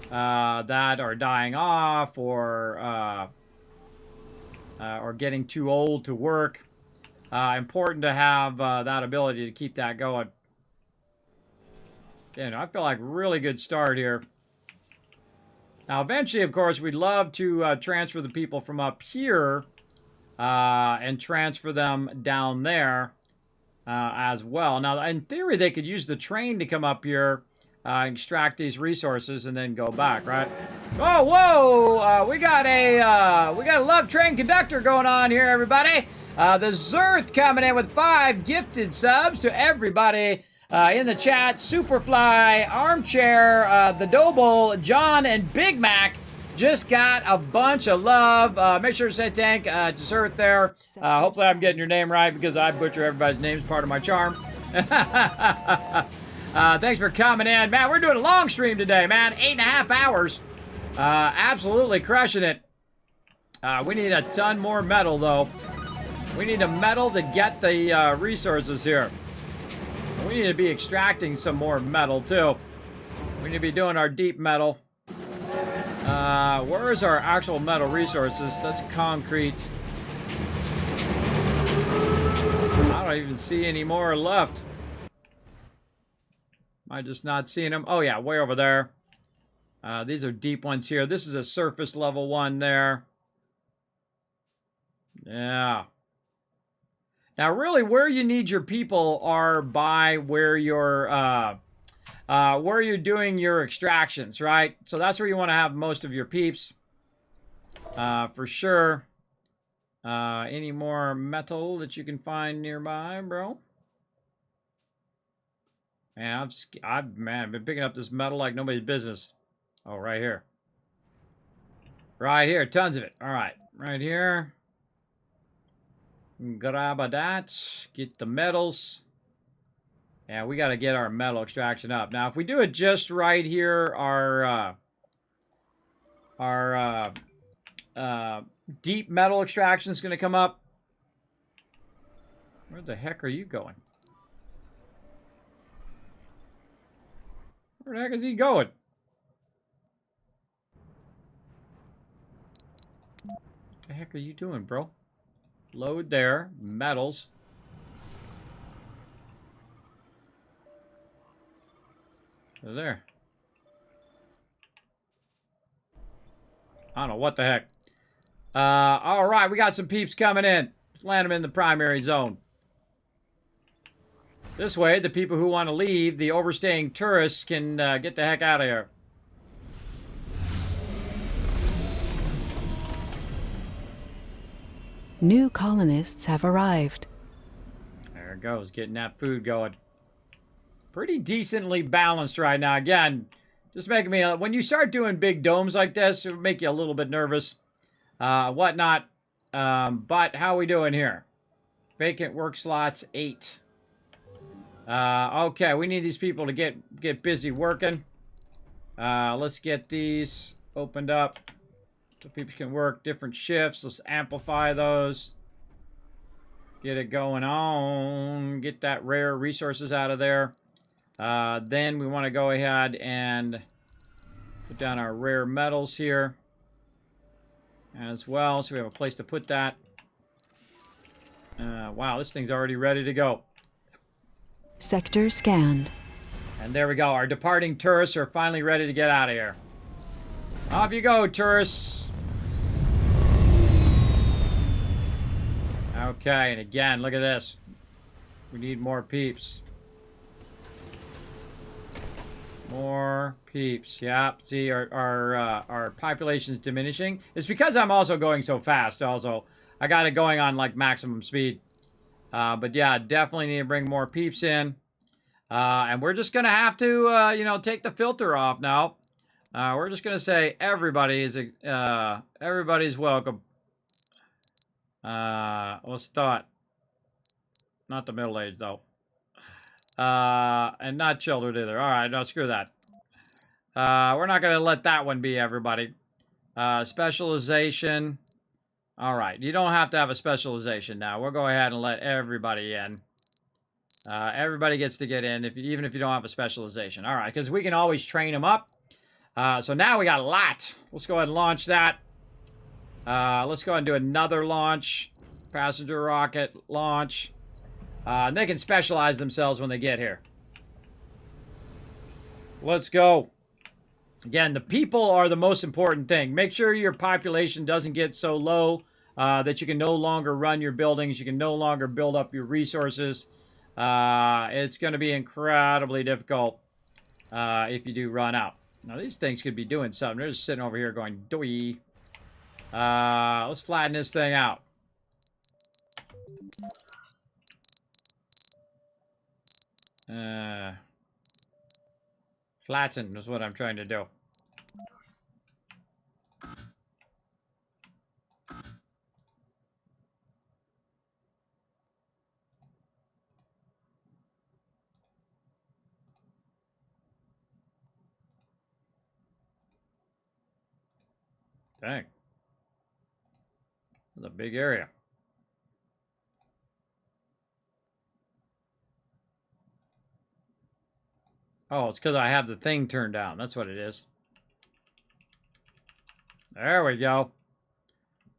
that are dying off or getting too old to work. Important to have that ability to keep that going. Again, I feel like really good start here. Now, eventually, of course, we'd love to transfer the people from up here and transfer them down there as well. Now, in theory, they could use the train to come up here, extract these resources, and then go back, right? Oh, whoa! We got a love train conductor going on here, everybody. The Zerth coming in with 5 gifted subs to everybody in the chat. Superfly, Armchair, The Doble, John, and Big Mac just got a bunch of love. Make sure to say thank to Zerth there. Hopefully I'm getting your name right because I butcher everybody's name as part of my charm. Thanks for coming in. Man, we're doing a long stream today, man. 8.5 hours. Absolutely crushing it. We need a ton more metal, though. We need a metal to get the resources here. We need to be extracting some more metal, too. We need to be doing our deep metal. Where is our actual metal resources? That's concrete. I don't even see any more left. Am I just not seeing them? Oh, yeah, way over there. These are deep ones here. This is a surface level one there. Yeah. Now, really, where you need your people are by where you're doing your extractions, right? So that's where you want to have most of your peeps, for sure. Any more metal that you can find nearby, bro? Man, I've been picking up this metal like nobody's business. Oh, right here. Right here, tons of it. All right, right here. Grab a that, get the metals. Yeah, we got to get our metal extraction up. Now, if we do it just right here, our deep metal extraction is going to come up. Where the heck are you going? Where the heck is he going? What the heck are you doing, bro? Load there. Metals. They're there. I don't know what the heck. All right, we got some peeps coming in. Let's land them in the primary zone. This way, the people who want to leave, the overstaying tourists, can get the heck out of here. New colonists have arrived. There we goes, getting that food going. Pretty decently balanced right now. Again, just making me, when you start doing big domes like this, it'll make you a little bit nervous, whatnot. But how are we doing here? Vacant work slots, 8. Okay, we need these people to get busy working. Let's get these opened up so people can work different shifts. Let's amplify those. Get it going on. Get that rare resources out of there. Then we want to go ahead and put down our rare metals here as well, so we have a place to put that. Wow, this thing's already ready to go. Sector scanned. And there we go. Our departing tourists are finally ready to get out of here. Off you go, tourists. Okay, and again, look at this. We need more peeps. More peeps. Yeah, see, our population's diminishing. It's because I'm also going so fast, also. I got it going on, like, maximum speed. But yeah, definitely need to bring more peeps in. And we're just going to have to, you know, take the filter off now. We're just going to say everybody's welcome. Let's start. Not the middle-aged, though. And not children either. All right, no, screw that. We're not going to let that one be everybody. Specialization. All right, you don't have to have a specialization now. We'll go ahead and let everybody in. Everybody gets to get in, even if you don't have a specialization. All right, because we can always train them up. So now we got a lot. Let's go ahead and launch that. Let's go ahead and do another launch. Passenger rocket launch. And they can specialize themselves when they get here. Let's go. Again, the people are the most important thing. Make sure your population doesn't get so low that you can no longer run your buildings. You can no longer build up your resources. It's going to be incredibly difficult if you do run out. Now, these things could be doing something. They're just sitting over here going, doy. Let's flatten this thing out. Flatten is what I'm trying to do. Dang. That's a big area. Oh, it's because I have the thing turned down. That's what it is. There we go.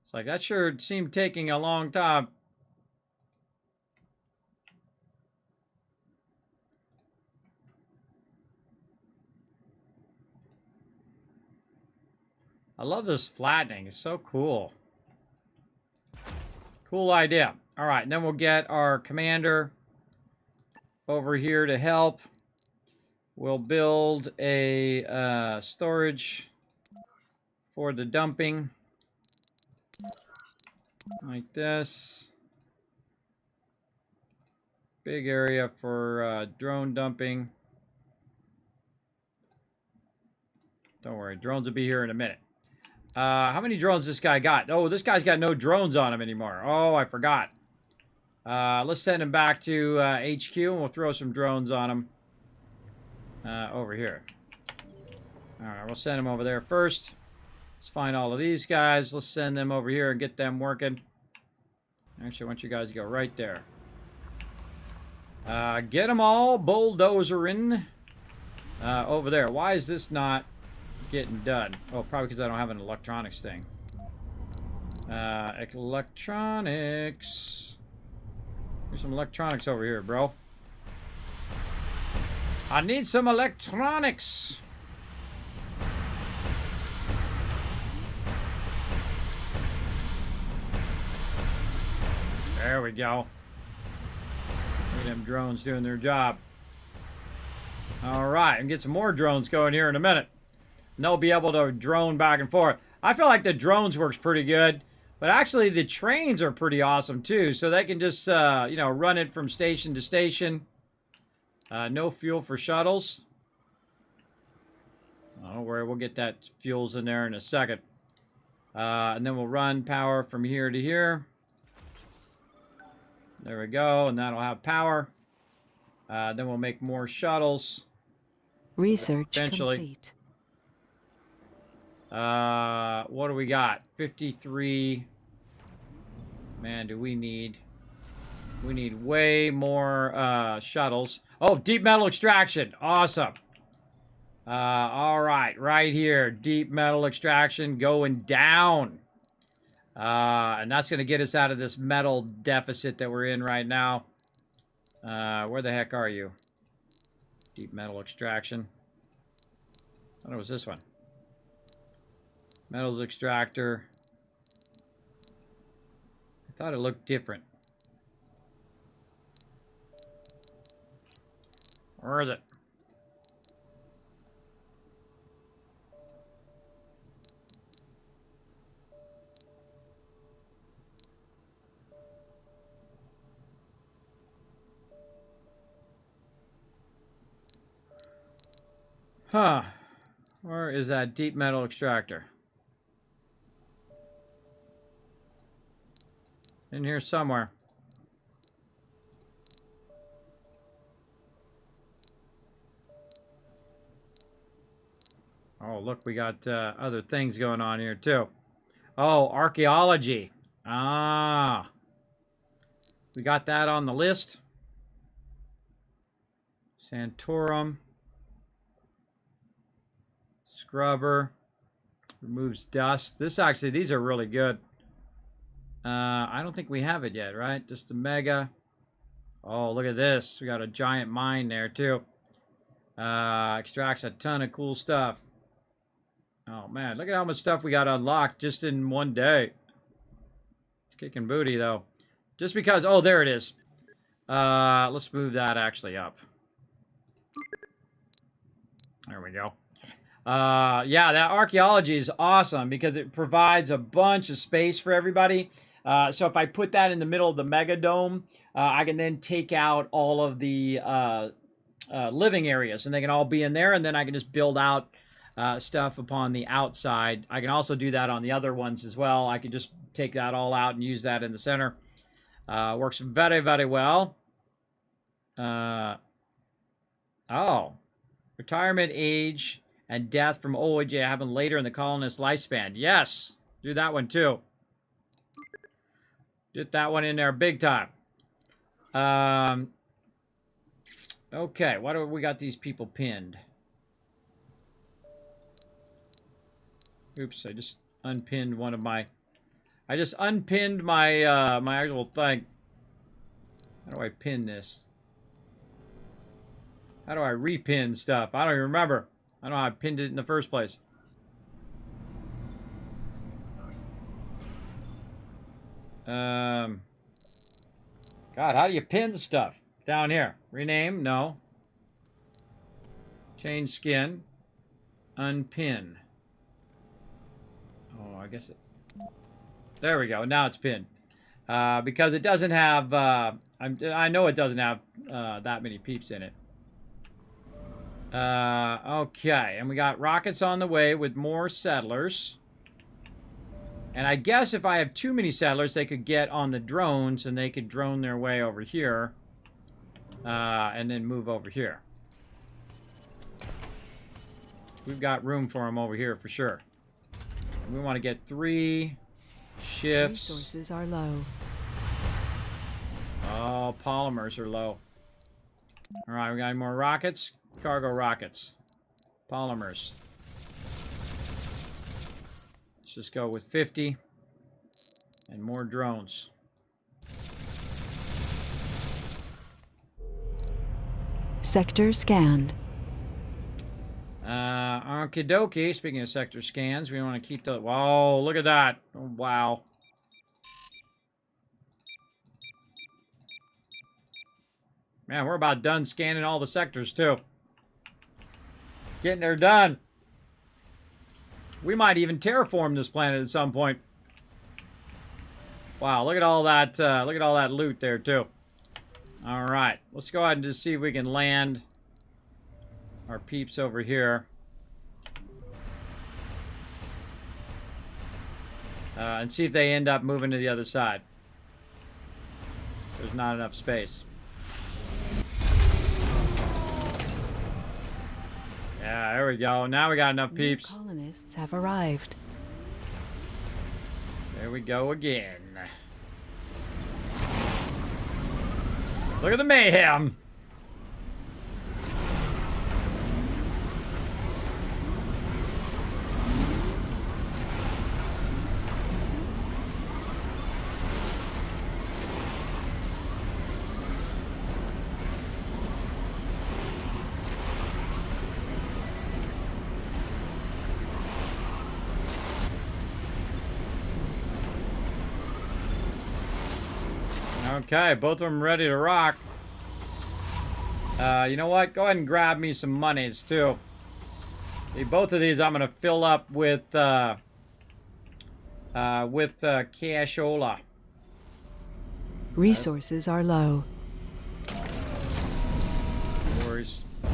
It's like, that sure seemed taking a long time. I love this flattening. It's so cool. Cool idea. All right, and then we'll get our commander over here to help. We'll build a storage for the dumping. Like this. Big area for drone dumping. Don't worry, drones will be here in a minute. How many drones this guy got? Oh, this guy's got no drones on him anymore. Oh, I forgot. Let's send him back to HQ and we'll throw some drones on him. Over here. Alright, we'll send him over there first. Let's find all of these guys. Let's send them over here and get them working. Actually, I want you guys to go right there. Get them all bulldozering over there. Why is this not getting done? Oh, probably because I don't have an electronics thing. Electronics. There's some electronics over here, bro. I need some electronics. There we go. Look at them drones doing their job. All right, and get some more drones going here in a minute. And they'll be able to drone back and forth. I feel like the drones works pretty good. But actually, the trains are pretty awesome, too. So they can just, you know, run it from station to station. No fuel for shuttles. Don't worry, we'll get that fuels in there in a second. And then we'll run power from here to here. There we go, and that'll have power. Then we'll make more shuttles. Research Eventually. complete. What do we got? 53. Man, do we need... We need way more shuttles. Oh, deep metal extraction. Awesome. All right, right here. Deep metal extraction going down. And that's going to get us out of this metal deficit that we're in right now. Where the heck are you? Deep metal extraction. I thought it was this one. Metals extractor. I thought it looked different. Where is it? Huh. Where is that deep metal extractor? In here somewhere. Oh, look, we got other things going on here, too. Oh, archaeology. Ah. We got that on the list. Santorum. Scrubber. Removes dust. This actually, these are really good. I don't think we have it yet, right? Just a mega. Oh, look at this. We got a giant mine there, too. Extracts a ton of cool stuff. Oh, man. Look at how much stuff we got unlocked just in one day. It's kicking booty, though. Just because... Oh, there it is. Let's move that actually up. There we go. Yeah, that archaeology is awesome because it provides a bunch of space for everybody. So if I put that in the middle of the mega dome, I can then take out all of the living areas, and they can all be in there, and then I can just build out stuff upon the outside. I can also do that on the other ones as well. I can just take that all out and use that in the center. Works very, very well. Oh. Retirement age and death from old age happen later in the colonist's lifespan. Yes. Do that one too. Get that one in there big time. Okay. Why do we got these people pinned? Oops, I just unpinned one of my... I just unpinned my my actual thing. How do I pin this? How do I repin stuff? I don't even remember. I don't know how I pinned it in the first place. God, how do you pin stuff? Down here. Rename? No. Change skin. Unpin. Oh, I guess it... There we go. Now it's pinned. Because it doesn't have... I know it doesn't have that many peeps in it. Okay. And we got rockets on the way with more settlers. And I guess if I have too many settlers, they could get on the drones and they could drone their way over here. And then move over here. We've got room for them over here for sure. And we want to get 3 shifts. Resources are low. Oh, polymers are low. All right, we got any more rockets? Cargo rockets. Polymers. Let's just go with 50. And more drones. Sector scanned. Okie dokie. Speaking of sector scans, we want to keep the... Whoa, look at that. Oh, wow. Man, we're about done scanning all the sectors, too. Getting there done. We might even terraform this planet at some point. Wow, look at all that. Look at all that loot there too. All right, let's go ahead and just see if we can land our peeps over here. And see if they end up moving to the other side. There's not enough space. Yeah, there we go. Now we got enough peeps. New colonists have arrived. There we go again. Look at the mayhem. Okay, both of them ready to rock. You know what? Go ahead and grab me some monies, too. Both of these I'm going to fill up with cashola. Resources are low. No worries. This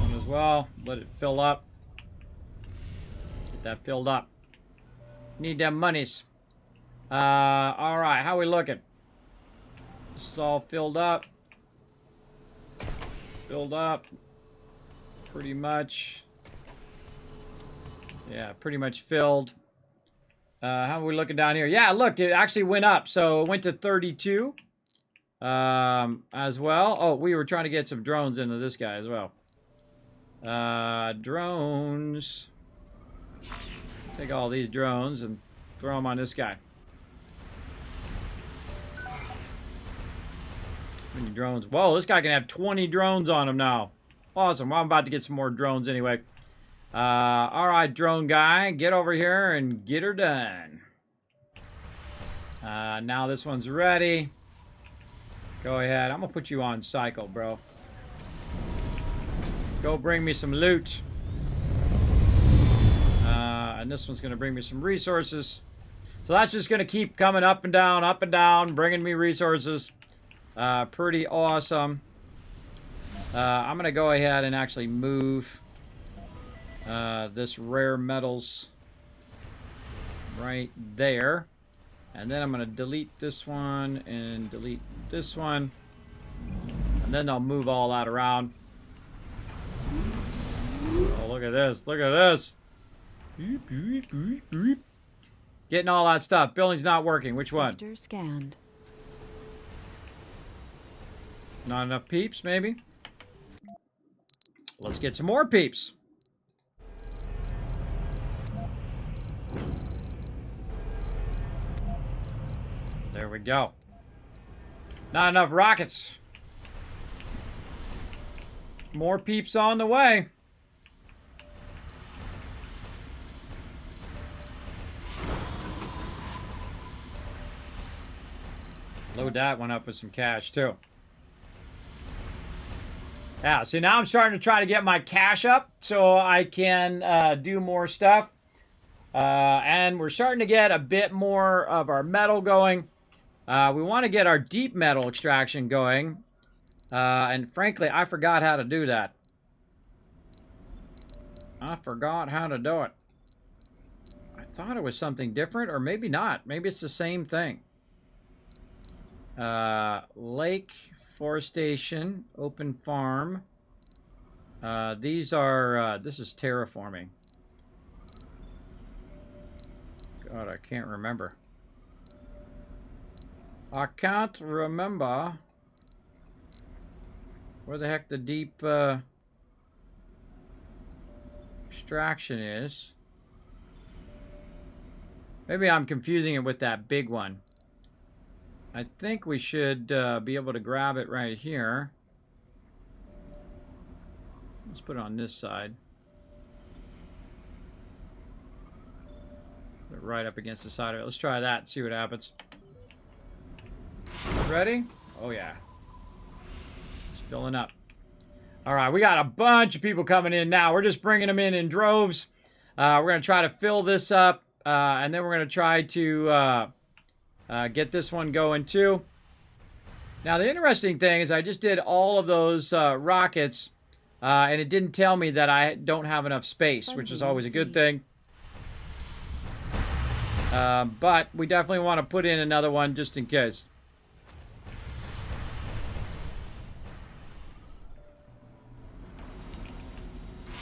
one as well. Let it fill up. Get that filled up. Need them monies. Alright, how we looking? This is all filled up. Filled up. Pretty much. Yeah, pretty much filled. How are we looking down here? Yeah, look, it actually went up. So it went to 32. As well. Oh, we were trying to get some drones into this guy as well. Drones. Take all these drones and throw them on this guy. Many drones. Whoa, this guy can have 20 drones on him now. Awesome. Well, I'm about to get some more drones anyway. Alright, drone guy. Get over here and get her done. Now this one's ready. Go ahead. I'm going to put you on cycle, bro. Go bring me some loot. And this one's going to bring me some resources. So that's just going to keep coming up and down, bringing me resources. Pretty awesome. I'm going to go ahead and actually move this rare metals right there. And then I'm going to delete this one and delete this one. And then I'll move all that around. Oh, look at this. Look at this. Getting all that stuff. Building's not working. Which one? Sector scanned. Not enough peeps, maybe? Let's get some more peeps. There we go. Not enough rockets. More peeps on the way. Load that one up with some cash, too. Yeah, see, now I'm starting to try to get my cash up so I can do more stuff. And we're starting to get a bit more of our metal going. We want to get our deep metal extraction going. And frankly, I forgot how to do that. I forgot how to do it. I thought it was something different, or maybe not. Maybe it's the same thing. Lake, forestation, open farm. These are, this is terraforming. God, I can't remember. I can't remember where the heck the deep extraction is. Maybe I'm confusing it with that big one. I think we should be able to grab it right here. Let's put it on this side. Put it right up against the side of it. Let's try that and see what happens. Ready? Oh, yeah. It's filling up. All right, we got a bunch of people coming in now. We're just bringing them in droves. We're going to try to fill this up And then we're going to try to get this one going too. Now, the interesting thing is I just did all of those rockets, and it didn't tell me that I don't have enough space, which is always a good thing. But we definitely want to put in another one just in case.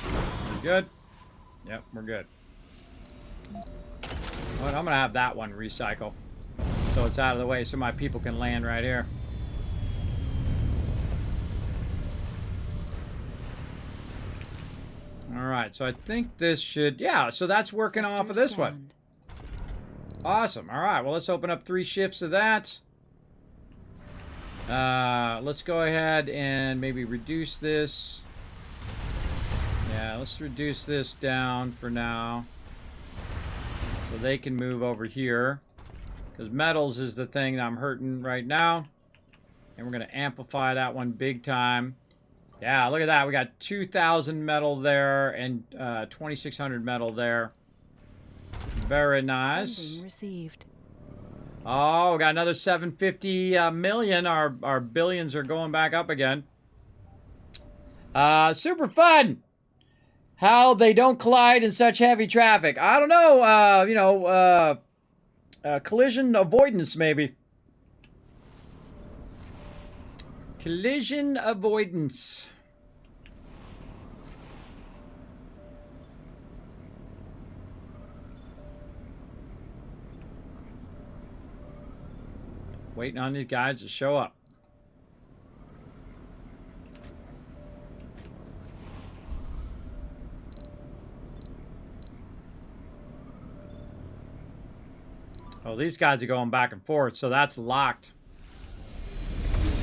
We're good? Yep, we're good. Well, I'm going to have that one recycle, so it's out of the way so my people can land right here. Alright, so I think this should... Yeah, so that's working off of this one. Awesome. Alright, well, let's open up 3 shifts of that. Let's go ahead and maybe reduce this. Yeah, let's reduce this down for now. So they can move over here. Because metals is the thing that I'm hurting right now. And we're going to amplify that one big time. Yeah, look at that. We got 2,000 metal there and 2,600 metal there. Very nice. Funding received. Oh, we got another 750 million. Our billions are going back up again. Super fun. How they don't collide in such heavy traffic. I don't know. Collision avoidance, maybe. Collision avoidance. Waiting on these guys to show up. Oh, these guys are going back and forth, so that's locked.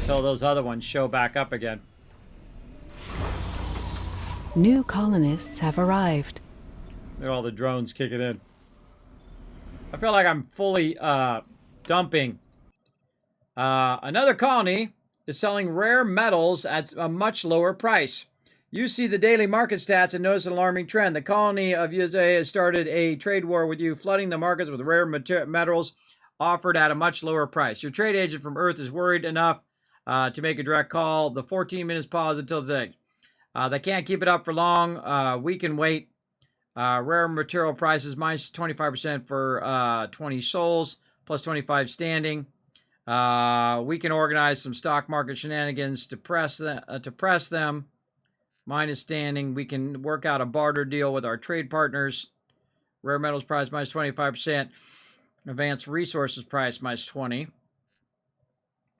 Until those other ones show back up again. New colonists have arrived. Look at all the drones kicking in. I feel like I'm fully dumping. Another colony is selling rare metals at a much lower price. You see the daily market stats and notice an alarming trend. The colony of USA has started a trade war with you, flooding the markets with rare metals offered at a much lower price. Your trade agent from Earth is worried enough to make a direct call. The 14 minutes pause until today. They can't keep it up for long. We can wait. Rare material prices minus 25% for 20 souls, plus 25 standing. We can organize some stock market shenanigans to press them. Minus standing. We can work out a barter deal with our trade partners. Rare metals price minus 25%. Advanced resources price minus 20.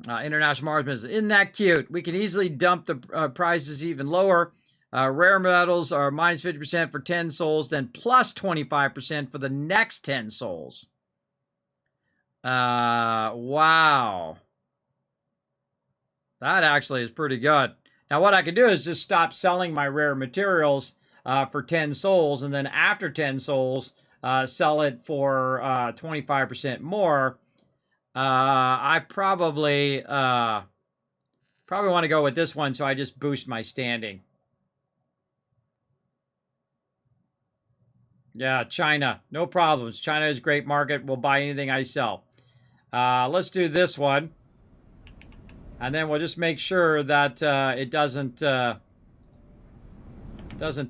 International Mars business. Isn't that cute? We can easily dump the prices even lower. Rare metals are minus 50% for 10 souls, then plus 25% for the next 10 souls. Wow. That actually is pretty good. Now, what I could do is just stop selling my rare materials for 10 souls, and then after 10 souls, sell it for 25% more. I probably want to go with this one, so I just boost my standing. Yeah, China. No problems. China is a great market. We'll buy anything I sell. Let's do this one. And then we'll just make sure that it doesn't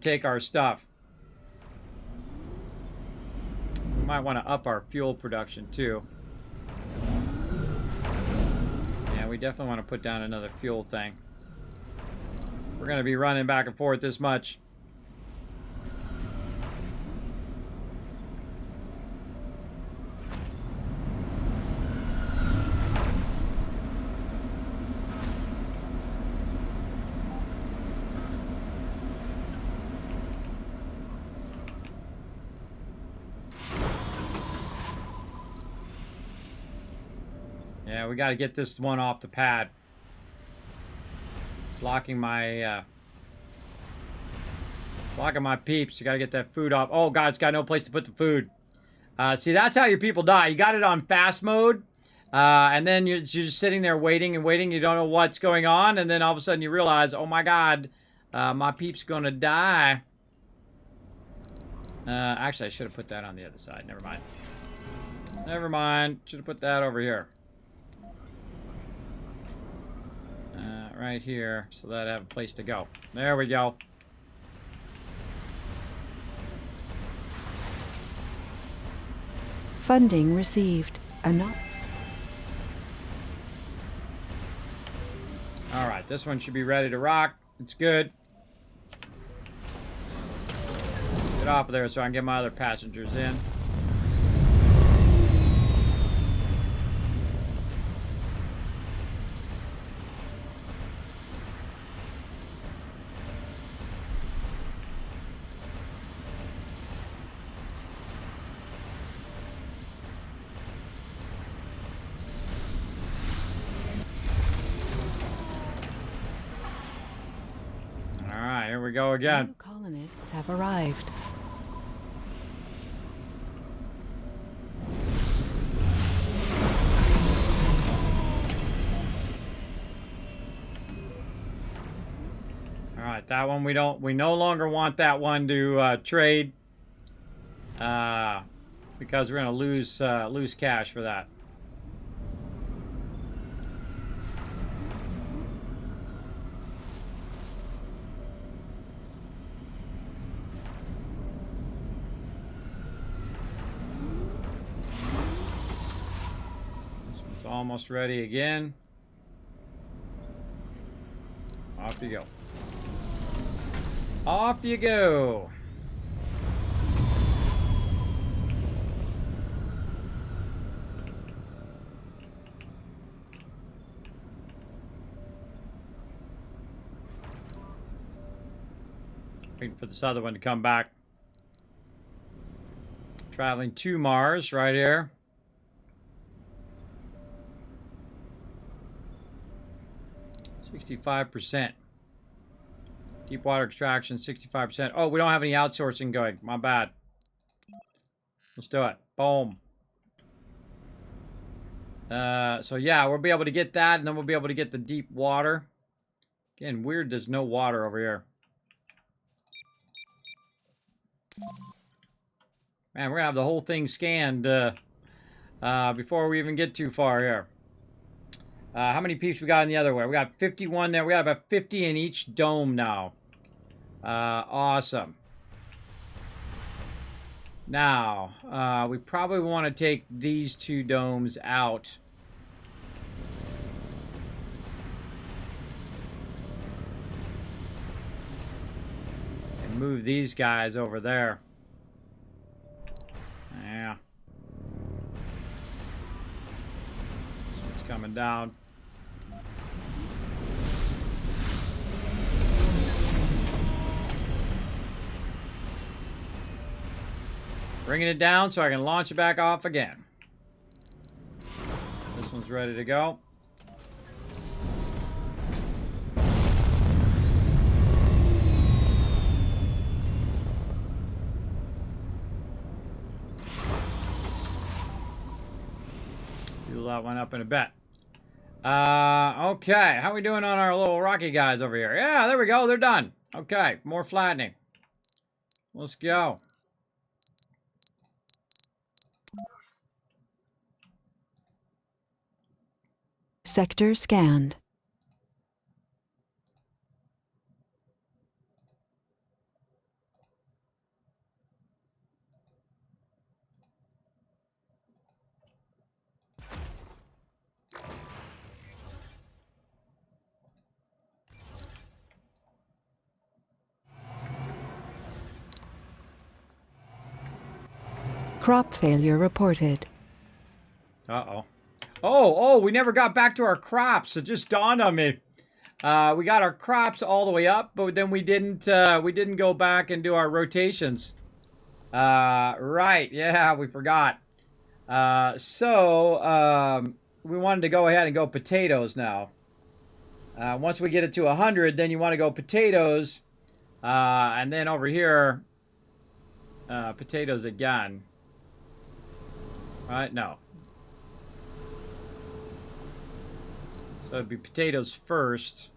take our stuff. We might want to up our fuel production too. Yeah, we definitely want to put down another fuel thing. We're going to be running back and forth this much. Yeah, we got to get this one off the pad. Blocking my peeps. You got to get that food off. Oh, God, it's got no place to put the food. See, that's how your people die. You got it on fast mode, and then you're just sitting there waiting and waiting. You don't know what's going on, and then all of a sudden you realize, oh, my God, my peep's going to die. Actually, I should have put that on the other side. Never mind. Never mind. Should have put that over here. Right here, so that I have a place to go. There we go. Funding received. Alright, this one should be ready to rock. It's good. Get off of there so I can get my other passengers in. Alright, here we go again. New colonists have arrived. Alright, that one we no longer want that one to trade. Because we're gonna lose cash for that. This one's almost ready again. Off you go. Off you go. Waiting for this other one to come back. Traveling to Mars right here. %65%. Deep water extraction, 65%. Oh, we don't have any outsourcing going. My bad. Let's do it. Boom. So yeah, we'll be able to get that, and then we'll be able to get the deep water. Again, weird there's no water over here. Man, we're gonna have the whole thing scanned before we even get too far here. How many peeps we got in the other way? We got 51 there. We got about 50 in each dome now. Awesome. Now, we probably want to take these two domes out. And move these guys over there. Yeah. It's coming down. Bringing it down so I can launch it back off again. This one's ready to go. Fuel that one up in a bit. Okay. How are we doing on our little rocky guys over here? Yeah, there we go. They're done. Okay. More flattening. Let's go. Sector scanned. Crop failure reported. Uh-oh. Oh, we never got back to our crops. It just dawned on me. We got our crops all the way up, but then we didn't go back and do our rotations. Right, yeah, we forgot. So we wanted to go ahead and go potatoes now. Once we get it to 100, then you want to go potatoes. And then over here, potatoes again. Right, no. So it'd be potatoes first.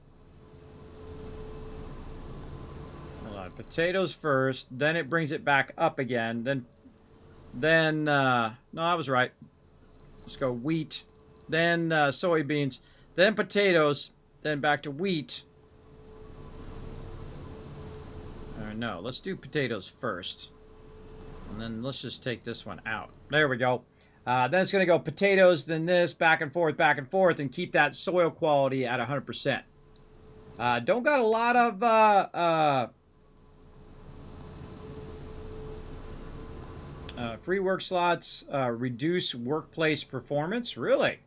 Hold Potatoes first, then it brings it back up again. Then no, I was right. Let's go wheat, then soybeans, then potatoes, then back to wheat. No, let's do potatoes first. And then let's just take this one out. There we go. Then it's going to go potatoes, then this, back and forth, and keep that soil quality at 100%. Don't got a lot of free work slots, reduce workplace performance. Really?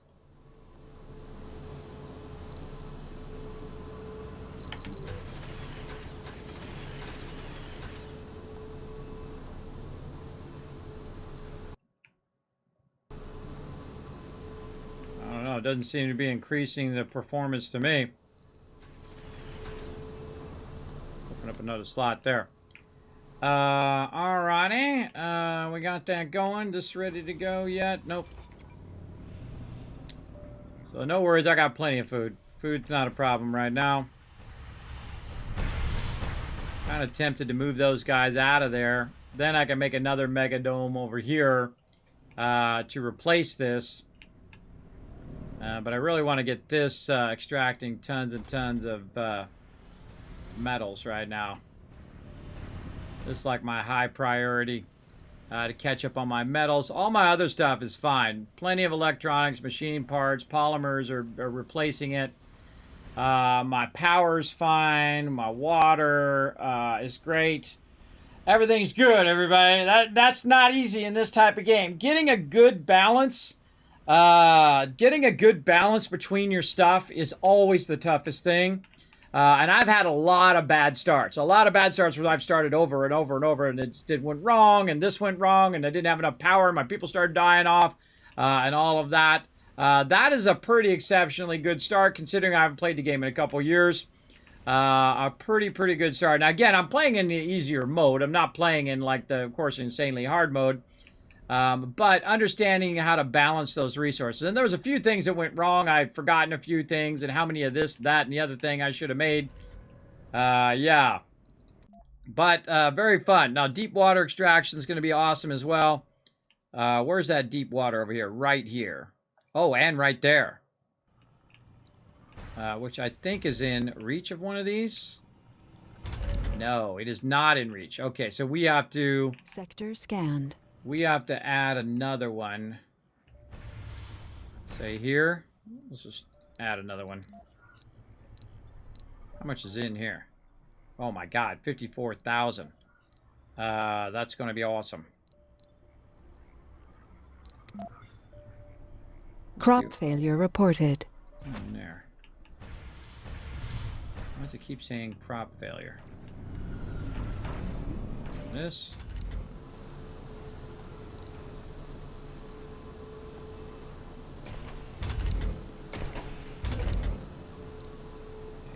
I don't know. It doesn't seem to be increasing the performance to me. Open up another slot there. Alrighty. We got that going. This ready to go yet? Nope. So no worries, I got plenty of food. Food's not a problem right now. Kind of tempted to move those guys out of there. Then I can make another mega dome over here to replace this. But I really want to get this extracting tons and tons of metals right now. This is like my high priority to catch up on my metals. All my other stuff is fine. Plenty of electronics, machine parts, polymers are replacing it. My power's fine. My water is great. Everything's good, everybody. That's not easy in this type of game. Getting a good balance between your stuff is always the toughest thing. And I've had a lot of bad starts. A lot of bad starts where I've started over and over and over, and it went wrong, and this went wrong, and I didn't have enough power, and my people started dying off, and all of that. That is a pretty exceptionally good start, considering I haven't played the game in a couple years. A pretty good start. Now, again, I'm playing in the easier mode. I'm not playing in, like, of course, insanely hard mode. But understanding how to balance those resources. And there was a few things that went wrong. I'd forgotten a few things and how many of this, that, and the other thing I should have made. Yeah. But very fun. Now, deep water extraction is going to be awesome as well. Where's that deep water over here? Right here. Oh, and right there. Which I think is in reach of one of these. No, it is not in reach. Okay, so we have to... Sector scanned. We have to add another one. Say here. Let's just add another one. How much is in here? Oh my god, 54,000. That's going to be awesome. Crop failure reported. In there. Why does it keep saying crop failure? This.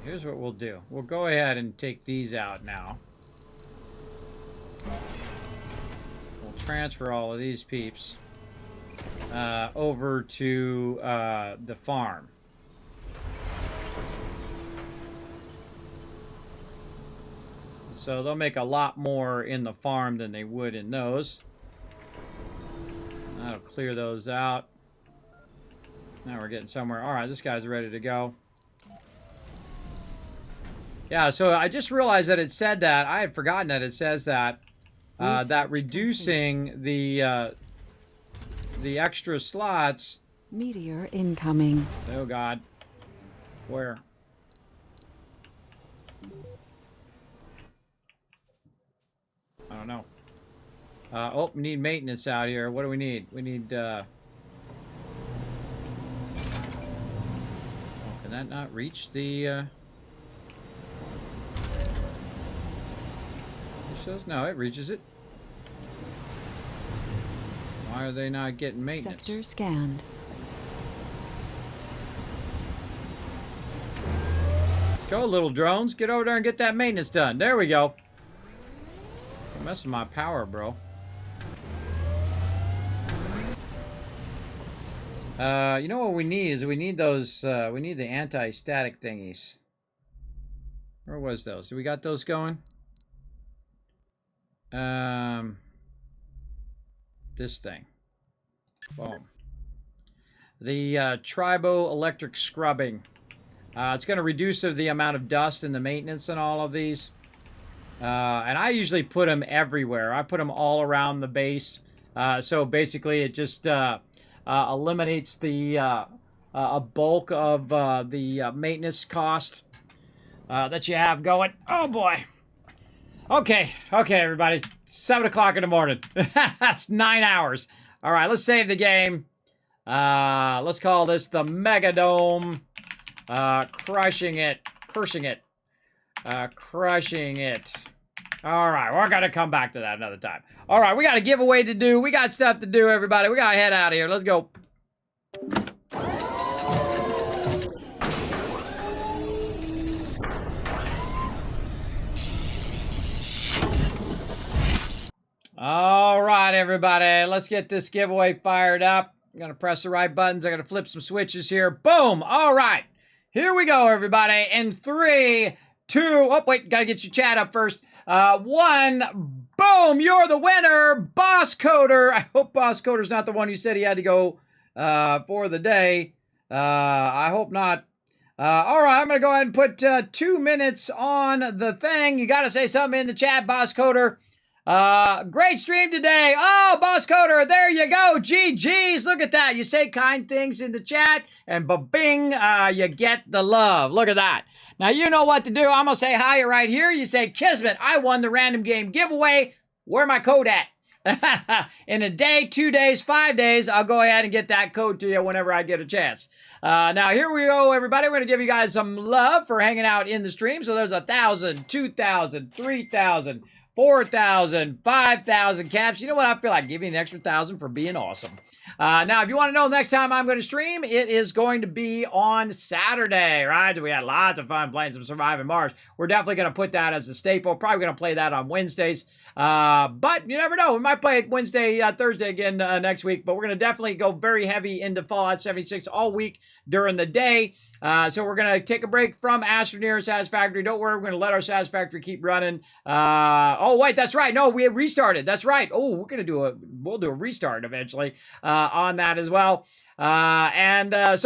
Here's what we'll do. We'll go ahead and take these out now. We'll transfer all of these peeps over to the farm. So they'll make a lot more in the farm than they would in those. That'll clear those out. Now we're getting somewhere. All right, this guy's ready to go. Yeah, so I just realized that it said that. I had forgotten that it says that. That reducing the extra slots. Meteor incoming. Oh, God. Where? I don't know. Oh, we need maintenance out here. What do we need? We need... Oh, can that not reach the... No, it reaches it. Why are they not getting maintenance? Sector scanned. Let's go, little drones. Get over there and get that maintenance done. There we go. You're messing my power, bro. You know what we need is we need those, we need the anti-static thingies. Where was those? Do we got those going? This thing. Boom. The tribo-electric scrubbing. It's going to reduce the amount of dust and the maintenance in all of these. And I usually put them everywhere. I put them all around the base. So basically it just eliminates the a bulk of the maintenance cost that you have going. Oh boy. Okay, everybody. 7 o'clock in the morning. That's 9 hours. All right, let's save the game. Let's call this the Megadome. Crushing it. Crushing it. Crushing it. All right, we're going to come back to that another time. All right, we got a giveaway to do. We got stuff to do, everybody. We got to head out of here. Let's go. All right, everybody. Let's get this giveaway fired up. I'm going to press the right buttons. I'm going to flip some switches here. Boom. All right. Here we go, everybody. In 3, 2... Oh, wait. Got to get your chat up first. 1. Boom. You're the winner. Boss Coder. I hope Boss Coder's not the one who said he had to go for the day. I hope not. All right. I'm going to go ahead and put 2 minutes on the thing. You got to say something in the chat, Boss Coder. Great stream today. Oh, Boss Coder, there you go. GG's. Look at that. You say kind things in the chat, and ba-bing, you get the love. Look at that. Now, you know what to do. I'm going to say hi right here. You say, Kismet, I won the random game giveaway. Where my code at? In a day, 2 days, 5 days, I'll go ahead and get that code to you whenever I get a chance. Now, here we go, everybody. We're going to give you guys some love for hanging out in the stream. So there's 1,000, 2,000, 3,000, 4,000, 5,000 caps. You know what? I feel like giving an extra 1,000 for being awesome. Now, if you want to know the next time I'm going to stream, it is going to be on Saturday, right? We had lots of fun playing some Surviving Mars. We're definitely going to put that as a staple. Probably going to play that on Wednesdays. But you never know. We might play it Wednesday, Thursday again next week. But we're going to definitely go very heavy into Fallout 76 all week during the day. So we're going to take a break from Astroneer Satisfactory. Don't worry, we're going to let our Satisfactory keep running. Oh, wait, that's right. No, we restarted. That's right. Oh, we'll do a restart eventually on that as well. So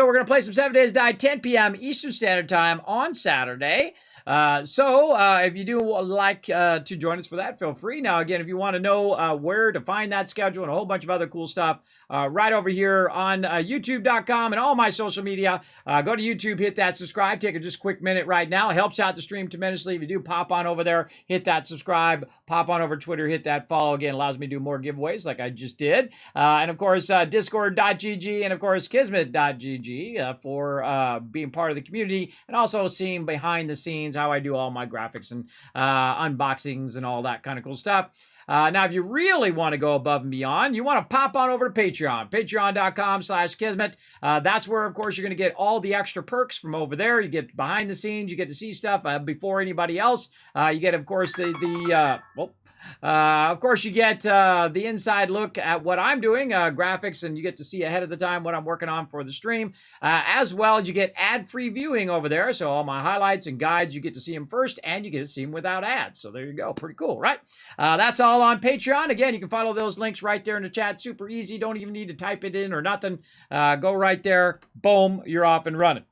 we're going to play some 7 Days to Die, 10 p.m. Eastern Standard Time on Saturday. If you do like to join us for that, feel free. Now, again, if you want to know where to find that schedule and a whole bunch of other cool stuff, right over here on YouTube.com and all my social media, go to YouTube, hit that subscribe. Take just a quick minute right now. It helps out the stream tremendously. If you do, pop on over there, hit that subscribe. Pop on over Twitter, hit that follow. Again, allows me to do more giveaways like I just did. And, of course, Discord.gg and, of course, Kismet.gg for being part of the community and also seeing behind the scenes how I do all my graphics and unboxings and all that kind of cool stuff. Now, if you really want to go above and beyond, you want to pop on over to Patreon, patreon.com/Kismet. That's where, of course, you're going to get all the extra perks from over there. You get behind the scenes. You get to see stuff before anybody else. You get, of course, of course, you get the inside look at what I'm doing, graphics, and you get to see ahead of the time what I'm working on for the stream. As well as you get ad-free viewing over there. So all my highlights and guides, you get to see them first, and you get to see them without ads. So there you go. Pretty cool, right? That's all on Patreon. Again, you can follow those links right there in the chat. Super easy. Don't even need to type it in or nothing. Go right there. Boom. You're off and running.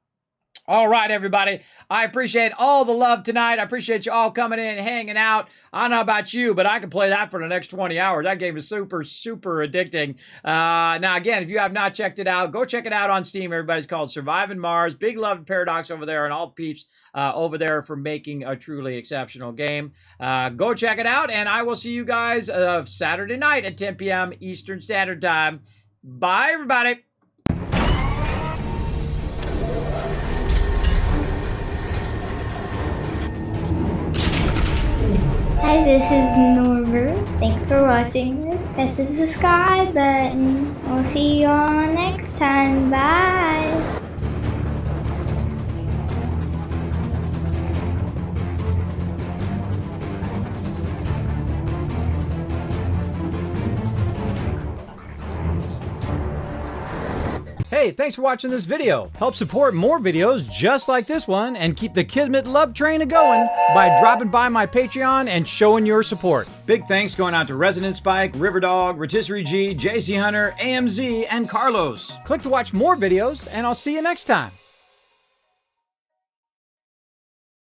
All right, everybody. I appreciate all the love tonight. I appreciate you all coming in and hanging out. I don't know about you, but I can play that for the next 20 hours. That game is super, super addicting. Now, again, if you have not checked it out, go check it out on Steam. Everybody's called Surviving Mars. Big love to Paradox over there and all peeps over there for making a truly exceptional game. Go check it out, and I will see you guys Saturday night at 10 p.m. Eastern Standard Time. Bye, everybody. Hi, this is Norbert. Thanks for watching. Press the subscribe button. We'll see you all next time. Bye. Hey, Hey, thanks for watching this video. Help support more videos just like this one and keep the Kismet love train a-going by dropping by my Patreon and showing your support. Big thanks going out to Resident Spike, Riverdog, Rotisserie G, JC Hunter, AMZ, and Carlos. Click to watch more videos, and I'll see you next time.